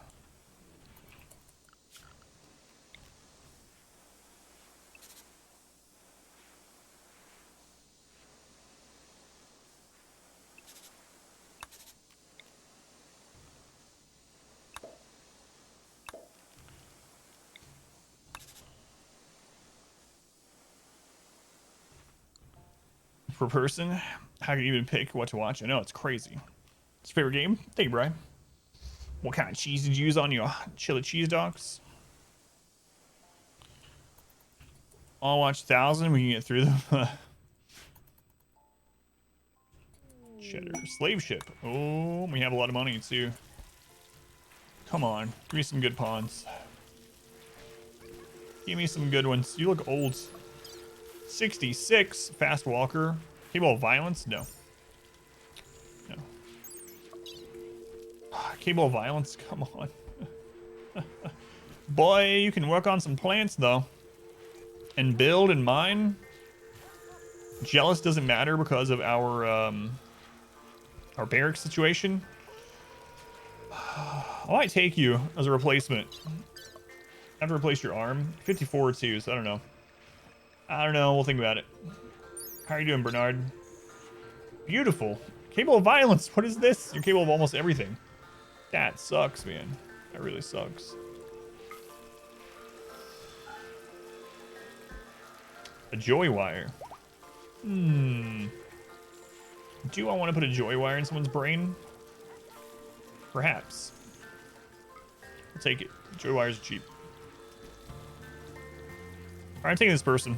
Per person, how can you even pick what to watch? I know, it's crazy. It's your favorite game? Thank you, Brian. What kind of cheese did you use on your chili cheese dogs? I'll watch 1,000. We can get through them. Cheddar. Slave ship. Oh, we have a lot of money, too. Come on. Give me some good pawns. Give me some good ones. You look old. 66. Fast walker. Capable of violence? No. No. Capable of violence? Come on. Boy, you can work on some plants, though. And build and mine. Jealous doesn't matter because of our barrack situation. I might take you as a replacement. I have to replace your arm. 54 too, so I don't know. I don't know. We'll think about it. How are you doing, Bernard? Beautiful. Capable of violence. What is this? You're capable of almost everything. That sucks, man. That really sucks. A joy wire. Do I want to put a joy wire in someone's brain? Perhaps. I'll take it. Joy wires are cheap. Alright, I'm taking this person.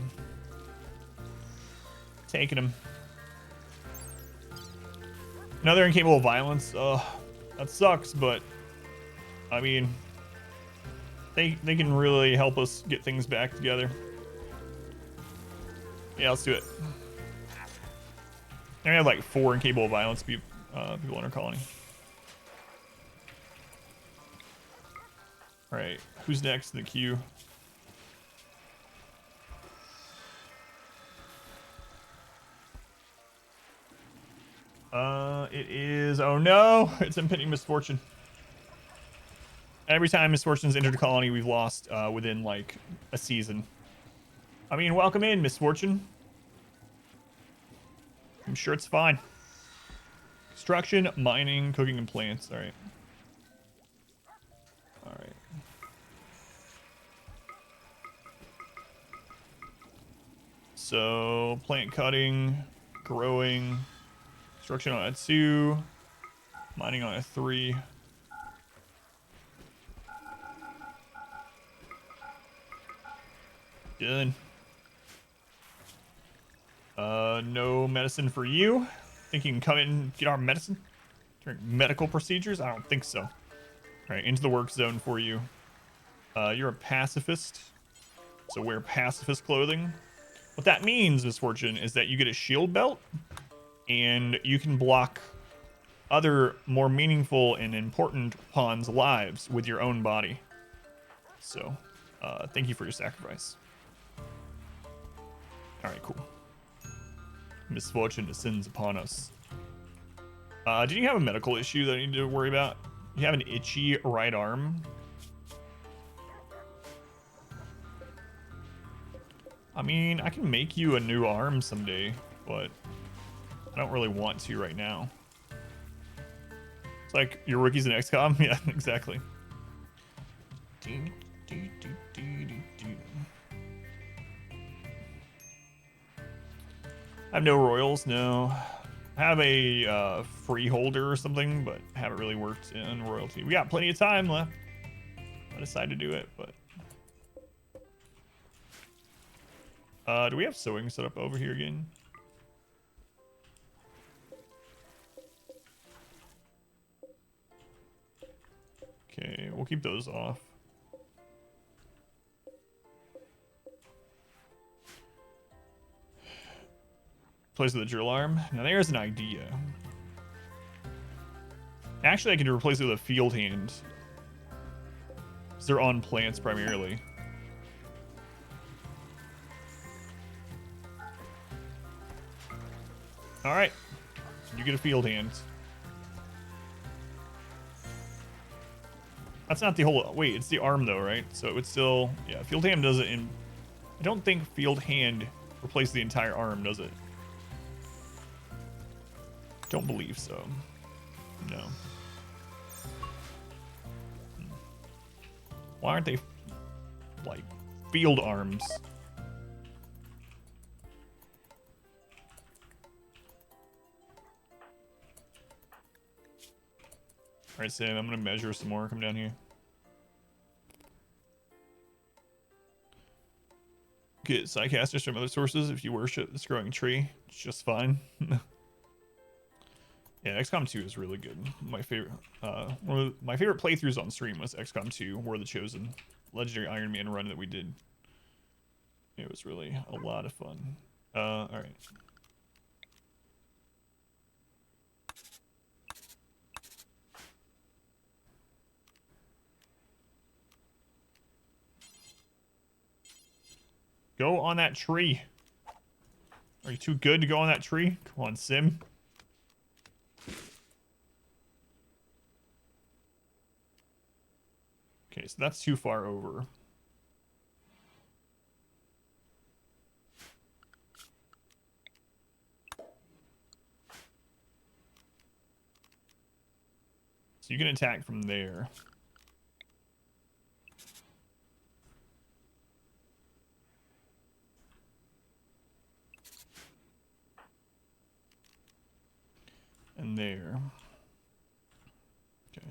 Taking him. Now they're incapable of violence. That sucks, but I mean, they can really help us get things back together. Yeah, let's do it. I have like 4 incapable of violence people in our colony. All right, who's next in the queue? It is, oh no, it's impending misfortune. Every time misfortune's entered a colony, we've lost within like a season. I mean, welcome in, misfortune. I'm sure it's fine. Construction, mining, cooking, and plants. All right. All right. So, plant cutting, growing, construction on a 2, mining on a 3. Good. No medicine for you. Think you can come in and get our medicine during medical procedures? I don't think so. All right, into the work zone for you. You're a pacifist, so wear pacifist clothing. What that means, Misfortune, is that you get a shield belt, and you can block other more meaningful and important pawns' lives with your own body. So, thank you for your sacrifice. All right, cool. Misfortune descends upon us. Do you have a medical issue that I need to worry about? You have an itchy right arm. I mean, I can make you a new arm someday, but I don't really want to right now. It's like your rookies in XCOM. Yeah, exactly. I have no royals, no. I have a freeholder or something, but haven't really worked in royalty. We got plenty of time left. I decided to do it, but... do we have sewing set up over here again? Okay, we'll keep those off. Place with the drill arm. Now there's an idea. Actually, I can replace it with a field hand. Because they're on plants primarily. Alright. You get a field hand. That's not the whole... Wait, it's the arm though, right? So it would still... Yeah, field hand does it in... I don't think field hand replaces the entire arm, does it? Don't believe so. No. Why aren't they, like, field arms? Alright, Sam, I'm gonna measure some more. Come down here. Get psychasters from other sources if you worship this growing tree. It's just fine. Yeah, XCOM 2 is really good. My favorite, one of my favorite playthroughs on stream was XCOM 2, War of the Chosen, legendary Iron Man run that we did. It was really a lot of fun. All right. Go on that tree. Are you too good to go on that tree? Come on, Sim. Okay, so that's too far over. So you can attack from there. And there. Okay.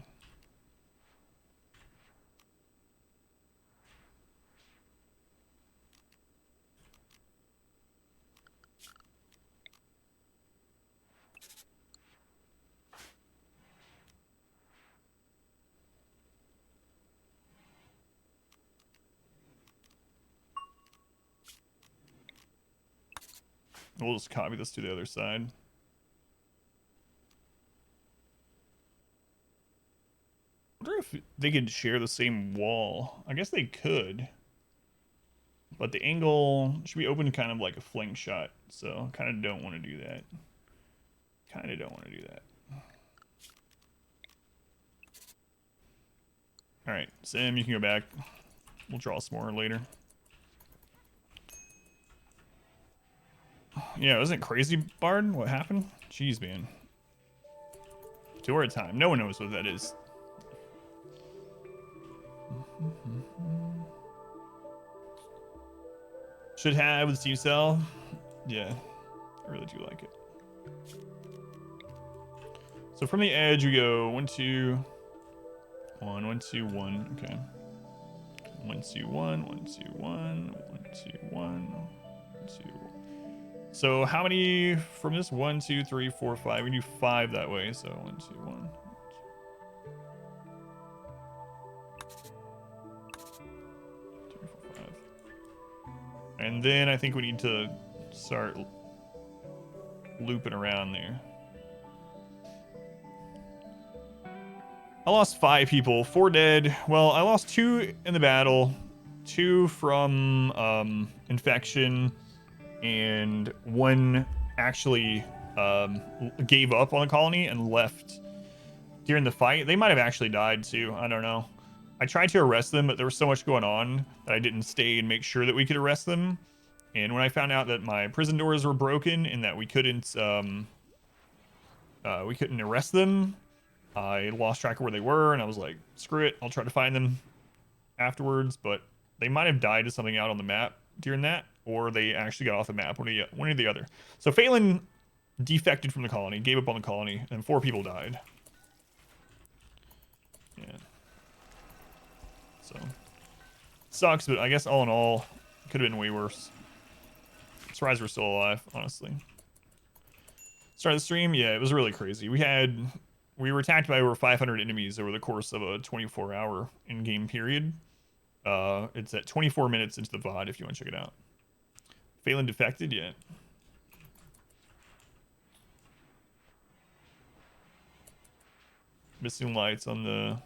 We'll just copy this to the other side. I wonder if they could share the same wall. I guess they could. But the angle should be open kind of like a flank shot. So kind of don't want to do that. Kind of don't want to do that. Alright, Sam, you can go back. We'll draw some more later. Yeah, wasn't it crazy, Bard? What happened? Jeez, man. 2 at a time. No one knows what that is. Should have with Steam Cell. Yeah, I really do like it. So from the edge we go 1, 2, 1, 1, 2, 1. Okay. 1, 2, 1, 1, 2, 1, 1, 2, 1, 1, 2. So how many from this? 1, 2, 3, 4, 5. We do 5 that way. So 1, 2, 1. 3, 4, 5. And then I think we need to start looping around there. I lost 5 people, 4 dead. Well, I lost 2 in the battle, 2 from infection, and 1 actually gave up on the colony and left during the fight. They might have actually died too. I don't know. I tried to arrest them, but there was so much going on that I didn't stay and make sure that we could arrest them. And when I found out that my prison doors were broken and that we couldn't arrest them, I lost track of where they were, and I was like, screw it, I'll try to find them afterwards. But they might have died to something out on the map during that, or they actually got off the map, one or the other. So Phelan defected from the colony, gave up on the colony, and 4 people died. Yeah. So, sucks, but I guess all in all, it could have been way worse. Surprised we're still alive, honestly. Start the stream? Yeah, it was really crazy. We were attacked by over 500 enemies over the course of a 24-hour in-game period. It's at 24 minutes into the VOD if you want to check it out. Phelan defected yet? Missing lights on the...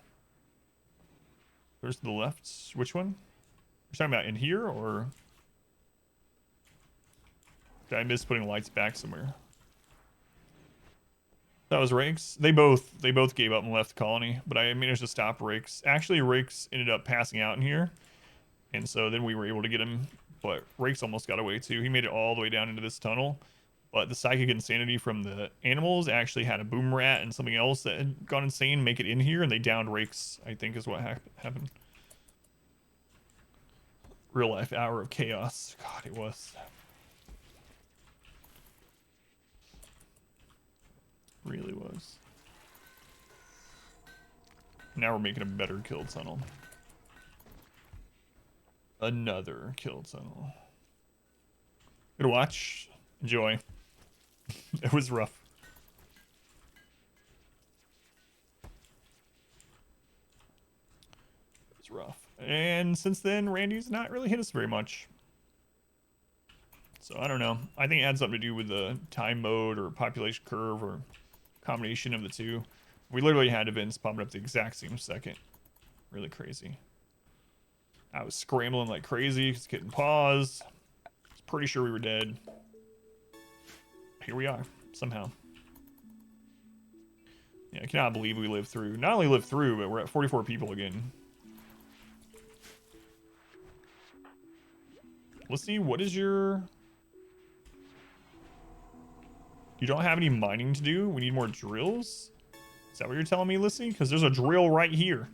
Where's the left? Which one? You're talking about in here, or... Did I miss putting lights back somewhere? That was Rakes. They both gave up and left the colony, but I managed to stop Rakes. Actually, Rakes ended up passing out in here, and so then we were able to get him, but Rakes almost got away too. He made it all the way down into this tunnel, but the psychic insanity from the animals actually had a boom rat and something else that had gone insane make it in here, and they downed Rakes, I think is what happened. Real life hour of chaos. God, it was. Really was. Now we're making a better kill tunnel. Another kill tunnel. Good watch. Enjoy. It was rough. It was rough. And since then, Randy's not really hit us very much. So I don't know. I think it had something to do with the time mode or population curve or combination of the two. We literally had events popping up the exact same second. Really crazy. I was scrambling like crazy, just getting paused. I was pretty sure we were dead. Here we are, somehow. Yeah, I cannot believe we lived through. Not only lived through, but we're at 44 people again. Let's see, what is your... You don't have any mining to do? We need more drills? Is that what you're telling me, Lissy? Because there's a drill right here.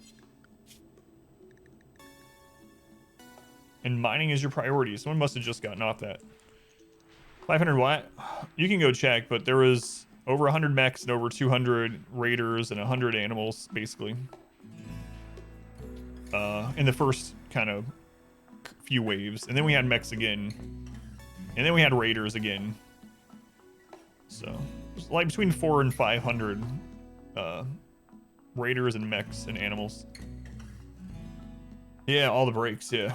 And mining is your priority. Someone must have just gotten off that. 500 watt? You can go check, but there was over 100 mechs and over 200 raiders and 100 animals, basically. In the first kind of few waves. And then we had mechs again. And then we had raiders again. So, it's like between 400 and 500 raiders and mechs and animals. Yeah, all the breaks, yeah.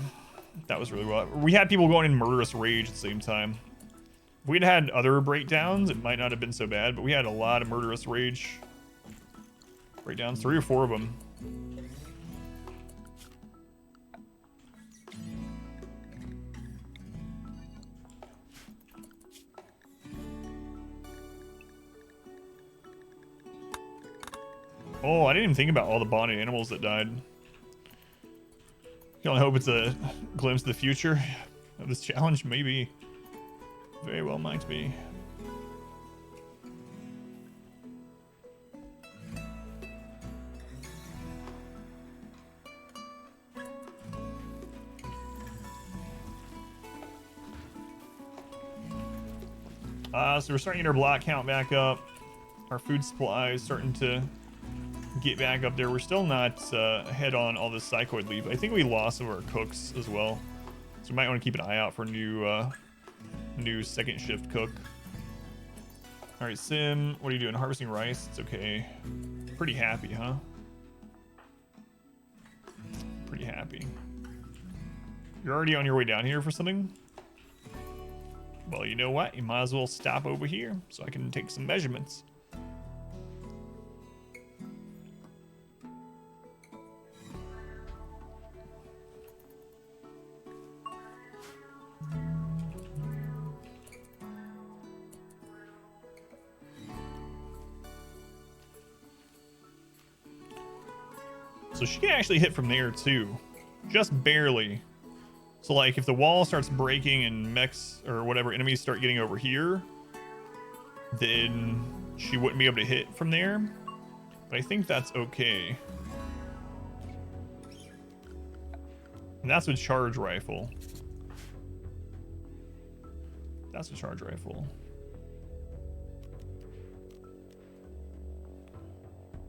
That was really well. We had people going in murderous rage at the same time. If we'd had other breakdowns, it might not have been so bad, but we had a lot of murderous rage breakdowns, 3 or 4 of them. Oh, I didn't even think about all the bonded animals that died. You can only hope it's a glimpse of the future of this challenge. Maybe. Very well might be. So we're starting to get our block count back up. Our food supply is starting to get back up there. We're still not ahead on all this psychoid leaf. I think we lost some of our cooks as well, so we might want to keep an eye out for a new second shift cook. All right, Sim, what are you doing? Harvesting rice? It's okay. Pretty happy, huh? Pretty happy. You're already on your way down here for something? Well, you know what? You might as well stop over here so I can take some measurements. So she can actually hit from there too, just barely. So like if the wall starts breaking and mechs or whatever enemies start getting over here, then she wouldn't be able to hit from there. But I think that's okay. And that's a charge rifle. That's a charge rifle.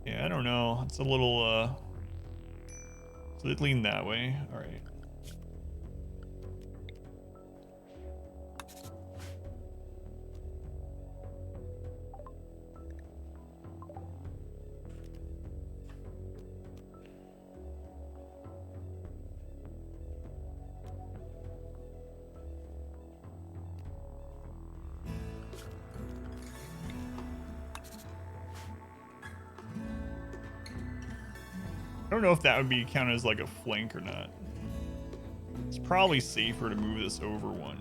Yeah, I don't know. It's a little so they lean that way. All right. I don't know if that would be counted as like a flank or not. It's probably safer to move this over one.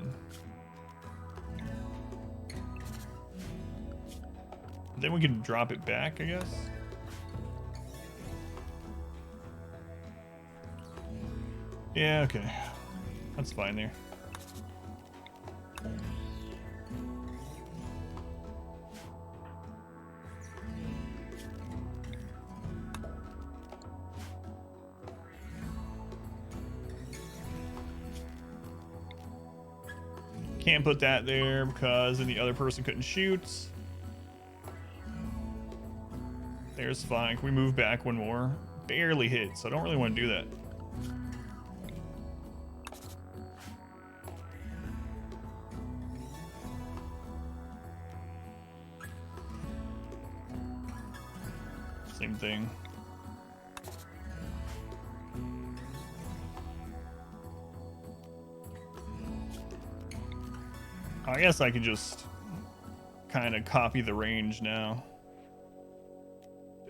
Then we can drop it back, I guess. Yeah, okay. That's fine there. Can't put that there because then the other person couldn't shoot. There's fine. Can we move back one more? Barely hit, so I don't really want to do that. Same thing. I guess I could just kind of copy the range now.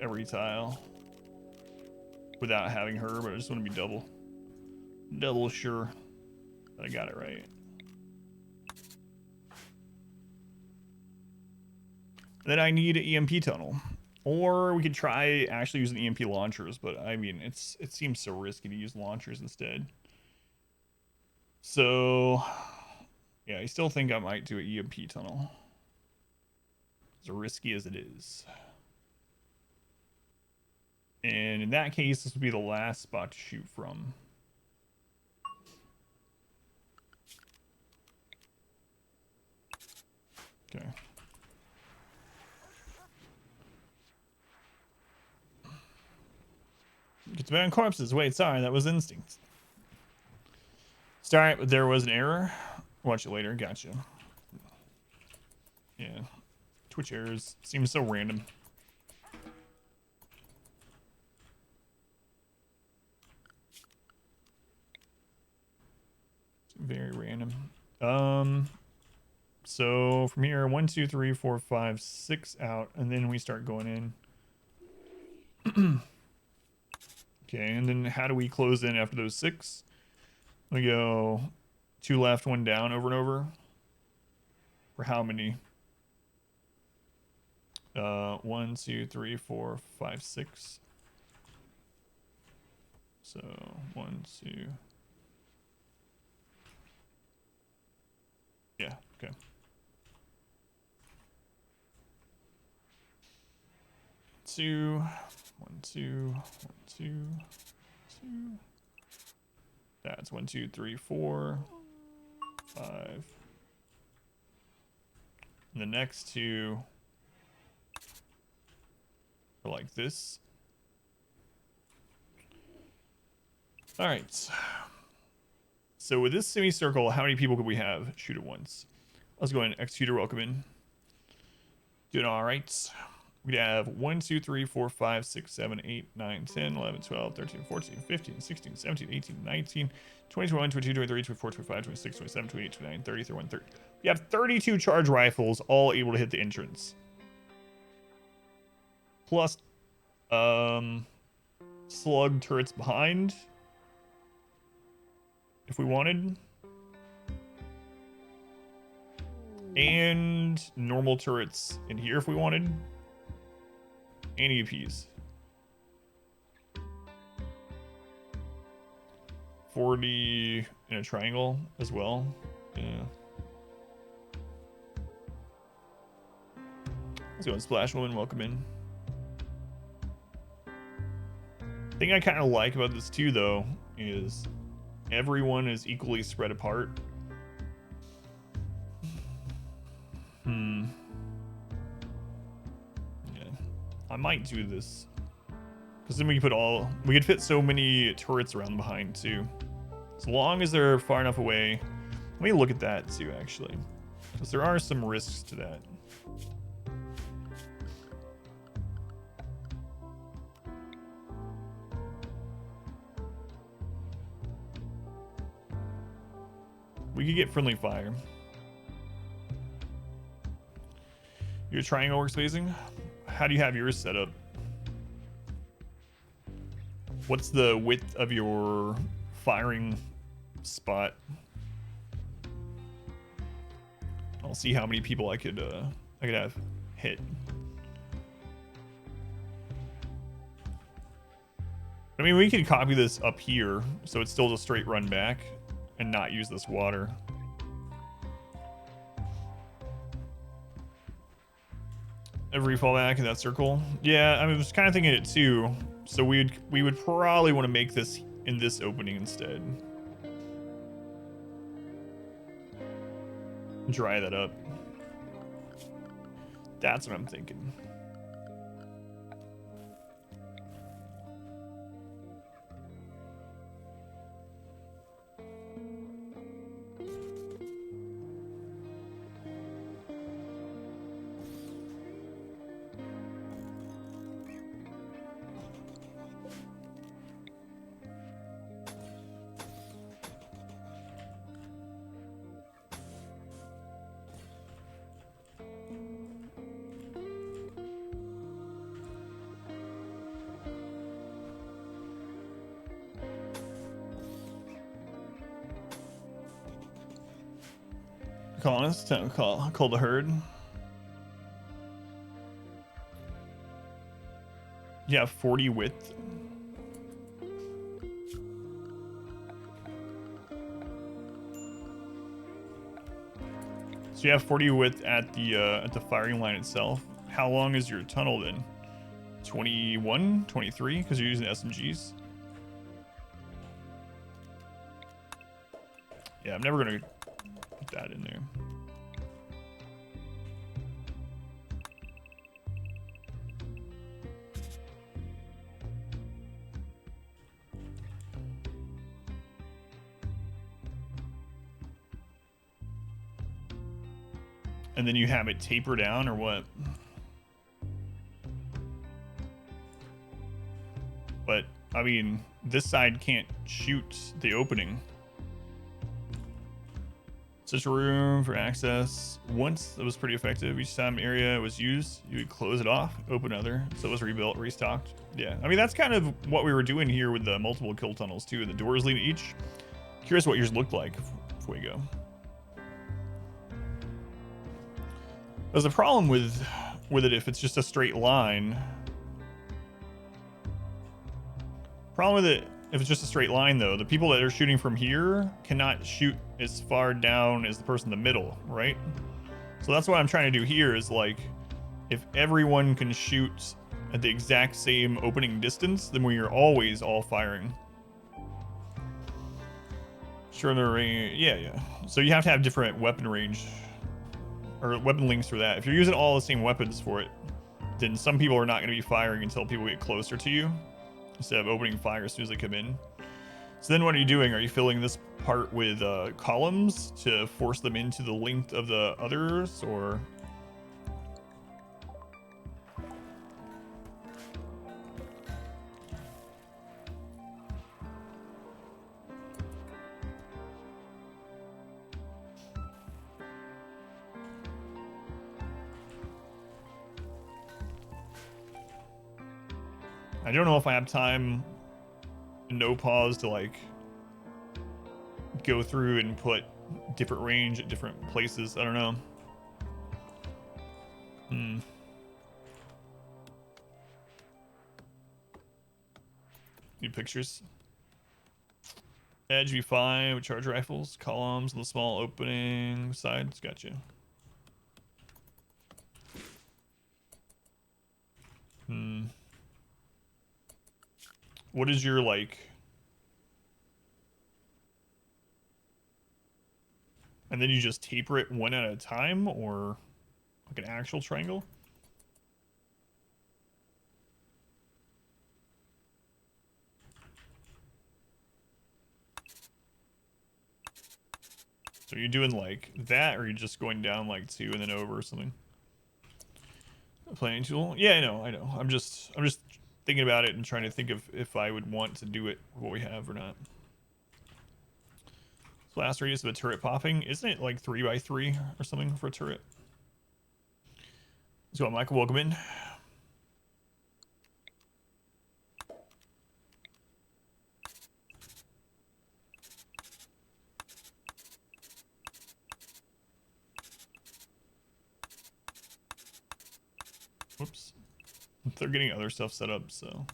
Every tile. Without having her, but I just want to be double sure that I got it right. Then I need an EMP tunnel. Or we could try actually using EMP launchers, but I mean, it seems so risky to use launchers instead. So, yeah, I still think I might do an EMP tunnel. As risky as it is. And in that case, this would be the last spot to shoot from. Okay. Get to bed on corpses. Wait, sorry, that was instinct. Sorry, there was an error. Watch it later. Gotcha. Yeah. Twitch errors seem so random. Very random. So from here, 1, 2, 3, 4, 5, 6 out, and then we start going in. Okay, and then how do we close in after those 6? We go 2 left, 1 down, over and over. For how many? 1, 2, 3, 4, 5, 6. So 1, 2. Yeah, okay. Two, 1, 2, 1, 2, 2. That's 1, 2, 3, 4, 5. And the next 2 are like this. All right. So with this semicircle, how many people could we have shoot at once? Let's go ahead and execute a welcome in. Doing all right. We'd have 1, 2, 3, 4, 5, 6, 7, 8, 9, 10, 11, 12, 13, 14, 15, 16, 17, 18, 19, 20, 21, 22, 23, 24, 25, 26, 27, 28, 29, 30, 31, 30. We have 32 charge rifles all able to hit the entrance. Plus slug turrets behind if we wanted. And normal turrets in here if we wanted. And EPs. 40 in a triangle as well. Yeah. Let's go and Splash Woman, welcome in. The thing I kind of like about this too, though, is everyone is equally spread apart. Yeah, I might do this because then we could fit so many turrets around behind too. As long as they're far enough away. Let me look at that too, actually, because there are some risks to that. We could get friendly fire. Your triangle works spacing? How do you have yours set up? What's the width of your firing spot? I'll see how many people I could have hit. I mean, we could copy this up here so it's still a straight run back and not use this water. Every fallback in that circle. Yeah, I mean, I was kind of thinking it too. So we would probably want to make this in this opening instead. Dry that up. That's what I'm thinking. Colonists, call the herd. Yeah, 40 width. So you have 40 width at the firing line itself. How long is your tunnel then? 21, 23, because you're using SMGs. Yeah, I'm never gonna put that in there. And then you have it taper down or what? But I mean, this side can't shoot the opening. Such room for access. Once it was pretty effective. Each time area was used, you would close it off, open other, so it was rebuilt, restocked. Yeah, I mean, that's kind of what we were doing here with the multiple kill tunnels too. The doors lead to each. Curious what yours looked like before we go. There's a problem with it if it's just a straight line. Problem with it if it's just a straight line though, the people that are shooting from here cannot shoot as far down as the person in the middle, right? So that's what I'm trying to do here is like, if everyone can shoot at the exact same opening distance, then we are always all firing. Sure, the range, yeah. So you have to have different weapon range or weapon links for that. If you're using all the same weapons for it, then some people are not going to be firing until people get closer to you, instead of opening fire as soon as they come in. So then what are you doing? Are you filling this part with columns to force them into the length of the others, or? I don't know if I have time, no pause, to like go through and put different range at different places. I don't know. Need pictures. Edge V5 with charge rifles, columns, and the small opening sides. Gotcha. What is your like? And then you just taper it one at a time, or like an actual triangle? So you're doing like that, or you're just going down like 2 and then over or something? A planning tool? Yeah, I know. I'm just thinking about it and trying to think of if I would want to do it with what we have or not. Blast radius of a turret popping, isn't it like 3x3 or something for a turret? Let's go, Michael. Welcome in. Whoops. They're getting other stuff set up, so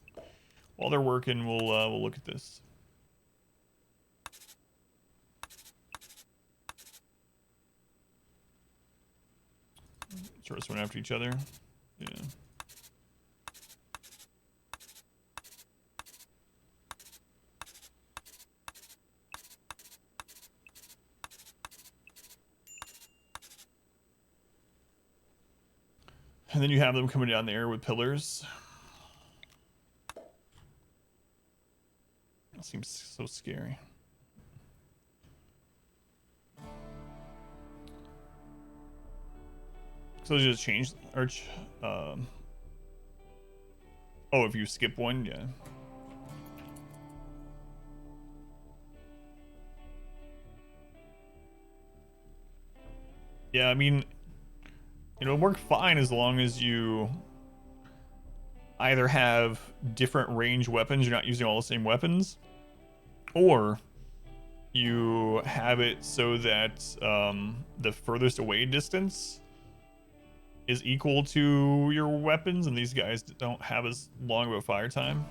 while they're working, we'll look at this. Turrets went after each other. Yeah. And then you have them coming down the air with pillars. That seems so scary. So just change arch. Oh, if you skip one, yeah. Yeah, I mean, it'll work fine as long as you either have different range weapons, you're not using all the same weapons, or you have it so that the furthest away distance is equal to your weapons, and these guys don't have as long of a fire time.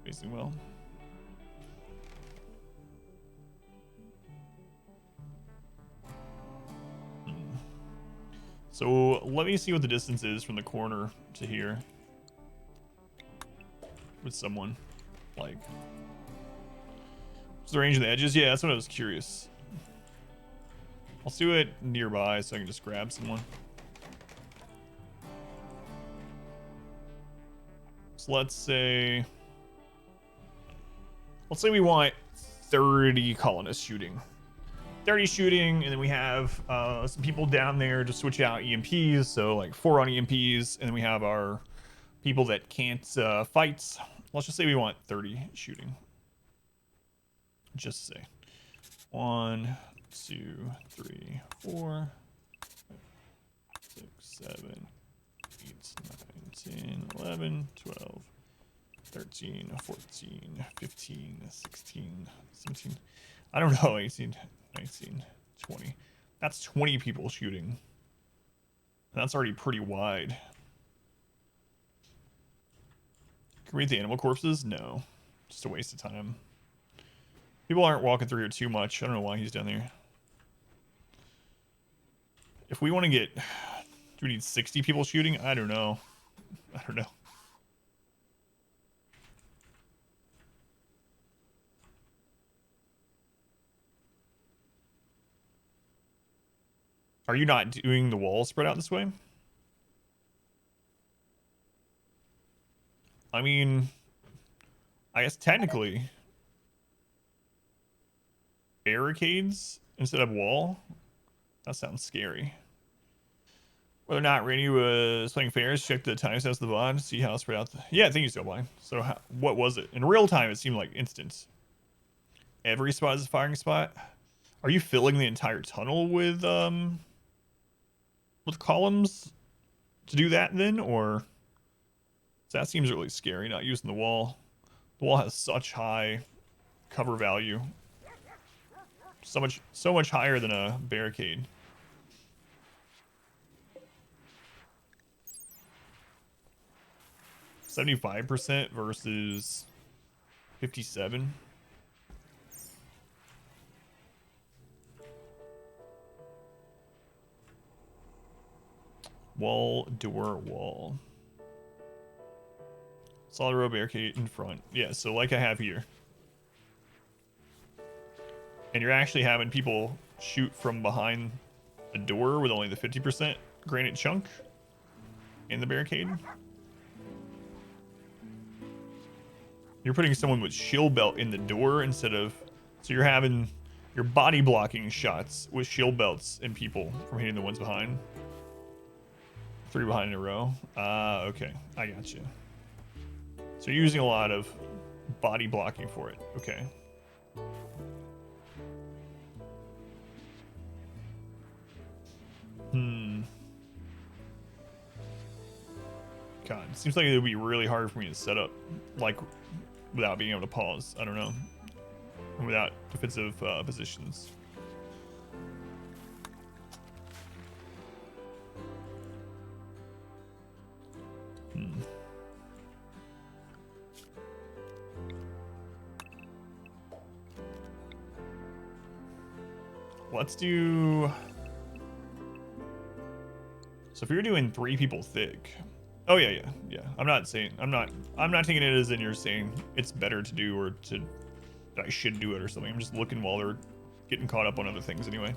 Basically, well. So let me see what the distance is from the corner to here with someone. Like, what's the range of the edges? Yeah, that's what I was curious. I'll do it nearby so I can just grab someone. So let's say we want 30 colonists shooting. 30 shooting, and then we have some people down there to switch out EMPs, so like 4 on EMPs, and then we have our people that can't fight. Let's just say we want 30 shooting. Just say 1, 2, 3, 4, 5, 6, 7, 8, 9, 10, 11, 12, 13, 14, 15, 16, 17. I don't know, 18, 19, 20. That's 20 people shooting. And that's already pretty wide. Can we read the animal corpses? No. Just a waste of time. People aren't walking through here too much. I don't know why he's down there. If we want to get... Do we need 60 people shooting? I don't know. I don't know. Are you not doing the wall spread out this way? I mean, I guess technically barricades instead of wall. That sounds scary. Whether or not Rainy was playing fairs, check the time sets of the VOD, see how it's spread out. Yeah, thank you, Stillblind. So what was it? In real time, it seemed like instance. Every spot is a firing spot. Are you filling the entire tunnel with columns to do that then, or that seems really scary? Not using the wall. The wall has such high cover value. So much higher than a barricade. %75% versus 57. Wall, door, wall. Solid row barricade in front. Yeah, so like I have here. And you're actually having people shoot from behind a door with only the 50% granite chunk in the barricade. You're putting someone with shield belt in the door instead of... So you're having your body blocking shots with shield belts and people from hitting the ones behind. 3 behind in a row. Okay. I got you. So you're using a lot of body blocking for it. Okay. God, it seems like it would be really hard for me to set up, like, without being able to pause. I don't know. Without defensive positions. Let's do... So if you're doing 3 people thick... Oh yeah. I'm not taking it as in you're saying it's better to do or that I should do it or something. I'm just looking while they're getting caught up on other things anyway.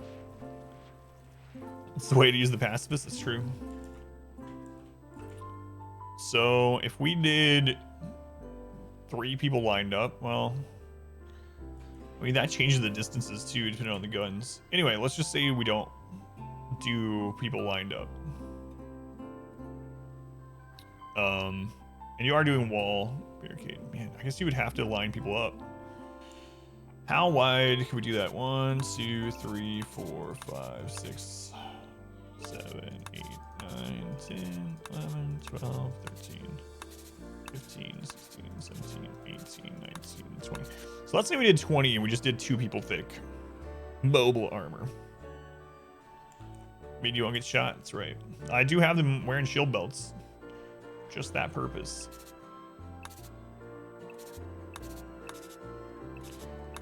It's the way to use the pacifist, it's true. So if we did 3 people lined up, well, I mean, that changes the distances too, depending on the guns. Anyway, let's just say we don't do people lined up. And you are doing wall barricade. Man, I guess you would have to line people up. How wide can we do that? 1, 2, 3, 4, 5, 6, 7, 8, 9, 10, 11, 12, 13, 15, 16, 17, 18, 19, 20. So let's say we did 20 and we just did 2 people thick. Mobile armor. Maybe you won't get shot. That's right. I do have them wearing shield belts. Just that purpose.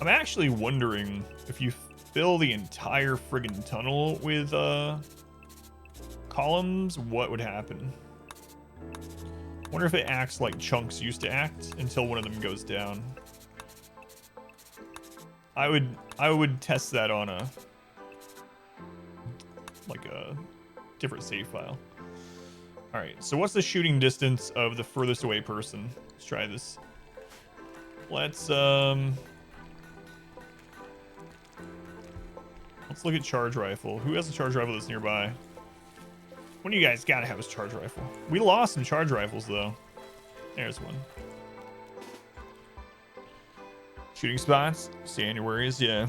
I'm actually wondering if you fill the entire friggin' tunnel with columns, what would happen? Wonder if it acts like chunks used to act until one of them goes down. I would test that on a different save file. All right, so what's the shooting distance of the furthest away person? Let's try this. Let's look at charge rifle. Who has a charge rifle that's nearby? One of you guys gotta have a charge rifle. We lost some charge rifles though. There's one. Shooting spots, January's, yeah.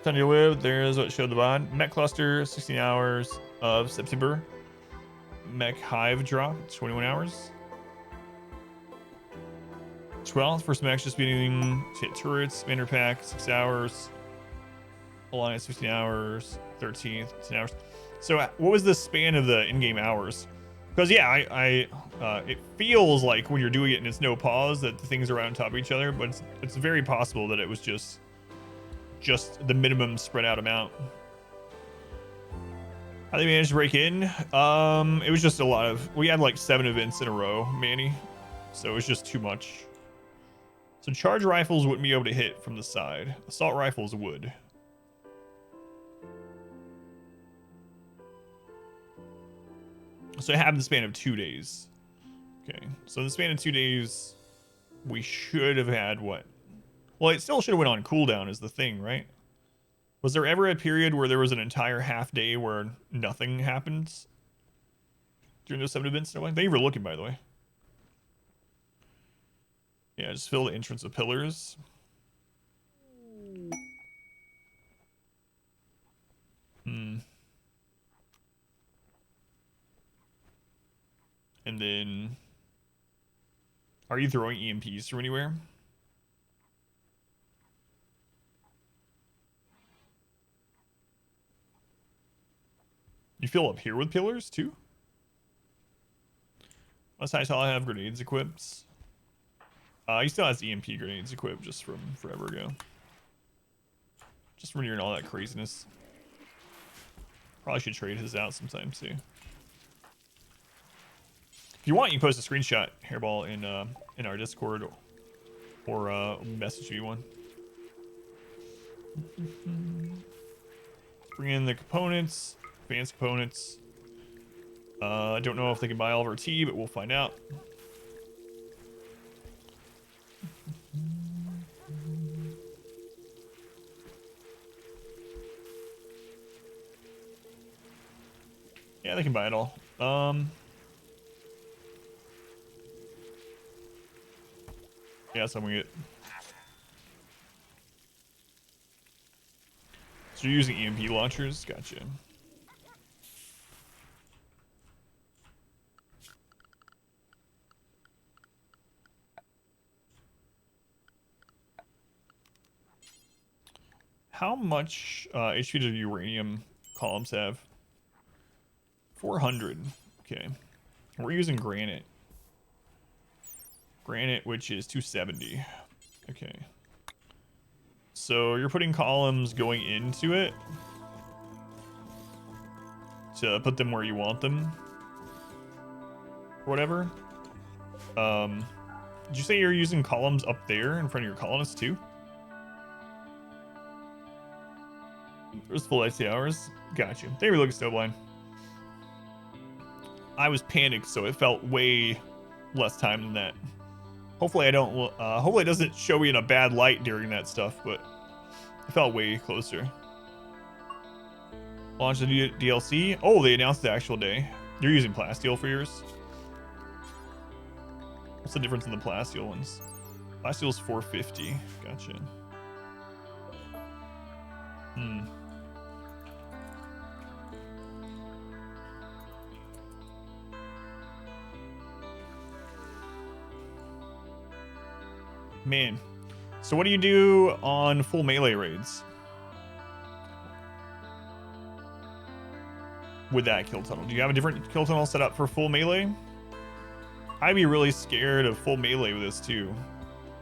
Time to live, there's what showed the VOD. Mech cluster, 16 hours of September. Mech hive drop, 21 hours. 12th, first mech just beating hit turrets, banner pack, 6 hours. Alliance, 15 hours. 13th, 10 hours. So what was the span of the in-game hours? Because yeah, it feels like when you're doing it and it's no pause that the things are right on top of each other, but it's very possible that it was just the minimum spread out amount. How they managed to break in? It was just a lot of... We had like 7 events in a row, Manny. So it was just too much. So charge rifles wouldn't be able to hit from the side. Assault rifles would. So it happened in the span of 2 days. Okay, so in the span of 2 days, we should have had what? Well, it still should have went on cooldown is the thing, right? Was there ever a period where there was an entire half day where nothing happens during those 7 events? Thank you for looking, by the way. Yeah, just fill the entrance with pillars. And then, are you throwing EMPs from anywhere? You fill up here with pillars too? Unless I saw I have grenades equipped. He still has EMP grenades equipped just from forever ago. Just from hearing all that craziness. Probably should trade his out sometime too. If you want, you can post a screenshot, Hairball, in our Discord or message me one. Bring in the components, advanced components. I don't know if they can buy all of our tea, but we'll find out. Yeah, they can buy it all. Yeah, so I'm gonna get. So you're using EMP launchers? Gotcha. How much HP do uranium columns have? 400. Okay. We're using granite. Granite, which is 270. Okay. So you're putting columns going into it to put them where you want them. Or whatever. Did you say you're using columns up there in front of your colonists too? There's full IC hours. Gotcha. They were looking snowblind. I was panicked, so it felt way less time than that. Hopefully I don't. Hopefully it doesn't show me in a bad light during that stuff, but it felt way closer. Launch the DLC. Oh, they announced the actual day. You're using plasteel for yours. What's the difference in the plasteel ones? Plasteel's 450. Gotcha. Man, so what do you do on full melee raids with that kill tunnel? Do you have a different kill tunnel set up for full melee? I'd be really scared of full melee with this too,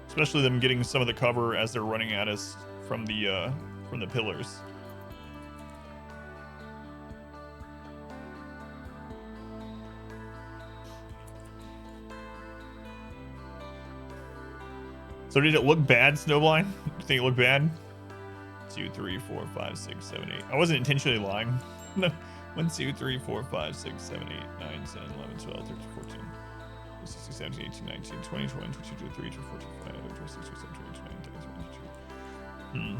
especially them getting some of the cover as they're running at us from the pillars. So did it look bad, Snowblind? Do you think it looked bad? 2, 3, 4, 5, 6, 7, 8. I wasn't intentionally lying. 1, 2, 3, 4, 5, 6, 7, 8, 9, 10, 11, 12, 13, 14, 16, 17, 18, 19, 20, 21, 22, 23, 24, 25, 26, 27, 28, 29, 30, 32.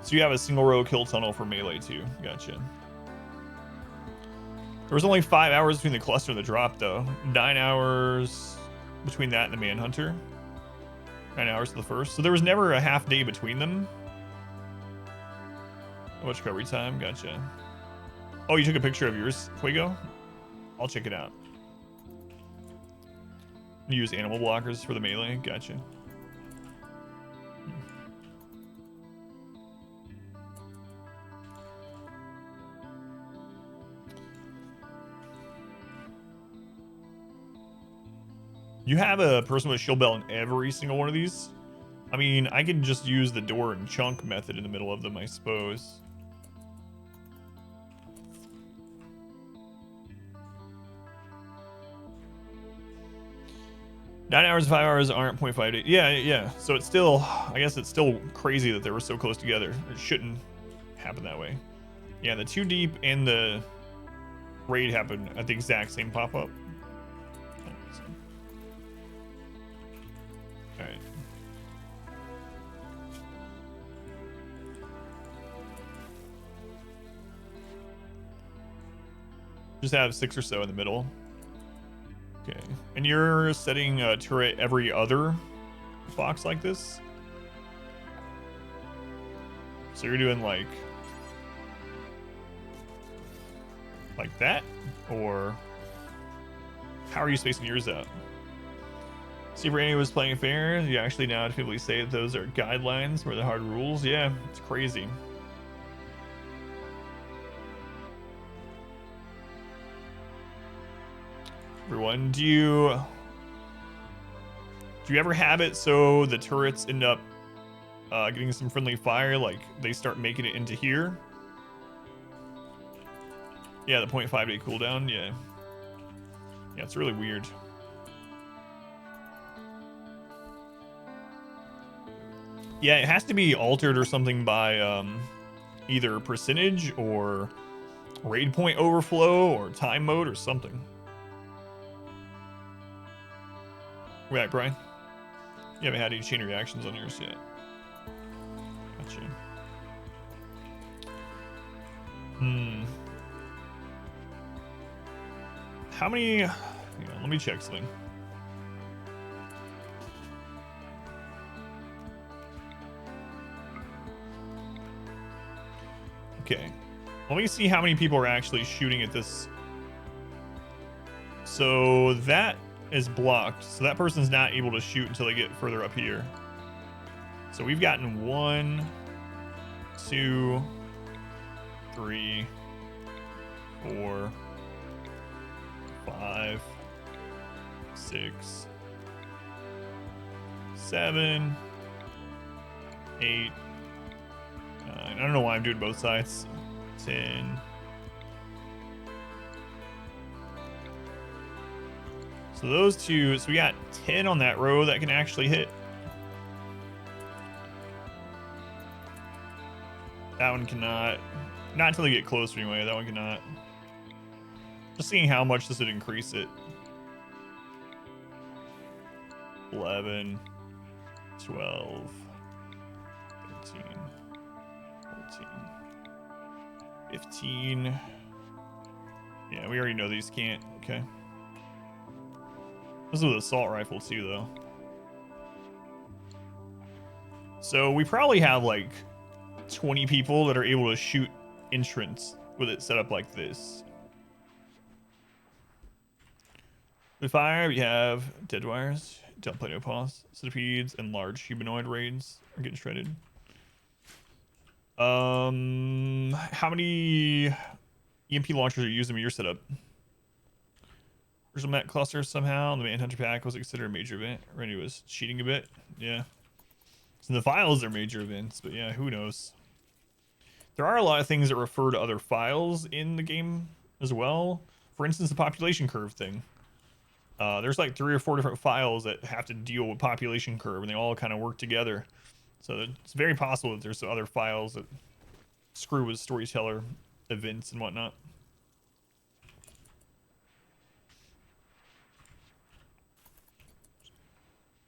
So you have a single row kill tunnel for melee too. Gotcha. There was only 5 hours between the cluster and the drop, though. 9 hours between that and the Manhunter. 9 hours to the first. So there was never a half day between them. How much recovery time? Gotcha. Oh, you took a picture of yours, Fuego? I'll check it out. You use animal blockers for the melee? Gotcha. You have a person with shield bell in every single one of these? I mean, I can just use the door and chunk method in the middle of them, I suppose. Nine hours, 5 hours aren't 0.5 days. Yeah. So it's still, I guess it's still crazy that they were so close together. It shouldn't happen that way. Yeah, the 2 deep and the raid happen at the exact same pop-up. All right. Just have 6 or so in the middle. Okay. And you're setting a turret every other box like this? So you're doing like that? Or how are you spacing yours out? See if Randy was playing fair. You actually now definitively say that those are guidelines or the hard rules. Yeah, it's crazy. Everyone, do you ever have it so the turrets end up getting some friendly fire, like they start making it into here? Yeah, the 0.5 day cooldown. Yeah, it's really weird. Yeah, it has to be altered or something by either percentage or raid point overflow or time mode or something. Right, Brian? You haven't had any chain reactions on yours yet. Gotcha. How many... Hang on, let me check something. Okay. Let me see how many people are actually shooting at this. So that is blocked. So that person's not able to shoot until they get further up here. So we've gotten 1, 2, 3, 4, 5, 6, 7, 8, 9. I don't know why I'm doing both sides. 10. So those two, so we got 10 on that row that can actually hit. That one cannot. Not until they get closer anyway. That one cannot. Just seeing how much this would increase it. 11, 12, 13, 14, 15. Yeah, we already know these can't. Okay. This is with assault rifle too, though. So we probably have like 20 people that are able to shoot entrance with it set up like this. With fire, we have dead wires, don't play no pause, centipedes, and large humanoid raids are getting shredded. How many EMP launchers are used in your setup? Original Met cluster somehow. The Manhunter pack was considered a major event. Randy was cheating a bit. Yeah. So the files are major events, but yeah, who knows? There are a lot of things that refer to other files in the game as well. For instance, the population curve thing. There's like 3 or 4 different files that have to deal with population curve, and they all kind of work together. So it's very possible that there's other files that screw with storyteller events and whatnot.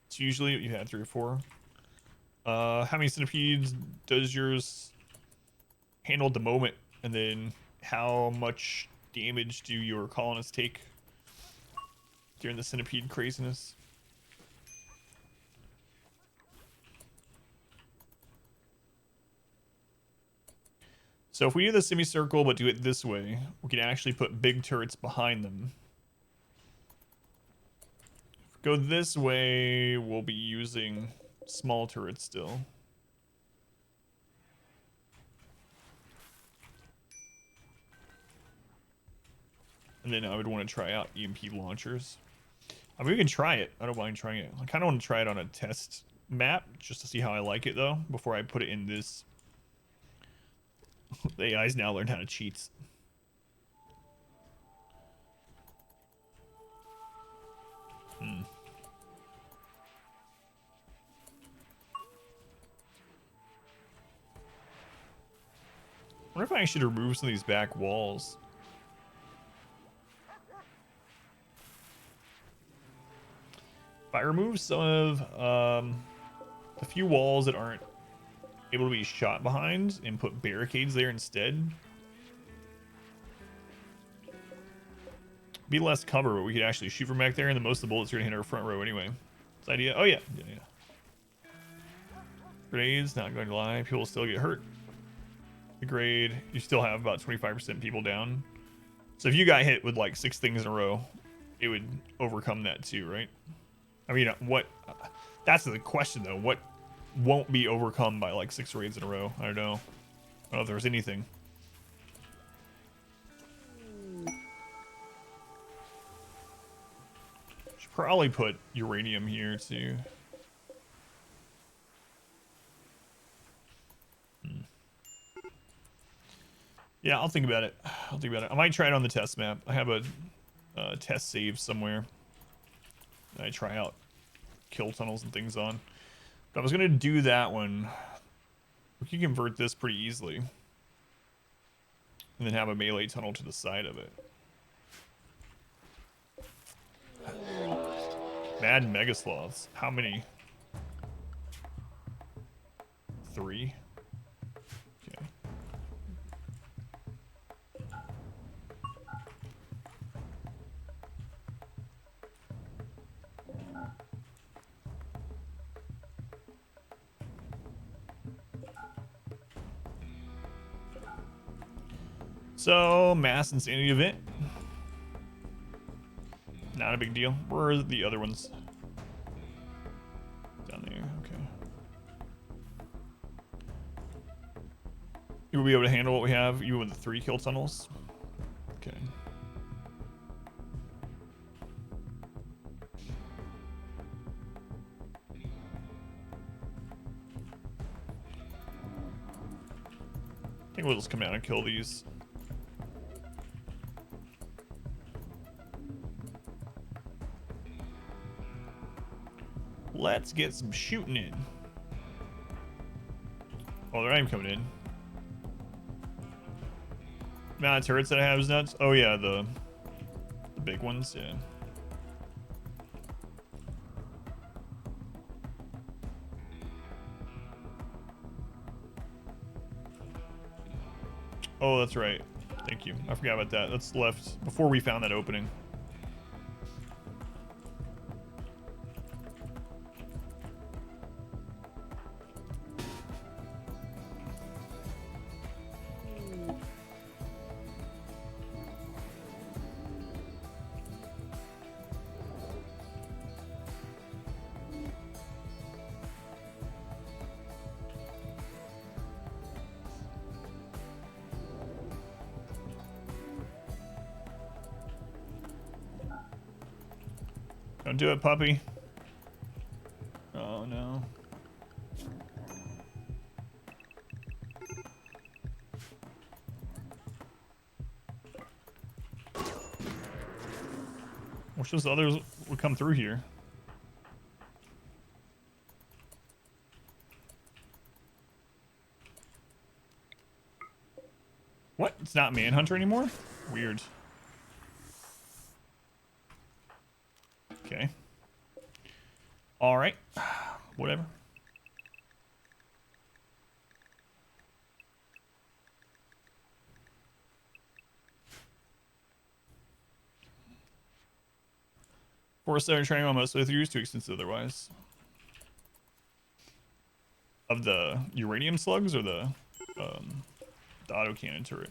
It's usually you had 3 or 4. How many centipedes does yours handle at the moment? And then how much damage do your colonists take during the centipede craziness? So if we do the semicircle but do it this way, we can actually put big turrets behind them. If we go this way, we'll be using small turrets still. And then I would want to try out EMP launchers. I mean, we can try it. I don't mind trying it. I kind of want to try it on a test map just to see how I like it, though, before I put it in this. The AI's now learned how to cheat. I wonder if I should remove some of these back walls. If I remove some of the few walls that aren't able to be shot behind and put barricades there instead, be less cover, but we could actually shoot from back there, and then most of the bullets are gonna hit our front row anyway. This idea. Oh yeah. Grenades not going to lie. People will still get hurt. The grade, you still have about 25% people down. So if you got hit with like 6 things in a row, it would overcome that too, right? I mean, what? That's the question though. What won't be overcome by like 6 raids in a row? I don't know. I don't know if there's anything. Should probably put uranium here too. Yeah, I'll think about it. I'll think about it. I might try it on the test map. I have a test save somewhere that I try out kill tunnels and things on. But I was gonna do that one. We can convert this pretty easily, and then have a melee tunnel to the side of it. Mad Mega Sloths. How many? 3. Okay. So, mass insanity event. Not a big deal. Where are the other ones? Down there, okay. You will be able to handle what we have, even with the 3 kill tunnels? Okay. I think we'll just come down and kill these. Let's get some shooting in. Oh, they're not even coming in. Amount of turrets that I have is nuts. Oh yeah, the big ones, yeah. Oh, that's right. Thank you. I forgot about that. That's left before we found that opening. Don't do it, puppy. Oh no. Wish those others would come through here. What? It's not Manhunter anymore? Weird. Okay. All right. Whatever. Force center training on most playthroughs too extensive otherwise. Of the uranium slugs or the autocannon turret?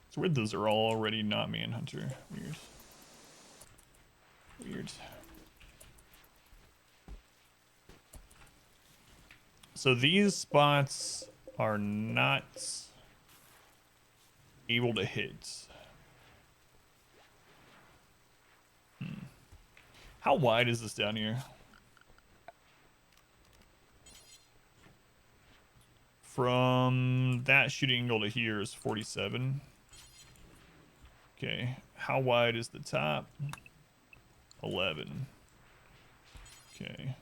It's weird those are all already not Manhunter. Weird. Weird. So these spots are not able to hit. How wide is this down here? From that shooting angle to here is 47. Okay, how wide is the top? 11. Okay.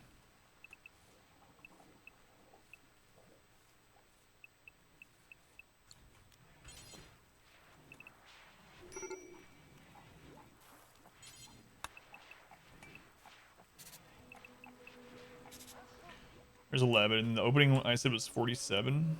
There's 11. And the opening I said was 47.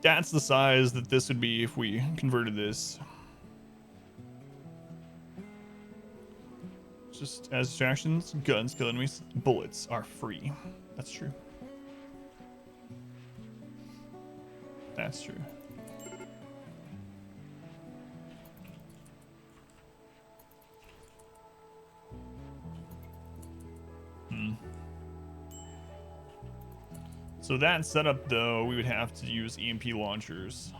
That's the size that this would be if we converted this. Just as distractions, guns kill enemies, bullets are free. That's true. That's true. So that setup, though, we would have to use EMP launchers.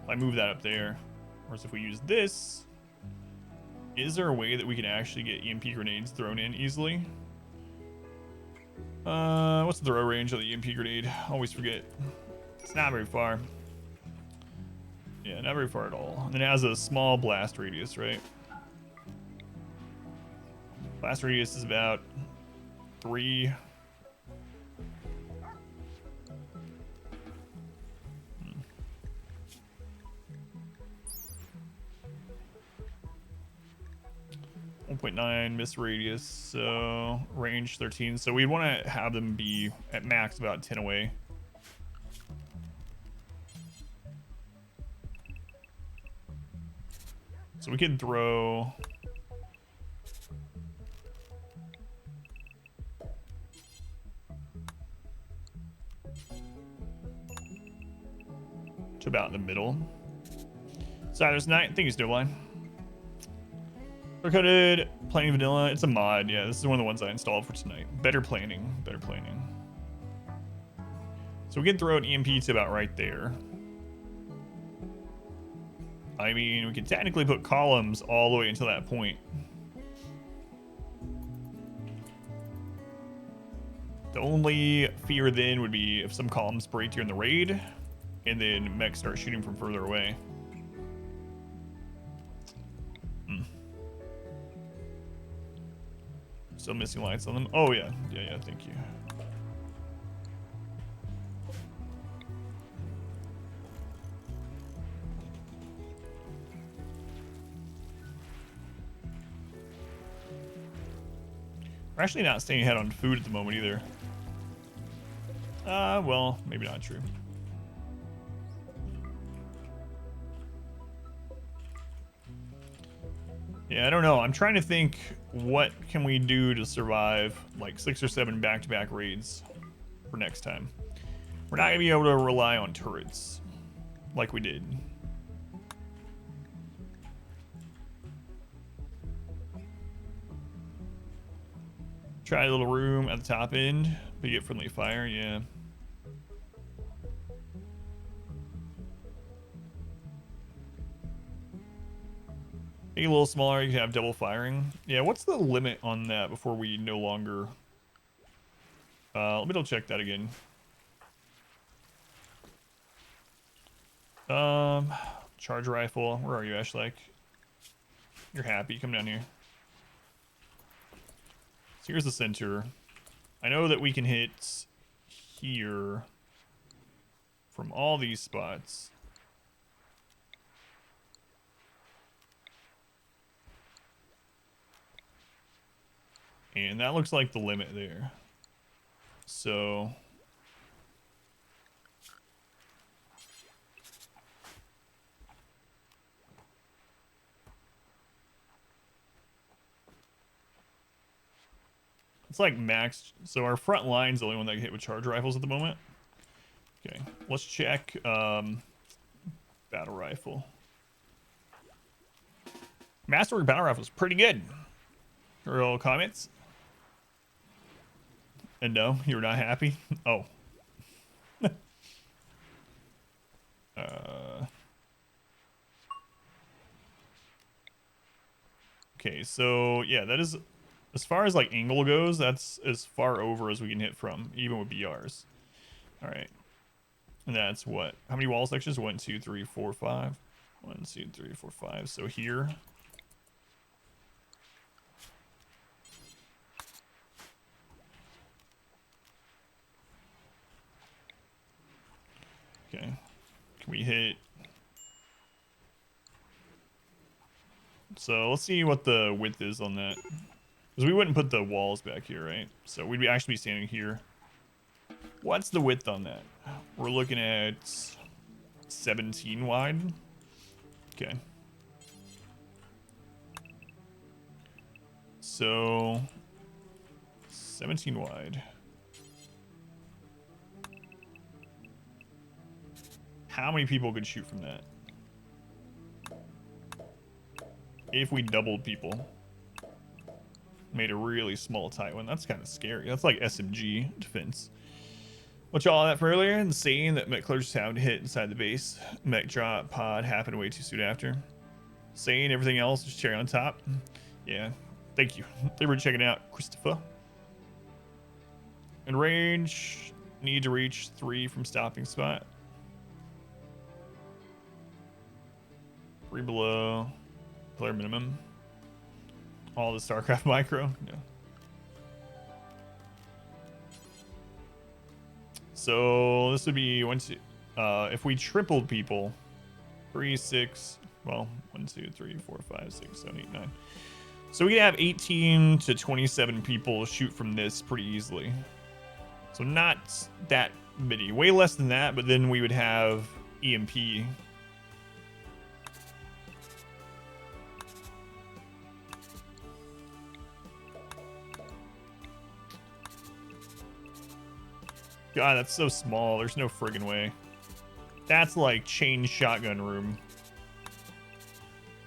If I move that up there, whereas if we use this, is there a way that we can actually get EMP grenades thrown in easily? What's the throw range of the EMP grenade? Always forget. It's not very far. Yeah, not very far at all. And it has a small blast radius, right? Blast radius is about 3. 1.9 miss radius, so range 13. So we'd want to have them be at max about 10 away. So we could throw to about in the middle. So there's 9. Thank you, Snowblind. Coded Planning Vanilla. It's a mod. Yeah, this is one of the ones I installed for tonight. Better planning. Better planning. So we can throw an EMP to about right there. I mean, we could technically put columns all the way until that point. The only fear then would be if some columns break during the raid, and then mechs start shooting from further away. Still missing lights on them. Oh yeah, yeah. Thank you. We're actually not staying ahead on food at the moment either. Well, maybe not true. Yeah, I don't know. I'm trying to think what can we do to survive like 6 or 7 back-to-back raids for next time. We're not gonna be able to rely on turrets like we did. Try a little room at the top end, but you get friendly fire, yeah. Make it a little smaller, you can have double firing. Yeah, what's the limit on that before we no longer... let me double check that again. Charge rifle, where are you, Ashlake? You're happy, come down here. So here's the center. I know that we can hit here from all these spots. And that looks like the limit there. So... it's like max. So our front line's the only one that can hit with charge rifles at the moment. Okay, let's check battle rifle. Masterwork battle rifle is pretty good. Real comments? And no, you're not happy? Oh. Okay, so yeah, that is, as far as like angle goes, that's as far over as we can hit from, even with BRs. All right. And that's what? How many wall sections? 1, 2, 3, 4, 5. 1, 2, 3, 4, 5. So here. Can we hit? So let's see what the width is on that. Because we wouldn't put the walls back here, right? So we'd actually be standing here. What's the width on that? We're looking at 17 wide. Okay. So 17 wide. How many people could shoot from that? If we doubled people. Made a really small tight one. That's kind of scary. That's like SMG defense. Watch all that for earlier and saying that mech clerks sound hit inside the base. Mech drop pod happened way too soon after. Saying everything else just cherry on top. Yeah, thank you. They were checking out Christopher. In range, need to reach 3 from stopping spot. 3 below, player minimum. All the StarCraft micro. No. So this would be if we tripled people, 3, 6, well, 1, 2, 3, 4, 5, 6, 7, 8, 9. So we could have 18 to 27 people shoot from this pretty easily. So not that many, way less than that, but then we would have EMP. God, that's so small. There's no friggin' way. That's like chain shotgun room.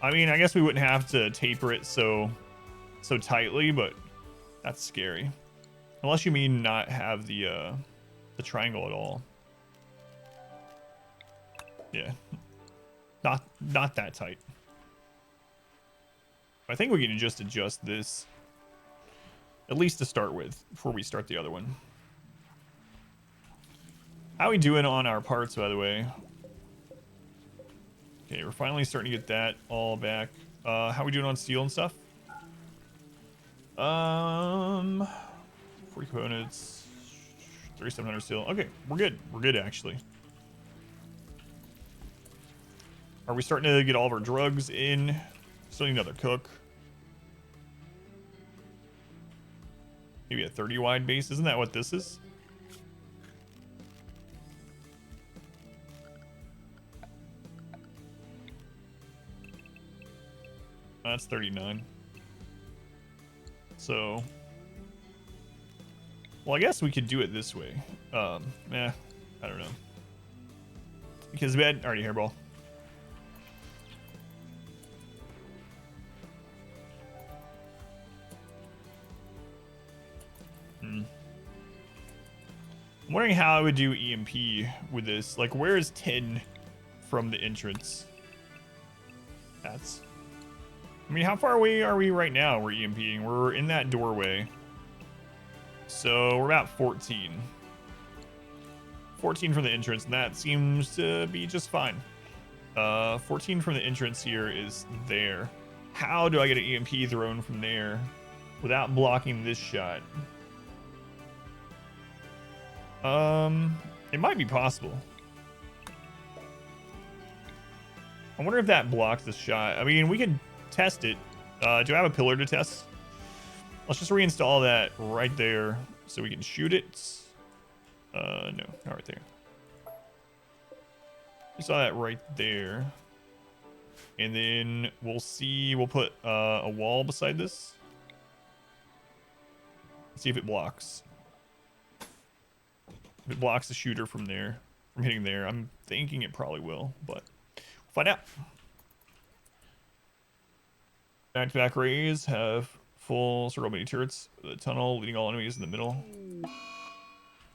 I mean, I guess we wouldn't have to taper it so tightly, but that's scary. Unless you mean not have the triangle at all. Yeah. Not that tight. I think we can just adjust this. At least to start with, before we start the other one. How are we doing on our parts, by the way? Okay, we're finally starting to get that all back. How are we doing on steel and stuff? 40 components, 3,700 steel. Okay, we're good. We're good, actually. Are we starting to get all of our drugs in? Still need another cook. Maybe a 30 wide base. Isn't that what this is? That's 39. So, well, I guess we could do it this way. I don't know. Because bed already hairball. I'm wondering how I would do EMP with this. Like, where is 10 from the entrance? I mean, how far away are we right now? We're EMPing. We're in that doorway. So we're about 14. 14 from the entrance, and that seems to be just fine. 14 from the entrance here is there. How do I get an EMP thrown from there without blocking this shot? It might be possible. I wonder if that blocks the shot. I mean, we could test it. Do I have a pillar to test? Let's just reinstall that right there so we can shoot it. No, not right there. We saw that right there. And then we'll see, we'll put a wall beside this. Let's see if it blocks. If it blocks the shooter from there, from hitting there, I'm thinking it probably will, but we'll find out. Back-to-back rays have full circle mini turrets. The tunnel leading all enemies in the middle.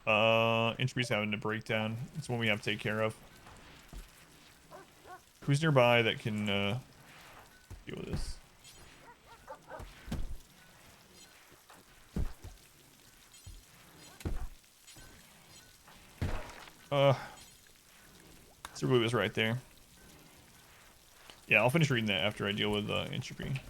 Entropy's having a breakdown. It's one we have to take care of. Who's nearby that can deal with this? Super Blue is right there. Yeah, I'll finish reading that after I deal with entropy.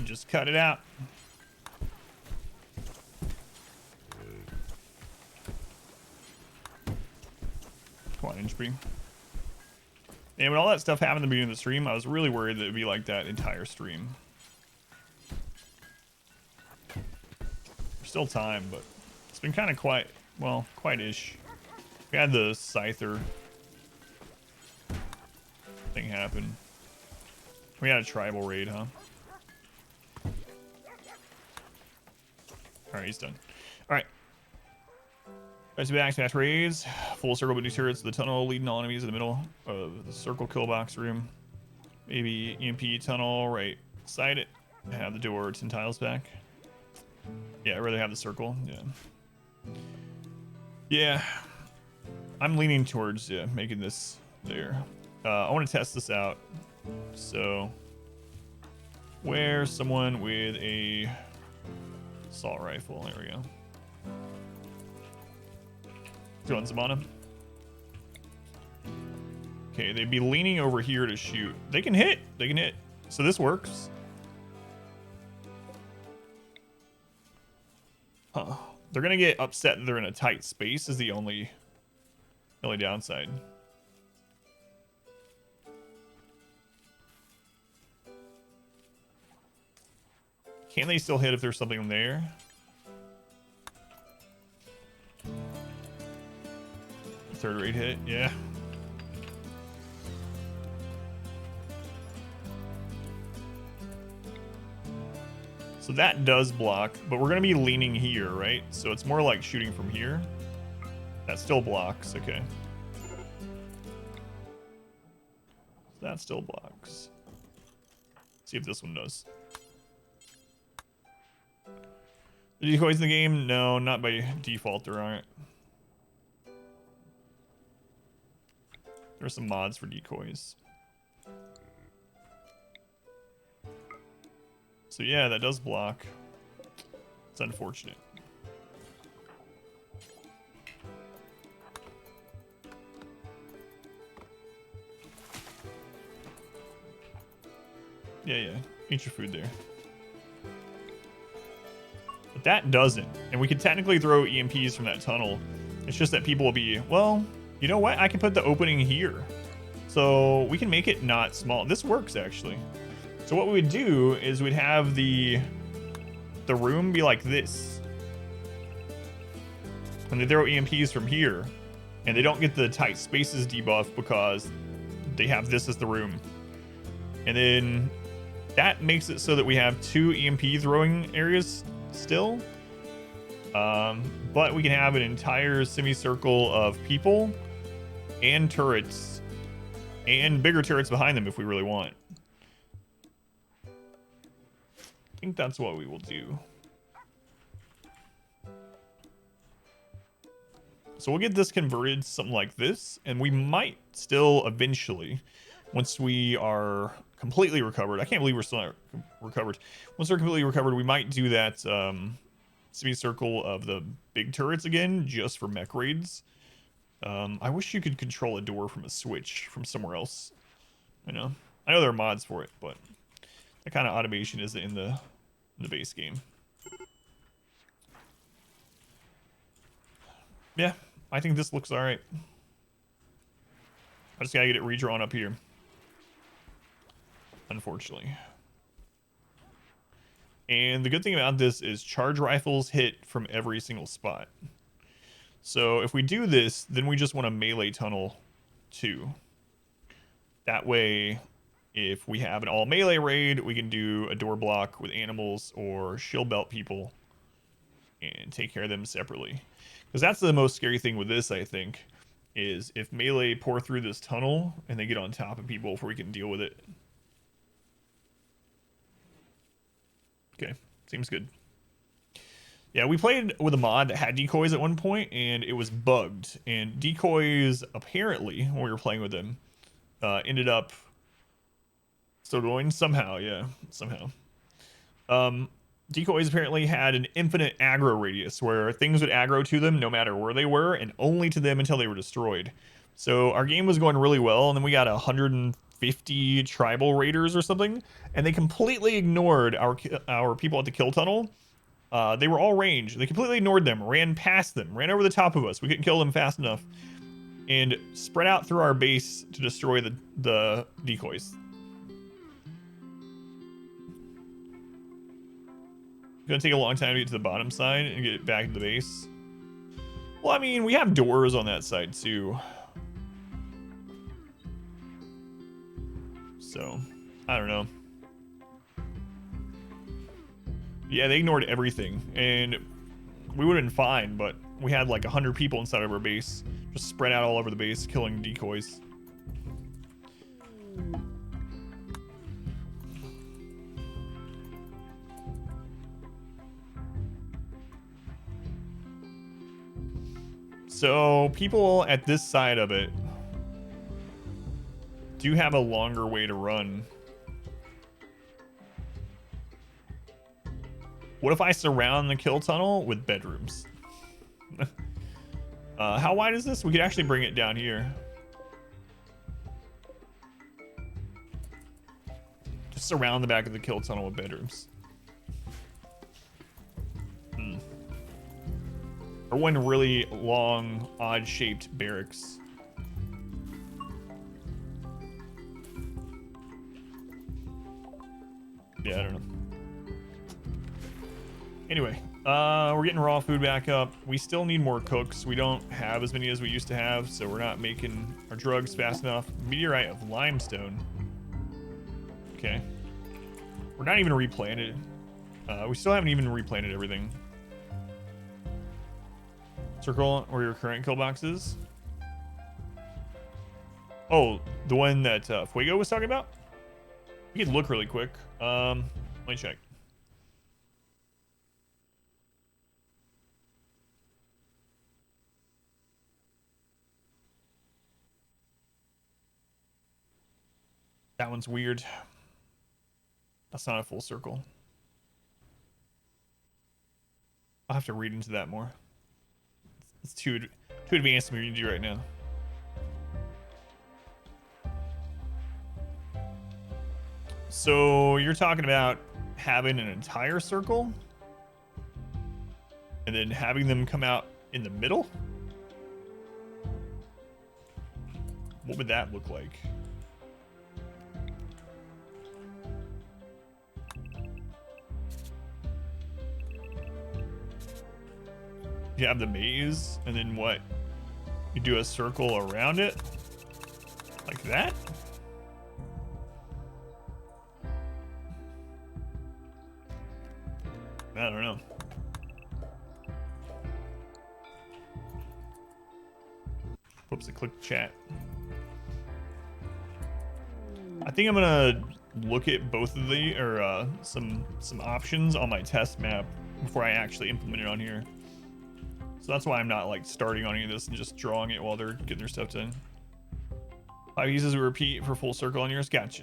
just cut it out. Come on, Inchby. And when all that stuff happened at the beginning of the stream, I was really worried that it would be like that entire stream. There's still time, but it's been kind of quiet. Well, quiet-ish. We had the Scyther thing happen. We had a tribal raid, huh? Alright, he's done. Alright. Back to back raids. Full circle with new turrets. The tunnel leading all enemies in the middle of the circle kill box room. Maybe EMP tunnel right side it. Have the door 10 tiles back. Yeah, I'd rather have the circle. Yeah. Yeah. I'm leaning towards making this there. I want to test this out. So, where's someone with a assault rifle? There we go. Throwing some on him. Okay, they'd be leaning over here to shoot. They can hit. They can hit. So this works. Huh. They're gonna get upset that they're in a tight space is the only downside. Can they still hit if there's something there? Third rate hit, yeah. So that does block, but we're gonna be leaning here, right? So it's more like shooting from here. That still blocks, okay. That still blocks. See if this one does. The decoys in the game? No, not by default, there aren't. There's some mods for decoys. So yeah, that does block. It's unfortunate. Yeah. Eat your food there. But that doesn't. And we could technically throw EMPs from that tunnel. It's just that people will be, well, you know what? I can put the opening here. So we can make it not small. This works, actually. So what we would do is we'd have the room be like this. And they throw EMPs from here. And they don't get the tight spaces debuff because they have this as the room. And then that makes it so that we have 2 EMP throwing areas still. But we can have an entire semicircle of people and turrets and bigger turrets behind them if we really want. I think that's what we will do. So we'll get this converted to something like this, and we might still eventually, once we are completely recovered, I can't believe we're still not recovered. Once we're completely recovered, we might do that semicircle of the big turrets again, just for mech raids. I wish you could control a door from a switch from somewhere else. I know there are mods for it, but that kind of automation isn't in the base game. Yeah, I think this looks all right. I just gotta get it redrawn up here, unfortunately. And the good thing about this is charge rifles hit from every single spot. So if we do this, then we just want a melee tunnel too. That way, if we have an all melee raid, we can do a door block with animals or shield belt people and take care of them separately. Because that's the most scary thing with this, I think, is if melee pour through this tunnel and they get on top of people before we can deal with it. Okay, seems good. Yeah, we played with a mod that had decoys at one point, and it was bugged. And decoys, apparently, when we were playing with them, ended up still going somehow. Yeah, somehow. Decoys apparently had an infinite aggro radius, where things would aggro to them no matter where they were, and only to them until they were destroyed. So our game was going really well, and then we got 130 50 tribal raiders or something, and they completely ignored our people at the kill tunnel. They were all ranged. They completely ignored them, ran past them, ran over the top of us. We couldn't kill them fast enough, and spread out through our base to destroy the decoys. It's gonna take a long time to get to the bottom side and get back to the base. Well, I mean, we have doors on that side too. So, I don't know. Yeah, they ignored everything, and we would have been fine, but we had like 100 people inside of our base, just spread out all over the base, killing decoys. So people at this side of it do have a longer way to run. What if I surround the kill tunnel with bedrooms? How wide is this? We could actually bring it down here. Just surround the back of the kill tunnel with bedrooms. Or one really long, odd-shaped barracks. Yeah, I don't know. Anyway, we're getting raw food back up. We still need more cooks. We don't have as many as we used to have, so we're not making our drugs fast enough. Meteorite of limestone. Okay. We're not even replanted. We still haven't even replanted everything. Circle where your current kill box is. Oh, the one that Fuego was talking about? We can look really quick. Let me check. That one's weird. That's not a full circle. I'll have to read into that more. It's too advanced for me to do right now. So you're talking about having an entire circle and then having them come out in the middle? What would that look like? You have the maze, and then what? You do a circle around it? Like that? I don't know. Whoops, I clicked chat. I think I'm gonna look at both of the, or some options on my test map before I actually implement it on here. So that's why I'm not like starting on any of this and just drawing it while they're getting their stuff done. 5 uses we repeat for full circle on yours. Gotcha.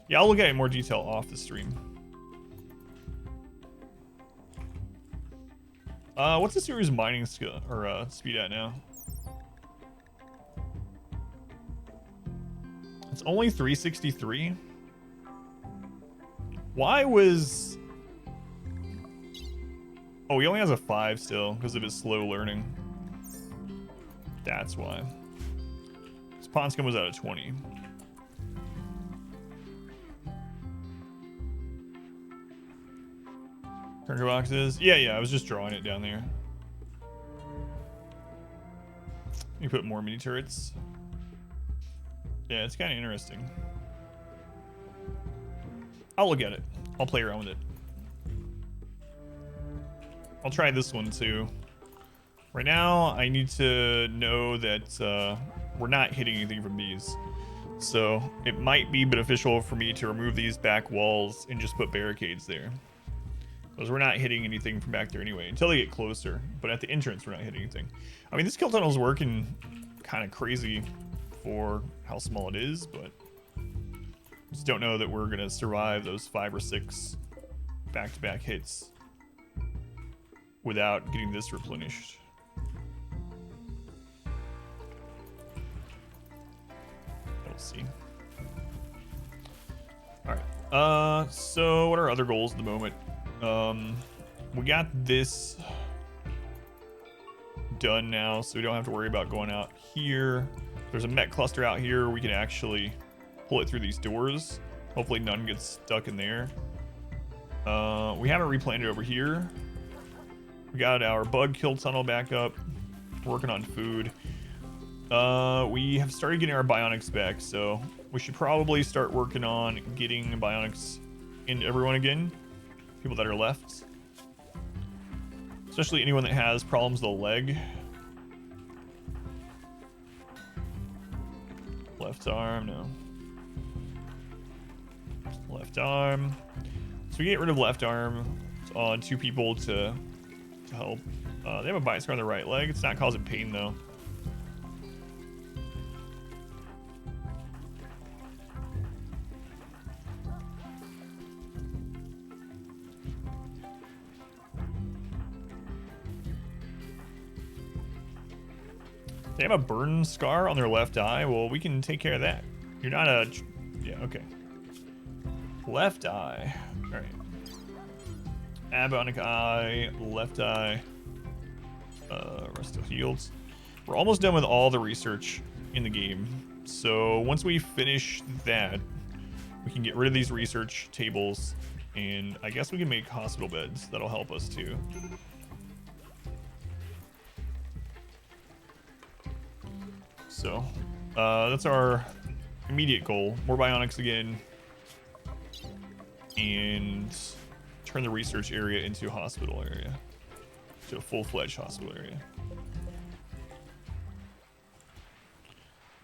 Yeah, I'll look at it in more detail off the stream. What's the series mining skill or speed at now? It's only 363. Why was... Oh, he only has a 5 still because of his slow learning. That's why. His pawn scum was at a 20. Turnkey boxes. Yeah, I was just drawing it down there. You put more mini turrets. Yeah, it's kind of interesting. I'll look at it. I'll play around with it. I'll try this one too. Right now, I need to know that we're not hitting anything from these. So it might be beneficial for me to remove these back walls and just put barricades there. Because we're not hitting anything from back there anyway, until they get closer. But at the entrance, we're not hitting anything. I mean, this kill tunnel's working kind of crazy for how small it is, but just don't know that we're going to survive those 5 or 6 back-to-back hits without getting this replenished. We'll see. All right. So what are our other goals at the moment? We got this done now, so we don't have to worry about going out here. There's a mech cluster out here. We can actually pull it through these doors. Hopefully none gets stuck in there. We haven't replanted over here. We got our bug kill tunnel back up. Working on food. We have started getting our bionics back, so we should probably start working on getting bionics into everyone again. People that are left. Especially anyone that has problems with the leg. Left arm, no. Left arm. So we get rid of left arm on 2 people to help. They have a bite scar on the right leg. It's not causing pain though. They have a burn scar on their left eye. Well, we can take care of that. You're not a... Yeah, okay. Left eye. All right. Bionic eye, left eye. Rest still healed. We're almost done with all the research in the game. So once we finish that, we can get rid of these research tables. And I guess we can make hospital beds. That'll help us too. So that's our immediate goal. More bionics again. And turn the research area into a hospital area. To a full-fledged hospital area.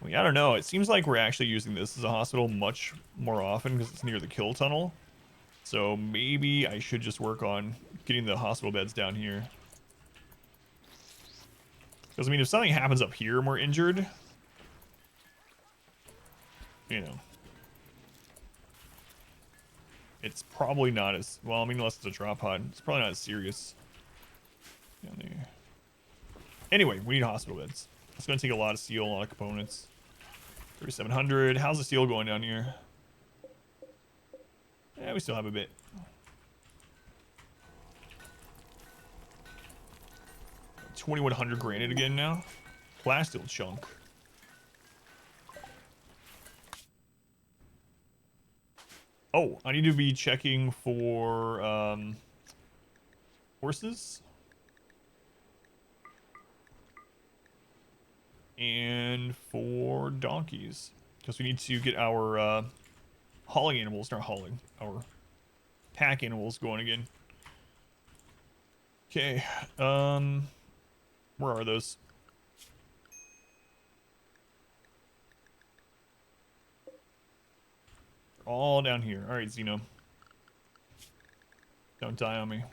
I don't know. It seems like we're actually using this as a hospital much more often because it's near the kill tunnel. So maybe I should just work on getting the hospital beds down here. Because, I mean, if something happens up here and we're injured, you know, it's probably not as, well, I mean, unless it's a drop pod, it's probably not as serious. Down there. Anyway, we need hospital beds. It's going to take a lot of steel, a lot of components. 3,700. How's the steel going down here? Yeah, we still have a bit. $2,100 granite again now. Plasteel chunk. Oh, I need to be checking for horses. And for donkeys. Because we need to get our hauling animals, not hauling, our pack animals going again. Okay, where are those? All down here. All right, Xeno. Don't die on me.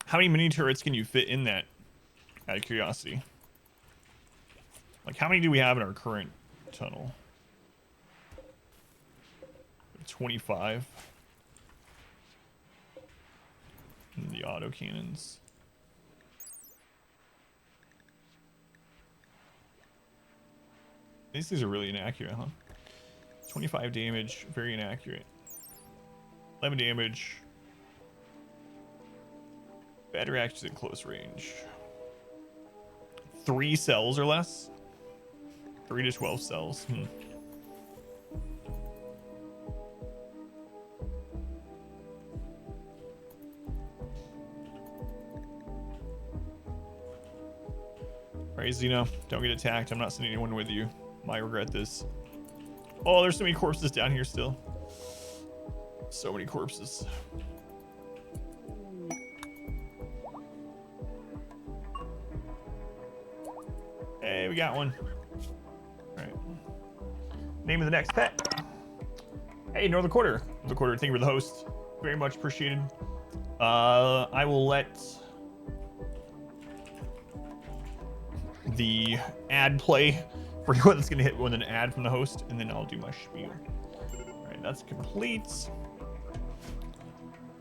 How many mini turrets can you fit in that? Out of curiosity. Like, how many do we have in our current tunnel? 25. And the auto cannons. These things are really inaccurate, huh? 25 damage, very inaccurate. 11 damage. Battery actions at close range. 3 cells or less? 3 to 12 cells. Alright, Xeno, don't get attacked. I'm not sending anyone with you. Might regret this. Oh, there's so many corpses down here still. So many corpses. Hey, we got one. Alright. Name of the next pet. Hey, Northern Quarter. Northern Quarter, thank you for the host. Very much appreciated. I will let the ad play Forget what that's gonna hit with an ad from the host, and then I'll do my spiel. All right, that's complete.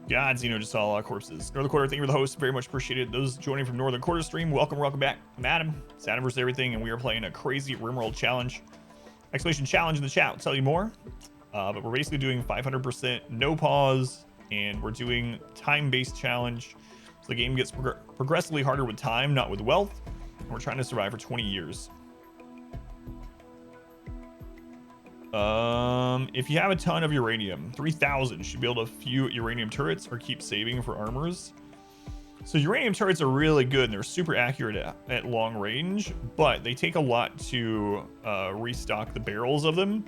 God, Xeno just saw a lot of corpses. Northern Quarter, thank you for the host. Very much appreciated. Those joining from Northern Quarter stream, welcome back. I'm Adam. It's AdamVsEverything, and we are playing a crazy RimWorld challenge. Exclamation challenge in the chat. I'll tell you more. But we're basically doing 500% no pause, and we're doing time-based challenge. So the game gets progressively harder with time, not with wealth. And we're trying to survive for 20 years. If you have a ton of uranium, 3,000, should build a few uranium turrets or keep saving for armors. So uranium turrets are really good and they're super accurate at long range, but they take a lot to restock the barrels of them.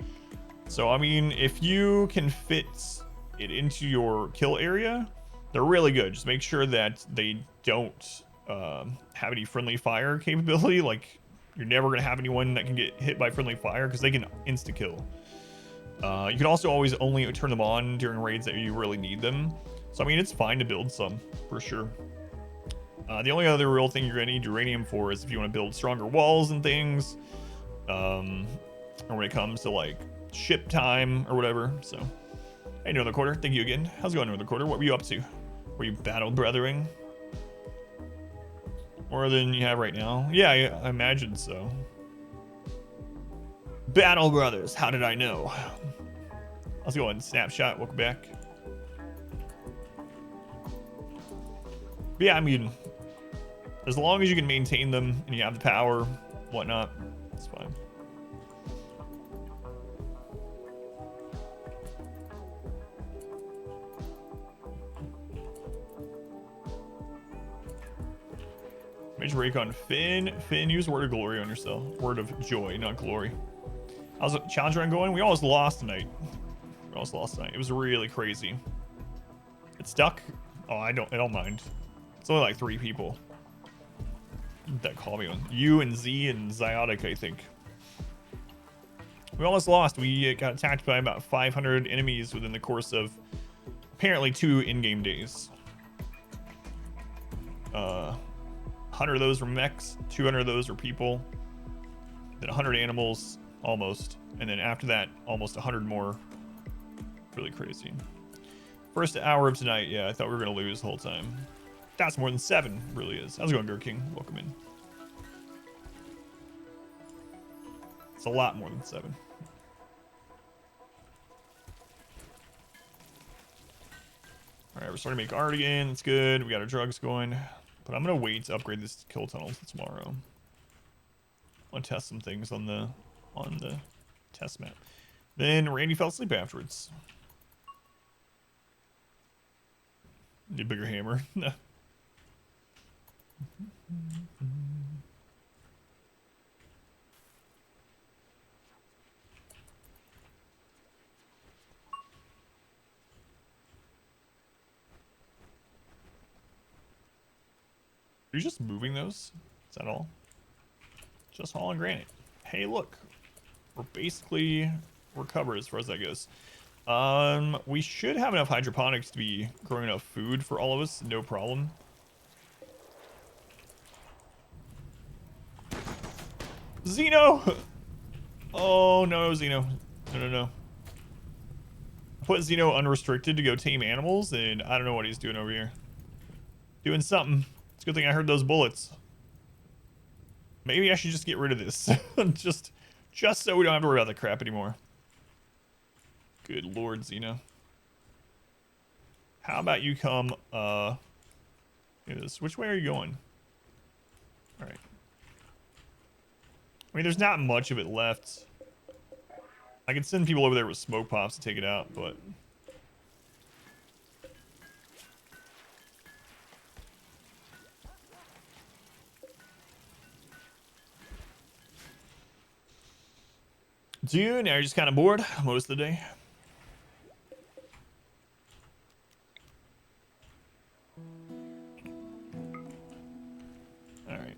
So I mean, if you can fit it into your kill area, they're really good. Just make sure that they don't have any friendly fire capability. Like, you're never gonna have anyone that can get hit by friendly fire because they can insta kill. You can also always only turn them on during raids that you really need them. So I mean, it's fine to build some for sure. The only other real thing you're gonna need uranium for is if you want to build stronger walls and things, or when it comes to like ship time or whatever. So, hey Northern Quarter, thank you again. How's it going, Northern Quarter? What were you up to? Were you battle brothering? More than you have right now? Yeah, I imagine so. Battle Brothers, how did I know? How's it going? Snapshot, welcome back. But yeah, I mean, as long as you can maintain them and you have the power, whatnot, it's fine. Major break on Finn. Finn, use word of glory on yourself. Word of joy, not glory. How's the challenge run going? We almost lost tonight. It was really crazy. It's stuck. Oh, I don't mind. It's only like 3 people that call me on. You and Z and Ziotic, I think. We almost lost. We got attacked by about 500 enemies within the course of apparently 2 in-game days. 100 of those were mechs, 200 of those were people, then 100 animals, almost, and then after that, almost 100 more. Really crazy. First hour of tonight, yeah, I thought we were gonna lose the whole time. That's more than 7, really is. How's it going, Gur King? Welcome in. It's a lot more than 7. All right, we're starting to make art again. That's good. We got our drugs going. But I'm gonna wait to upgrade this kill tunnel till tomorrow. I want to test some things on the test map. Then Randy fell asleep afterwards. Need a bigger hammer. No. Are you just moving those? Is that all? Just hauling granite. Hey, look. We're covered as far as that goes. We should have enough hydroponics to be growing enough food for all of us. No problem. Xeno! Oh, no, Xeno. No. Put Xeno unrestricted to go tame animals, and I don't know what he's doing over here. Doing something. It's a good thing I heard those bullets. Maybe I should just get rid of this. just so we don't have to worry about the crap anymore. Good lord, Xeno. How about you come, which way are you going? Alright. I mean, there's not much of it left. I can send people over there with smoke pops to take it out, but... Dude, now you're just kind of bored most of the day. All right.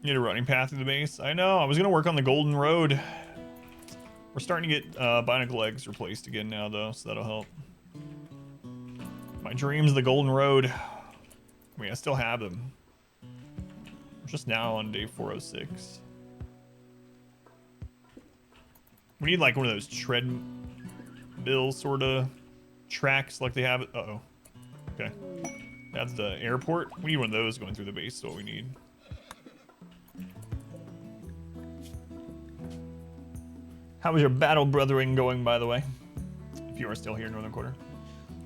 Need a running path through the base. I know. I was gonna work on the Golden Road. We're starting to get bionic legs replaced again now, though, so that'll help. My dreams, the golden road. I mean, I still have them. I'm just now on day 406. We need like one of those treadmill sort of tracks like they have. Uh-oh. Okay. That's the airport. We need one of those going through the base, is what we need. How was your battle brothering going, by the way? If you are still here in Northern Quarter.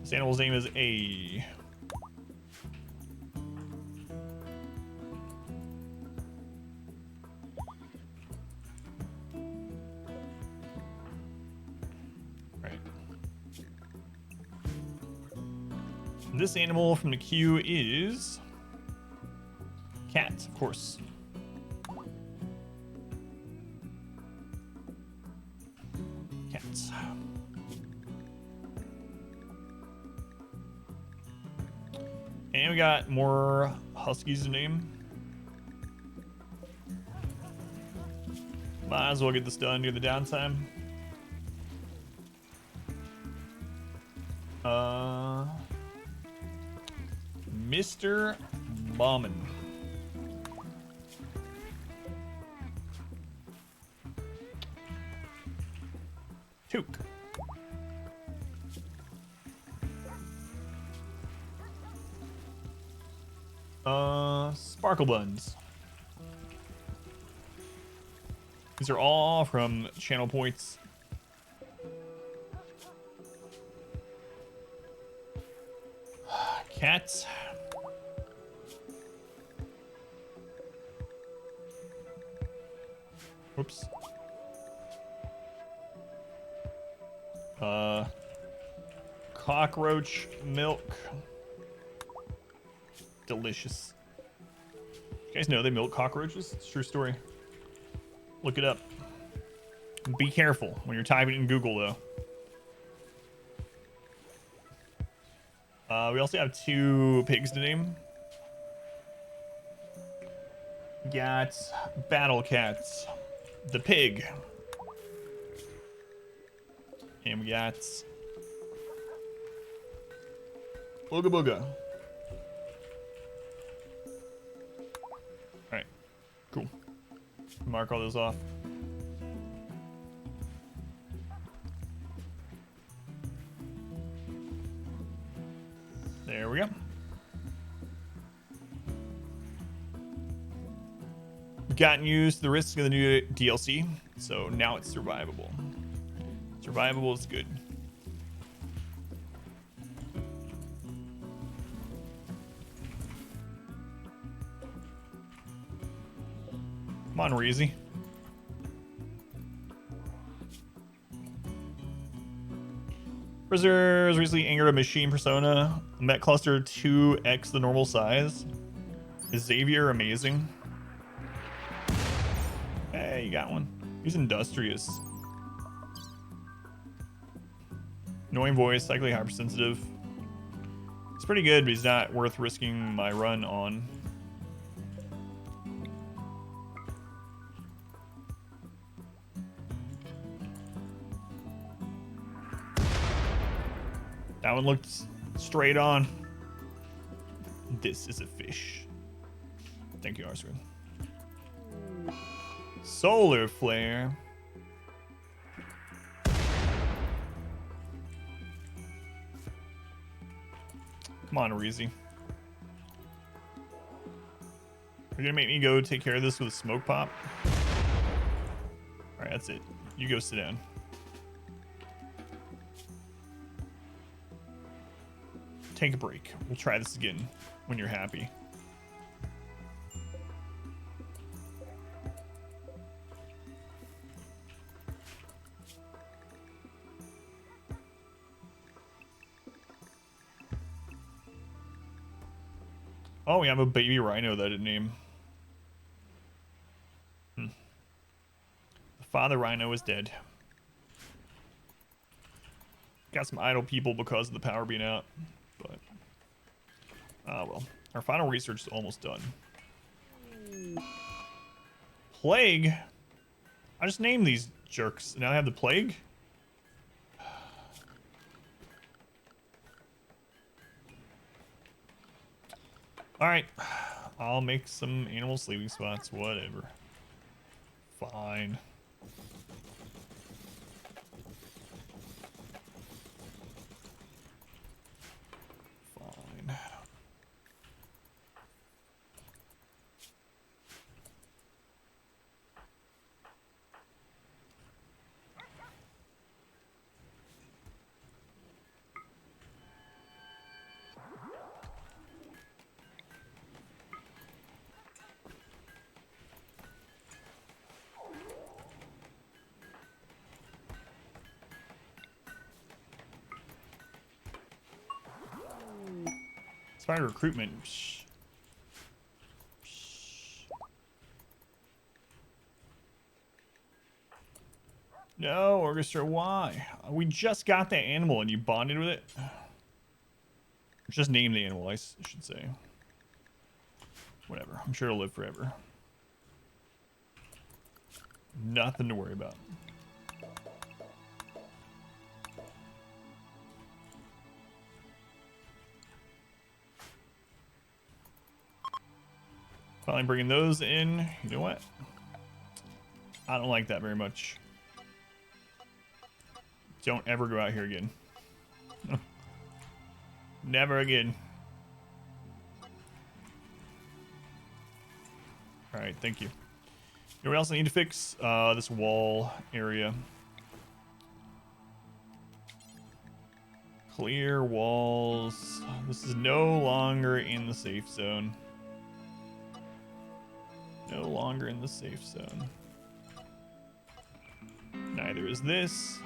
This animal's name is A. Right. This animal from the queue is cat, of course. Cat. And we got more huskies to name. Might as well get this done near the downtime. Mr. Bauman. Took. Sparkle Buns. These are all from channel points. Cats. Whoops. Cockroach milk. Delicious. You guys know they milk cockroaches? It's a true story. Look it up. Be careful when you're typing in Google, though. We also have 2 pigs to name. Got Battle Cats, the pig. And we got Booga Booga. Alright, cool. Mark all those off. There we go. Gotten used to the risks of the new DLC, so now it's survivable. Survivable is good. Come on, Reezy. Prisoners recently angered a machine persona. Met cluster 2x the normal size. Is Xavier amazing? Hey, you got one. He's industrious. Annoying voice, likely hypersensitive. He's pretty good, but he's not worth risking my run on. That one looked straight on. This is a fish. Thank you, Arswin. Solar flare. Come on, Reezy. You're gonna make me go take care of this with a smoke pop? Alright, that's it. You go sit down. Take a break. We'll try this again when you're happy. Oh, we have a baby rhino that I didn't name. The father rhino is dead. Got some idle people because of the power being out. But, well, our final research is almost done. Plague? I just named these jerks. Now I have the plague? All right, I'll make some animal sleeping spots. Whatever. Fine. Fine. Spider recruitment. Psh. Psh. No, Orchestra, why? We just got that animal and you bonded with it? Just name the animal, I should say. Whatever. I'm sure it'll live forever. Nothing to worry about. Finally bringing those in. You know what? I don't like that very much. Don't ever go out here again. Never again. All right, thank you. You know what else I need to fix? This wall area. Clear walls. This is no longer in the safe zone. No longer in the safe zone. Neither is this.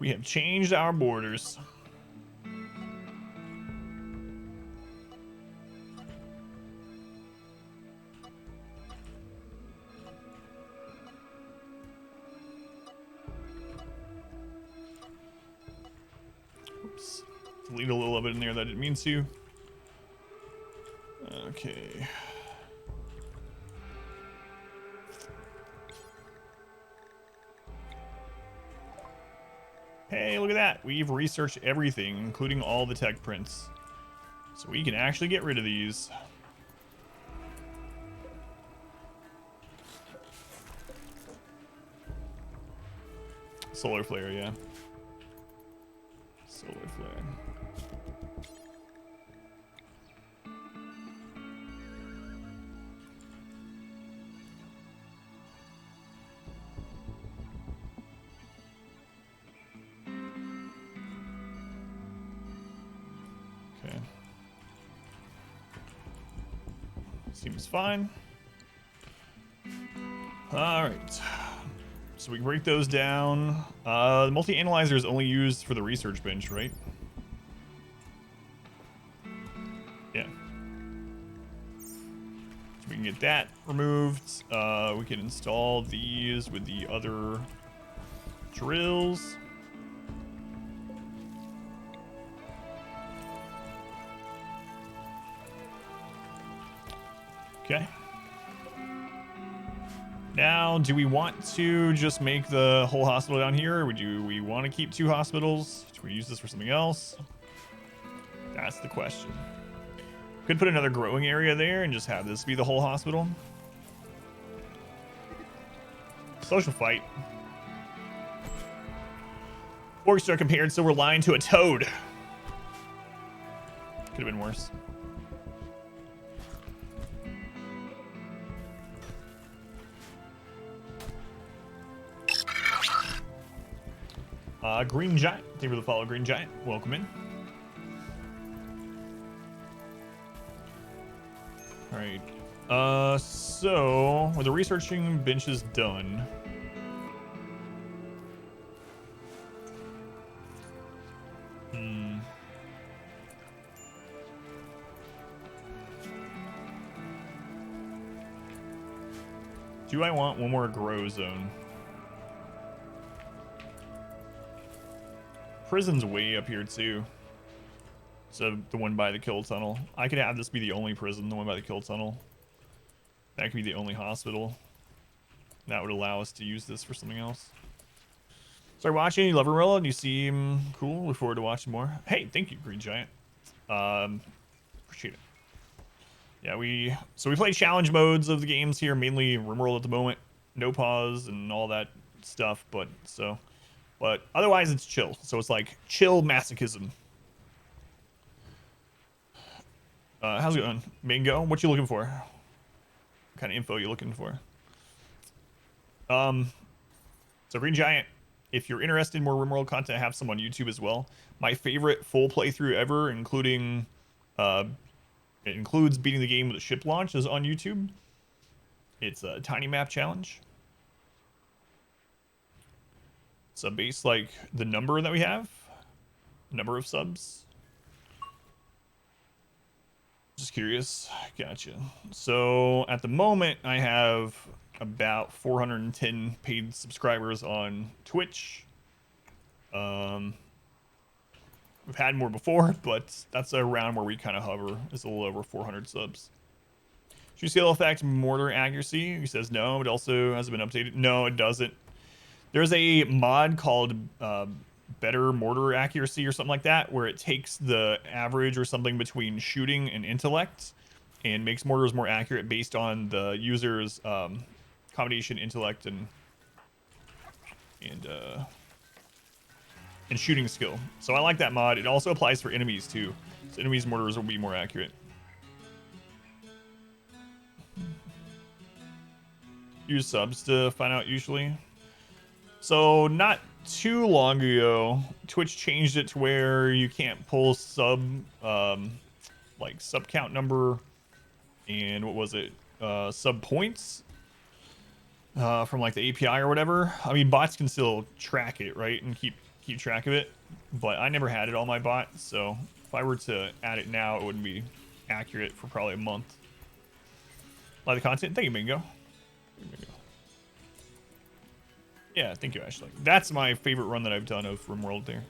We have changed our borders. Oops. Delete a little of it in there that I didn't mean to. Okay. Hey, look at that. We've researched everything, including all the tech prints. So we can actually get rid of these. Solar flare, yeah. Solar flare. Okay. Seems fine. All right. So we can break those down. The multi-analyzer is only used for the research bench, right? Yeah. So we can get that removed. We can install these with the other drills. Okay. Now, do we want to just make the whole hospital down here, or do we want to keep 2 hospitals? Should we use this for something else? That's the question. Could put another growing area there and just have this be the whole hospital. Social fight. Orchestra compared Silver Line to a toad. Could have been worse. Green Giant. Thank you for the follow, Green Giant. Welcome in. All right. So with the researching benches done, do I want one more grow zone? Prison's way up here too. So the one by the kill tunnel. I could have this be the only prison, the one by the kill tunnel. That could be the only hospital. That would allow us to use this for something else. Sorry, watching. You love RimWorld and you seem cool. Look forward to watching more. Hey, thank you, Green Giant. Appreciate it. Yeah, we play challenge modes of the games here, mainly RimWorld at the moment. No pause and all that stuff, but otherwise it's chill. So it's like chill masochism. How's it going, Mingo? What you looking for? What kind of info you looking for? So Green Giant, if you're interested in more RimWorld content, I have some on YouTube as well. My favorite full playthrough ever, including it includes beating the game with a ship launch, is on YouTube. It's a tiny map challenge. So base like the number that we have, number of subs. Just curious. Gotcha. So at the moment, I have about 410 paid subscribers on Twitch. We've had more before, but that's around where we kind of hover. It's a little over 400 subs. Should you scale effect mortar accuracy? He says no. It also hasn't been updated. No, it doesn't. There's a mod called better mortar accuracy or something like that, where it takes the average or something between shooting and intellect and makes mortars more accurate based on the user's combination intellect and shooting skill. So I like that mod. It also applies for enemies too. So enemies' mortars will be more accurate. Use subs to find out usually. So not too long ago, Twitch changed it to where you can't pull sub count number and what was it? Sub points from like the API or whatever. I mean, bots can still track it, right, and keep track of it, but I never had it on my bot, so if I were to add it now, it wouldn't be accurate for probably a month. Like the content. Thank you, Bingo. Yeah, thank you, Ashley. That's my favorite run that I've done of RimWorld there.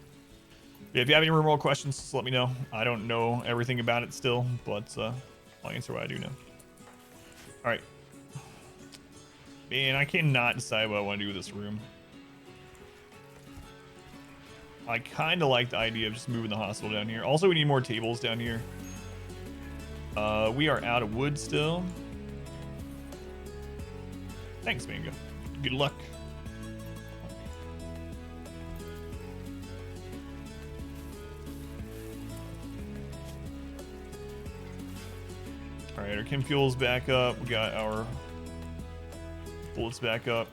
Yeah, if you have any RimWorld questions, just let me know. I don't know everything about it still, but I'll answer what I do know. All right. Man, I cannot decide what I want to do with this room. I kind of like the idea of just moving the hospital down here. Also, we need more tables down here. We are out of wood still. Thanks, Mango. Good luck. All right, our chem fuel's back up. We got our bullets back up.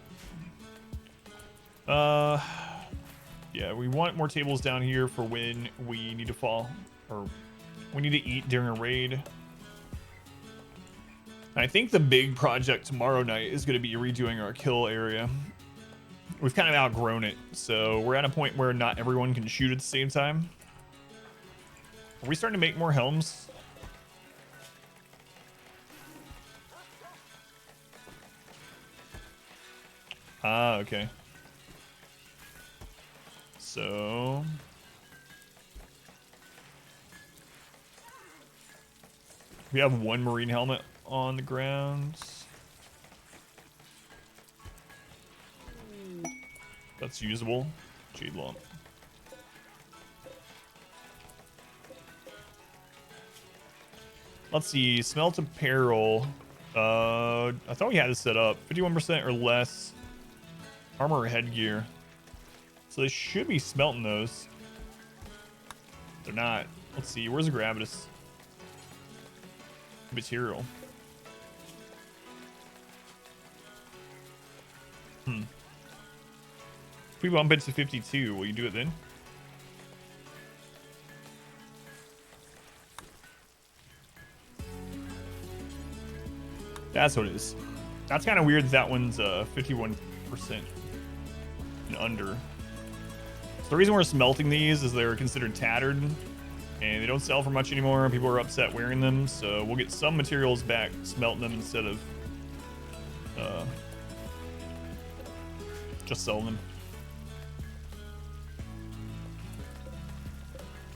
Yeah, we want more tables down here for when we need to fall, or we need to eat during a raid. I think the big project tomorrow night is going to be redoing our kill area. We've kind of outgrown it, so we're at a point where not everyone can shoot at the same time. Are we starting to make more helms? Ah, okay. So we have one marine helmet on the ground. That's usable. Jade lump. Let's see. Smelt apparel. I thought we had this set up. 51% or less. Armor or headgear. So they should be smelting those. They're not. Let's see. Where's the Gravitas? Material. If we bump it to 52, will you do it then? That's what it is. That's kind of weird that one's 51% and under. So the reason we're smelting these is they're considered tattered and they don't sell for much anymore. People are upset wearing them, so we'll get some materials back smelting them instead of just selling them.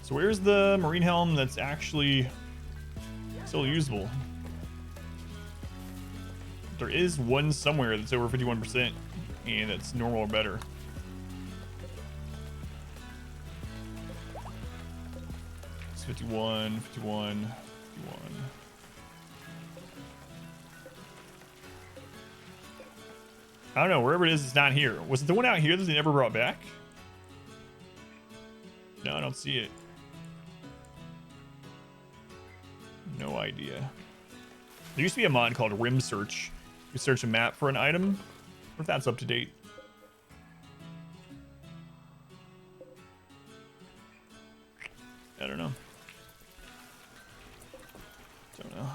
So where's the marine helm that's actually still usable? There is one somewhere that's over 51%, and it's normal or better. It's 51, 51, 51. I don't know, wherever it is, it's not here. Was it the one out here that they never brought back? No, I don't see it. No idea. There used to be a mod called Rim Search. You search a map for an item. I wonder if that's up to date. I don't know. Don't know.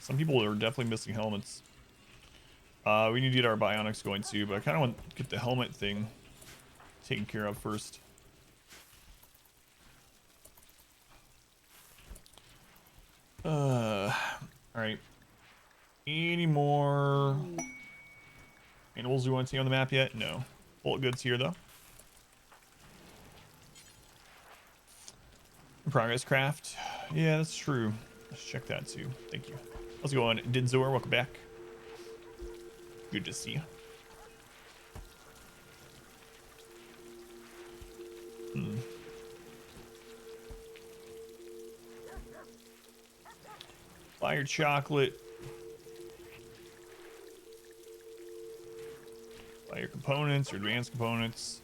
Some people are definitely missing helmets. We need to get our bionics going too, but I kind of want to get the helmet thing taken care of first. All right. Any more animals we want to see on the map yet? No. Bullet goods here though. Progress craft. Yeah, that's true. Let's check that too. Thank you. How's it going, Dinzor? Welcome back. Good to see you. Buy your chocolate. Buy your components, your advanced components.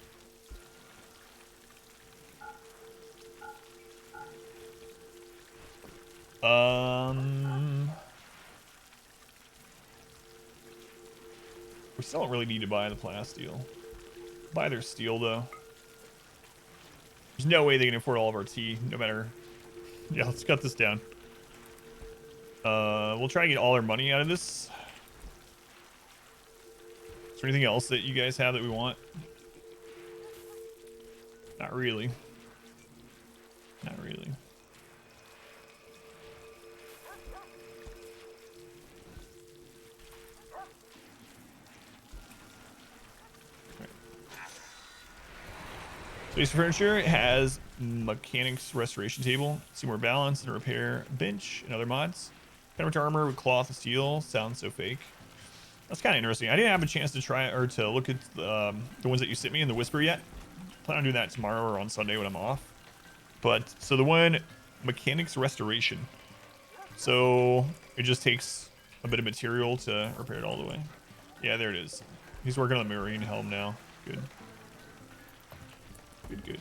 We still don't really need to buy the plasteel. Buy their steel though. There's no way they can afford all of our tea, no matter. Yeah, let's cut this down. We'll try to get all our money out of this. Is there anything else that you guys have that we want? Not really. Not really. Space Furniture has mechanics restoration table, see more balance and repair bench and other mods. Penrich armor with cloth and steel sounds so fake. That's kind of interesting. I didn't have a chance to try or to look at the ones that you sent me in the Whisper yet. Plan on doing that tomorrow or on Sunday when I'm off. But so the one mechanics restoration. So it just takes a bit of material to repair it all the way. Yeah, there it is. He's working on the marine helm now. Good. Good, good.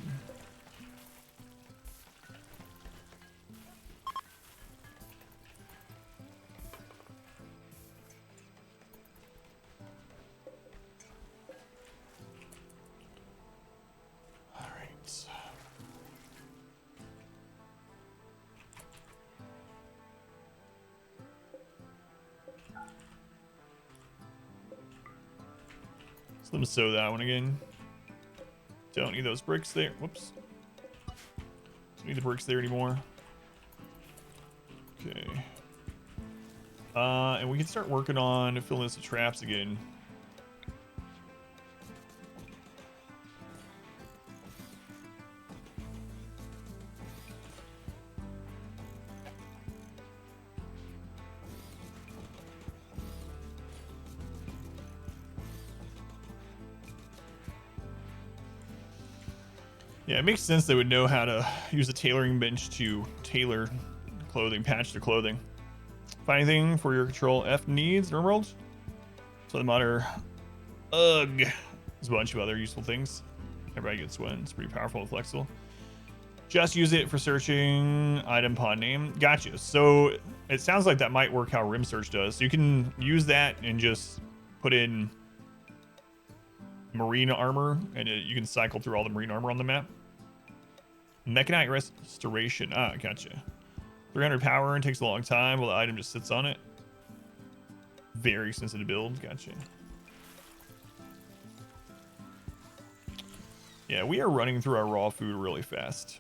All right. So let me sew that one again. Don't need those bricks there. Whoops. Don't need the bricks there anymore. Okay. And we can start working on filling this with traps again. Yeah, it makes sense they would know how to use a tailoring bench to tailor clothing, patch their clothing. Find anything for your control F needs, RimWorld? So the modder Ugh. There's a bunch of other useful things. Everybody gets one. It's pretty powerful and flexible. Just use it for searching item pod name. Gotcha. So it sounds like that might work how Rim Search does. So you can use that and just put in marine armor, and you can cycle through all the marine armor on the map. Mechanite restoration. Ah, gotcha. 300 power and takes a long time while the item just sits on it. Very expensive to build. Gotcha. Yeah, we are running through our raw food really fast.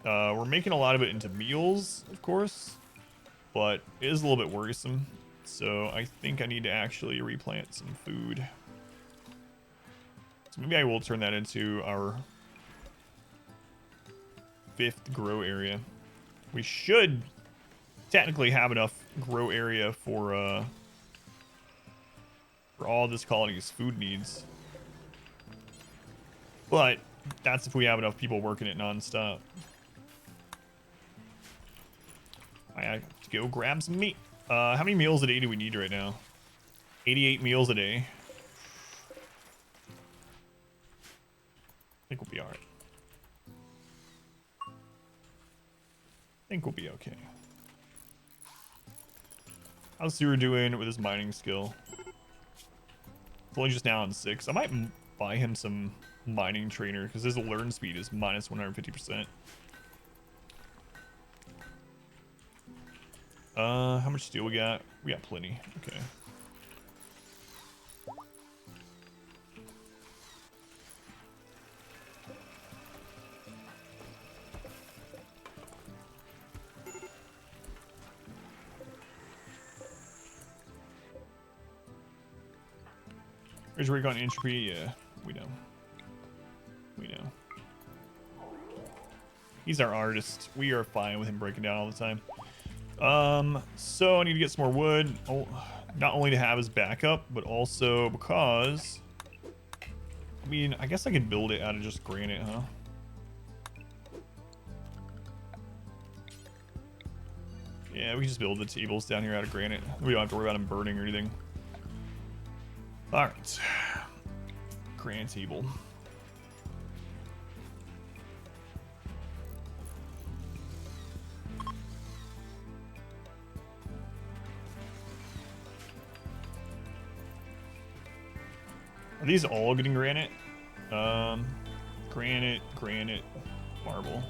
We're making a lot of it into meals, of course, but it is a little bit worrisome. So I think I need to actually replant some food. So maybe I will turn that into our 5th grow area. We should technically have enough grow area for all this colony's food needs. But that's if we have enough people working it nonstop. I have to go grab some meat. How many meals a day do we need right now? 88 meals a day. I think we'll be alright. I think we'll be okay. How's Sewer doing with his mining skill? It's only just now on 6. I might buy him some mining trainer because his learn speed is minus 150%. How much steel we got? We got plenty. Okay. Where's recon entropy? Yeah, we know. We know. He's our artist. We are fine with him breaking down all the time. So I need to get some more wood. Oh, not only to have as backup, but also because... I mean, I guess I could build it out of just granite, huh? Yeah, we can just build the tables down here out of granite. We don't have to worry about them burning or anything. Alright. Granite table. Are these all getting granite? Granite, granite, marble.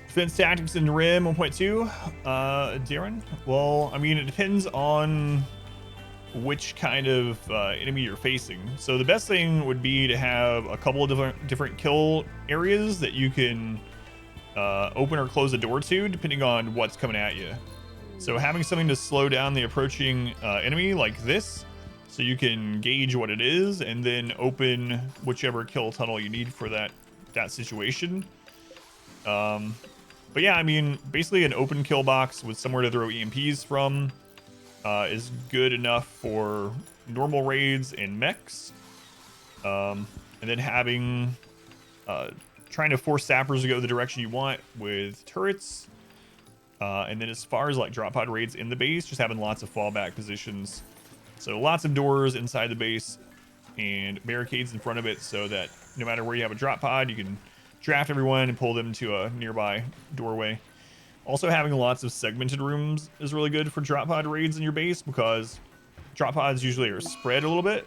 Defense tactics in Rim 1.2, Darren? Well, I mean, it depends on which kind of enemy you're facing. So the best thing would be to have a couple of different kill areas that you can open or close the door to, depending on what's coming at you. So having something to slow down the approaching enemy like this, so you can gauge what it is, and then open whichever kill tunnel you need for that situation. But yeah, I mean, basically an open kill box with somewhere to throw EMPs from is good enough for normal raids and mechs. And then having, trying to force sappers to go the direction you want with turrets. And then as far as like drop pod raids in the base, just having lots of fallback positions. So lots of doors inside the base and barricades in front of it so that no matter where you have a drop pod, you can draft everyone and pull them to a nearby doorway. Also, having lots of segmented rooms is really good for drop pod raids in your base because drop pods usually are spread a little bit.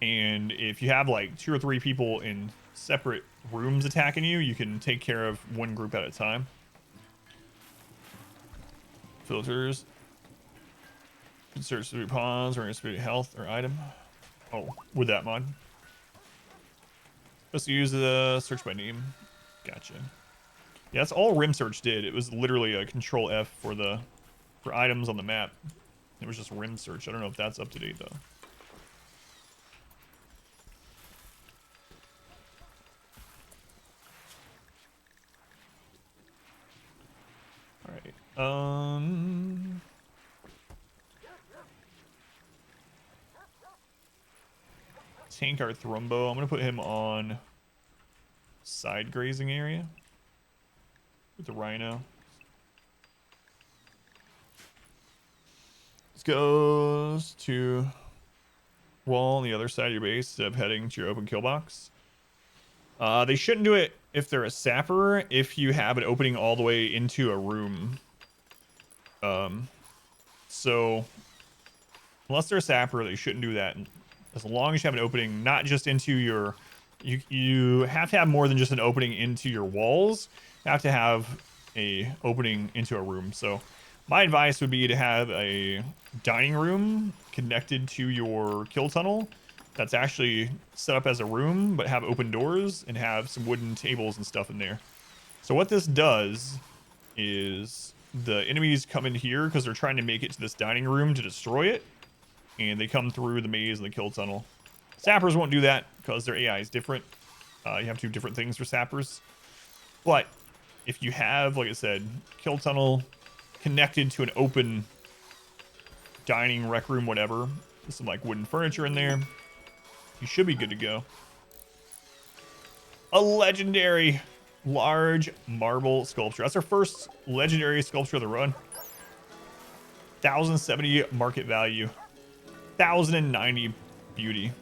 And if you have like 2 or 3 people in separate rooms attacking you, you can take care of one group at a time. Filters. Can search through pawns or spirit health or item. Oh, with that mod. Let's use the search by name. Gotcha. Yeah, that's all Rim Search did. It was literally a Control F for items on the map. It was just Rim Search. I don't know if that's up to date though. All right. Tank our Thrumbo. I'm gonna put him on side grazing area with the Rhino. This goes to wall on the other side of your base instead of heading to your open kill box. They shouldn't do it if they're a sapper if you have an opening all the way into a room. So unless they're a sapper, they shouldn't do that. As long as you have an opening, not just into your... You have to have more than just an opening into your walls. You have to have a opening into a room. So my advice would be to have a dining room connected to your kill tunnel that's actually set up as a room, but have open doors and have some wooden tables and stuff in there. So what this does is the enemies come in here because they're trying to make it to this dining room to destroy it, and they come through the maze and the kill tunnel. Sappers won't do that because their AI is different. You have to do different things for sappers. But if you have, like I said, kill tunnel connected to an open dining, rec room, whatever, with some like wooden furniture in there, you should be good to go. A legendary large marble sculpture. That's our first legendary sculpture of the run. 1,070 market value. 1,090 beauty.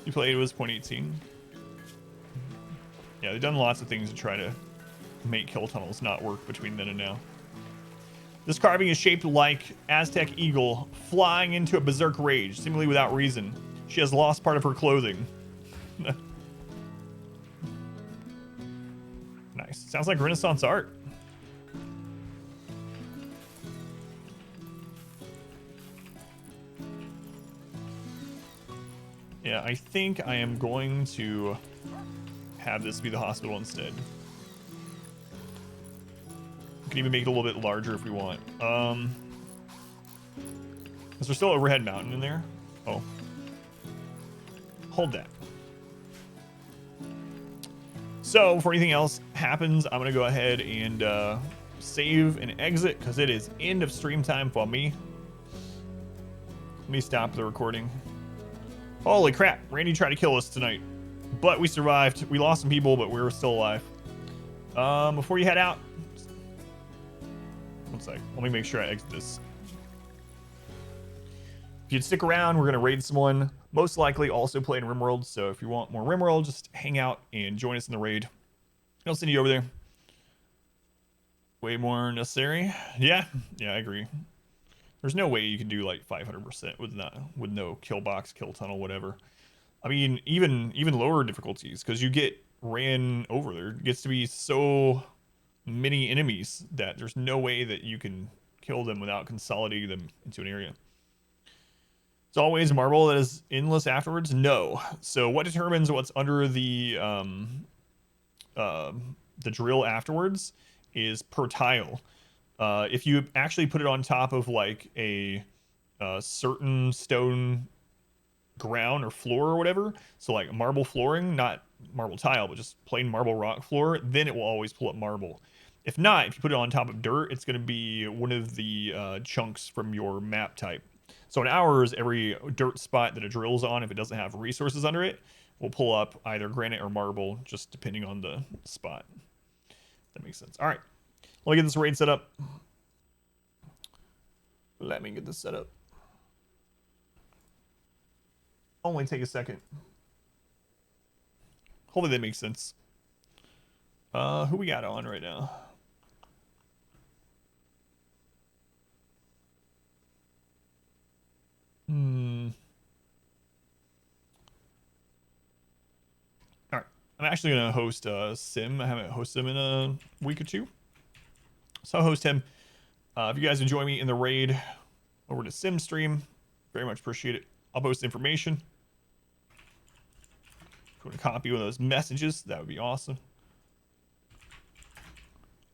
You played was 0.18. Yeah, they've done lots of things to try to make kill tunnels not work between then and now. This carving is shaped like Aztec eagle flying into a berserk rage, seemingly without reason. She has lost part of her clothing. Nice. Sounds like Renaissance art. Yeah, I think I am going to have this be the hospital instead. We can even make it a little bit larger if we want. Is there still overhead mountain in there? Oh. Hold that. So, before anything else happens, I'm going to go ahead and save and exit because it is end of stream time for me. Let me stop the recording. Holy crap, Randy tried to kill us tonight, but we survived. We lost some people, but we were still alive. Before you head out, one sec, let me make sure I exit this. If you'd stick around, we're going to raid someone, most likely also play in RimWorld, so if you want more RimWorld, just hang out and join us in the raid. I'll send you over there. Way more necessary. Yeah, I agree. There's no way you can do like 500% with no kill box, kill tunnel, whatever. I mean, even lower difficulties, because you get ran over. There gets to be so many enemies that there's no way that you can kill them without consolidating them into an area. It's always a marble that is endless afterwards? No. So what determines what's under the drill afterwards is per tile. If you actually put it on top of like a certain stone ground or floor or whatever, so like marble flooring, not marble tile, but just plain marble rock floor, then it will always pull up marble. If not, if you put it on top of dirt, it's going to be one of the chunks from your map type. So in ours, every dirt spot that it drills on, if it doesn't have resources under it, will pull up either granite or marble, just depending on the spot. That makes sense. All right. Let me get this raid set up. Only take a second. Hopefully that makes sense. Who we got on right now? All right. I'm actually going to host Sim. I haven't hosted him in a week or two. So I'll host him. If you guys enjoy me in the raid, over to Sim stream. Very much appreciate it. I'll post information. If you want to copy one of those messages, that would be awesome.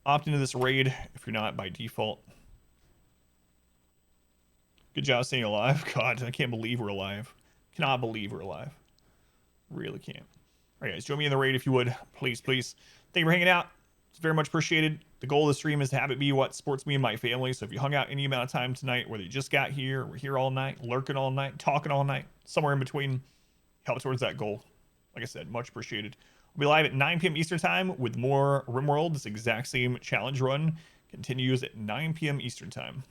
Opt into this raid if you're not by default. Good job staying alive. God, I can't believe we're alive. Cannot believe we're alive. Really can't. All right, guys, join me in the raid if you would. Please, please. Thank you for hanging out. It's very much appreciated. The goal of the stream is to have it be what supports me and my family. So if you hung out any amount of time tonight, whether you just got here, we're here all night, lurking all night, talking all night, somewhere in between, help towards that goal. Like I said, much appreciated. We'll be live at 9 p.m. Eastern time with more RimWorld. This exact same challenge run continues at 9 p.m. Eastern time.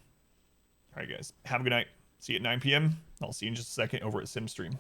All right, guys. Have a good night. See you at 9 p.m. I'll see you in just a second over at SimStream.